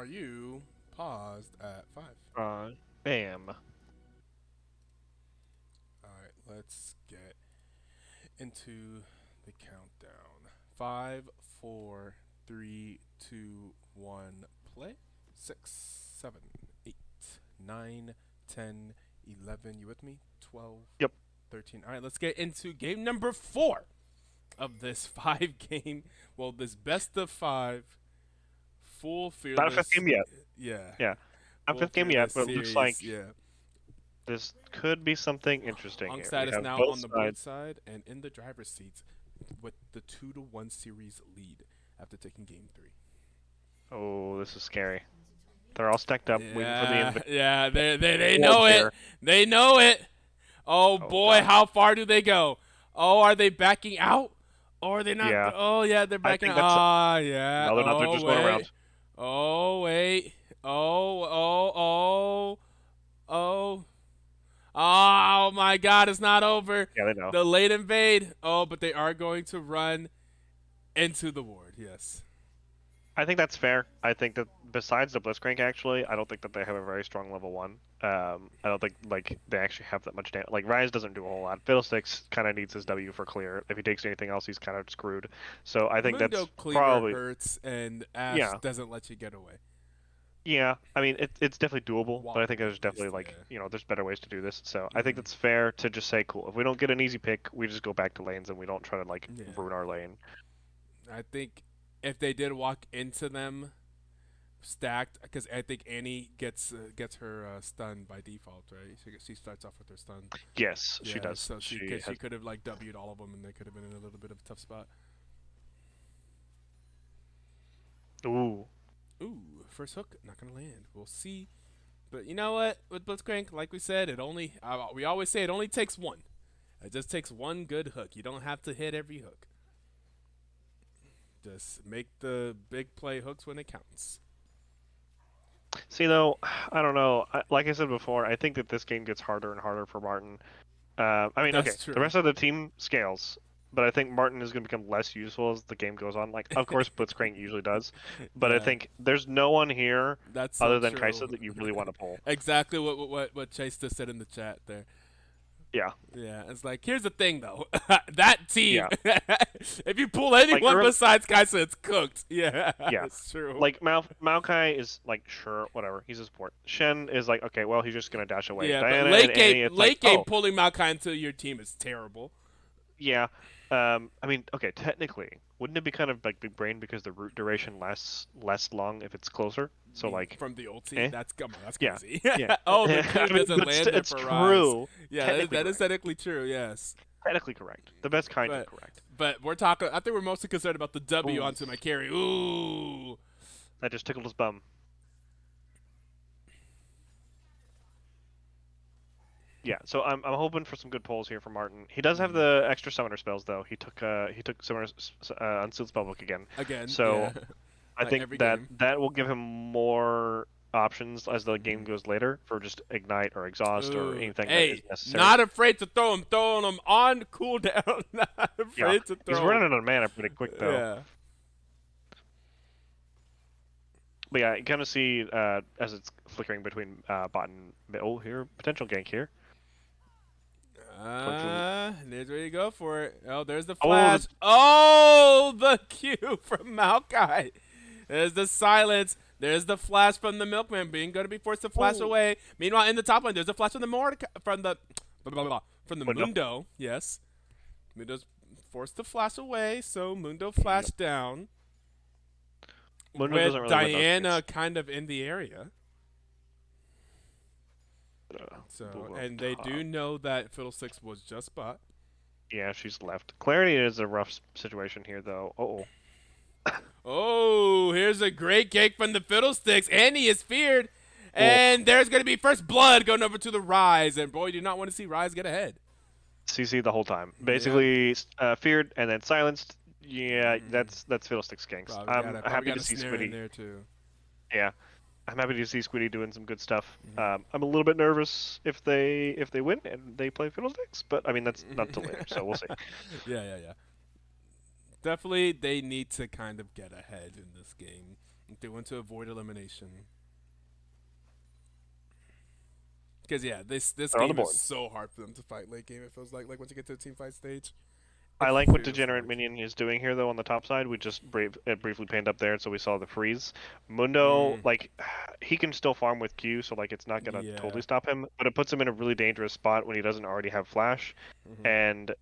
are you paused at 5? Bam. All right, let's get into the countdown. 5, 4, 3, 2, 1, play. 6, 7, 8, 9, 10, 11. You with me? 12, Yep. 13. All right, let's get into game number 4 of this 5-game, well, this best of 5 full Not a fearless. fifth game yet. Yeah. Yeah. Not Full fifth game yet, fearless but it looks like series, yeah. this could be something interesting Unc here. We Status have now both on the board sides. side and in the driver's seats with the 2-1 series lead after taking game 3. Oh, this is scary. They're all stacked up, waiting for the Yeah, they Blood know it. here. They know it. Oh Oh, boy, God. how far do they go? Oh, are they backing out? Or are they not? Yeah. Oh yeah, they're I backing think out. that's. Ah, yeah. No, they're not. They're Oh just going wait. around. Oh wait. Oh. Oh my God, it's not over. Yeah, they know. The late invade. Oh, but they are going to run into the ward. Yes. I think that's fair. I think that besides the Blitzcrank, actually, I don't think that they have a very strong level 1. I don't think like they actually have that much damage. Like Rise doesn't do a whole lot. Fiddlesticks kind of needs his W for clear. If he takes anything else, he's kind of screwed. So I think Mundo that's Cleaver probably hurts, and Ash yeah. doesn't let you get away. Yeah, I mean it's definitely doable, but I think Walkable, there's at definitely least, like yeah. there's better ways to do this. So I think Mhm. it's fair to just say cool. If we don't get an easy pick, we just go back to lanes and we don't try to like Yeah. ruin our lane. I think if they did walk into them stacked, because I think Annie gets her stun by default, right? She starts off with her stun. Yes, Yeah, she does. so she has could have like W'd all of them, and they could have been in a little bit of a tough spot. ooh. Ooh, first hook, not gonna land. We'll see. But you know what? With Blitzcrank, like we said, we always say it only takes one. It just takes one good hook. You don't have to hit every hook. Just make the big play hooks when it counts. See though, I don't know. Like I said before, I think that this game gets harder and harder for Martin. I mean, okay, That's true. the rest of the team scales, but I think Martin is going to become less useful as the game goes on. Like, of course, Blitzcrank usually does, but I Yeah. think there's no one here That's so other than true. Kaisa that you really want to pull. Exactly what Chase just said in the chat there. Yeah, Yeah, it's like here's the thing though, that team. Yeah. If you pull anyone early- besides Kaisa, it's cooked. Yeah, Yeah. it's true. like Maokai is like sure, whatever, he's a support. Shen is like okay, well he's just gonna dash away. yeah, Diana but late and Annie, game, it's like, oh, pulling Maokai into your team is terrible. yeah. I mean, okay, technically, wouldn't it be kind of like big brain because the root duration lasts less long if it's closer? So like, From the ulti, eh? that's that's Yeah, crazy. yeah. Oh, the I Q mean, doesn't but land there it's for true. Rise. Yeah, Technically that is correct. technically true. Yes. Technically correct. The best kind of But- correct. But we're talking. I think we're mostly concerned about the W Ooh. onto my carry. Ooh. That just tickled his bum. Yeah, so I'm hoping for some good pulls here from Martin. He does have the extra summoner spells though. He took summoner unsealed spellbook again. Again. So yeah. I Like think every that game. that will give him more options as the game goes later for just ignite or exhaust or Ooh. anything Hey, that is necessary. not afraid to throw him. Throwing him on cooldown. Not afraid to throw He's him. running out of mana pretty quick though. Yeah. But yeah, you kind of see as it's flickering between bot and middle here, potential gank here. There's where you go for it. Oh, there's the Oh, flash. Oh, the Q from Maokai. There's the silence. There's the flash from the Milkman being going to be forced to flash Oh. away. Meanwhile, in the top lane, there's a flash from the Mordecai, from the Mundo. Mundo. Yes, Mundo's forced to flash away, so Mundo flashed down. Mundo With doesn't really win those Diana games. kind of in the area. So, Move up and they top. do know that Fiddlesticks was just bot. Yeah, she's left. Clarity is a rough situation here, though. Uh-oh. Oh, here's a great cake from the Fiddlesticks. Annie is feared. And there's going to be first blood going over to the Rise. And boy, you do not want to see Rise get ahead. CC the whole time. Basically, feared and then silenced. Yeah, that's Fiddlesticks ganks. I'm happy to see Snare in Squiddy. there too. Yeah, I'm happy to see Squiddy doing some good stuff. Mm-hmm. I'm a little bit nervous if they win and they play Fiddlesticks, but I mean that's not until later, so we'll see. Yeah. Definitely, they need to kind of get ahead in this game. They want to avoid elimination. Because yeah, this They're on the game is board. so hard for them to fight late game. It feels like once you get to the team fight stage, I it like what feels Degenerate like. Minion is doing here, though, on the top side. We just briefly panned up there, so we saw the freeze. Mundo, Mm, like, he can still farm with Q, so, like, it's not going to yeah. totally stop him, but it puts him in a really dangerous spot when he doesn't already have Flash, Hmm. and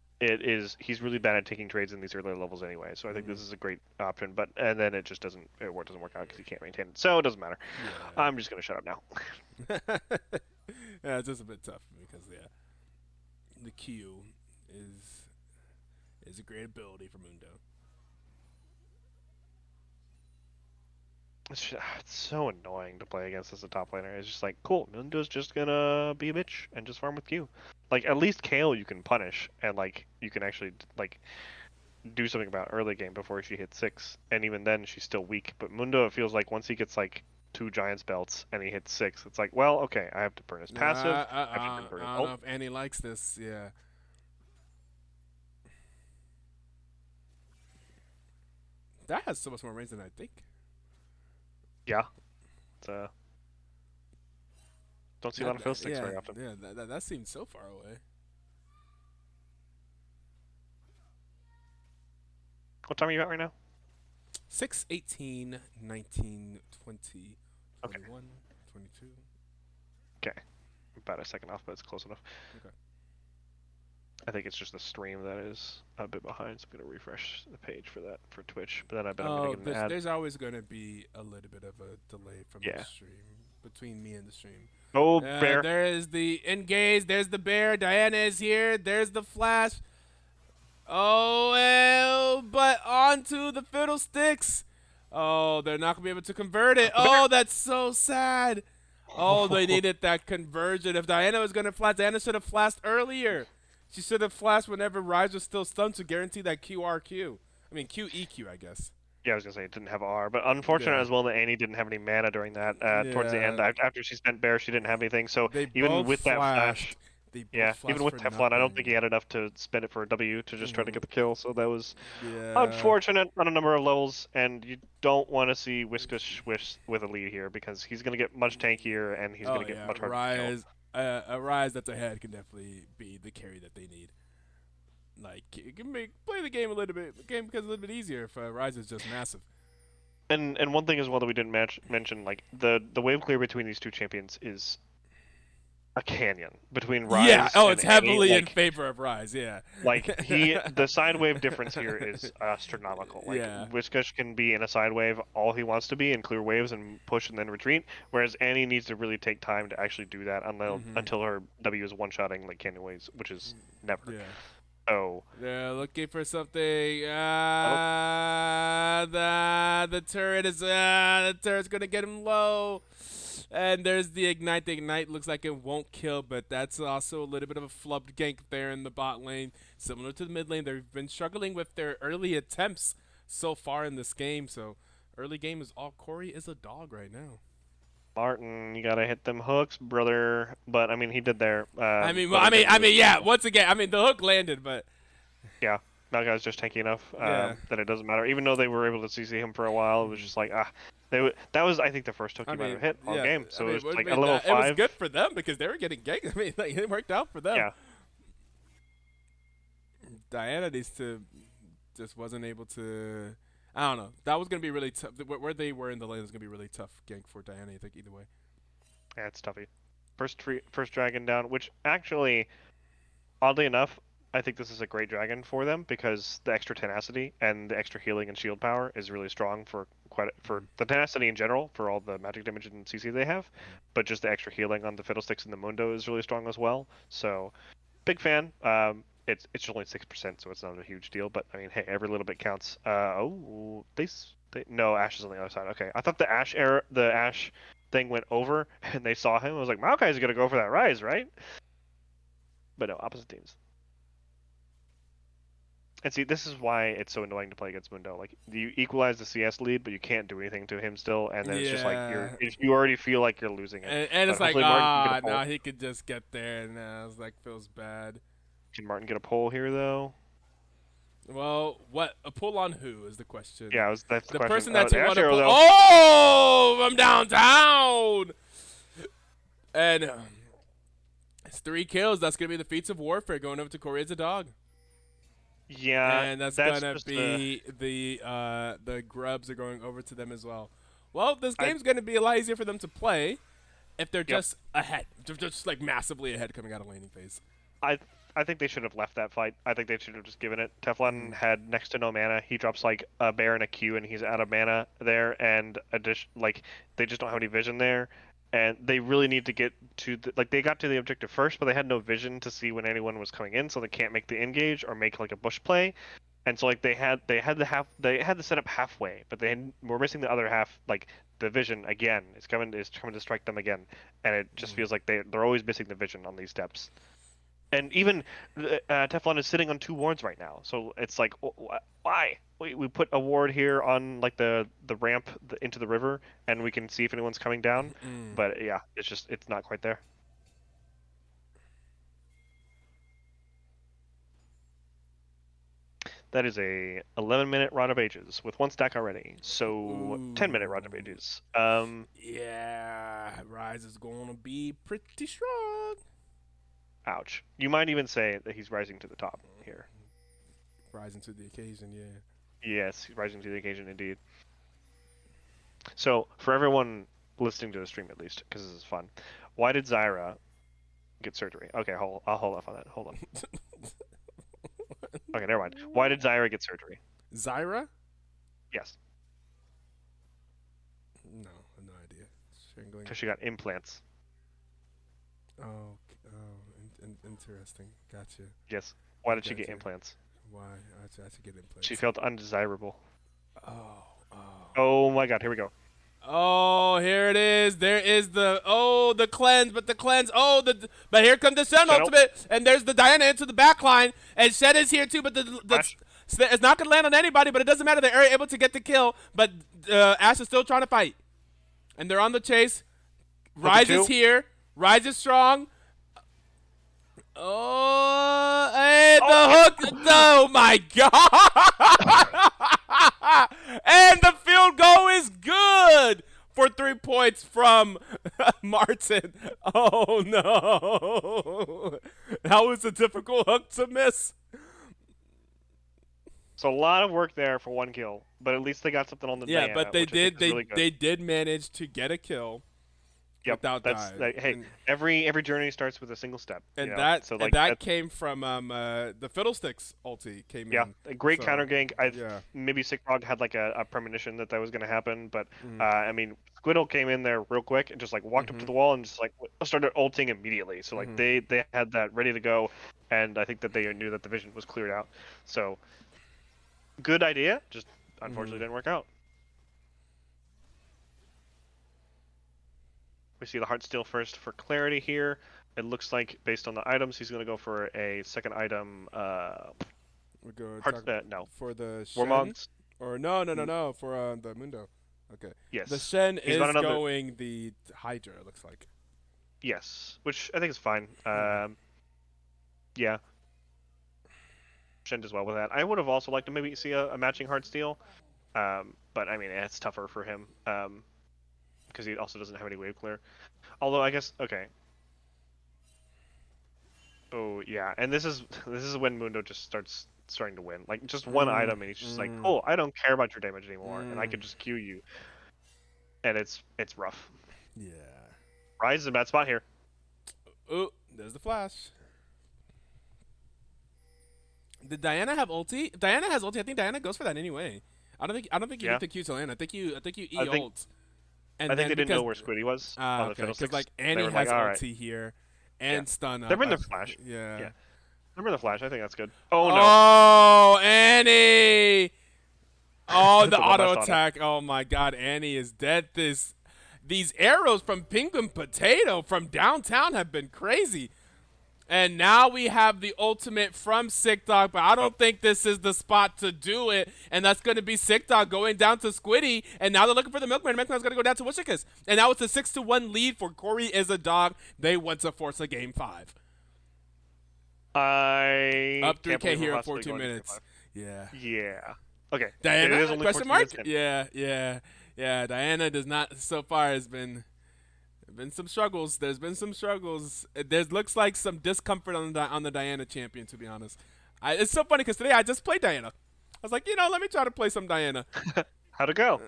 he's really bad at taking trades in these earlier levels anyway, so I think this is a great option, and then it just doesn't work out because he can't maintain it, so it doesn't matter. Yeah. I'm just going to shut up now. Yeah, it's just a bit tough because yeah, the Q is a great ability for Mundo. It's so annoying to play against as a top laner. It's just like, cool, Mundo's just gonna be a bitch and just farm with you. Like, at least Kale you can punish, and, like, you can actually, like, do something about early game before she hits 6. And even then, she's still weak. But Mundo, it feels like once he gets, like, 2 Giants belts and he hits 6, it's like, well, okay, I have to burn his passive, I have to burn his I don't ult. know if Annie likes this. Yeah. That has so much more range than I think. Yeah. It's, don't see a lot of fiddlesticks Yeah, very often. yeah. That seems so far away. What time are you at right now? 6, 18, 19, 20, Okay. 21, 22. Okay. About a second off, but it's close enough. Okay. I think it's just the stream that is a bit behind, so I'm gonna refresh the page for that for Twitch. But then I bet I'm gonna get an ad. There's always going to be a little bit of a delay from the Yeah. stream between me and the stream. Oh, bear. There is the engage. There's the bear. Diana is here. There's the flash. Oh, well, but onto the fiddlesticks. Oh, they're not gonna be able to convert it. Oh, that's so sad. Oh, they needed that conversion. If Diana was gonna flash, Diana should have flashed earlier. She should have flashed whenever Rise was still stunned to guarantee that QRQ. I mean QEQ, I guess. Yeah, I was gonna say it didn't have R, but unfortunate Yeah. as well that Annie didn't have any mana during that. Towards the end, Yeah. after she spent bear, she didn't have anything. So They even both with that flash, flashed. They both yeah, even flashed with for Teflon, I don't think he nothing. had enough to spend it for a W to just try to get the kill. So that was Yeah. unfortunate on a number of levels, and you don't want to see Whiskas Swish with a lead here because he's gonna get much tankier and he's Oh gonna get yeah, much harder to kill. A Rise that's ahead can definitely be the carry that they need. Like it can play the game a little bit. The game becomes a little bit easier if Rise is just massive. And one thing as well that we didn't mention, like the wave clear between these two champions is a canyon between Yeah. Rise Oh, and it's Annie. heavily in favor of Rise. Yeah. The side wave difference here is astronomical. Like Yeah. Whiskush can be in a side wave all he wants to be and clear waves and push and then retreat, whereas Annie needs to really take time to actually do that until her W is one-shotting like canyon waves, which is never. Yeah. So They're looking for something. The turret's gonna get him low. And there's the ignite. The ignite looks like it won't kill, but that's also a little bit of a flubbed gank there in the bot lane. Similar to the mid lane, they've been struggling with their early attempts so far in this game. So early game is all Cory is a dog right now. Martin, you gotta hit them hooks, brother. But I mean, he did there. Yeah. Once again, the hook landed, but Yeah, that guy's just tanky enough Yeah. that it doesn't matter. Even though they were able to CC him for a while, it was just like that was I think the first hook he might have hit all game. So it was like a level it was 5. good for them because they were getting ganked. Like, it worked out for them. Yeah. Diana needs to just wasn't able to. I don't know. That was gonna be really tough. Where they were in the lane was gonna be really tough gank for Diana. I think either way. Yeah, it's toughy. First dragon down, which actually, oddly enough, I think this is a great dragon for them because the extra tenacity and the extra healing and shield power is really strong for the tenacity in general for all the magic damage and CC they have, but just the extra healing on the fiddlesticks and the Mundo is really strong as well. So, big fan. It's only 6%, so it's not a huge deal. But I mean, hey, every little bit counts. No, Ash is on the other side. Okay, I thought the Ash thing went over and they saw him. I was like, Maokai's gonna go for that Rise, right? But no, opposite teams. And see, this is why it's so annoying to play against Mundo. Like, you equalize the CS lead, but you can't do anything to him still, and then it's just like you already feel like you're losing it. And it's But like, hopefully Martin can get a now pull. he could just get there, and it's like feels bad. Can Martin get a pull here though? Well, what a pull on who is the question? Yeah, that's the The question. person that you want to actually, pull. though, Oh, from downtown. And it's 3 kills. That's gonna be the feats of warfare going over to Cory as a dog. yeah, And that's that's gonna just be the grubs are going over to them as well. Well, this I- game's gonna be a lot easier for them to play if they're Yep. just ahead, just like massively ahead coming out of laning phase. I think they should have left that fight. I think they should have just given it. Teflon had next to no mana. He drops like a bear and a Q, and he's out of mana there. And like they just don't have any vision there, and they really need to get to like they got to the objective first, but they had no vision to see when anyone was coming in, so they can't make the engage or make like a bush play. And so like they had the setup halfway, but were missing the other half. Like the vision again is coming to strike them again, and it just feels like they're always missing the vision on these steps. And even Teflon is sitting on 2 wards right now, so it's like, why? We put a ward here on like the ramp into the river, and we can see if anyone's coming down. But yeah, it's not quite there. That is a 11-minute Rod of Ages with 1 stack already, so 10-minute Rod of Ages. Yeah, Rise is gonna be pretty strong. Ouch. You might even say that he's rising to the top here. Rising to the occasion, yeah. Yes, he's rising to the occasion indeed. So, for everyone listening to the stream at least, because this is fun, why did Zyra get surgery? Okay, I'll hold off on that. Hold on. Okay, never mind. Why did Zyra get surgery? Zyra? Yes, No, I have no idea. Strangling. because she got implants. Interesting. Gotcha. Yes. Why did she get Gotcha. implants? Why? I should get in place. She felt undesirable. Oh. Oh my god, here we go. Oh, here it is. There is the cleanse, but the cleanse. But here comes the Shen Shen ultimate, and there's the Diana into the back line, and Shen is here too. But Flash. it's not gonna land on anybody. But it doesn't matter. They're able to get the kill. But Ash is still trying to fight, and they're on the chase. Rise is here. Rise is strong. Oh, and the hook. Oh my god. And the field goal is good for 3 points from Martin. Oh no. That was a difficult hook to miss. So a lot of work there for 1 kill, but at least they got something on the Yeah, Diana, but they which I think did is really good. they did manage to get a kill. Yep, without that's dying. hey, And- every journey starts with a single step. And you know? that so and like that came from the Fiddlesticks ulti came yeah, in. a great So, counter gank. yeah. Maybe Sickfrog had like a premonition that was going to happen, but Mhm. I mean, Squiddle came in there real quick and just like walked up to the wall and just like started ulting immediately. So like they had that ready to go, and I think that they knew that the vision was cleared out. So good idea, just unfortunately didn't work out. We see the Heartsteel first for clarity here. It looks like based on the items, he's going to go for a second item. We go Heart, talk no, for the Shen Warmogs. or no for the Mundo. Okay. Yes. The Shen He's is got another- going the Hydra. It looks like. Yes, which I think is fine. Yeah. Shen does well with that. I would have also liked to maybe see a matching Heartsteel, but I mean it's tougher for him because he also doesn't have any wave clear. Although I guess okay. Oh yeah, and this is when Mundo just starting to win. Like just one item, and he's just like, oh, I don't care about your damage anymore, and I can just Q you. And it's rough. Yeah. Rise is a bad spot here. Oh, there's the flash. Did Diana have ulti? If Diana has ulti, I think Diana goes for that anyway. I don't think you Yeah. need to Q to land. I think you E I think- ult. And I think they then didn't know where Squiddy was on the okay, Fiddlesticks. like They Annie were has like, all right. ulti here and Yeah. stun up. They're in I- the flash. Yeah. Yeah. Remember the flash? I think that's good. Oh no! Oh, Annie! Oh, the The one auto I saw attack. Oh my God, Annie is dead. These arrows from Penguin Potato from downtown have been crazy. And now we have the ultimate from Sick Dog, but I don't think this is the spot to do it. And that's going to be Sick Dog going down to Squiddy. And now they're looking for the Milkman. Milkman's going to go down to Wishikas. And now it's a 6-1 lead for Cory is a dog. They want to force a game 5. I Up can't 3K believe we're here in possibly 14 going to minutes. Game Yeah. Yeah. Okay. It is Diana? only Question 14 mark? minutes in. Yeah. Diana does not. So far, has been some struggles. There's been some struggles. There looks like some discomfort on the Diana champion. To be honest, it's so funny because today I just played Diana. I was like, let me try to play some Diana. How'd it go?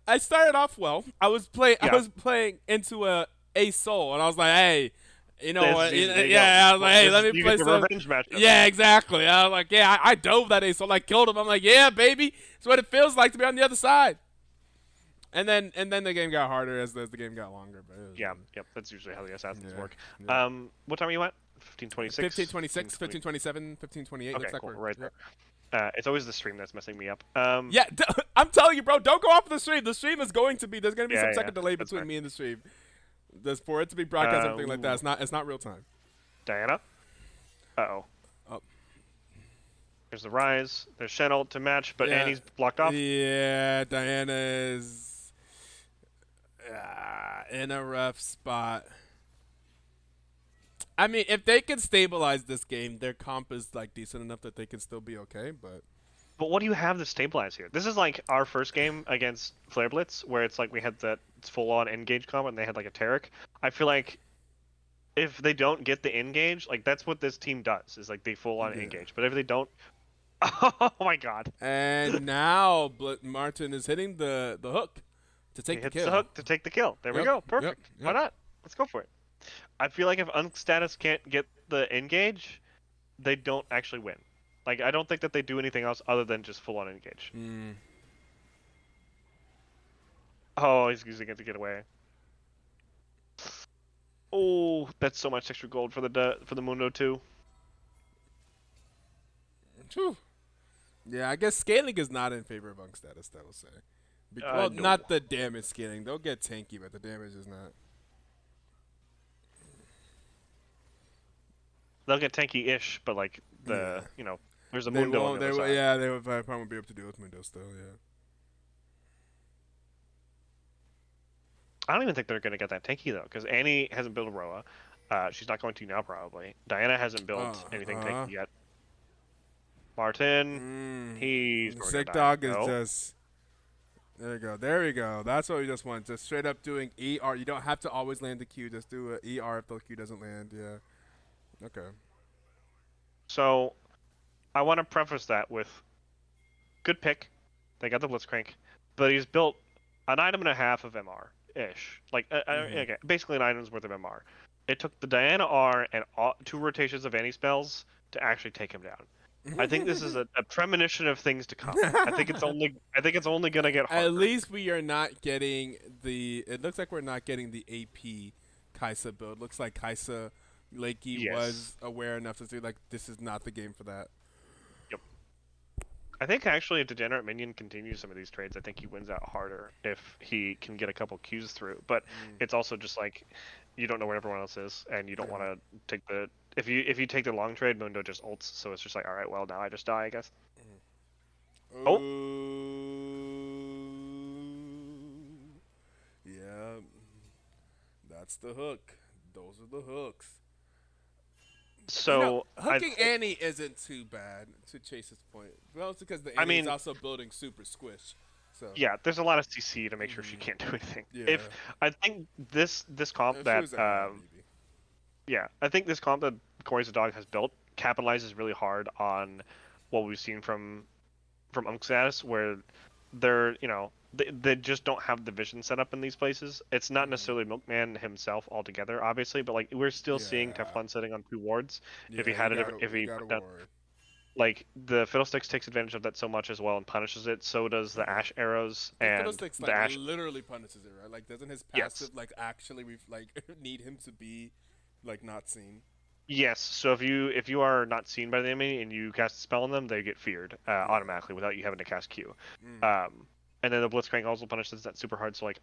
I started off well. I was Yeah. playing into a soul, and I was like, hey, you know This what? is easy. There you Yeah, go. I was like, hey, let me You play get the some. revenge matchup. Yeah, exactly. I was like, yeah, I dove that a soul. I killed him. I'm like, yeah, baby, it's what it feels like to be on the other side. And then the game got harder as the game got longer. But it was Yeah. good. Yep. That's usually how the assassins Yeah, work. yeah. What time are you at? 15:26. 15:26, 15:27, 15:28. Okay, Looks like cool. we're Right yep. there. It's always the stream that's messing me up. Yeah, I'm telling you, bro. Don't go off the stream. The stream is going to be. There's going to be some Yeah, second delay that's between fair. me and the stream. Just for it to be broadcast, everything like that. It's not real time. Diana. Uh-oh. Oh. There's the Rise. There's Shen to match, but Yeah. Annie's blocked off. Yeah, Diana is in a rough spot. I mean, if they can stabilize this game, their comp is like decent enough that they can still be okay. But What do you have to stabilize here? This is like our first game against Flare Blitz, where it's like we had that full-on engage combat, and they had like a Taric. I feel like if they don't get the engage, like that's what this team does, is like they full-on engage. But if they don't, oh my god! and now Martin is hitting the hook to take He the hits kill. the hook to take the kill. There we Yep, go. Perfect. yep. Why not? Let's go for it. I feel like if Unc Status can't get the engage, they don't actually win. Like, I don't think that they do anything else other than just full-on engage. Mm. Oh, he's using it to get away. Oh, that's so much extra gold for the Mundo too. Whew. Yeah, I guess scaling is not in favor of Unc Status, I will say. Well, No. not the damage scaling. They'll get tanky, but the damage is not. They'll get tanky-ish, but like there's a They Mundo on won't. the They other will, side. yeah, they would probably be able to deal with Mundo still. Yeah. I don't even think they're gonna get that tanky though, because Annie hasn't built a Roa. She's not going to now probably. Diana hasn't built anything tanky yet. Martin, he's going Sick to Dog die. is No. just. There we go. That's what we just want. Just straight up doing ER. You don't have to always land the Q. Just do a ER if the Q doesn't land. Yeah. Okay. So, I want to preface that with good pick. They got the Blitzcrank, but he's built an item and a half of MR ish. Like okay, basically an item's worth of MR. It took the Diana R and 2 rotations of Annie spells to actually take him down. I think this is a premonition of things to come. I think it's only gonna get harder. At least we are not getting the. It looks like we're not getting the AP Kaisa build. Looks like Kaisa Lakey was aware enough to say like this is not the game for that. Yep. I think actually if Degenerate Minion continues some of these trades, I think he wins out harder if he can get a couple Qs through. But it's also just like you don't know where everyone else is, and you don't want to take the. If you take the long trade, Mundo just ults, so it's just like, all right, well now I just die, I guess. Oh. Yeah. That's the hook. Those are the hooks. So hooking Annie isn't too bad to Chase's point. Well, it's because the Annie is also building super squish. So yeah, there's a lot of CC to make sure she can't do anything. Yeah. If I think this comp that I think this comp that Cory's dog has built capitalizes really hard on what we've seen from Unc Status, where they're they just don't have the vision set up in these places. It's not necessarily Milkman himself altogether, obviously, but like we're still seeing Teflon sitting on 2 wards. If he had like the Fiddlesticks takes advantage of that so much as well and punishes it. So does the Ash arrows and Fiddlesticks the Ash literally punishes it, right? Like doesn't his passive like actually need him to be like not seen? Yes. So if you are not seen by the enemy and you cast a spell on them, they get feared automatically without you having to cast Q. And then the Blitzcrank also punishes that super hard. So like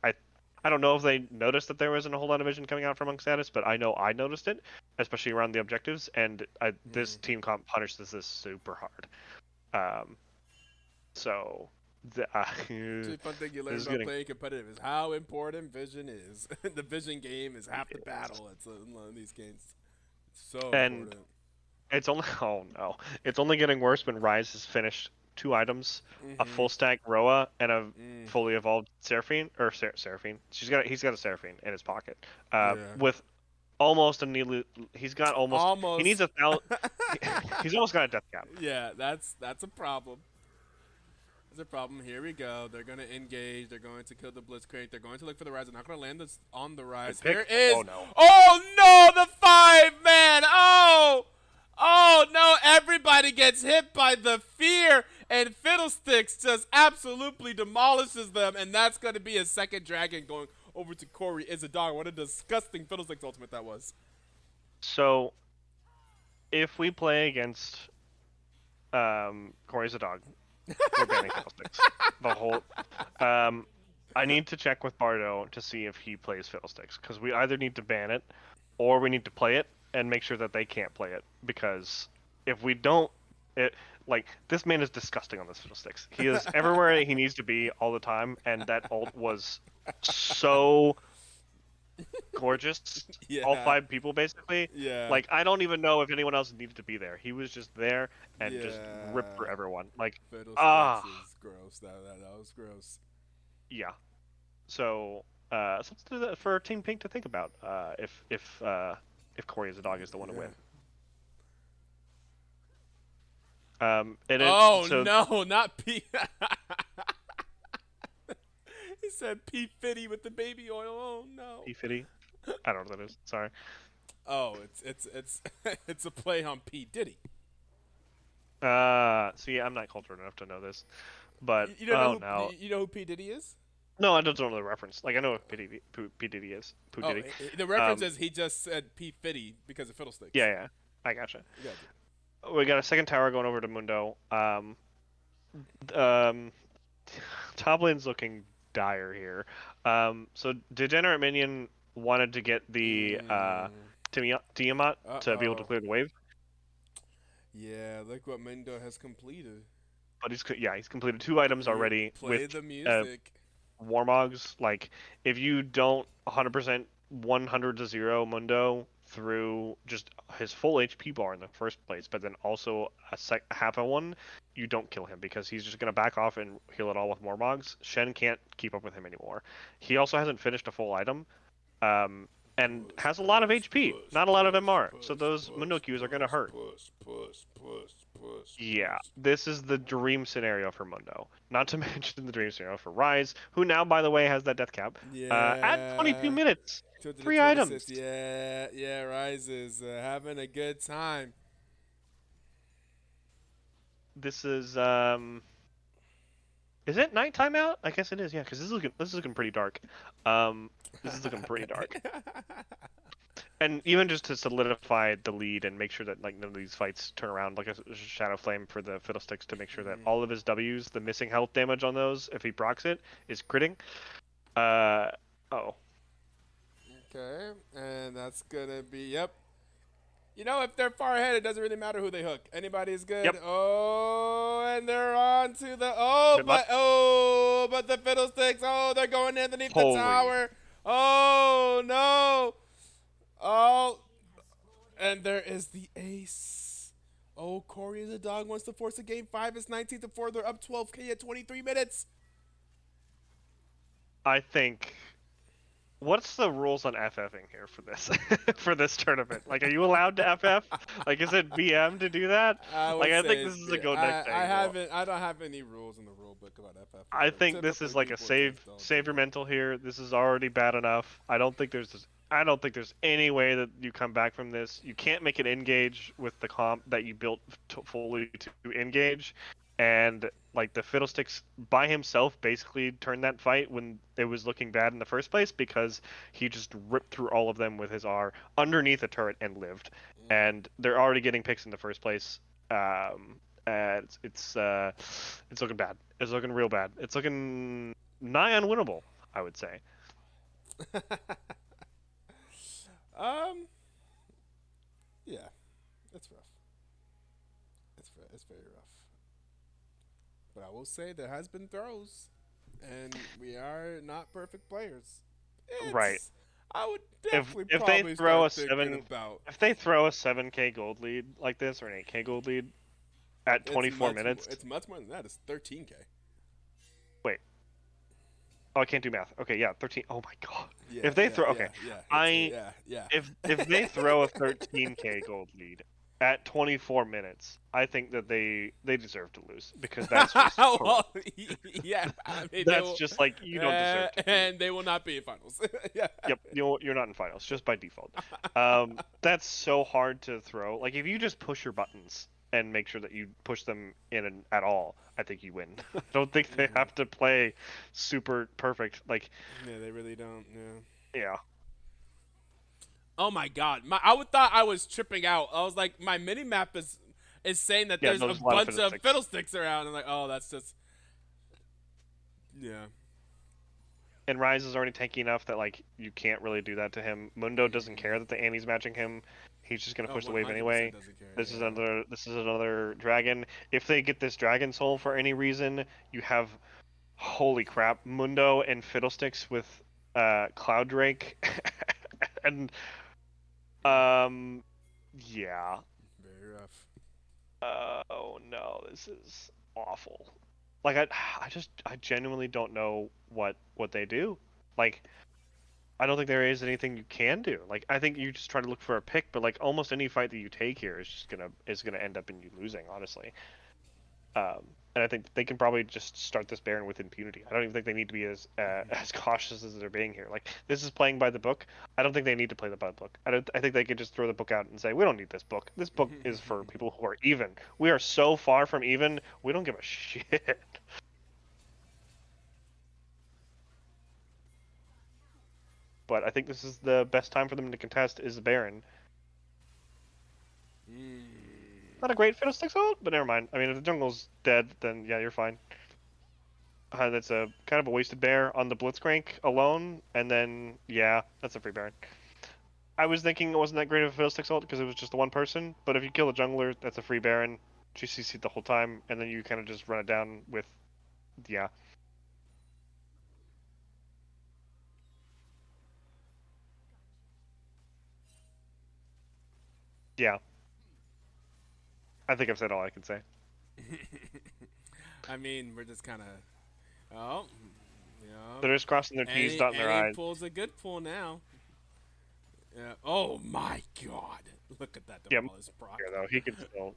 I don't know if they noticed that there wasn't a whole lot of vision coming out from Unc Status, but I know I noticed it, especially around the objectives. And this team comp punishes this super hard. So the fun thing you learn about playing competitive is how important vision is. The vision game is half the battle. It's in these games. It's so important. It's only oh no, it's only getting worse when Rise has finished 2 items, a full stack Roa and a fully evolved Seraphine or Seraphine. He's got a Seraphine in his pocket. Yeah. With almost a nearly he's got almost he needs Almost. 1,000. He's almost got a death cap. Yeah, that's a problem. That's a problem. Here we go. They're gonna engage. They're going to kill the Blitzcrank. They're going to look for the rise. They're not gonna land this on the rise. Good pick. Here it is. Oh no. Oh no, the 5-man. Oh, oh no! Everybody gets hit by the fear, and Fiddlesticks just absolutely demolishes them, and that's gonna be a second dragon going over to Cory is a dog. What a disgusting Fiddlesticks ultimate that was. So if we play against Cory's a dog, we're banning Fiddlesticks. The whole I need to check with Bardo to see if he plays Fiddlesticks, because we either need to ban it or we need to play it and make sure that they can't play it, because if we don't, it like this man is disgusting on this Fiddlesticks. He is everywhere he needs to be all the time, and that ult was so gorgeous. Yeah. All 5 people basically. Yeah. Like I don't even know if anyone else needed to be there. He was just there and just ripped for Yeah. everyone. Like Fiddlesticks is gross. That was gross. yeah. So let's do that for Team Pink to think about. If Cory is a dog is the one to win. Oh so no, not P. He said P Fitty with the baby oil. Oh no. P50. I don't know what that is. Sorry. Oh, it's it's a play on P Diddy. See, I'm not cultured enough to know this, but You don't oh know no, you know who P Diddy is? no, I don't know the reference. Like I know what P Diddy is. P Oh, Diddy. the reference is he just said P Fitty because of Fiddlesticks. Yeah, I gotcha. Yeah. We got a second tower going over to Mundo. Um, top lane's looking dire here. So Degenerate Minion wanted to get the Tiamat to be able to Uh-oh. clear the wave, Yeah, look what Mendo has completed. but he's completed 2 items already Play with the music. Warmogs. Like if you don't 100% 100 to 0 Mundo through just his full HP bar in the first place, but then also half a one, you don't kill him because he's just gonna back off and heal it all with Warmogs. Shen can't keep up with him anymore. He also hasn't finished a full item, and has a lot of HP, not a lot of MR. So those Mundo Qs are gonna hurt. Yeah, this is the dream scenario for Mundo. Not to mention the dream scenario for Rise, who now, by the way, has that death cap. At 22 minutes, 3 items. Yeah, Rise is having a good time. This is it nighttime out? I guess it is. Yeah, because this is looking pretty dark. This is looking pretty dark. And even just to solidify the lead and make sure that like none of these fights turn around, like a Shadow Flame for the Fiddlesticks to make sure that all of his Ws, the missing health damage on those, if he procs it, is critting. Oh. Okay, and that's gonna be yep. You know, if they're far ahead, it doesn't really matter who they hook. Anybody is good. Yep. Oh, and they're on to the Good luck. but the Fiddlesticks. Oh, they're going underneath Holy. the tower. Oh no. Oh, and there is the ace. Oh, Cory the dog wants to force a game 5. It's 19 to 4. They're up 12K at 23 minutes. I think. What's the rules on FFing here for this for this tournament? Like, are you allowed to FF? Like, is it BM to do that? I think this is a go next thing. I don't have any rules in the rule book about FF. I think this is like a save your mental here. This is already bad enough. I don't think there's any way that you come back from this. You can't make it engage with the comp that you built fully to engage. And like the Fiddlesticks by himself basically turned that fight when it was looking bad in the first place because he just ripped through all of them with his R underneath a turret and lived. And they're already getting picks in the first place. And it's looking bad. It's looking real bad. It's looking nigh unwinnable, I would say. Yeah, it's rough. It's very rough. But I will say there has been throws, and we are not perfect players. Right. I would If definitely if they probably throw start a thinking 7 about if they throw a 7K gold lead like this or an 8K gold lead at it's 24 minutes. it's much more than that. It's 13K. Wait. Oh, I can't do math. Okay, yeah, 13. Oh my god. Yeah, If they yeah, throw yeah, okay, yeah. It's I yeah. if they throw a 13K gold lead at 24 minutes, I think that they deserve to lose because that's just Well, horrendous. yeah. I mean, they That's will, just like you don't deserve to lose. and they will not be in finals. Yeah. Yep, you're not in finals just by default. That's so hard to throw. Like if you just push your buttons and make sure that you push them in at all, I think you win. I don't think they have to play super perfect. Like, Yeah, they really don't. Yeah. yeah, Oh my god, I would thought I was tripping out. I was like, my mini map is saying that yeah. there's No, a there's a lot of bunch of fiddlesticks. fiddlesticks around. I'm like, oh, that's just yeah. And Rise is already tanky enough that like you can't really do that to him. Mundo doesn't care that the Annie's matching him. He's just gonna Oh, push the wave 100% anyway. doesn't care. This is Yeah. another dragon. If they get this dragon soul for any reason, you have holy crap, Mundo and Fiddlesticks with Cloud Drake. And yeah. Very rough. Oh no, this is awful. Like I genuinely don't know what they do. Like I don't think there is anything you can do. Like I think you just try to look for a pick, but like almost any fight that you take here is gonna end up in you losing, honestly. And I think they can probably just start this Baron with impunity. I don't even think they need to be as as cautious as they're being here. Like this is playing by the book. I don't think they need to play the by the book. I think they could just throw the book out and say we don't need this book. This book is for people who are even. We are so far from even. We don't give a shit. But I think this is the best time for them to contest is the Baron. Not a great Fiddlesticks ult, but never mind. I mean, if the jungle's dead, then yeah, you're fine. That's a kind of a wasted bear on the Blitzcrank alone, and then yeah, that's a free Baron. I was thinking it wasn't that great of a Fiddlesticks ult because it was just the one person, but if you kill the jungler, that's a free Baron. She CC'd the whole time, and then you kind of just run it down with, yeah. Yeah. I think I've said all I can say. I mean, we're just kind of oh, you know. They're just crossing their T's, dotting their Any I's. pull's a good pull now. Yeah. Oh my god! Look at that Yeah, demolish proc. here though, he can still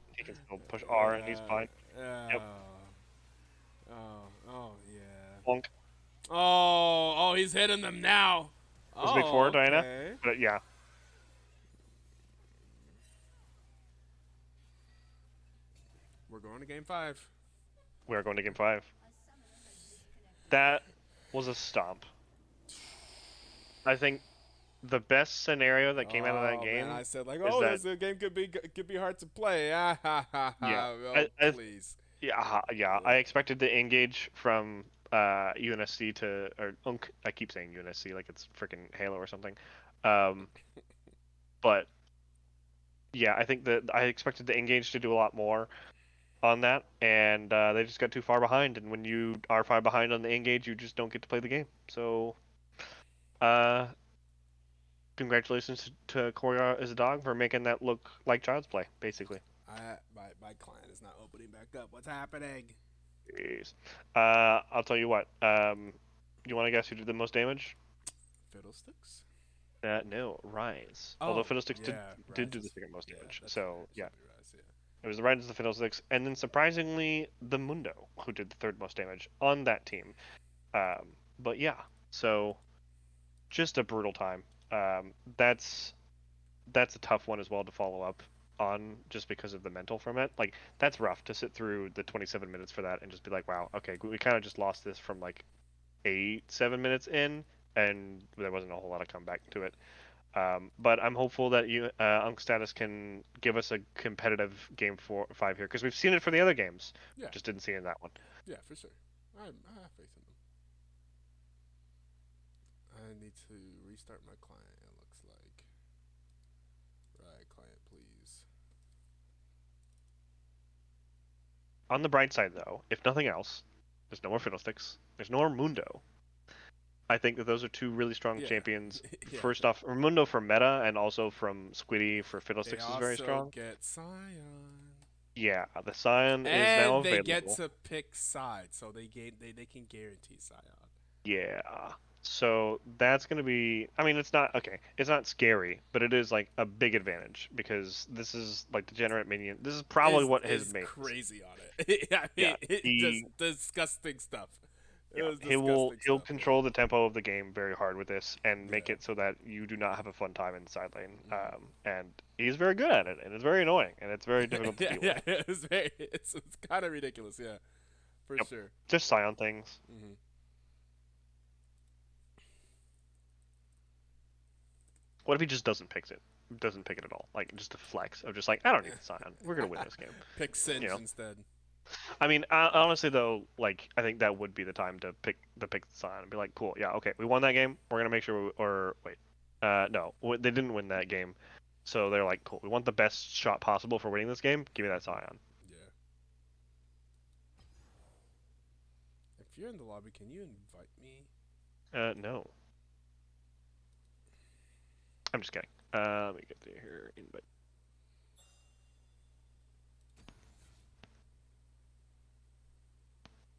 push R and he's fine. Yep. Oh yeah. Bonk. Oh, he's hitting them now. Was a big four, Diana. Okay. But yeah, We're going to game 5. we are going to game 5. That was a stomp. I think the best scenario that came out of that game. Man, I said like, is oh, that- this game could be hard to play. Ah, ha, ha, ha. Yeah. Oh, please. Yeah. I expected to engage from UNSC to or Unc. I keep saying UNSC like it's freaking Halo or something. But yeah, I think that I expected the engage to do a lot more on that, and they just got too far behind. And when you are far behind on the engage, you just don't get to play the game. So, congratulations to Cory as a dog for making that look like child's play, basically. My client is not opening back up. What's happening? Jeez. I'll tell you what. You want to guess who did the most damage? Fiddlesticks? No, Rise. Although Fiddlesticks yeah, did do Rise the is- second most damage. that's So right, yeah, should be Rise, it was the Rise, the Fiddlesticks, and then surprisingly the Mundo who did the third most damage on that team. But yeah, so just a brutal time. That's a tough one as well to follow up on just because of the mental from it. Like that's rough to sit through the 27 minutes for that and just be like, wow, okay, we kind of just lost this from like 7 minutes in, and there wasn't a whole lot of comeback to it. But I'm hopeful that Unc Status can give us a competitive game 5 here because we've seen it for the other games. Yeah. Just didn't see it in that one. Yeah, for sure. I have faith in them. I need to restart my client, it looks like. Right, client, please. On the bright side, though, if nothing else, there's no more Fiddlesticks. There's no more Mundo. I think that those are two really strong Yeah. champions. Yeah. First off, Raimundo for meta, and also from Squiddy for They Fiddlesticks is very also strong. get Scion. Yeah, the Scion is now And they get available. to pick sides, so they can guarantee Scion. Yeah. So that's gonna be. I mean, it's not okay. It's not scary, but it is like a big advantage because this is like the generate minion. This is probably what his Is main is. crazy on it. I Yeah. mean, it just He disgusting stuff. It Yeah, was disgusting he'll stuff. control the tempo of the game very hard with this and make Yeah. it so that you do not have a fun time in the side lane. Mhm. And he's very good at it, and it's very annoying, and it's very difficult to Yeah, deal yeah, with. it's kind of ridiculous, yeah, for Yep, sure. just Scion things. Hmm. What if he just doesn't pick it? Doesn't pick it at all? Like just a flex of just like I don't need the Scion. We're gonna win this game. Pick You Singe know. instead. I mean, honestly though, like I think that would be the time to pick the Scion and be like, cool, yeah, okay, we won that game. We're gonna make sure. Or wait, no, they didn't win that game. So they're like, cool, we want the best shot possible for winning this game. Give me that Scion. Yeah. If you're in the lobby, can you invite me? No. I'm just kidding. Let me get to here. Invite.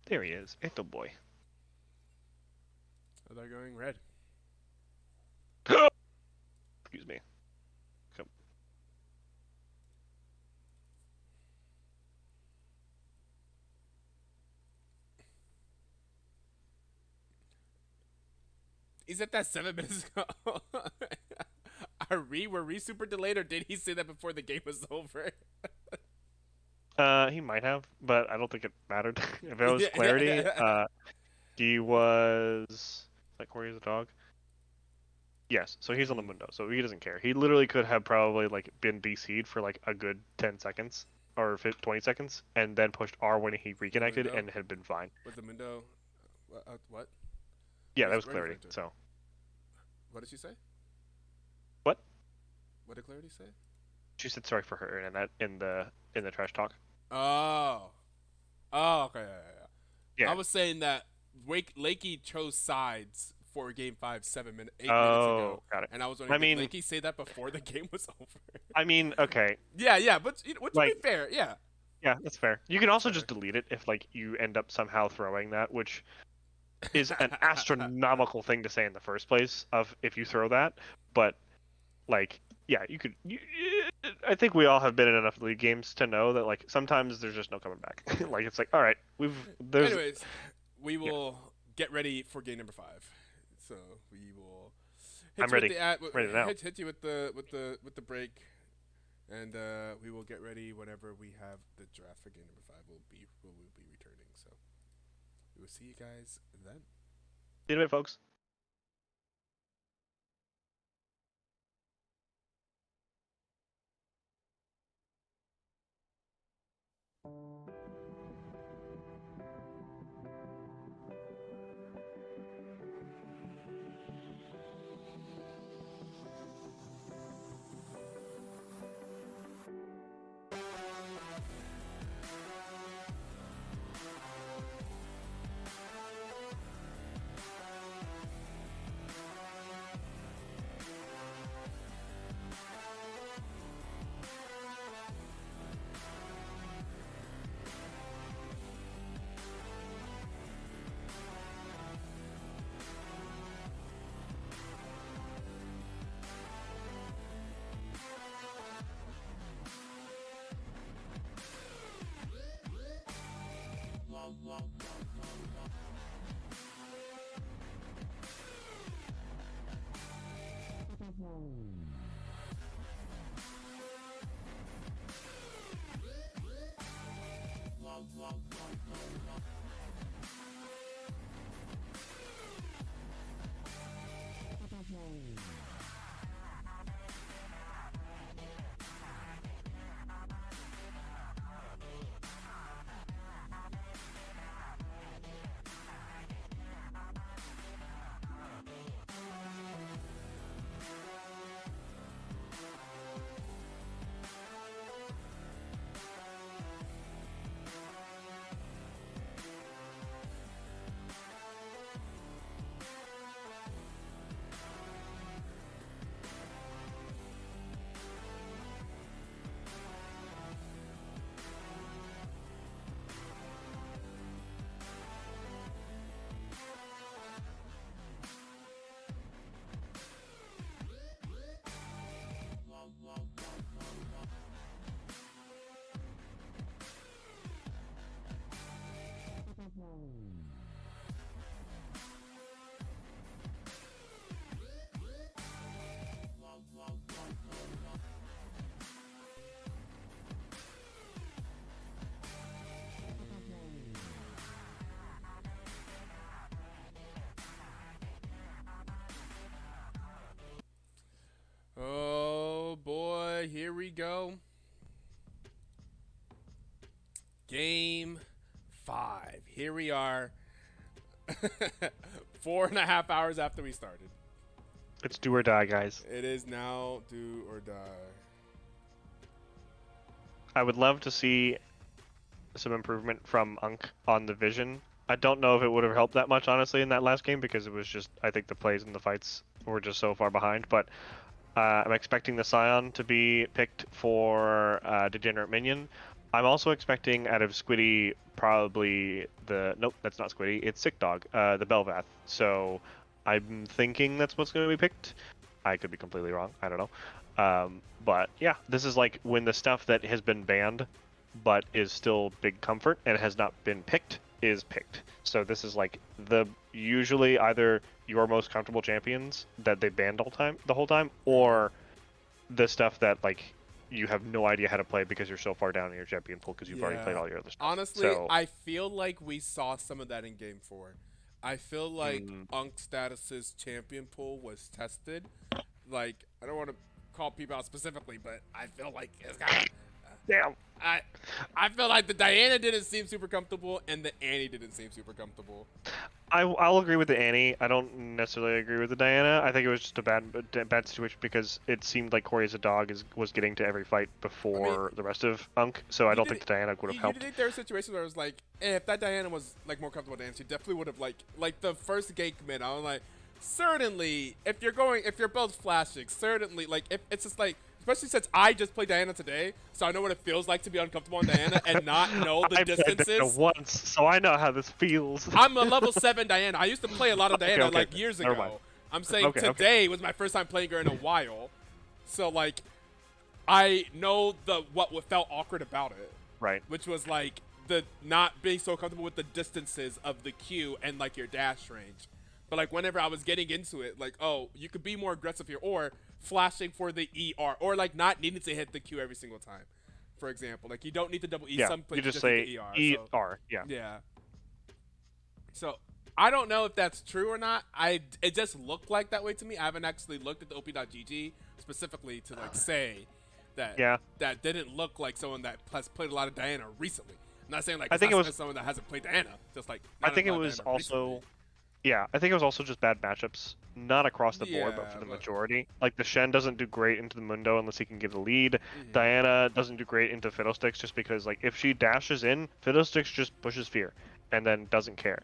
There he is. Etoe boy. Oh, they're going red. Excuse me. Come. He said that 7 minutes ago. Were we super delayed, or did he say that before the game was over? He might have, but I don't think it mattered. If it was Yeah, yeah, clarity, yeah. he was like Cory the dog. Yes, so he's on the Mm. Mundo, so he doesn't care. He literally could have probably like been BC'd for like a good 10 seconds or 20 seconds, and then pushed R when he The reconnected Mundo? and had been fine. With the Mundo? What? Yeah, that was What are you clarity. referring to? So What did she say? what? What did Clarity say? She said sorry for her internet in the trash talk. Oh. Oh, okay, yeah. I Yeah. was saying that Lakey chose sides for Game 5 8 minutes Oh, ago, got it. and I was I wondering, did mean, Lakey say that before the game was over? I mean, okay, Yeah, but which to be like, fair, yeah, yeah, that's fair. You can that's also fair. just delete it if like you end up somehow throwing that, which is an astronomical thing to say in the first place. Of if you throw that, but like, yeah, you could. I think we all have been in enough league games to know that like sometimes there's just no coming back. Like it's like, all right, there's Anyways, we yeah, will get ready for game number 5. So we will hit I'm you with ready, the ad, ready now. hit you with the break, and we will get ready whenever we have the draft for game number 5. We'll be returning. So we will see you guys then. See you in a bit, folks. here we go. Game 5. Here we are. 4.5 hours after we started. It's do or die, guys. It is now do or die. I would love to see some improvement from Unc on the vision. I don't know if it would have helped that much, honestly, in that last game, because it was just, I think the plays and the fights were just so far behind. But I'm expecting the Scion to be picked for Degenerate Minion. I'm also expecting out of Squiddy probably nope, that's not Squiddy, it's Sick Dog, the Belvath. So I'm thinking that's what's going to be picked. I could be completely wrong, I don't know. But yeah, this is like when the stuff that has been banned but is still big comfort and has not been picked is picked. So this is like the usually either your most comfortable champions that they banned the whole time, or the stuff that like you have no idea how to play because you're so far down in your champion pool because you've already played all your other stuff. Honestly, so, I feel like we saw some of that in Game 4. I feel like Unc Status's champion pool was tested. Like, I don't want to call people out specifically, but I feel like it's kind of... damn. I feel like the Diana didn't seem super comfortable and the Annie didn't seem super comfortable. I'll agree with the Annie. I don't necessarily agree with the Diana. I think it was just a bad situation because it seemed like Cory as a dog was getting to every fight before the rest of Unc, so I don't think the Diana would have helped. You think there were situations where it was like, if that Diana was like more comfortable with Dan, she definitely would have like the first gank mid, I was like, certainly, if you're both flashing, certainly, like, if it's just like, especially since I just played Diana today, so I know what it feels like to be uncomfortable on Diana and not know the distances. I played Diana once, so I know how this feels. I'm a level 7 Diana. I used to play a lot of Diana like years ago. I'm saying today was my first time playing her in a while, so like, I know what felt awkward about it. Right. Which was like the not being so comfortable with the distances of the Q and like your dash range. But like whenever I was getting into it, like, oh, you could be more aggressive here, or flashing for the ER, or like not needing to hit the Q every single time. For example, like you don't need to double E. Yeah, Some places you just need say the ER. ER. Yeah. Yeah. So I don't know if that's true or not. It just looked like that way to me. I haven't actually looked at the op.gg specifically to like say that that didn't look like someone that has played a lot of Diana recently. I'm not saying like I think it was someone that hasn't played Diana, just like I think it was also I think it was also just bad matchups, not across the board, but for the majority. Like the Shen doesn't do great into the Mundo unless he can get a lead. Diana doesn't do great into Fiddlesticks just because like if she dashes in, Fiddlesticks just pushes fear and then doesn't care.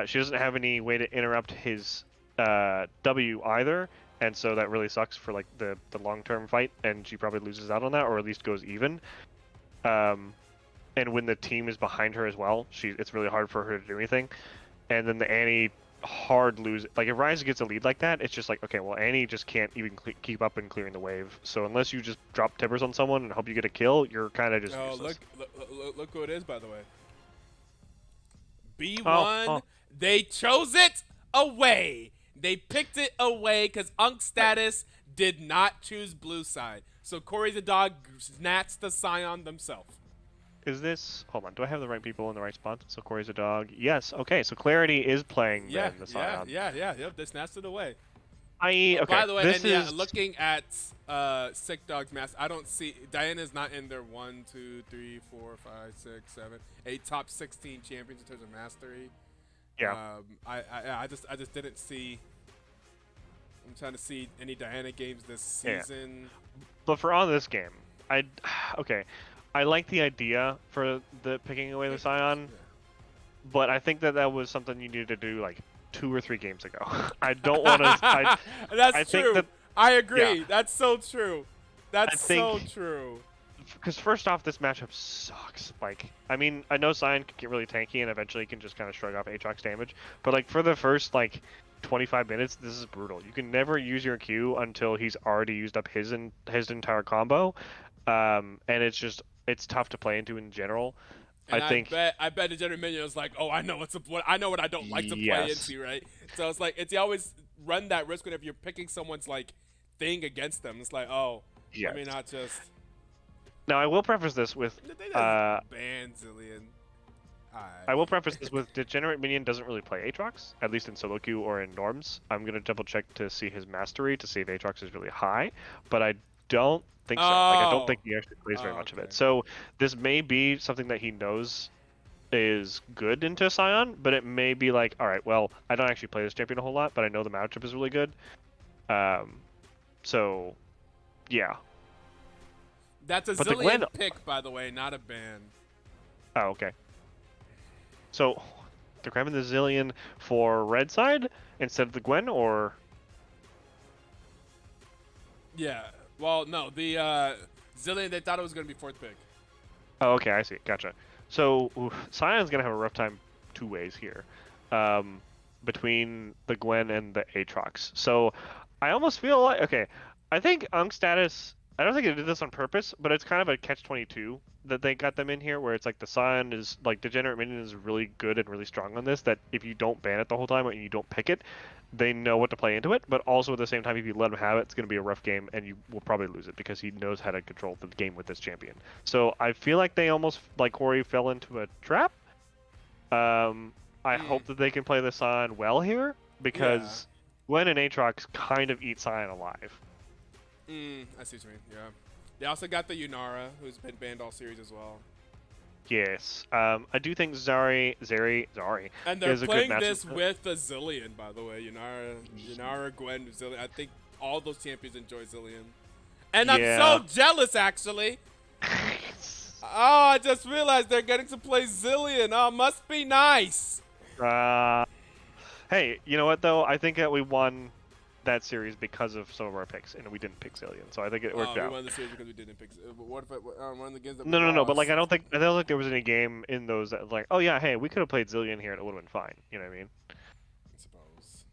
She doesn't have any way to interrupt his W either, and so that really sucks for like the long-term fight, and she probably loses out on that, or at least goes even. And when the team is behind her as well, it's really hard for her to do anything. And then the Annie hard lose. Like if Ryze gets a lead like that, it's just like, okay, well Annie just can't even keep up in clearing the wave. So unless you just drop timbers on someone and hope you get a kill, you're kind of just useless. Look who it is, by the way. B1, they chose it away. They picked it away because Unc Status did not choose blue side. So Cory the dog snatched the Scion themselves. Is this... Hold on, do I have the right people in the right spot? So Cory's a dog. Yes, okay, so Clarity is playing the Scion. Yep, they snatched it away. Okay, by the way, this is... looking at Sick Dog's mask, I don't see... Diana's not in their 1, 2, 3, 4, 5, 6, 7, 8 top 16 champions in terms of mastery. Yeah. I just didn't see... I'm trying to see any Diana games this season. Yeah. But for on this game, okay, I like the idea for the picking away the Scion, but I think that was something you needed to do like 2 or 3 games ago. I don't want to. That's true. I agree. Yeah. That's so true. That's so true. Because first off, this matchup sucks. Like, I mean, I know Scion can get really tanky and eventually can just kind of shrug off Aatrox damage, but like for the first like 25 minutes, this is brutal. You can never use your Q until he's already used up his entire combo, and it's tough to play into in general. And I bet the general minion was like, oh, I know what I don't like to play into, right? So it's like you always run that risk whenever you're picking someone's like thing against them. It's like, oh, I mean, not just. Now I will preface this with ban Zillion. I will preface this with Degenerate Minion doesn't really play Aatrox, at least in solo queue or in norms. I'm gonna double check to see his mastery to see if Aatrox is really high, but don't think so. Like, I don't think Oh. he actually plays very Oh, much of okay. it. So this may be something that he knows is good into Scion, but it may be like, all right, well, I don't actually play this champion a whole lot, but I know the matchup is really good. So, yeah. That's a But the Gwen. Zillion pick, by the way, not a ban. Oh, okay. So, they're grabbing the Zillion for red side instead of the Gwen, or Yeah. Well, no, the Zillion, they thought it was going to be fourth pick. oh, okay, I see. Gotcha. So, Scion's gonna have a rough time two ways here, between the Gwen and the Aatrox. So, I almost feel like okay. I think Unc Status. I don't think they did this on purpose, but it's kind of a catch-22 that they got them in here, where it's like the Scion is like Degenerate Minion is really good and really strong on this. That if you don't ban it the whole time and you don't pick it, they know what to play into it. But also at the same time, if you let him have it, it's going to be a rough game, and you will probably lose it because he knows how to control the game with this champion. So I feel like they almost, like Cory, fell into a trap. I hope that they can play the Scion well here, because Gwen and Aatrox kind of eat Scion alive. I see what you mean. Yeah. They also got the Yunara, who's been banned all series as well. Yes. I do think Zari And they're is a good playing matchup. this with the Zillion, by the way. Yunara, Gwen, Zillion. I think all those champions enjoy Zillion. And I'm so jealous, actually. Oh, I just realized they're getting to play Zillion. Oh, must be nice. Hey, you know what though? I think that we won that series because of some of our picks, and we didn't pick Zillion, so I think it worked out. We won the series because we didn't pick. What if one of the games that we No. But like, lost? I don't think there was any game in those that like, oh yeah, hey, we could have played Zillion here and it would have been fine. You know what I mean? I suppose.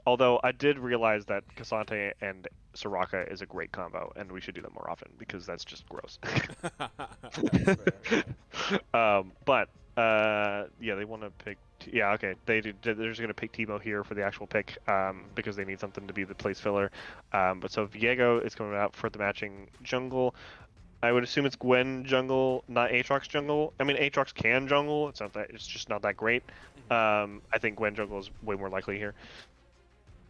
Although I did realize that Cassante and Soraka is a great combo, and we should do that more often because that's just gross. That's fair. But yeah, they want to pick. Yeah, okay. They're just gonna pick Timo here for the actual pick, because they need something to be the place filler. But so Viego is coming out for the matching jungle. I would assume it's Gwen jungle, not Aatrox jungle. I mean, Aatrox can jungle. It's not that. It's just not that great. I think Gwen jungle is way more likely here.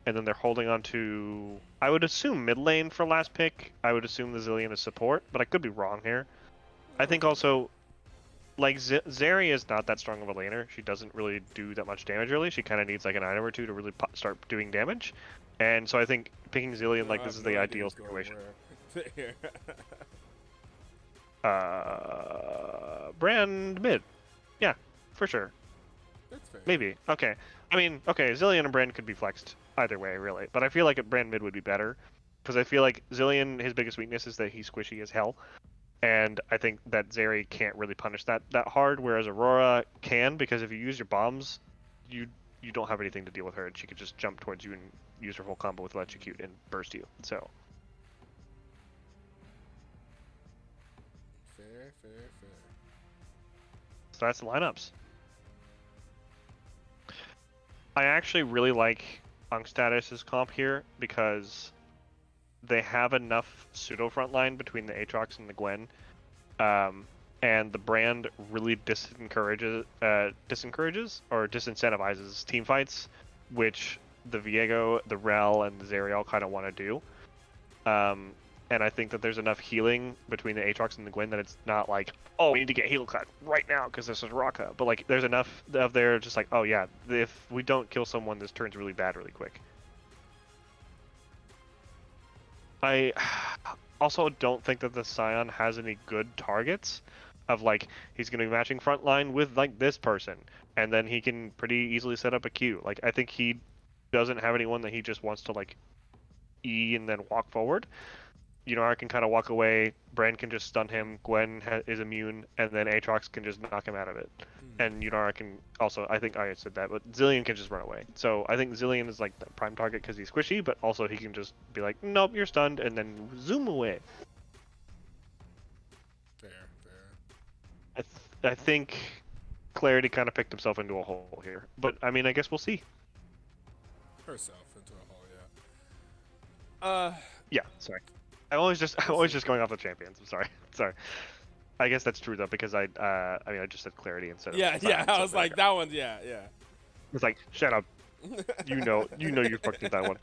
And then they're holding on to, I would assume mid lane for last pick. I would assume the Zillion is support, but I could be wrong here. I think also, like, Zeri is not that strong of a laner. She doesn't really do that much damage, really. She kind of needs like an item or two to really start doing damage. And so I think picking Zillion, like, this is the ideal situation. Brand mid. Yeah, for sure. That's fair. Maybe. Okay. I mean, okay, Zillion and Brand could be flexed either way, really. But I feel like Brand mid would be better. Because I feel like Zillion, his biggest weakness is that he's squishy as hell. And I think that Zeri can't really punish that hard, whereas Aurora can, because if you use your bombs, you don't have anything to deal with her, and she could just jump towards you and use her whole combo with Electrocute and burst you. So Fair. so that's the lineups. I actually really like Unc Status's comp here because they have enough pseudo frontline between the Aatrox and the Gwen, and the Brand really disencourages or disincentivizes team fights, which the Viego, the Rel, and the Zeri all kind of want to do. And I think that there's enough healing between the Aatrox and the Gwen that it's not like, oh, we need to get heal cut right now because this is Raka. But like, there's enough of there just like, oh yeah, if we don't kill someone, this turns really bad really quick. I also don't think that the Scion has any good targets of like, he's going to be matching frontline with like this person, and then he can pretty easily set up a queue. Like, I think he doesn't have anyone that he just wants to like E and then walk forward. Yunara can kind of walk away, Brand can just stun him, Gwen is immune, and then Aatrox can just knock him out of it. And Yunara can also, I think I said that, but Zillion can just run away. So I think Zillion is like the prime target because he's squishy, but also he can just be like, nope, you're stunned, and then zoom away. Fair. I think Clarity kind of picked himself into a hole here. But, I mean, I guess we'll see. Herself into a hole, yeah. Yeah, sorry. I'm always just going off the champions. I'm sorry. I guess that's true though because I mean I just said Clarity instead of Yeah. I was like, that one's yeah. It's like, shut up. You know you fucked with that one.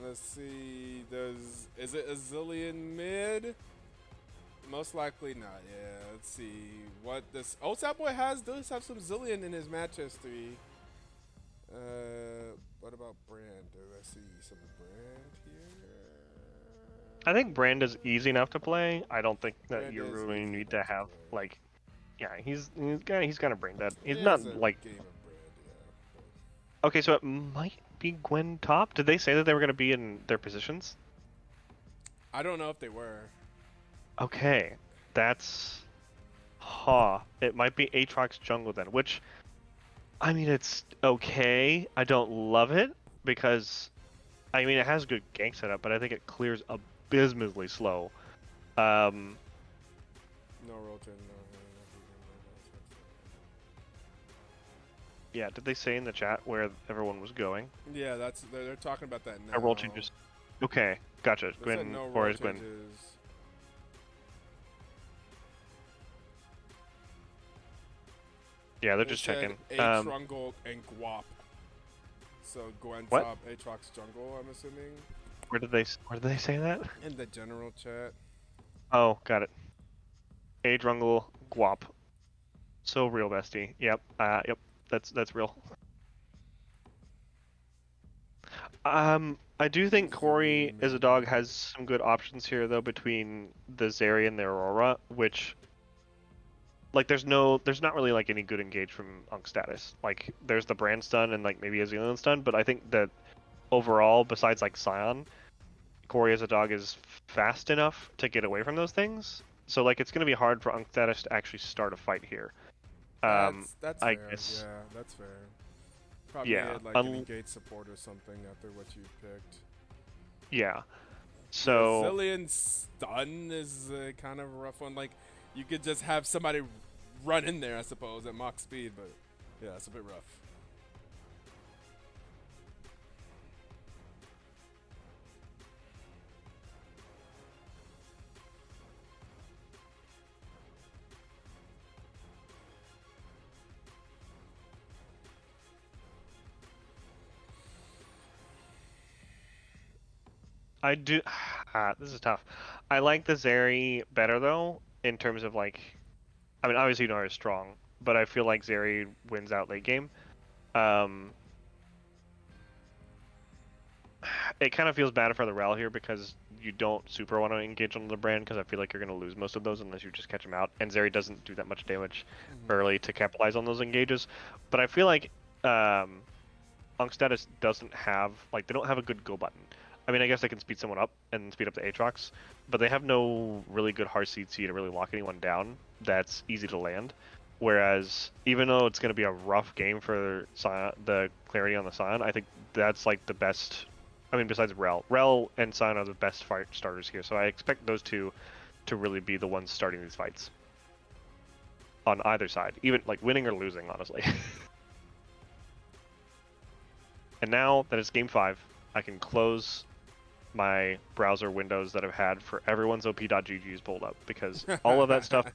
trying to see. Is it a zillion mid? Most likely not. Yeah. Let's see what this. Oh, that boy does have some zillion in his match history. What about Brand? Do I see some Brand here? I think Brand is easy enough to play. I don't think that Brand you is really easy need enough to have play. like, yeah, he's kind of brain dead. He He's has not a like. game of Brand, yeah. Okay, so it might be Gwen top. Did they say that they were gonna be in their positions? I don't know if they were. Okay, that's. Huh. It might be Aatrox jungle then, which, I mean, it's okay. I don't love it because, I mean, it has good gank setup, but I think it clears abysmally slow. Um, No rotate, no. yeah. Did they say in the chat where everyone was going? Yeah, they're talking about that now. A roll changes. Okay, gotcha. They said Gwen, no or roll is Gwen? changes. Yeah, they're They just said checking. Trungle and Guap. So Gwen What? top, Aatrox jungle, I'm assuming. Where did they say that? In the general chat. Oh, got it. Jungle Guap. So real, bestie. Yep. Yep. That's real. I do think Cory as a dog has some good options here though between the Zeri and the Aurora, which like there's not really like any good engage from Unc Status. Like there's the brand stun and like maybe a Zealand stun, but I think that overall, besides like Scion, Cory as a dog is fast enough to get away from those things. So like it's gonna be hard for Unc Status to actually start a fight here. That's I fair. guess. Yeah, that's fair. Probably Yeah. needed like an engage support or something after what you picked. Yeah. Yeah, So Zillion stun is kind of a rough one. Like you could just have somebody run in there, I suppose, at max speed, but yeah, it's a bit rough. I do. This is tough. I like the Zeri better though, in terms of like, I mean, obviously Nora is strong, but I feel like Zeri wins out late game. Um, it kind of feels bad for the Rel here because you don't super want to engage on the brand because I feel like you're going to lose most of those unless you just catch them out. And Zeri doesn't do that much damage early to capitalize on those engages. But I feel like Unc Status doesn't have, like, they don't have a good go button. I mean, I guess they can speed someone up and speed up the Aatrox, but they have no really good hard CC to really lock anyone down that's easy to land. Whereas, even though it's going to be a rough game for Scion, the clarity on the Scion, I think that's like the best. I mean, besides Rel and Scion are the best fight starters here, so I expect those two to really be the ones starting these fights on either side, even like winning or losing, honestly. And now that it's game 5, I can close my browser windows that I've had for everyone's op.gg's pulled up because all of that stuff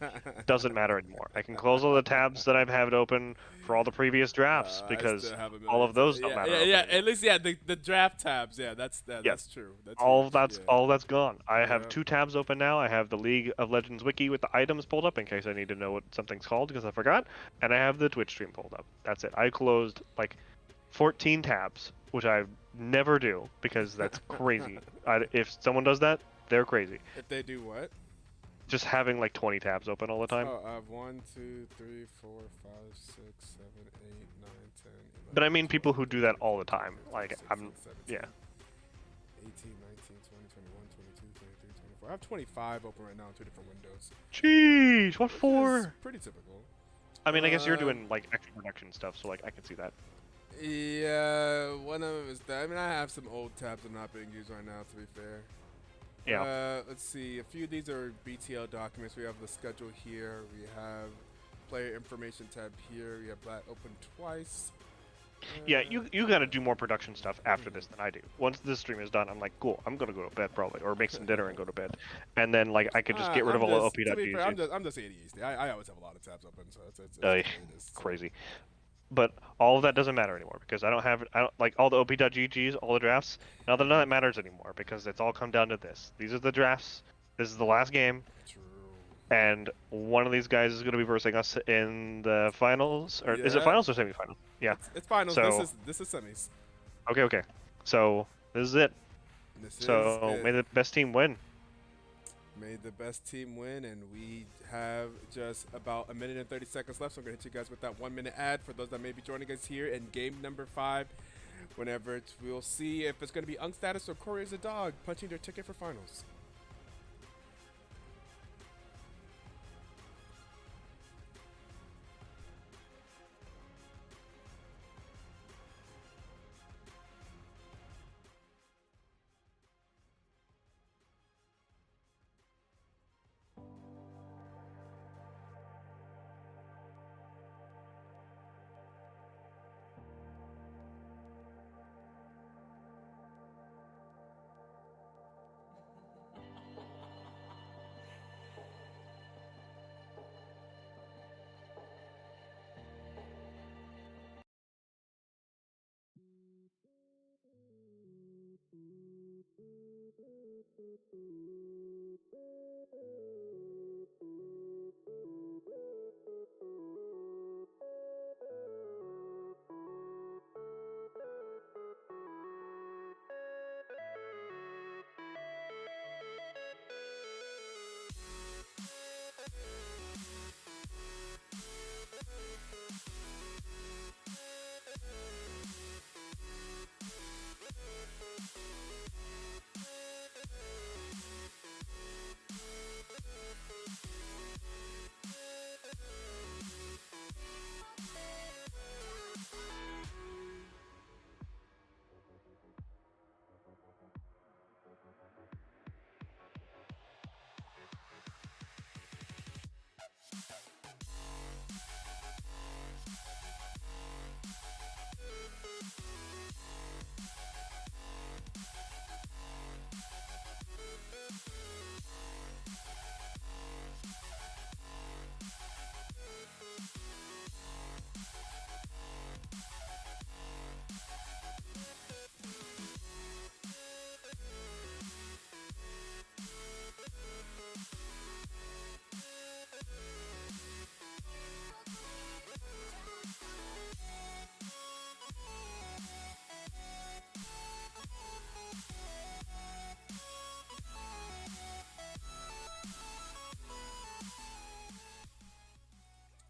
doesn't matter anymore. I can close all the tabs that I've had open for all the previous drafts because all of those don't matter. Yeah. At least, yeah, the draft tabs. Yeah, that's true. That's all huge. all that's gone. I have Yeah. 2 tabs open now. I have the League of Legends wiki with the items pulled up in case I need to know what something's called because I forgot, and I have the Twitch stream pulled up. That's it. I closed like 14 tabs, which I never do because that's crazy. If someone does that, they're crazy. If they do what? Just having like 20 tabs open all the time. Oh, I have 1, 2, 3, 4, 5, 6, 7, 8, 9, 10, 11. But I mean people who 12, do that 13, all the time. 14, Like 15, I'm 16, 17, yeah. 18, 19, 20, 21, 22, 23, 24. I have 25 open right now on 2 different windows. Jeez, what Which is for? pretty typical. I mean, I guess you're doing like extra production stuff, so like I can see that. Yeah, one of them is that. I mean, I have some old tabs that are not being used right now, to be fair. Yeah. Let's see. A few of these are BTL documents. We have the schedule here. We have player information tab here. We have that open twice. Yeah, you got to do more production stuff after this than I do. Once this stream is done, I'm like, cool, I'm gonna go to bed probably, or make some dinner and go to bed, and then like I could just get rid of all the To be fair, op.gg. I'm just ADHD. I always have a lot of tabs open, so it's Uh, it is. Crazy. but all of that doesn't matter anymore because I don't like all the OP.GGs, all the drafts. None of that matters anymore because it's all come down to this. These are the drafts. This is the last game, True. and one of these guys is going to be versing us in the finals, or is it Yeah. finals or semifinals? Yeah. It's finals. So This is semis. okay, okay. So this is it. This is So it. may the best team win. Made the best team win, and we have just about a minute and 30 seconds left. So I'm gonna hit you guys with that 1 minute ad for those that may be joining us here in game number 5. We'll see if it's gonna be Unc Status or Cory as a dog punching their ticket for finals.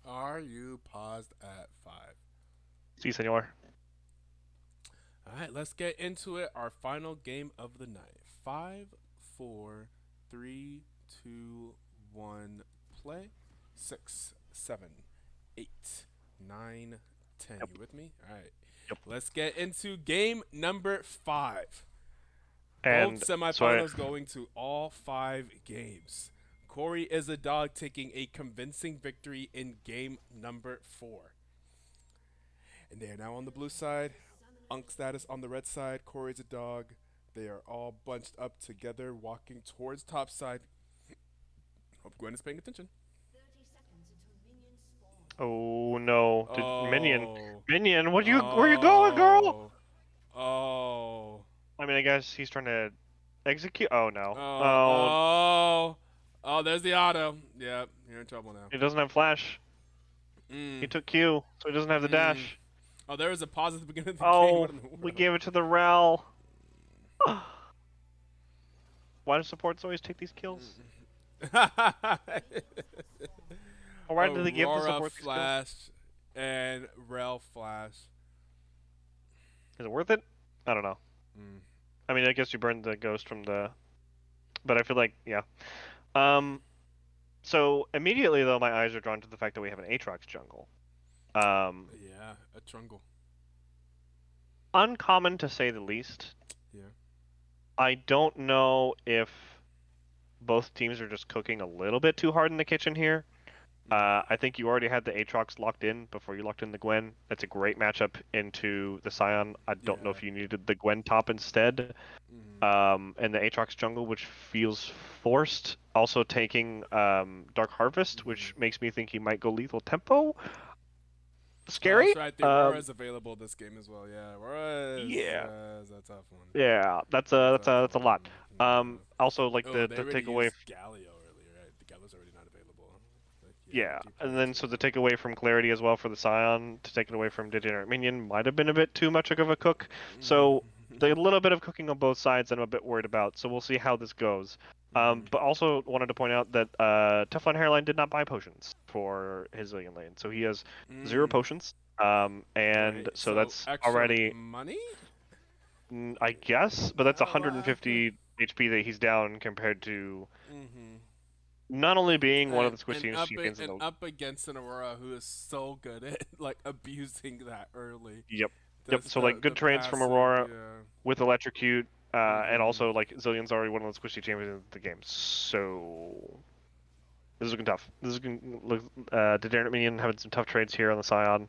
Are you paused at 5? See, senor. All right, let's get into it. Our final game of the night. 5, 4, 3, 2, 1, play. 6, 7, 8, 9, 10. Yep. You with me? All right. Yep. Let's get into game number 5. Both And so I semifinals going to all 5 games. Cory is a dog taking a convincing victory in game number 4. And they are now on the blue side. Unc Status on the red side. Cory's a dog. They are all bunched up together, walking towards top side. Hope Gwen is paying attention. oh no, did Minion Oh. Minion, where you going, girl? Oh. Oh. I mean, I guess he's trying to execute. Oh Oh. no. Oh, Oh. Oh, there's the auto. Yep, you're in trouble now. he doesn't have flash. He Mm. took Q, so he doesn't have the Mm. dash. Oh, there was a pause at the beginning of the game. What Oh, in the we world? gave it to the Rel. Why do supports always take these kills? Or why did they give the Aurora supports these kills? flash and Rel flash. Is it worth it? I don't know. Mm. I mean, I guess you burned the ghost from the, but I feel like yeah. Um, so immediately though, my eyes are drawn to the fact that we have an Aatrox jungle. Yeah, a trungle. Uncommon to say the least. Yeah. I don't know if both teams are just cooking a little bit too hard in the kitchen here. I think you already had the Aatrox locked in before you locked in the Gwen. That's a great matchup into the Scion. I don't know Yeah. if you needed the Gwen top instead. And the Aatrox jungle, which feels forced. Also taking Dark Harvest, which makes me think he might go lethal tempo. Oh, scary. that's right. The Aurora's available this game as well. Yeah, Aurora Yeah, is a tough one. yeah, that's a lot. Also like Oh, they the already takeaway. used Galio earlier, right? The Galio's already not available. Like, yeah, Yeah, keep and playing then too. so the takeaway from Clarity as well for the Scion to take it away from Degenerate Minion might have been a bit too much of a cook. So the little bit of cooking on both sides I'm a bit worried about. So we'll see how this goes. But also wanted to point out that Teflon Hairline did not buy potions for his Zillion lane, so he has 0 potions. And Right. so So that's extra already, money? I guess, but that's Well, after. 150 HP that he's down compared to Mm-hmm. not only being one of the Squish And Team's champions in the. up against an Aurora who is so good at like abusing that early. Yep. Yep. That's So like the good trades from passive, Aurora yeah. with Electrocute, and Mm-hmm. also like Zillion's already one of the squishy champions in the game. So this is looking tough. This is looking look. Degenerate Minion having some tough trades here on the Scion.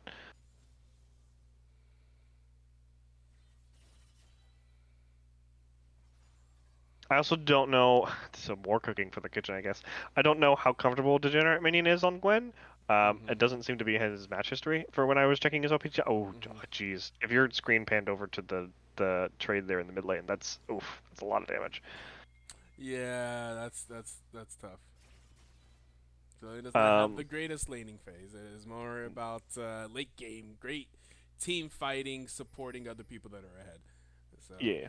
I also don't know. Some more cooking for the kitchen, I guess. I don't know how comfortable Degenerate Minion is on Gwen. It doesn't seem to be his match history for when I was checking his OPG. Oh, jeez. If your screen panned over to the trade there in the mid lane, that's oof. That's a lot of damage. Yeah, that's tough. So he does not have the Um, greatest laning phase. It is more about late game, great team fighting, supporting other people that are ahead. So yeah.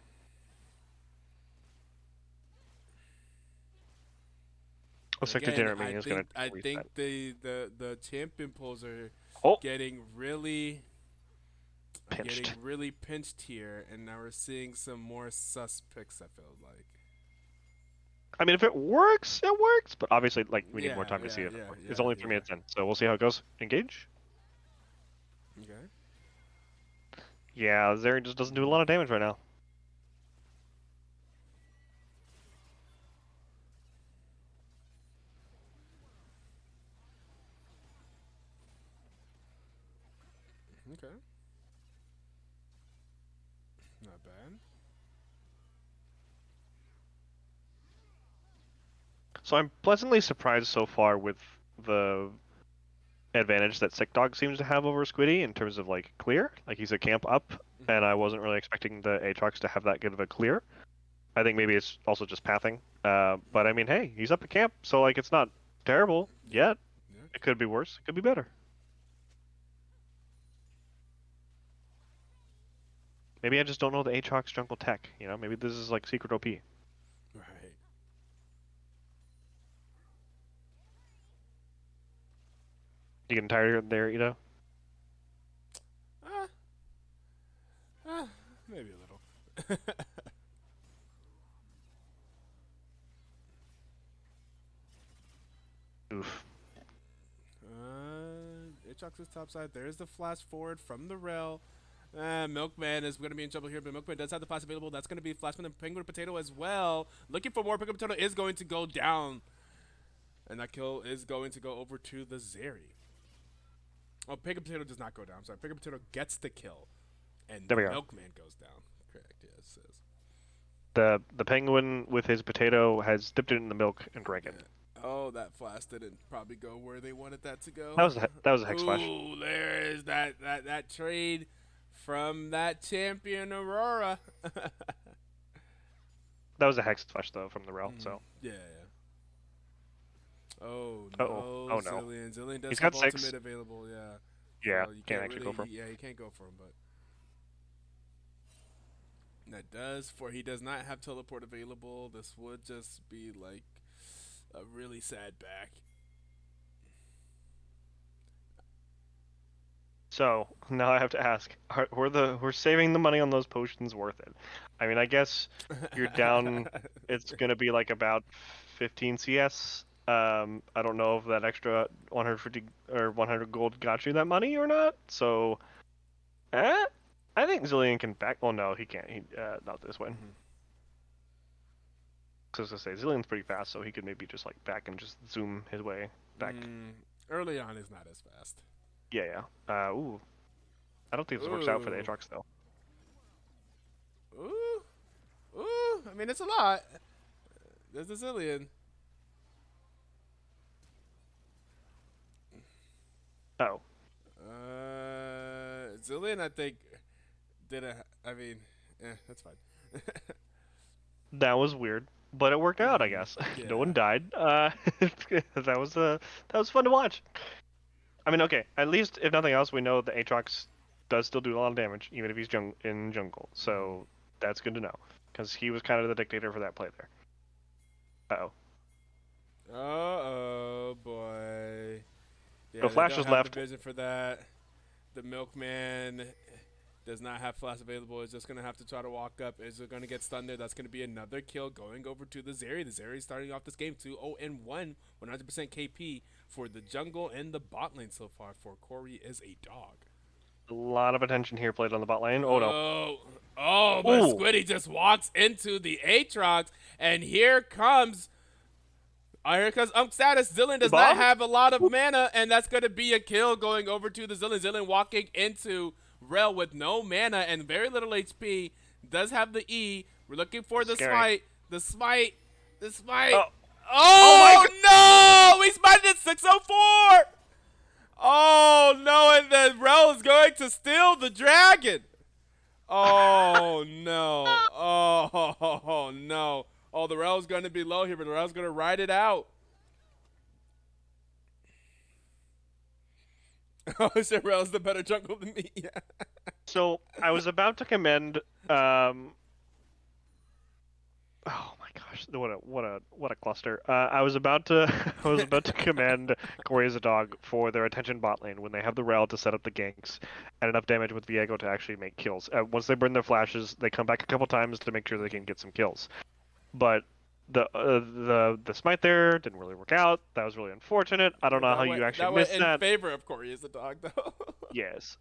Looks like again, Degenerate Minion is gonna I reset. think the champion pools are Oh, getting really pinched. pinched here, and now we're seeing some more sus picks. I feel like. I mean, if it works, it works. But obviously, like, we need more Yeah, time to see it. It's yeah, only 3 minutes in, so we'll see how it goes. Engage. Okay. Yeah, Zeri just doesn't do a lot of damage right now. Okay. Not bad. So I'm pleasantly surprised so far with the advantage that Sick Dog seems to have over Squiddy in terms of like clear. Like he's a camp up, and I wasn't really expecting the Aatrox to have that good of a clear. I think maybe it's also just pathing. But I mean, hey, he's up at camp, so like it's not terrible Yeah. yet. Yeah. It could be worse. It could be better. Maybe I just don't know the Aatrox jungle tech. You know, maybe this is like secret OP. Right. You getting tired there, Etoe? Ah, maybe a little. Oof. Aatrox is topside. There's the flash forward from the rail. Milkman is going to be in trouble here, but Milkman does have the flash available. That's going to be Flashman and Penguin Potato as well. Looking for more. Penguin Potato is going to go down. And that kill is going to go over to the Zeri. Oh, Penguin Potato does not go down. I'm sorry. Penguin Potato gets the kill. And There the we go. Milkman goes down. Correct, yes. Yes. The penguin with his potato has dipped it in the milk and drank it. Oh, that flash didn't probably go where they wanted that to That go. was that was a hex flash. Ooh, there's that trade from that champion Aurora. That was a hex flash though from the rail. So. Yeah. Oh Uh-oh. no, Oh no. Zillion. Zillion does He's have got 6. ultimate available. Yeah. Yeah. So you Can't can't actually really. go for him. Yeah, you can't go for him, but that does for he does not have teleport available. This would just be like a really sad back. So now I have to ask: were saving the money on those potions worth it? I mean, I guess you're down. It's gonna be like about 15 CS. I don't know if that extra 150 or 100 gold got you that money or not. So, I think Zillion can back. Oh no, he can't. He not this way. Because I was gonna say Zillion's pretty fast, so he could maybe just like back and just zoom his way back. Early on is not as fast. Yeah, yeah. Ooh. I don't think this works out for the Ooh. Aatrox though. Ooh. Ooh. I mean, it's a lot. There's a Zillion. Oh. Zillion, I think, did a. I mean, that's fine. That was weird, but it worked out, I guess. No one Yeah. died. That was fun to watch. I mean, okay, at least if nothing else, we know the Aatrox does still do a lot of damage, even if he's in jungle. So that's good to know, because he was kind of the dictator for that play there. Uh-oh. Oh boy. No Yeah, they don't flashes have the left. vision for that. The milkman does not have flash available. Is just gonna have to try to walk up. Is it gonna get stunned there? That's gonna be another kill going over to the Zeri. The Zeri starting off this game 2-0-1, 100% KP for the jungle and the bot lane so far. For Cory is a dog. A lot of attention here played on the bot lane. Oh no. But Ooh. Squiddy just walks into the Aatrox, and here comes Unc Status. Zillion does not Bob? have a lot of mana, and that's going to be a kill going over to the Zillion. Zillion walking into Rel with no mana and very little HP. Does have the E. We're looking for the Scary. smite. The smite. The smite. Oh. Oh, my no! He's smited at 604! Oh, no, and then Rel is going to steal the dragon. Oh, no. Oh, no. Oh, the Rel's going to be low here, but the Rel's going to ride it out. Oh, shit, Rel's the better jungle than me. Yeah. So I was about to commend. Oh my gosh, what a cluster! I was about to I was about to commend Cory as a dog for their attention bot lane when they have the rel to set up the ganks and enough damage with Viego to actually make kills. Once they burn their flashes, they come back a couple times to make sure they can get some kills. But the smite there didn't really work out. That was really unfortunate. I don't know how you actually missed in that. favor of Cory as a dog, though. Yes.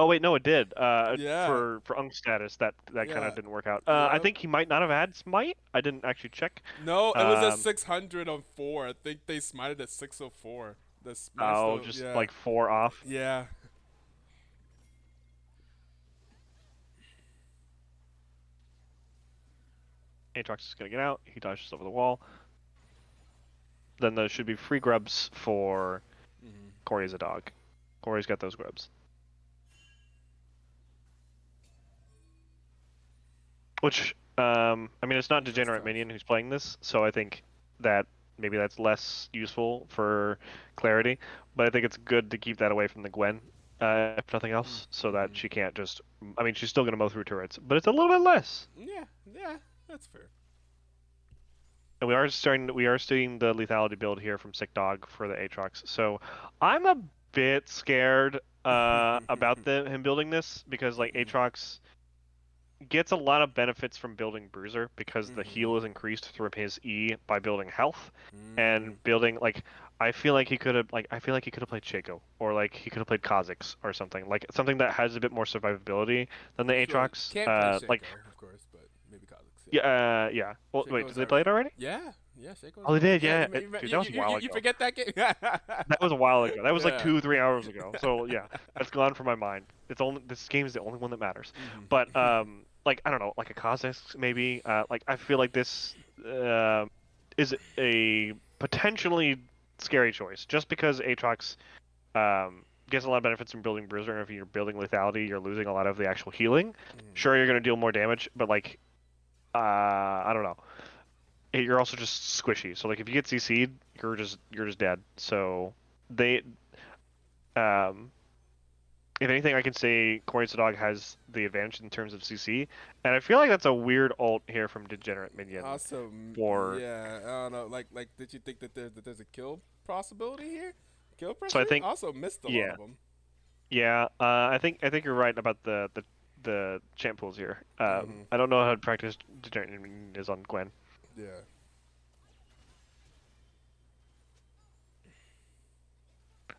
Oh wait, no, it did. Yeah. For Unc Status, that kind Yeah. of didn't work out. I Yep. think he might not have had smite. I didn't actually check. No, it was a Um, 600 on 4. I think they smited at 604. The smite Oh, still- just yeah. like 4 off. Yeah. Aatrox is gonna get out. He dodges over the wall. Then there should be free grubs for Cory as a dog. Cory's got those grubs. Which, I mean, it's not Degenerate tough. Minion who's playing this, so I think that maybe that's less useful for clarity. But I think it's good to keep that away from the Gwen, if nothing else, so that she can't just. I mean, she's still gonna mow through turrets, but it's a little bit less. Yeah, that's fair. And we are seeing the lethality build here from Sick Dog for the Aatrox. So I'm a bit scared about him building this because like Aatrox gets a lot of benefits from building Bruiser because the heal is increased through his E by building health and building like I feel like he could have played Shaco or like he could have played Kha'Zix or something that has a bit more survivability than the Aatrox. Can't play Shaco, of course, but maybe Kha'Zix. Yeah. Well, wait, Shaco's did they play it already? Yeah, Shaco. Oh, they did. Yeah, You, dude, that was a while you ago. forget that game? That was a while ago. That was like Yeah. 2-3 hours ago. So yeah, that's gone from my mind. This game is the only one that matters. But like I don't know, like a Kha'Zix maybe. Like I feel like this is a potentially scary choice just because Aatrox gets a lot of benefits from building Bruiser, and if you're building lethality, you're losing a lot of the actual healing. Sure, you're gonna deal more damage, but like I don't know. You're also just squishy. So like if you get CC'd, you're just dead. So they if anything, I can say Cory Dog has the advantage in terms of CC, and I feel like that's a weird ult here from Degenerate Minion. Also, for yeah, I don't know. Like, did you think that there's a kill possibility here? Kill pressure. So I think also missed a lot of them. Yeah, I think you're right about the champ pools here. I don't know how to practice Degenerate Minion is on Gwen. Yeah.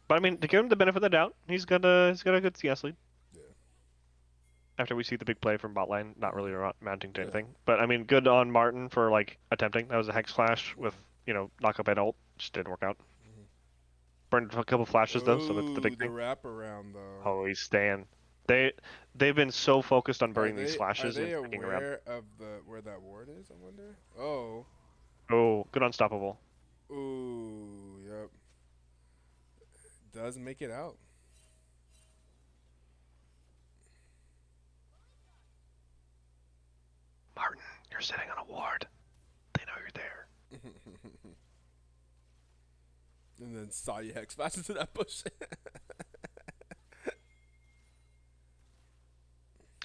But I mean, to give him the benefit of the doubt, he's got a good CS lead. Yeah. After we see the big play from bot lane, not really amounting to anything. But I mean, good on Martin for like attempting. That was a hex flash with knock up and ult. Just didn't work out. Burned a couple flashes though, so that's the big thing. The wraparound though. Oh, he's staying. They've been so focused on burning these flashes Are they and sticking around. aware of where that ward is? I wonder. Oh. Oh, good unstoppable. Ooh. Yep. Does make it out. you're sitting on a ward. They know you're there. And then saw you hex fast into that bush.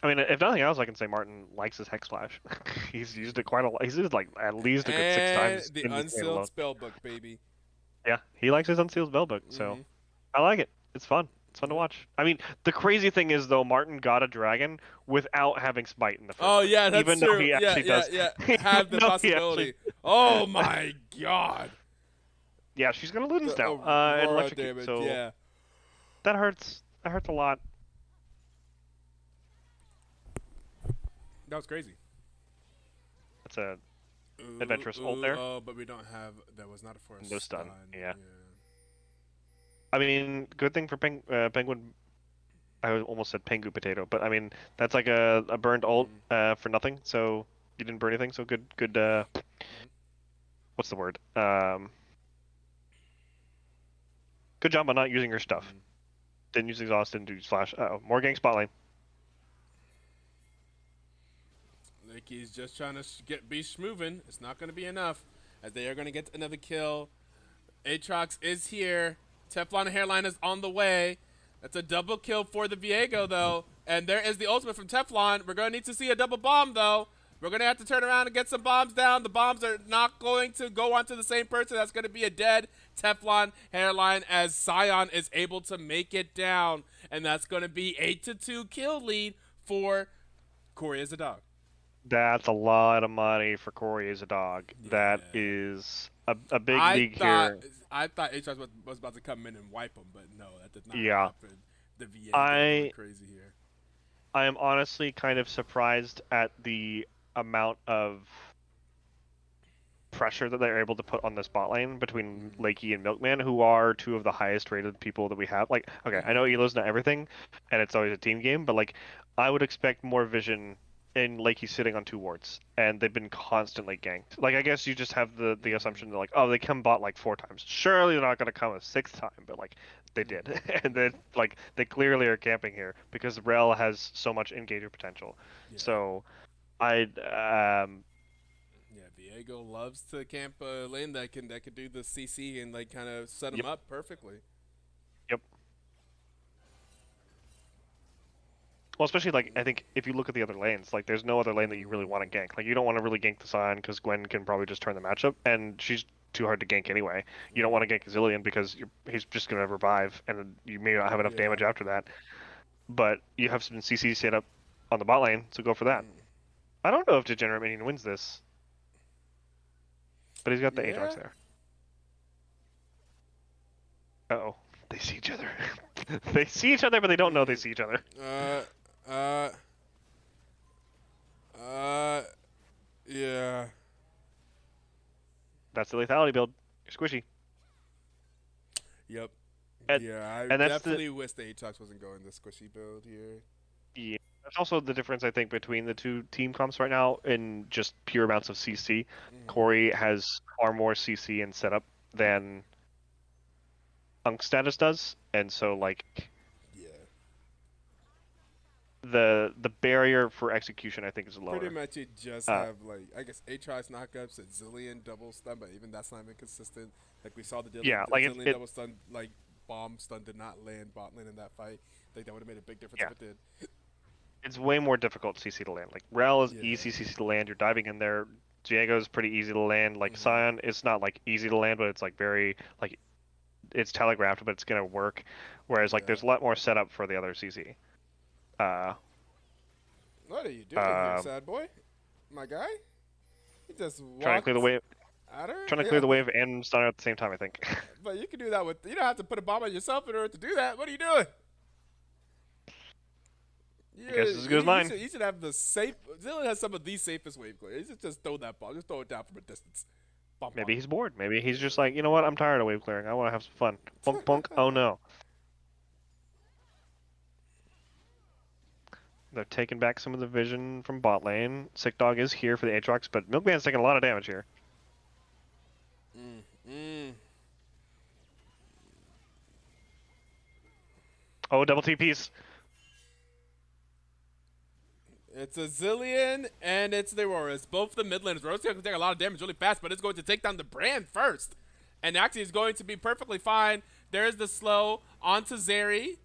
I mean, if nothing else, I can say Martin likes his hex flash. He's used it quite a lot. He's used like at least a good 6 times the in this game unsealed alone. spellbook, baby. Yeah, he likes his unsealed spellbook, so I like it. It's fun. It's fun to watch. I mean, the crazy thing is though, Martin got a dragon without having smite in the first Oh place. yeah, that's even true. though he actually does. Have the No, he possibility. actually. Oh my god. Yeah, she's gonna Ludens The now and aurora electrocute. damage. So Yeah. that hurts. That hurts a lot. That was crazy. That's a adventurous ult there. Oh, but we don't have. That was not a force No stun, yeah. Yeah. I mean, good thing for Penguin. I almost said Pengu Potato, but I mean that's like a burned ult for nothing. So you didn't burn anything. So good. What's the word? Good job on not using your stuff. Didn't use exhaust. Didn't do flash. Uh-oh, more gang spot lane. Like he's just trying to get Beast moving. It's not going to be enough, as they are going to get another kill. Aatrox is here. Teflon Hairline is on the way. That's a double kill for the Viego, though. And there is the ultimate from Teflon. We're going to need to see a double bomb, though. We're going to have to turn around and get some bombs down. The bombs are not going to go onto the same person. That's going to be a dead Teflon Hairline, as Sion is able to make it down. And that's going to be 8-2 kill lead for Cory as a dog. That's a lot of money for Cory as a dog. Yeah. That is a big league here. I thought Aatrox was about to come in and wipe him, but no, that did not Yeah. happen. The VA going crazy here. I am honestly kind of surprised at the amount of pressure that they're able to put on this bot lane between Lakey and Milkman, who are two of the highest rated people that we have. Like, okay, I know Elo's not everything, and it's always a team game, but like, I would expect more vision in Lakey sitting on 2 wards, and they've been constantly ganked. Like, I guess you just have the assumption that like, oh, they come bot like 4 times. Surely they're not going to come a 6th time, but like, they did. And then like, they clearly are camping here because Rel has so much engager potential. Yeah. So, Yeah, Viego loves to camp a lane that can do the CC and like kind of set him up perfectly. Yep. Well, especially like I think if you look at the other lanes, like there's no other lane that you really want to gank. Like you don't want to really gank the Sion because Gwen can probably just turn the matchup, and she's too hard to gank anyway. You don't want to gank Zillion because he's just gonna revive, and you may not have enough damage after that. But you have some CC set up on the bot lane, so go for that. I don't know if Degenerate Minion wins this, but he's got the Aatrox there. Uh-oh. They see each other. They see each other, but they don't know they see each other. Yeah. That's the lethality build. You're squishy. Yep. And I that's definitely wish the Aatrox wasn't going the squishy build here. Yeah, that's also the difference I think between the two team comps right now in just pure amounts of CC. Cory has far more CC and setup than Unc Status does, and so like the barrier for execution I think is lower. Pretty much you just have like I guess Aatrox knockups and Zillion double stun, but even that's not even consistent. Like we saw the Zillion double stun, like bomb stun did not land bot lane in that fight. Like that would have made a big difference if it did. It's way more difficult CC to land. Like Rel is easy CC to land. You're diving in there. Diego's pretty easy to land. Like Sion, it's not like easy to land, but it's like very like it's telegraphed, but it's gonna work. Whereas like there's a lot more setup for the other CC. What are you doing here, sad boy? My guy? He just walked trying to clear the wave. At her? Trying to clear the wave and stun her at the same time, I think. But you can do that with. You don't have to put a bomb on yourself in order to do that. What are you doing? I guess it's as good as mine. You should have the safe. Zillion has some of the safest wave clear. You just throw that ball. Just throw it down from a distance. Maybe he's bored. Maybe he's just like, you know what? I'm tired of wave clearing. I want to have some fun. Punk, punk. Oh no. They're taking back some of the vision from bot lane. Sick Dog is here for the Aatrox, but Milkman's taking a lot of damage here. It's Oh, double TPs. It's a Zillion and it's the Aurora. It's both the mid laners. Aurora's going to take a lot of damage really fast, but it's going to take down the Brand first. And actually is going to be perfectly fine. There's the slow onto Zeri.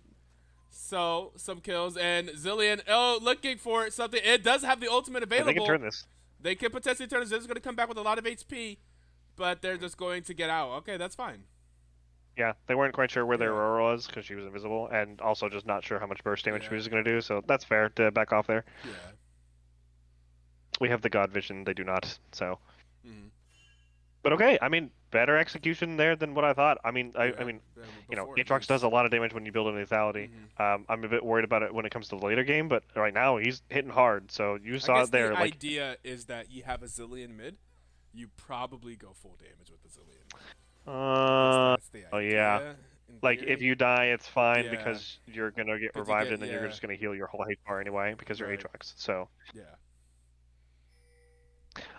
So, some kills. And Zillion, looking for something. It does have the ultimate available. They can turn this. They can potentially turn this. It's going to come back with a lot of HP. But they're just going to get out. Okay, that's fine. Yeah, they weren't quite sure where their Aurora was because she was invisible, and also just not sure how much burst damage she was going to do, so that's fair to back off there. Yeah. We have the God Vision, they do not, so. Mm-hmm. But okay, I mean, better execution there than what I thought. I mean, you know, Aatrox does a lot of damage when you build a lethality. I'm a bit worried about it when it comes to the later game, but right now he's hitting hard, so you saw it there. The idea is that you have a Zillion mid, you probably go full damage with the Zillion. That's the idea, oh yeah. Like, if you die, it's fine Yeah. because you're going to get revived and then you're yeah. just going to heal your whole HP bar anyway because you're Right. Aatrox, so. Yeah.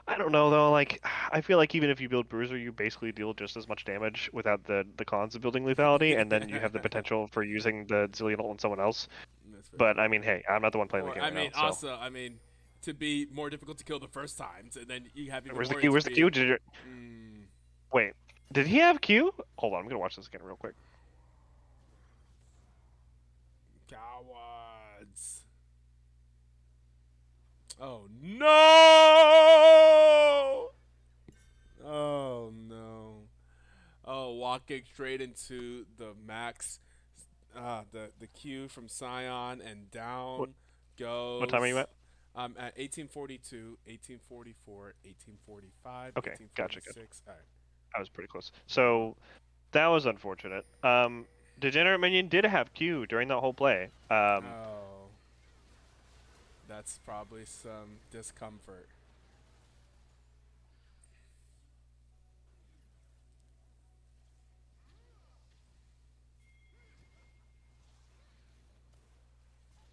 I don't know, though, like, I feel like even if you build Bruiser, you basically deal just as much damage without the cons of building lethality, and then you have the potential for using the Zillion ult on someone else. That's fair. But, I mean, hey, I'm not the one playing the Or, game I right mean, now, so. also, I mean, to be more difficult to kill the first time, so then you have even Where's the more Q? Where's the HP. Q? Did you... Mm, Wait, did he have Q? Hold on, I'm going to watch this again real quick. cowards. Oh, no! Oh, no. Oh, walking straight into the max. The Q from Scion, and down goes. What time are you at? At 1842, 1844, 1845, Okay, gotcha, 1846. All right. I was pretty close. So, that was unfortunate. Degenerate Minion did have Q during that whole play. Oh. That's probably some discomfort.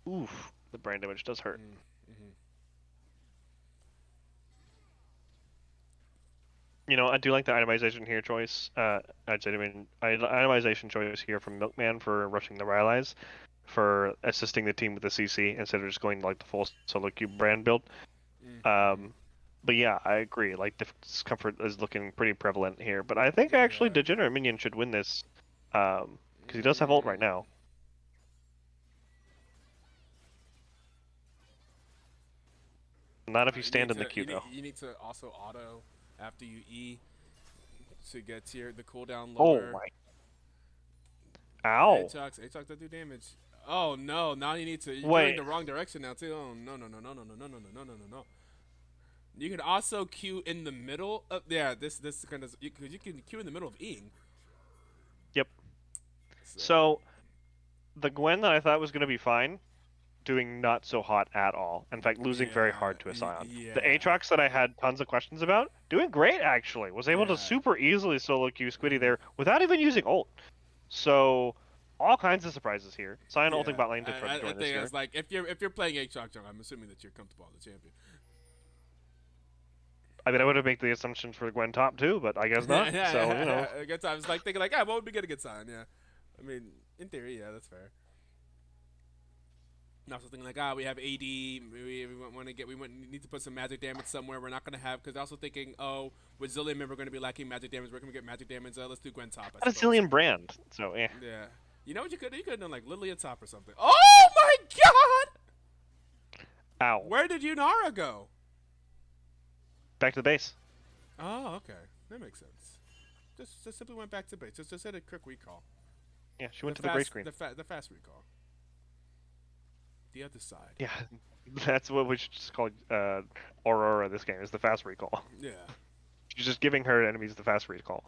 Oof, the brain damage does hurt. Mm-hmm. You know, I do like the itemization here choice. Itemization choice here from Milkman for rushing the Rylai's, for assisting the team with the CC instead of just going like the full solo cube brand build. But yeah, I agree. Like, discomfort is looking pretty prevalent here. But I think actually Degenerate Minion should win this, because he does have ult right now. Not if you stand in the queue, though. You need to also auto after you E to get to the cooldown Oh lower. my! Ow! Aatrox does do damage. Oh no! Now you need to. You're Wait. going the wrong direction now too. Oh no! You can also Q in the middle of this kind of because you can Q in the middle of Eing. Yep. So, the Gwen that I thought was going to be fine, doing not so hot at all. In fact, losing very hard to a Scion. The Aatrox that I had tons of questions about, doing great actually. Was able to super easily solo Q Squiddy there without even using ult. So, all kinds of surprises here. Scion ulting bot lane to try to join this here. Is like if you're playing Aatrox, I'm assuming that you're comfortable on the champion. I mean, I would have made the assumption for Gwen top too, but I guess not. So, you know. I guess I was like thinking like, what would be good against Scion? Yeah, I mean, in theory, yeah, that's fair. And also thinking like, we have AD, we need to put some magic damage somewhere. We're not gonna have because also thinking, with Zillion, we're gonna be lacking magic damage. We're gonna get magic damage. Let's do Gwen top. Not a Zillion brand, so yeah. Yeah, you know what you could have done like Lilia top or something. Oh my god! Ow! Where did Yunara go? Back to the base. Oh, okay, that makes sense. Just simply went back to base. Just hit a quick recall. Yeah, she went to the gray screen. The fast recall. The other side. Yeah, that's what we should just call Aurora this game, is the fast recall. Yeah. She's just giving her enemies the fast recall.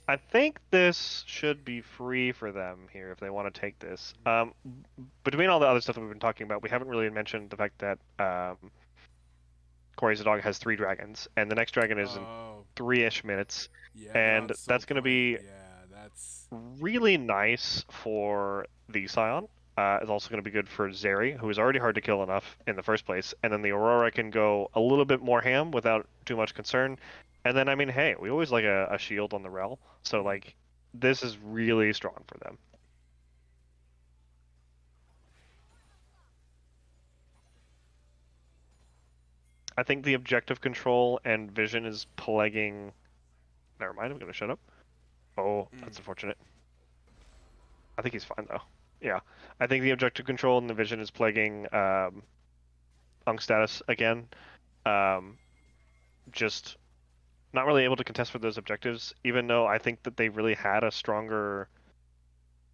I think this should be free for them here if they want to take this. Between all the other stuff that we've been talking about, we haven't really mentioned the fact that Cory's dog has 3 dragons, and the next dragon is in 3-ish minutes. Yeah, And that's going to be that's really nice for the Scion. It's also going to be good for Zeri, who is already hard to kill enough in the first place. And then the Aurora can go a little bit more ham without too much concern. And then, I mean, hey, we always like a shield on the Rel. So, like, this is really strong for them. I think the objective control and vision is plaguing. Never mind. I'm gonna shut up. Oh, that's unfortunate. I think he's fine though. Yeah, I think the objective control and the vision is plaguing Unc Status again. Um, just not really able to contest for those objectives, even though I think that they really had a stronger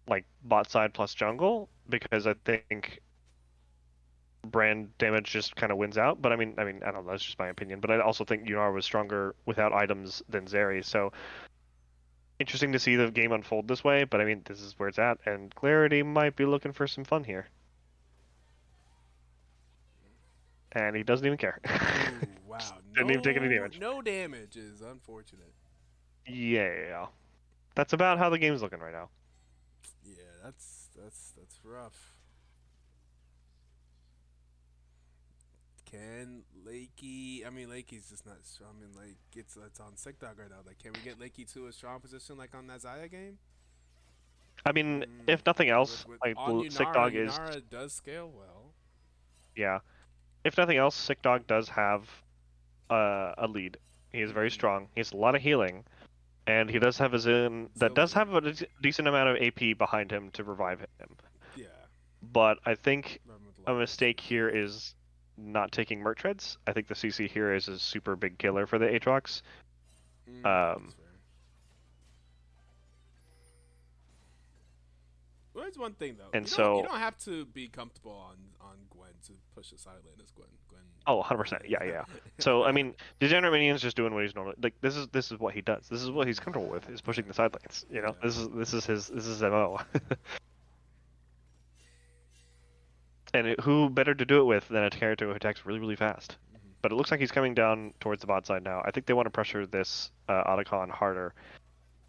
like bot side plus jungle, because I think brand damage just kind of wins out. But I mean, I don't know. That's just my opinion. But I also think Yunar was stronger without items than Zeri. So interesting to see the game unfold this way. But I mean, this is where it's at, and Clarity might be looking for some fun here, and he doesn't even care. Ooh, wow. Didn't even take any No, damage. no damage is unfortunate. Yeah, that's about how the game's looking right now. Yeah, that's rough. Can Lakey? I mean, Lakey's just not strong. I mean, like it's on Sick Dog right now. Like, can we get Lakey to a strong position like on that Zaya game? I mean, if nothing else, like On Sick Yunara, Dog is, Yunara does scale well. yeah. If nothing else, Sick Dog does have a lead. He is very strong. He has a lot of healing, and he does have his own that does have a decent amount of AP behind him to revive him. Yeah. But I think Run with a lot of mistake HP. here is not taking Merc Treads. I think the CC here is a super big killer for the Aatrox. That's fair. Well, there's one thing though. And you so, don't have to be comfortable on Gwen to push a side lane as Gwen. oh, 100%. Yeah. So, I mean, Degenerate Minion's just doing what he's normally like. This is what he does. This is what he's comfortable with. Is pushing the side lanes. You know, Yeah. this is his MO. And who better to do it with than a character who attacks really, really fast? But it looks like he's coming down towards the bot side now. I think they want to pressure this Otacon harder,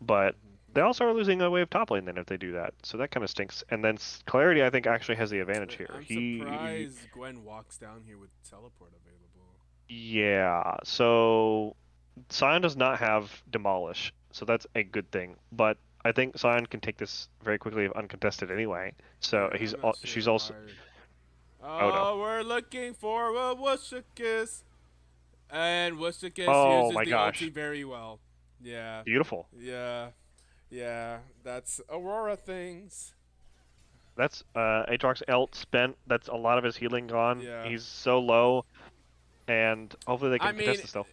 but they also are losing a wave top lane then if they do that. So that kind of stinks. And then Clarity, I think, actually has the advantage here. I'm surprised Gwen walks down here with teleport available. Yeah. So Sion does not have Demolish, so that's a good thing. But I think Sion can take this very quickly if uncontested anyway. So Yeah, I'm not sure she's also. why- Oh no. we're looking for a Wushikis. And Wushikis Oh uses my the gosh. ulti very well. Yeah. Beautiful. Yeah. That's Aurora things. That's Aatrox ult spent. That's a lot of his healing gone. Yeah. He's so low, and hopefully they can I mean, contest this though.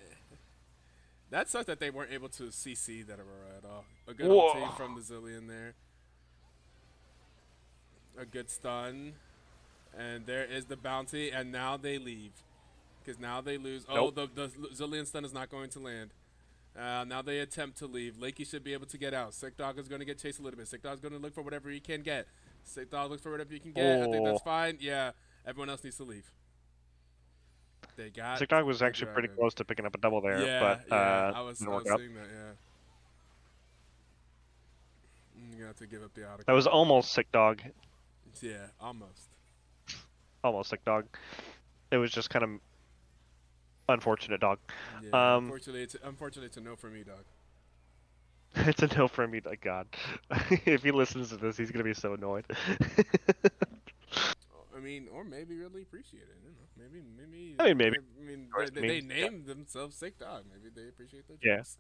that sucked that they weren't able to CC that Aurora at all. A good Whoa. ulti from the Zillion there. A good stun. And there is the bounty, and now they leave. Because now they lose. Oh, Nope. the Zillion stun is not going to land. Now they attempt to leave. Lakey should be able to get out. Sick Dog is going to get chased a little bit. Sick Dog's going to look for whatever he can get. Sick Dog looks for whatever he can get. I think that's fine. Yeah, everyone else needs to leave. They got Sick Dog was the actually pretty dragon. close to picking up a double there, Yeah, but I was didn't work out. seeing that, yeah. You're going to have to give up the auto. That was almost Sick Dog. Yeah, almost. Almost Sick Dog. It was just kind of unfortunate, dog. Yeah, unfortunately, it's a no for me, dog. It's a no for me, like God. If he listens to this, he's gonna be so annoyed. I mean, or maybe really appreciate it. You know, maybe. I mean, maybe. I mean, course, they memes, named themselves Sick Dog. Maybe they appreciate their Yeah. jokes.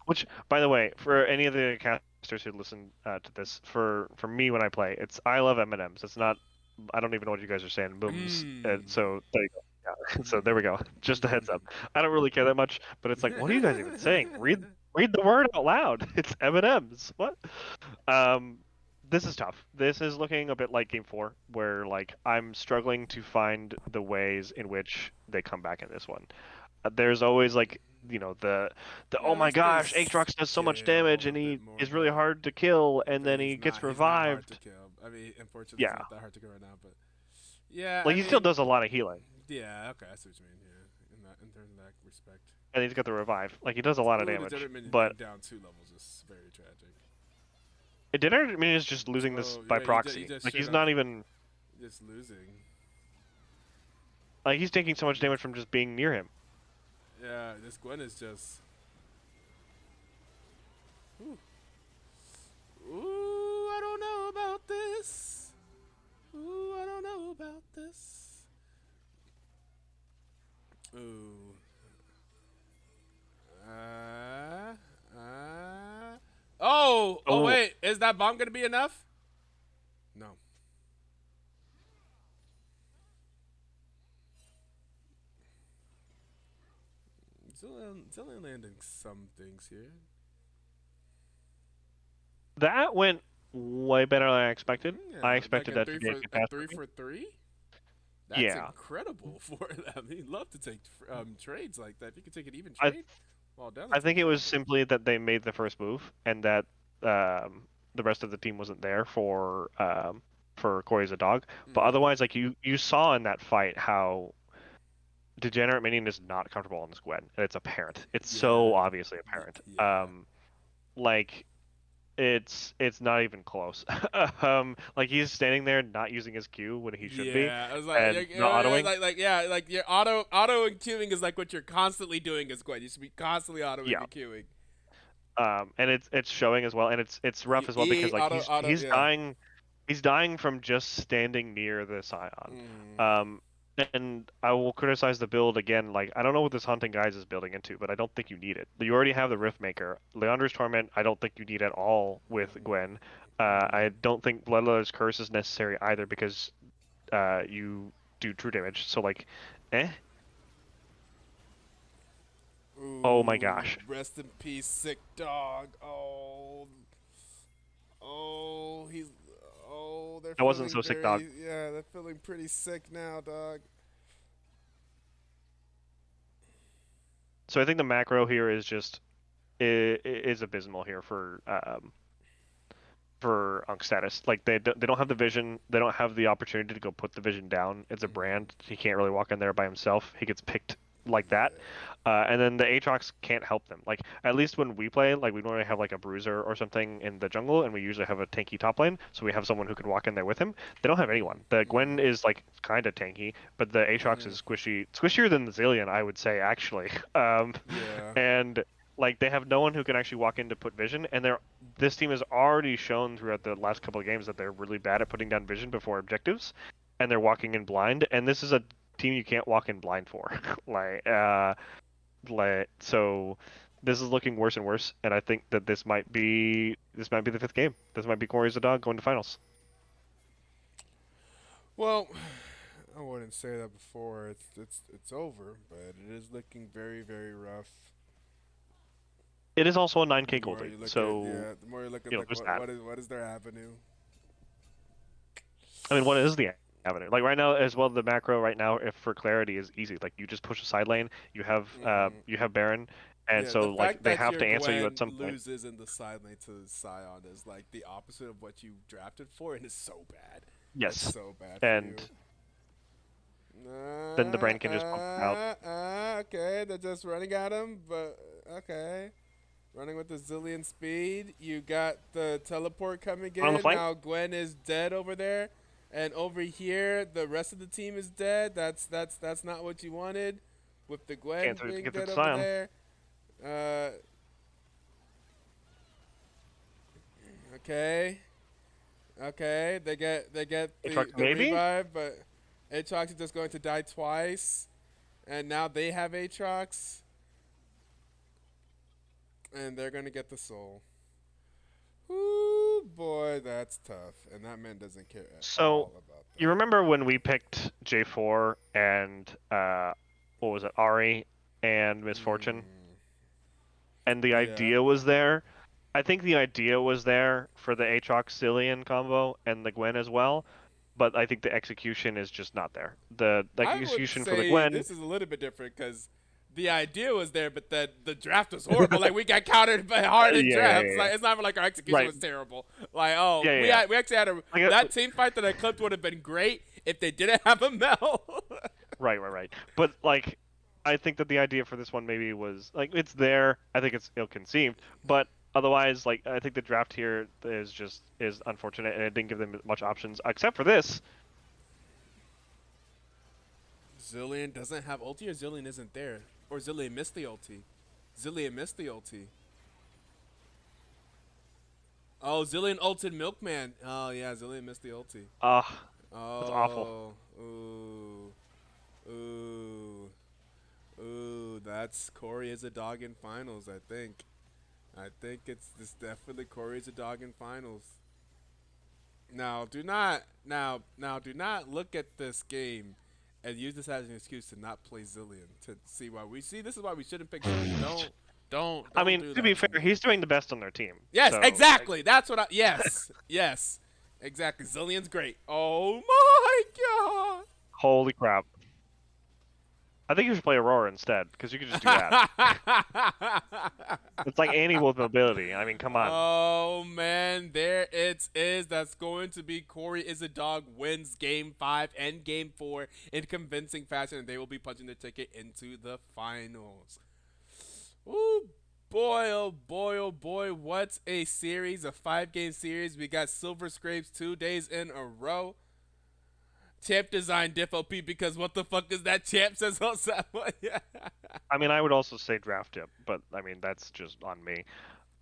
Which, by the way, for any of the casters who listen to this, for me when I play, I love M&Ms. It's not. I don't even know what you guys are saying. Booms. So there you go. Yeah. So there we go. Just a heads up. I don't really care that much, but it's like, what are you guys even saying? Read the word out loud. It's M&Ms. What? This is tough. This is looking a bit like Game 4, where like I'm struggling to find the ways in which they come back in this one. There's always like the oh my gosh, Aatrox does so much damage and he is really hard to kill, and then he gets revived. He's not hard to kill. I mean, unfortunately, Yeah. it's not that hard to kill right now, but yeah. Like I he still mean, does a lot of healing, Yeah. Okay, I see what you mean. Yeah, in terms of that respect. and he's got the revive. Like he does a lot of Ooh, damage, Degenerate but down 2 levels is very tragic. Degenerate Minion is just losing this by yeah, proxy. he just Like he's straight not up even just losing. like he's taking so much damage from just being near him. Yeah, this Gwen is just. Ooh, I don't know about this. Ooh, I don't know about this. Ooh. Oh wait, is that bomb gonna be enough? No. Zillion landing some things here. That went way better than I expected. I Yeah, like expected that to be a a three catastrophe. for three. That's Yeah, incredible for them. He'd love to take trades like that. If you could take an even I trade, well done. I That's think it was incredible. simply that they made the first move and that the rest of the team wasn't there for Cory as a dog. But otherwise, like you saw in that fight how Degenerate Minion is not comfortable on this Gwen, and it's apparent. It's so Yeah, obviously apparent. yeah, Like it's not even close. Like he's standing there not using his Q when he should be, yeah. I was and not autoing. like your auto and queuing is like what you're constantly doing as Gwen. You should be constantly autoing Yeah. and queuing. And it's showing as well, and it's rough as well because like he's Yeah. dying from just standing near the Scion. Mm. Um, and I will criticize the build again. Like I don't know what this hunting guys is building into, but I don't think you need it. You already have the Rift Maker, Leandra's Torment. I don't think you need at all with Gwen. I don't think Bloodletter's Curse is necessary either because you do true damage. So like, eh. Oh my Ooh, gosh. rest in peace, sick dog. Oh, oh, he's. Oh, they're That wasn't feeling so sick, dog. very. Yeah, they're feeling pretty sick now, dog. So I think the macro here is just is abysmal here for Unc Status. Like they don't have the vision. They don't have the opportunity to go put the vision down. It's a brand. He can't really walk in there by himself. He gets picked like that, and then the Aatrox can't help them. Like at least when we play, like we normally have like a bruiser or something in the jungle, and we usually have a tanky top lane, so we have someone who can walk in there with him. They don't have anyone. The Gwen is like kind of tanky, but the Aatrox is squishier than the Zillion, I would say actually. Yeah. And like they have no one who can actually walk in to put vision, and this team has already shown throughout the last couple of games that they're really bad at putting down vision before objectives, and they're walking in blind. And this is a team you can't walk in blind for. So this is looking worse and worse, and I think that this might be the fifth game. This might be Cory as a dog going to finals. Well, I wouldn't say that before. It's over, but it is looking very very rough. It is also a The 9K gold more lead, you look at so the more you look at you know like there's that. what is their avenue? I mean, what is the avenue? Like right now, as well, the macro right now, if for clarity, is easy. Like you just push a side lane, you have Baron, and Yeah, the so like fact they that have your to answer you at Gwen some point. loses in the side lane to Scion is like the opposite of what you drafted for, and it's so bad. That's Yes, so bad for you. and then the brain can just pump out. Okay, they're just running at him, but okay. Running with the Zillion speed. You got the teleport coming On the in. flank, Now Gwen is dead over there. And over here, the rest of the team is dead. That's not what you wanted. With the Gwen can't being get through dead the over Scion. there. Okay. Okay. They get Aatrox the maybe. revive, but Aatrox is just going to die twice. And now they have Aatrox. And they're gonna get the soul. Ooh, boy, that's tough. And that man doesn't care at So all about you that. remember when we picked J4 and what was it, Ari and Misfortune, and the Yeah. idea was there. I think the idea was there for the Aatrox Cillian combo and the Gwen as well, but I think the execution is just not there. The I would execution for the say Gwen, this is a little bit different because the idea was there, but the draft was horrible. Like we got countered by hard in drafts. yeah, Like it's not even like our execution right, was terrible. Like oh, yeah. we actually had a Like, that team fight that I clipped would have been great if they didn't have a Mel. right. But like, I think that the idea for this one maybe was like it's there. I think it's ill-conceived, but otherwise, like I think the draft here is unfortunate, and it didn't give them much options except for this. Zillion doesn't have ulti, or Zillion isn't there, or Zillion missed the ulti. Zillion missed the ulti. Oh, Zillion ulted Milkman. Oh yeah, Zillion missed the ulti. That's awful. Oh, ooh, that's Cory is a dog in finals, I think. I think it's definitely Cory's a dog in finals. Now, do not look at this game and use this as an excuse to not play Zillion to see why we see. This is why we shouldn't pick Zillion. I Don't mean, do to be that fair, to me. he's doing the best on their team. Yes, So, like, exactly. That's what I. Yes, yes, exactly. Zillion's great. Oh my holy crap. I think you should play Aurora instead, because you could just do that. god. It's like Annie with mobility. I mean, come on. Oh man, there it is. That's going to be Cory is a dog wins game 5 and game 4 in convincing fashion, and they will be punching their ticket into the finals. Ooh, boy, oh boy, oh boy, what a series, a 5-game series. We got Silver Scrapes 2 days in a row. Champ designed diff OP because what the fuck is that champ says on yeah. I mean, I would also say draft tip, but I mean, that's just on me.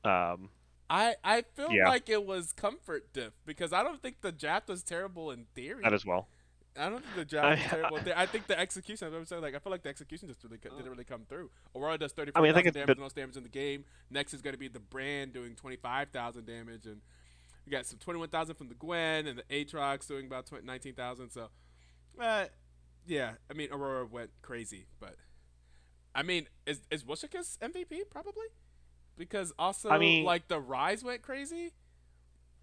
Um, I feel yeah, like it was comfort diff because I don't think the draft was terrible in theory. that as well. I don't think the draft was I, terrible. I think the execution. I've ever said like I feel like the execution just really didn't really come through. Aurora does I mean, I think 34,000 it's a damage, bit. most damage in the game. Next is going to be the Brand doing 25,000 damage, and we got some 21,000 from the Gwen, and the Aatrox doing about 19,000. So, yeah, I mean Aurora went crazy, but I mean is Wushika's MVP probably because also I mean, like the Rise went crazy.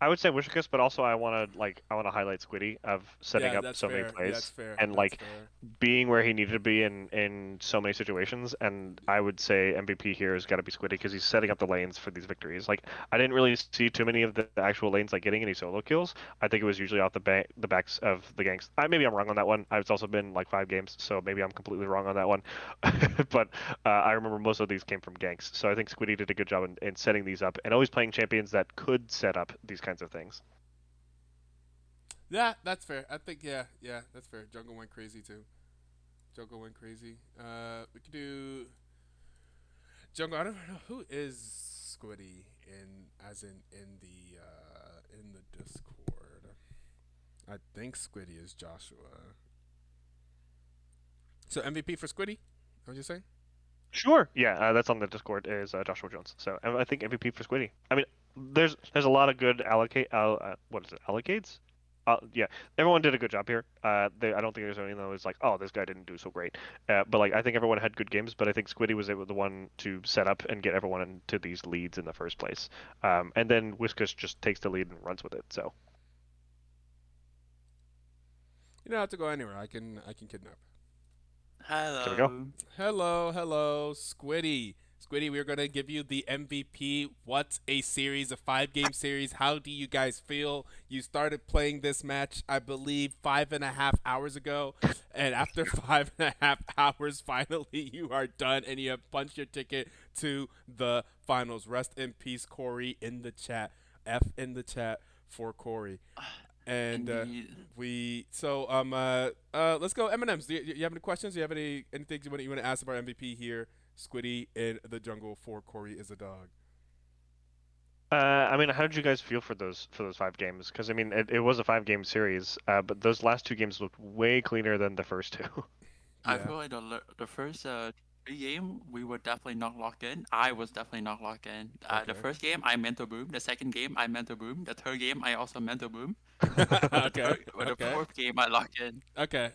I would say Wishikus, but also I want to highlight Squiddy of setting Yeah, up that's so many fair. Yeah, that's plays fair. and That's like fair. being where he needed to be in so many situations. And I would say MVP here has got to be Squiddy because he's setting up the lanes for these victories. Like I didn't really see too many of the actual lanes like getting any solo kills. I think it was usually off the backs of the ganks. Maybe I'm wrong on that one. It's also been like 5 games, so maybe I'm completely wrong on that one. But I remember most of these came from ganks. So I think Squiddy did a good job in setting these up and always playing champions that could set up these kinds of things. Yeah, that's fair. I think yeah, that's fair. Jungle went crazy too. Jungle went crazy. We could do Jungle. I don't know who is Squiddy in the Discord. I think Squiddy is Joshua. So MVP for Squiddy? What you saying? Sure. Yeah, that's on the Discord is Joshua Jones. So I think MVP for Squiddy. I mean, there's a lot of good what is it, allocates? Yeah, everyone did a good job here. I don't think there's anyone that was like, oh, this guy didn't do so great. But like, I think everyone had good games. But I think Squiddy was able, the one to set up and get everyone into these leads in the first place. And then Whiskas just takes the lead and runs with it. So You don't have to go anywhere. I can kidnap. there we go. Hello. Hello, Squiddy. Squiddy, we're gonna give you the MVP. What's a series, a 5-game series? How do you guys feel? You started playing this match, I believe, 5.5 hours ago, and after 5.5 hours, finally you are done, and you have punched your ticket to the finals. Rest in peace, Cory. In the chat, F in the chat for Cory. And Indeed. let's go M&Ms. Do you have any questions? Do you have anything you want to ask about MVP here? Squiddy in the jungle for Cory is a dog. I mean, how did you guys feel for those 5 games? Because I mean, it was a 5 game series, but those last 2 games looked way cleaner than the first two. I Yeah. feel like the first 3 game we were definitely not locked in. I was definitely not locked in. The Okay. first game I mental boom. The second game I mental boom. The third game I also mental boom. But Okay. the Okay. fourth game I locked in. Okay.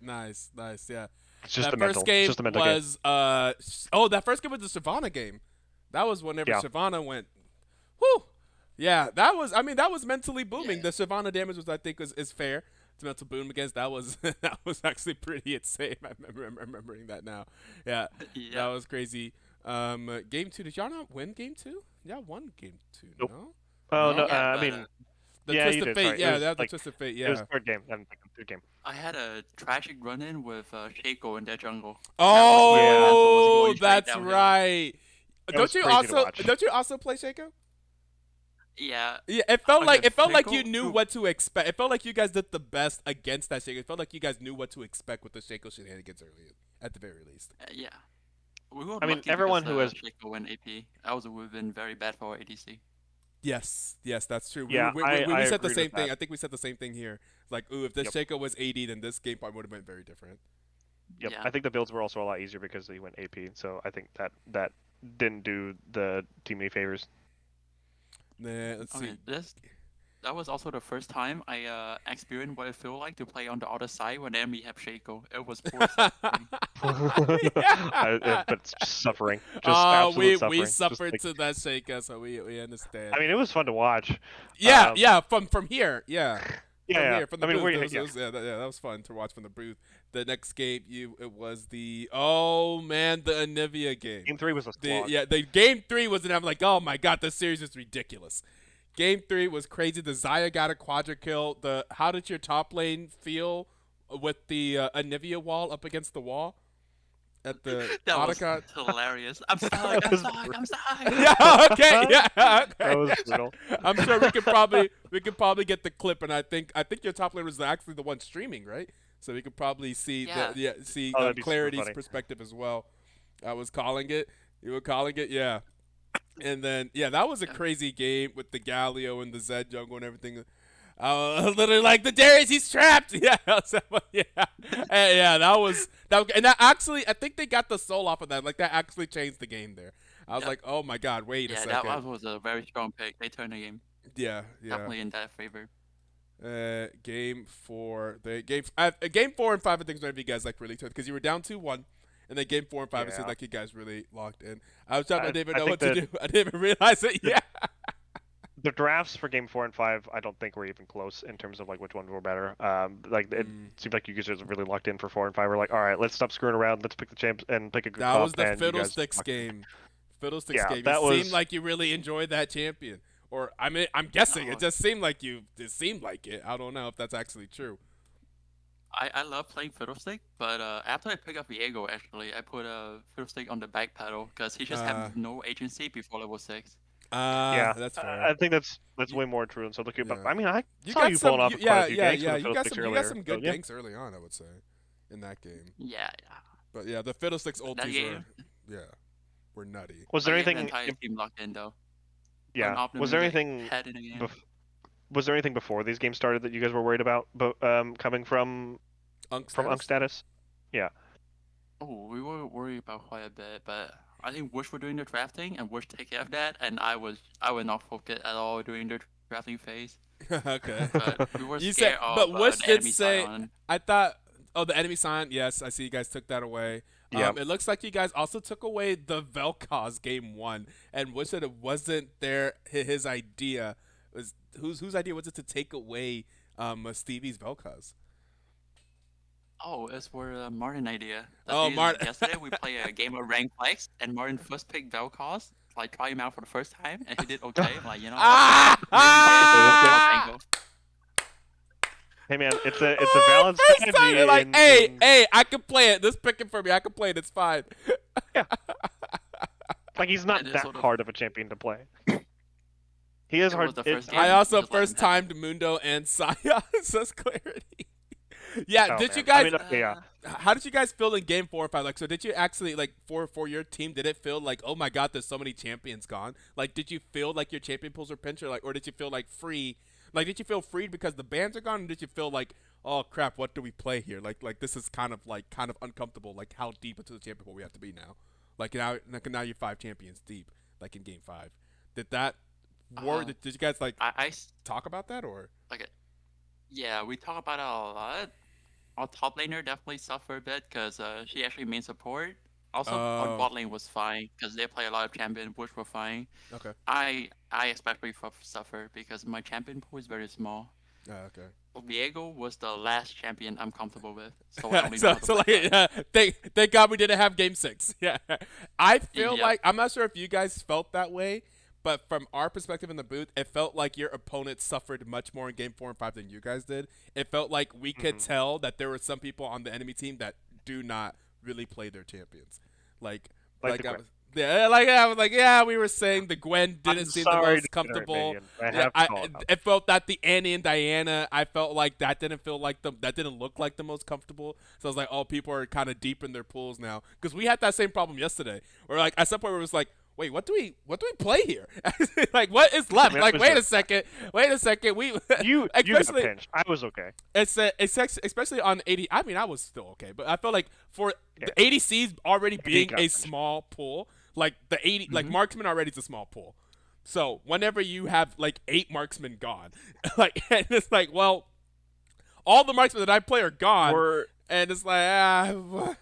Nice. Yeah. It's just That the first mental. game It's just the mental game. was that first game was the Savannah game. That was whenever Yeah. Savannah went. Whew. Yeah, that was mentally booming. Yeah. The Savannah damage was I think is fair to mental boom against. That was that was actually pretty insane. I'm remembering that now. Yeah. Yeah. That was crazy. Game 2, did y'all not win game 2? Y'all won game 2, Nope. no? Oh No? no, Yeah, I but mean, The yeah, Twist you of did. Fate, Sorry. yeah, It was that was the like Twist of Fate, it was yeah. third game. And third game. I had a tragic run-in with Shaco in their jungle. Oh, That was when my mental was going straight that's downhill. right. That was crazy to watch. Don't you also play Shaco? Yeah. Yeah, it felt like Against you Shaco, knew who- what to expect. It felt like you guys did the best against that Shaco. It felt like you guys knew what to expect with the Shaco shenanigans early, at the very least. Yeah. We were I mean, lucky everyone because who has Shaco went AP. That would have been very bad for our ADC. Yes, that's true. Yeah, we I said the agreed same with thing. that. I think we said the same thing here. Like, ooh, if this Yep. Shaco was 80, then this game probably would have been very different. Yep. Yeah. I think the builds were also a lot easier because he went AP. So I think that didn't do the team any favors. Nah, let's see. Okay, that was also the first time I experienced what it feels like to play on the other side when enemy have Shaco. It was poor suffering. But it's just suffering, just absolute suffering. We Just suffered like- to that Shaker, so we understand. I mean, it was fun to watch. yeah, um, yeah, from here, yeah. From Yeah, here, from the I mean, booth. we're- It was, that was fun to watch from the booth. The next game, it was the the Anivia game. Game 3 was a slog. The game 3 was, and I'm like, oh my god, this series is ridiculous. Game 3 was crazy. The Xayah got a quadra kill. How did your top lane feel with the Anivia wall up against the wall at the That was Otacon? hilarious. I'm stuck. I'm stuck. I'm stuck. Yeah, okay, yeah. Okay. That was brutal. I'm sure we could probably get the clip, and I think your top laner was actually the one streaming, right? So we could probably see Yeah. that'd be super Clarity's funny. perspective as well. I was calling it. You were calling it, yeah. And then that was a crazy game with the Galio and the Zed jungle and everything. Literally like the Darius, he's trapped. Yeah, that was, and that actually, I think they got the soul off of that. Like that actually changed the game there. I was Yep. like, oh my god, wait a Yeah, second. that was a very strong pick. They turned the game yeah. definitely in that favor. Game 4, game 4 and 5, I think is maybe you guys like really tough because you were down 2-1, and then game 4 and 5, it seemed Yeah. like you guys really locked in. I didn't even I know think what to do. I didn't even realize it. Yeah. The drafts for game 4 and 5, I don't think were even close in terms of like which ones were better. It seemed like you guys were really locked in for 4 and 5. We're like, all right, let's stop screwing around. Let's pick the champs and pick a good That comp. was the and you guys Fiddlesticks locked in. game. Fiddlesticks Yeah, game. that It was- seemed like you really enjoyed that champion. Or I mean, I'm guessing No. it just seemed like you. It seemed like it. I don't know if that's actually true. I love playing Fiddlestick, but after I pick up Viego, actually, I put Fiddlestick on the back pedal because he just had no agency before level 6. Yeah, That's fair. I think that's way more true than so. But Yeah. I mean, I You saw got you some, pulling off quite a few ganks with the You got Fiddlesticks some, earlier. good So, yeah. ganks early on, I would say, in that game. Yeah. But yeah, the Fiddlesticks That ultis game, were nutty. Was there that game, anything? the entire team locked in though. Yeah. Optimus Was there like, anything? head in the game. Was there anything before these games started that you guys were worried about? But coming from Unc Unc Status? Oh, we were worried about quite a bit, but I think Wish were doing the drafting and Wish take care of that, and I was not focused at all during the drafting phase. Okay. But we were You scared said, of but Wish the did enemy say. Scion. I thought. Oh, the enemy sign. Yes, I see you guys took that away. Yep. It looks like you guys also took away the Vel'Koz game 1, and Wish said it wasn't his idea. Whose idea was it to take away Stevie's Vel'Koz? Oh, it's for Martin idea. Oh, Martin. Yesterday we played a game of Rank Flex, and Martin first picked Vel'Koz. Like try him out for the first time, and he did okay. I'm like, you know, Ah! Hey man, it's a balanced First time, strategy. you're like, and- hey, I can play it. This picking for me. I can play it. It's fine. like he's not It is that sort of- hard of a champion to play. He is It hard. was the it- first game. I also Just let first him have timed Mundo and Saya, says Clarity. Yeah, Oh, did you man. I guys? mean, yeah. How did you guys feel in game 4 and 5? Like, so did you actually like for your team? Did it feel like, oh my god, there's so many champions gone? Like, did you feel like your champion pools were pinched, or did you feel like free? Like, did you feel freed because the bans are gone, or did you feel like, oh crap, what do we play here? Like this is kind of uncomfortable. Like, how deep into the champion pool we have to be now? Like now you're 5 champions deep. Like in game 5, did that? Did you guys like talk about that or? Yeah, we talk about it a lot. Our top laner definitely suffered a bit because she actually main support. Also, our Oh. bot lane was fine because they play a lot of champion, which were fine. Okay. I especially suffer because my champion pool is very small. Okay. Viego was the last champion I'm comfortable with, so I only know so, how to so play like, thank God we didn't have game 6. Yeah, I feel Yep. like I'm not sure if you guys felt that way, but from our perspective in the booth, it felt like your opponent suffered much more in game 4 and 5 than you guys did. It felt like we could tell that there were some people on the enemy team that do not really play their champions. Like Like the I Gwen. was. Yeah, I was like, yeah, we were saying the Gwen didn't I'm seem the sorry most to generate comfortable. minions. I have to call it out. It felt that the Annie and Diana, I felt like that didn't look like the most comfortable. So I was like, oh, people are kind of deep in their pools now, because we had that same problem yesterday. Where like at some point it was like, wait, what do we play here? Like, what is left? I mean, Like, I was wait a just- second, we You got especially pinched. I was okay. it's especially on 80. I mean, I was still okay, but I felt like for Yeah. the ADCs already being got a pinched. small pool, Like the 80, like marksman already is a small pool. So whenever you have like 8 marksmen gone, like and it's like, well, all the marksmen that I play are gone, and it's like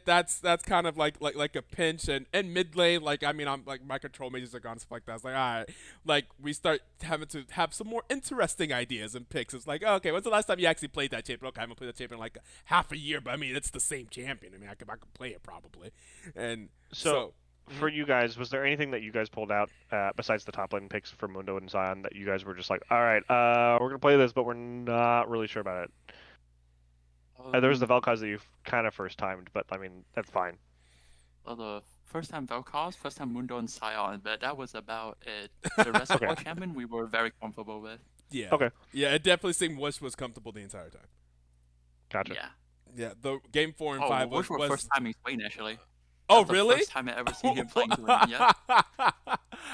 that's kind of like a pinch. And mid lane, like I mean, I'm like my control mages are gone and stuff like that. It's like, all right, like we start having to have some more interesting ideas and picks. It's like, oh, okay, when's the last time you actually played that champion? Okay, I haven't played that champion in like half a year, but I mean, it's the same champion. I mean, I could play it probably. And so for you guys, was there anything that you guys pulled out besides the top lane picks for Mundo and Zion that you guys were just like, all right, we're gonna play this, but we're not really sure about it? There was the Vel'Koz that you kind of first timed, but I mean that's fine. Well, the first time Vel'Koz, first time Mundo and Sion, but that was about it. The rest of our champion we were very comfortable with. yeah, Okay. yeah, it definitely seemed Wish was comfortable the entire time. Gotcha. Yeah. Yeah, the game 4 and 5 Wish was were first time in Spain actually. Oh, That's really? The first time I ever seen him playing Swain. Yeah.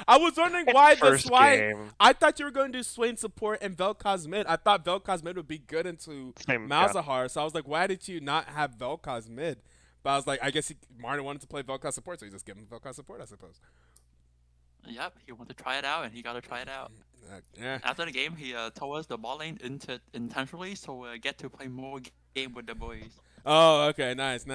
I was wondering why First game. I thought you were going to do Swain support and Vel'Koz mid. I thought Vel'Koz mid would be good into Malzahar, so I was like, why did you not have Vel'Koz mid? But I was like, I guess Martin wanted to play Vel'Koz support, so he just gave him Vel'Koz support, I suppose. Yep, he wanted to try it out, and he got to try it out. Yeah. After the game, he told us the ball lane intentionally, so we get to play more game with the boys. Oh, okay, nice.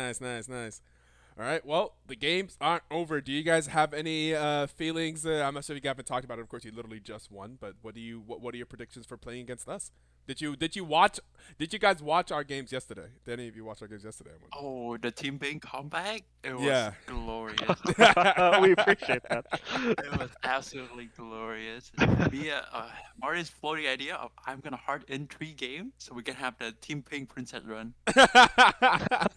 All right, well, the games aren't over. Do you guys have any feelings? I'm not sure if you haven't talked about it. Of course, you literally just won, but what are your predictions for playing against us? Did you guys watch our games yesterday? Did any of you watch our games yesterday? Oh, the team being comeback? It was glorious. We appreciate that. It was absolutely glorious. Marty's floating idea of I'm gonna hard in 3 games so we can have the Team Pink Princess run. I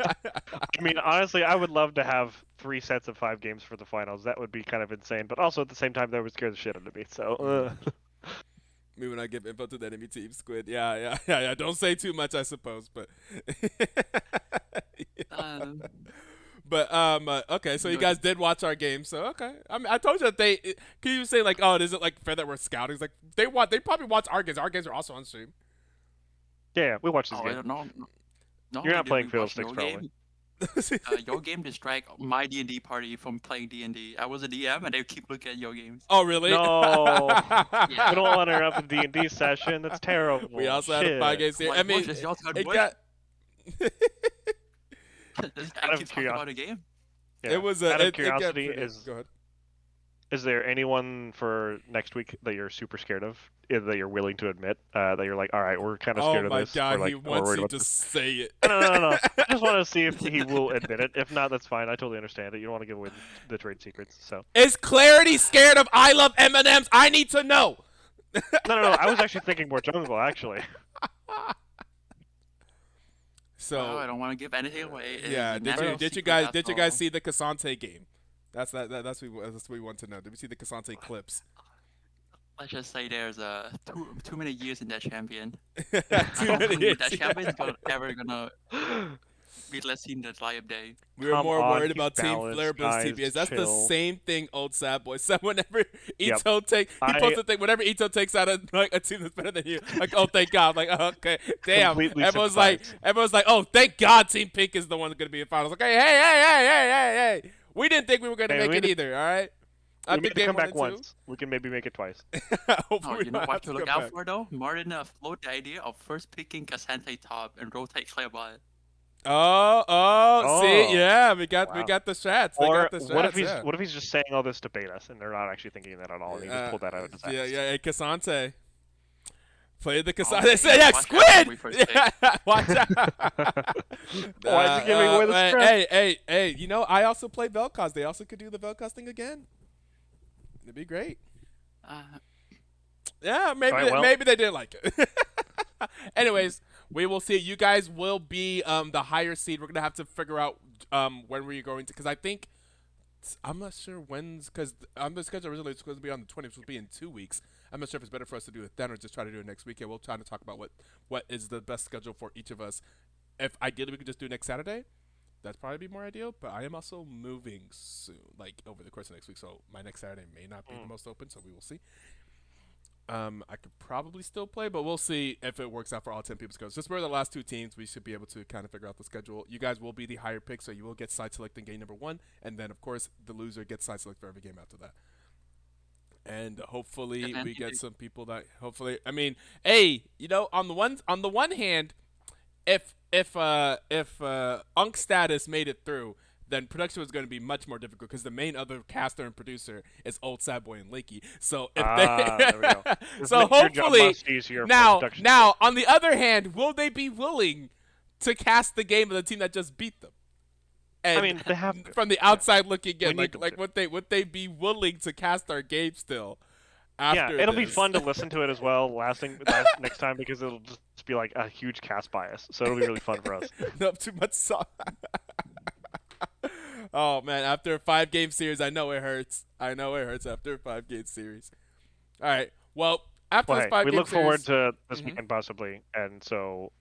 mean, honestly, I would love to have 3 sets of 5 games for the finals. That would be kind of insane, but also at the same time, that would scare the shit out of me. So. Me when I give info to the enemy team, Squid. Yeah. Don't say too much, I suppose, but. Okay, so you guys did watch our game, so okay. I mean, I told you that can you say like, oh, is it like fair that we're scouting? It's like they probably watch our games. Our games are also on stream. Yeah, we watch this I game. don't know. No, You're not playing Fiddlesticks, probably. Your game distract my D&D party from playing D&D. I was a DM and they keep looking at your games. Oh, really? No. Yeah. We don't want to interrupt the D&D session. That's terrible. We also had a 5 game series. I mean, it's your turn, it boy. got. This guy Out of keeps talking about a game. Yeah. It was out of it got curiosity, pretty- Go ahead. is there anyone for next week that you're super scared of, that you're willing to admit, that you're like, all right, we're kind of scared of this. Oh my god, we're, like, he we're wants worried you about to this. say it. No. I just want to see if he will admit it. If not, that's fine. I totally understand it. You don't want to give away the trade secrets. So. Is Clarity scared of I love M&Ms? I need to know. No. I was actually thinking more jungle, actually. So I don't want to give anything away. yeah, did you guys see the Cassante game? That's what we want to know. Did we see the Cassante clips? Let's just say there's too many years in that champion. Too many years. That champion's ever gonna be less seen the light of day. We were Come more on, worried he's about Team balanced, Flare versus guys, TBS. That's the chill. same thing old sad boy said whenever Yep. Etoe posts a thing whenever Etoe takes out a team that's better than you. Like, oh thank God. Like, oh, okay. Damn. Completely Everyone's sympathize. like, oh thank God Team Pink is the one that's gonna be in finals. Okay, hey. We didn't think we were gonna make it either, alright? We I've made been it come game back 1 and once. We can maybe make it twice. 2. Oh, Hopefully you know not what have to go look out back. for though? Martin float the idea of first picking Cassante top and rotate Clairbot. See, yeah, we got Wow. the strats. They Or got the strats, what if he's just saying all this to bait us and they're not actually thinking that at all and he just pulled that out of his ass? Yeah, Cassante. Play the Cassante. Oh, They said, yeah, watch out Squid! when we first pick. Yeah, watch out. Why is he giving away the strat? Hey, you know, I also play Vel'Koz. They also could do the Vel'Koz thing again. It'd be great. Yeah, maybe Alright, well. maybe they didn't like it. Anyways, we will see. You guys will be the higher seed. We're gonna have to figure out when we're going to, because I think I'm not sure when's, because on the schedule originally it's supposed to be on the 20th, it's supposed to be in 2 weeks. I'm not sure if it's better for us to do it then or just try to do it next weekend. We'll try to talk about what is the best schedule for each of us. If ideally we could just do next Saturday, that'd probably be more ideal. But I am also moving soon, like over the course of next week, so my next Saturday may not be the most open. So we will see. I could probably still play, but we'll see if it works out for all 10 people. Because since we're the last 2 teams, we should be able to kind of figure out the schedule. You guys will be the higher pick, so you will get side select in game number 1, and then of course the loser gets side select for every game after that. And hopefully we get some people that hopefully. I mean, hey, on the one hand, if Unc Status made it through, then production was going to be much more difficult because the main other caster and producer is Old Sad Boy and Lakey. So if there we go. so hopefully now production. on the other hand, will they be willing to cast the game of the team that just beat them? And I mean, they have to. from the outside looking in, We need like them would they be willing to cast our game still? Yeah, After it'll be this? fun to listen to it as well next time because it'll just be like a huge cast bias. So it'll be really fun for us. No, too much song. Oh man, after a 5-game series, I know it hurts. I know it hurts after a 5-game series. All right. Well, after Well, this hey, 5-game we look forward series, to this weekend possibly, and so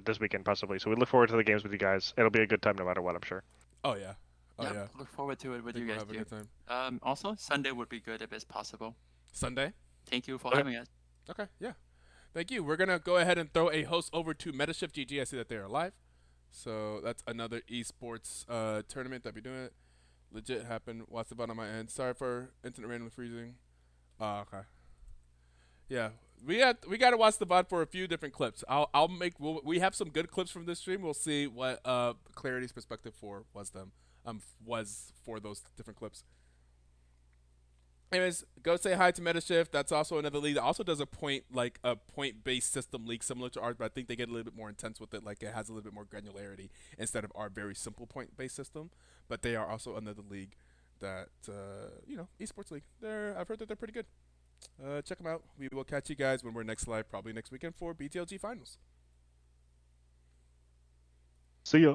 this weekend possibly. So we look forward to the games with you guys. It'll be a good time no matter what, I'm sure. oh yeah, Yep, yeah. Look forward to it with I think you we'll guys have a good too. time. Also, Sunday would be good if it's possible. Sunday. Thank you for Okay. having us. Okay. Yeah. Thank you. We're gonna go ahead and throw a host over to Metashift GG. I see that they are live. So that's another esports tournament that we're doing. It legit happened. Watch the button on my end. Sorry for internet randomly freezing. Oh, okay. Yeah, we got to watch the VOD for a few different clips. We have some good clips from this stream. We'll see what Clarity's perspective was for those different clips. Anyways, go say hi to Metashift. That's also another league that also does a point-based system league similar to ours, but I think they get a little bit more intense with it. Like it has a little bit more granularity instead of our very simple point-based system. But they are also another league that esports league. I've heard that they're pretty good. Check them out. We will catch you guys when we're next live, probably next weekend for BTLG Finals. See ya.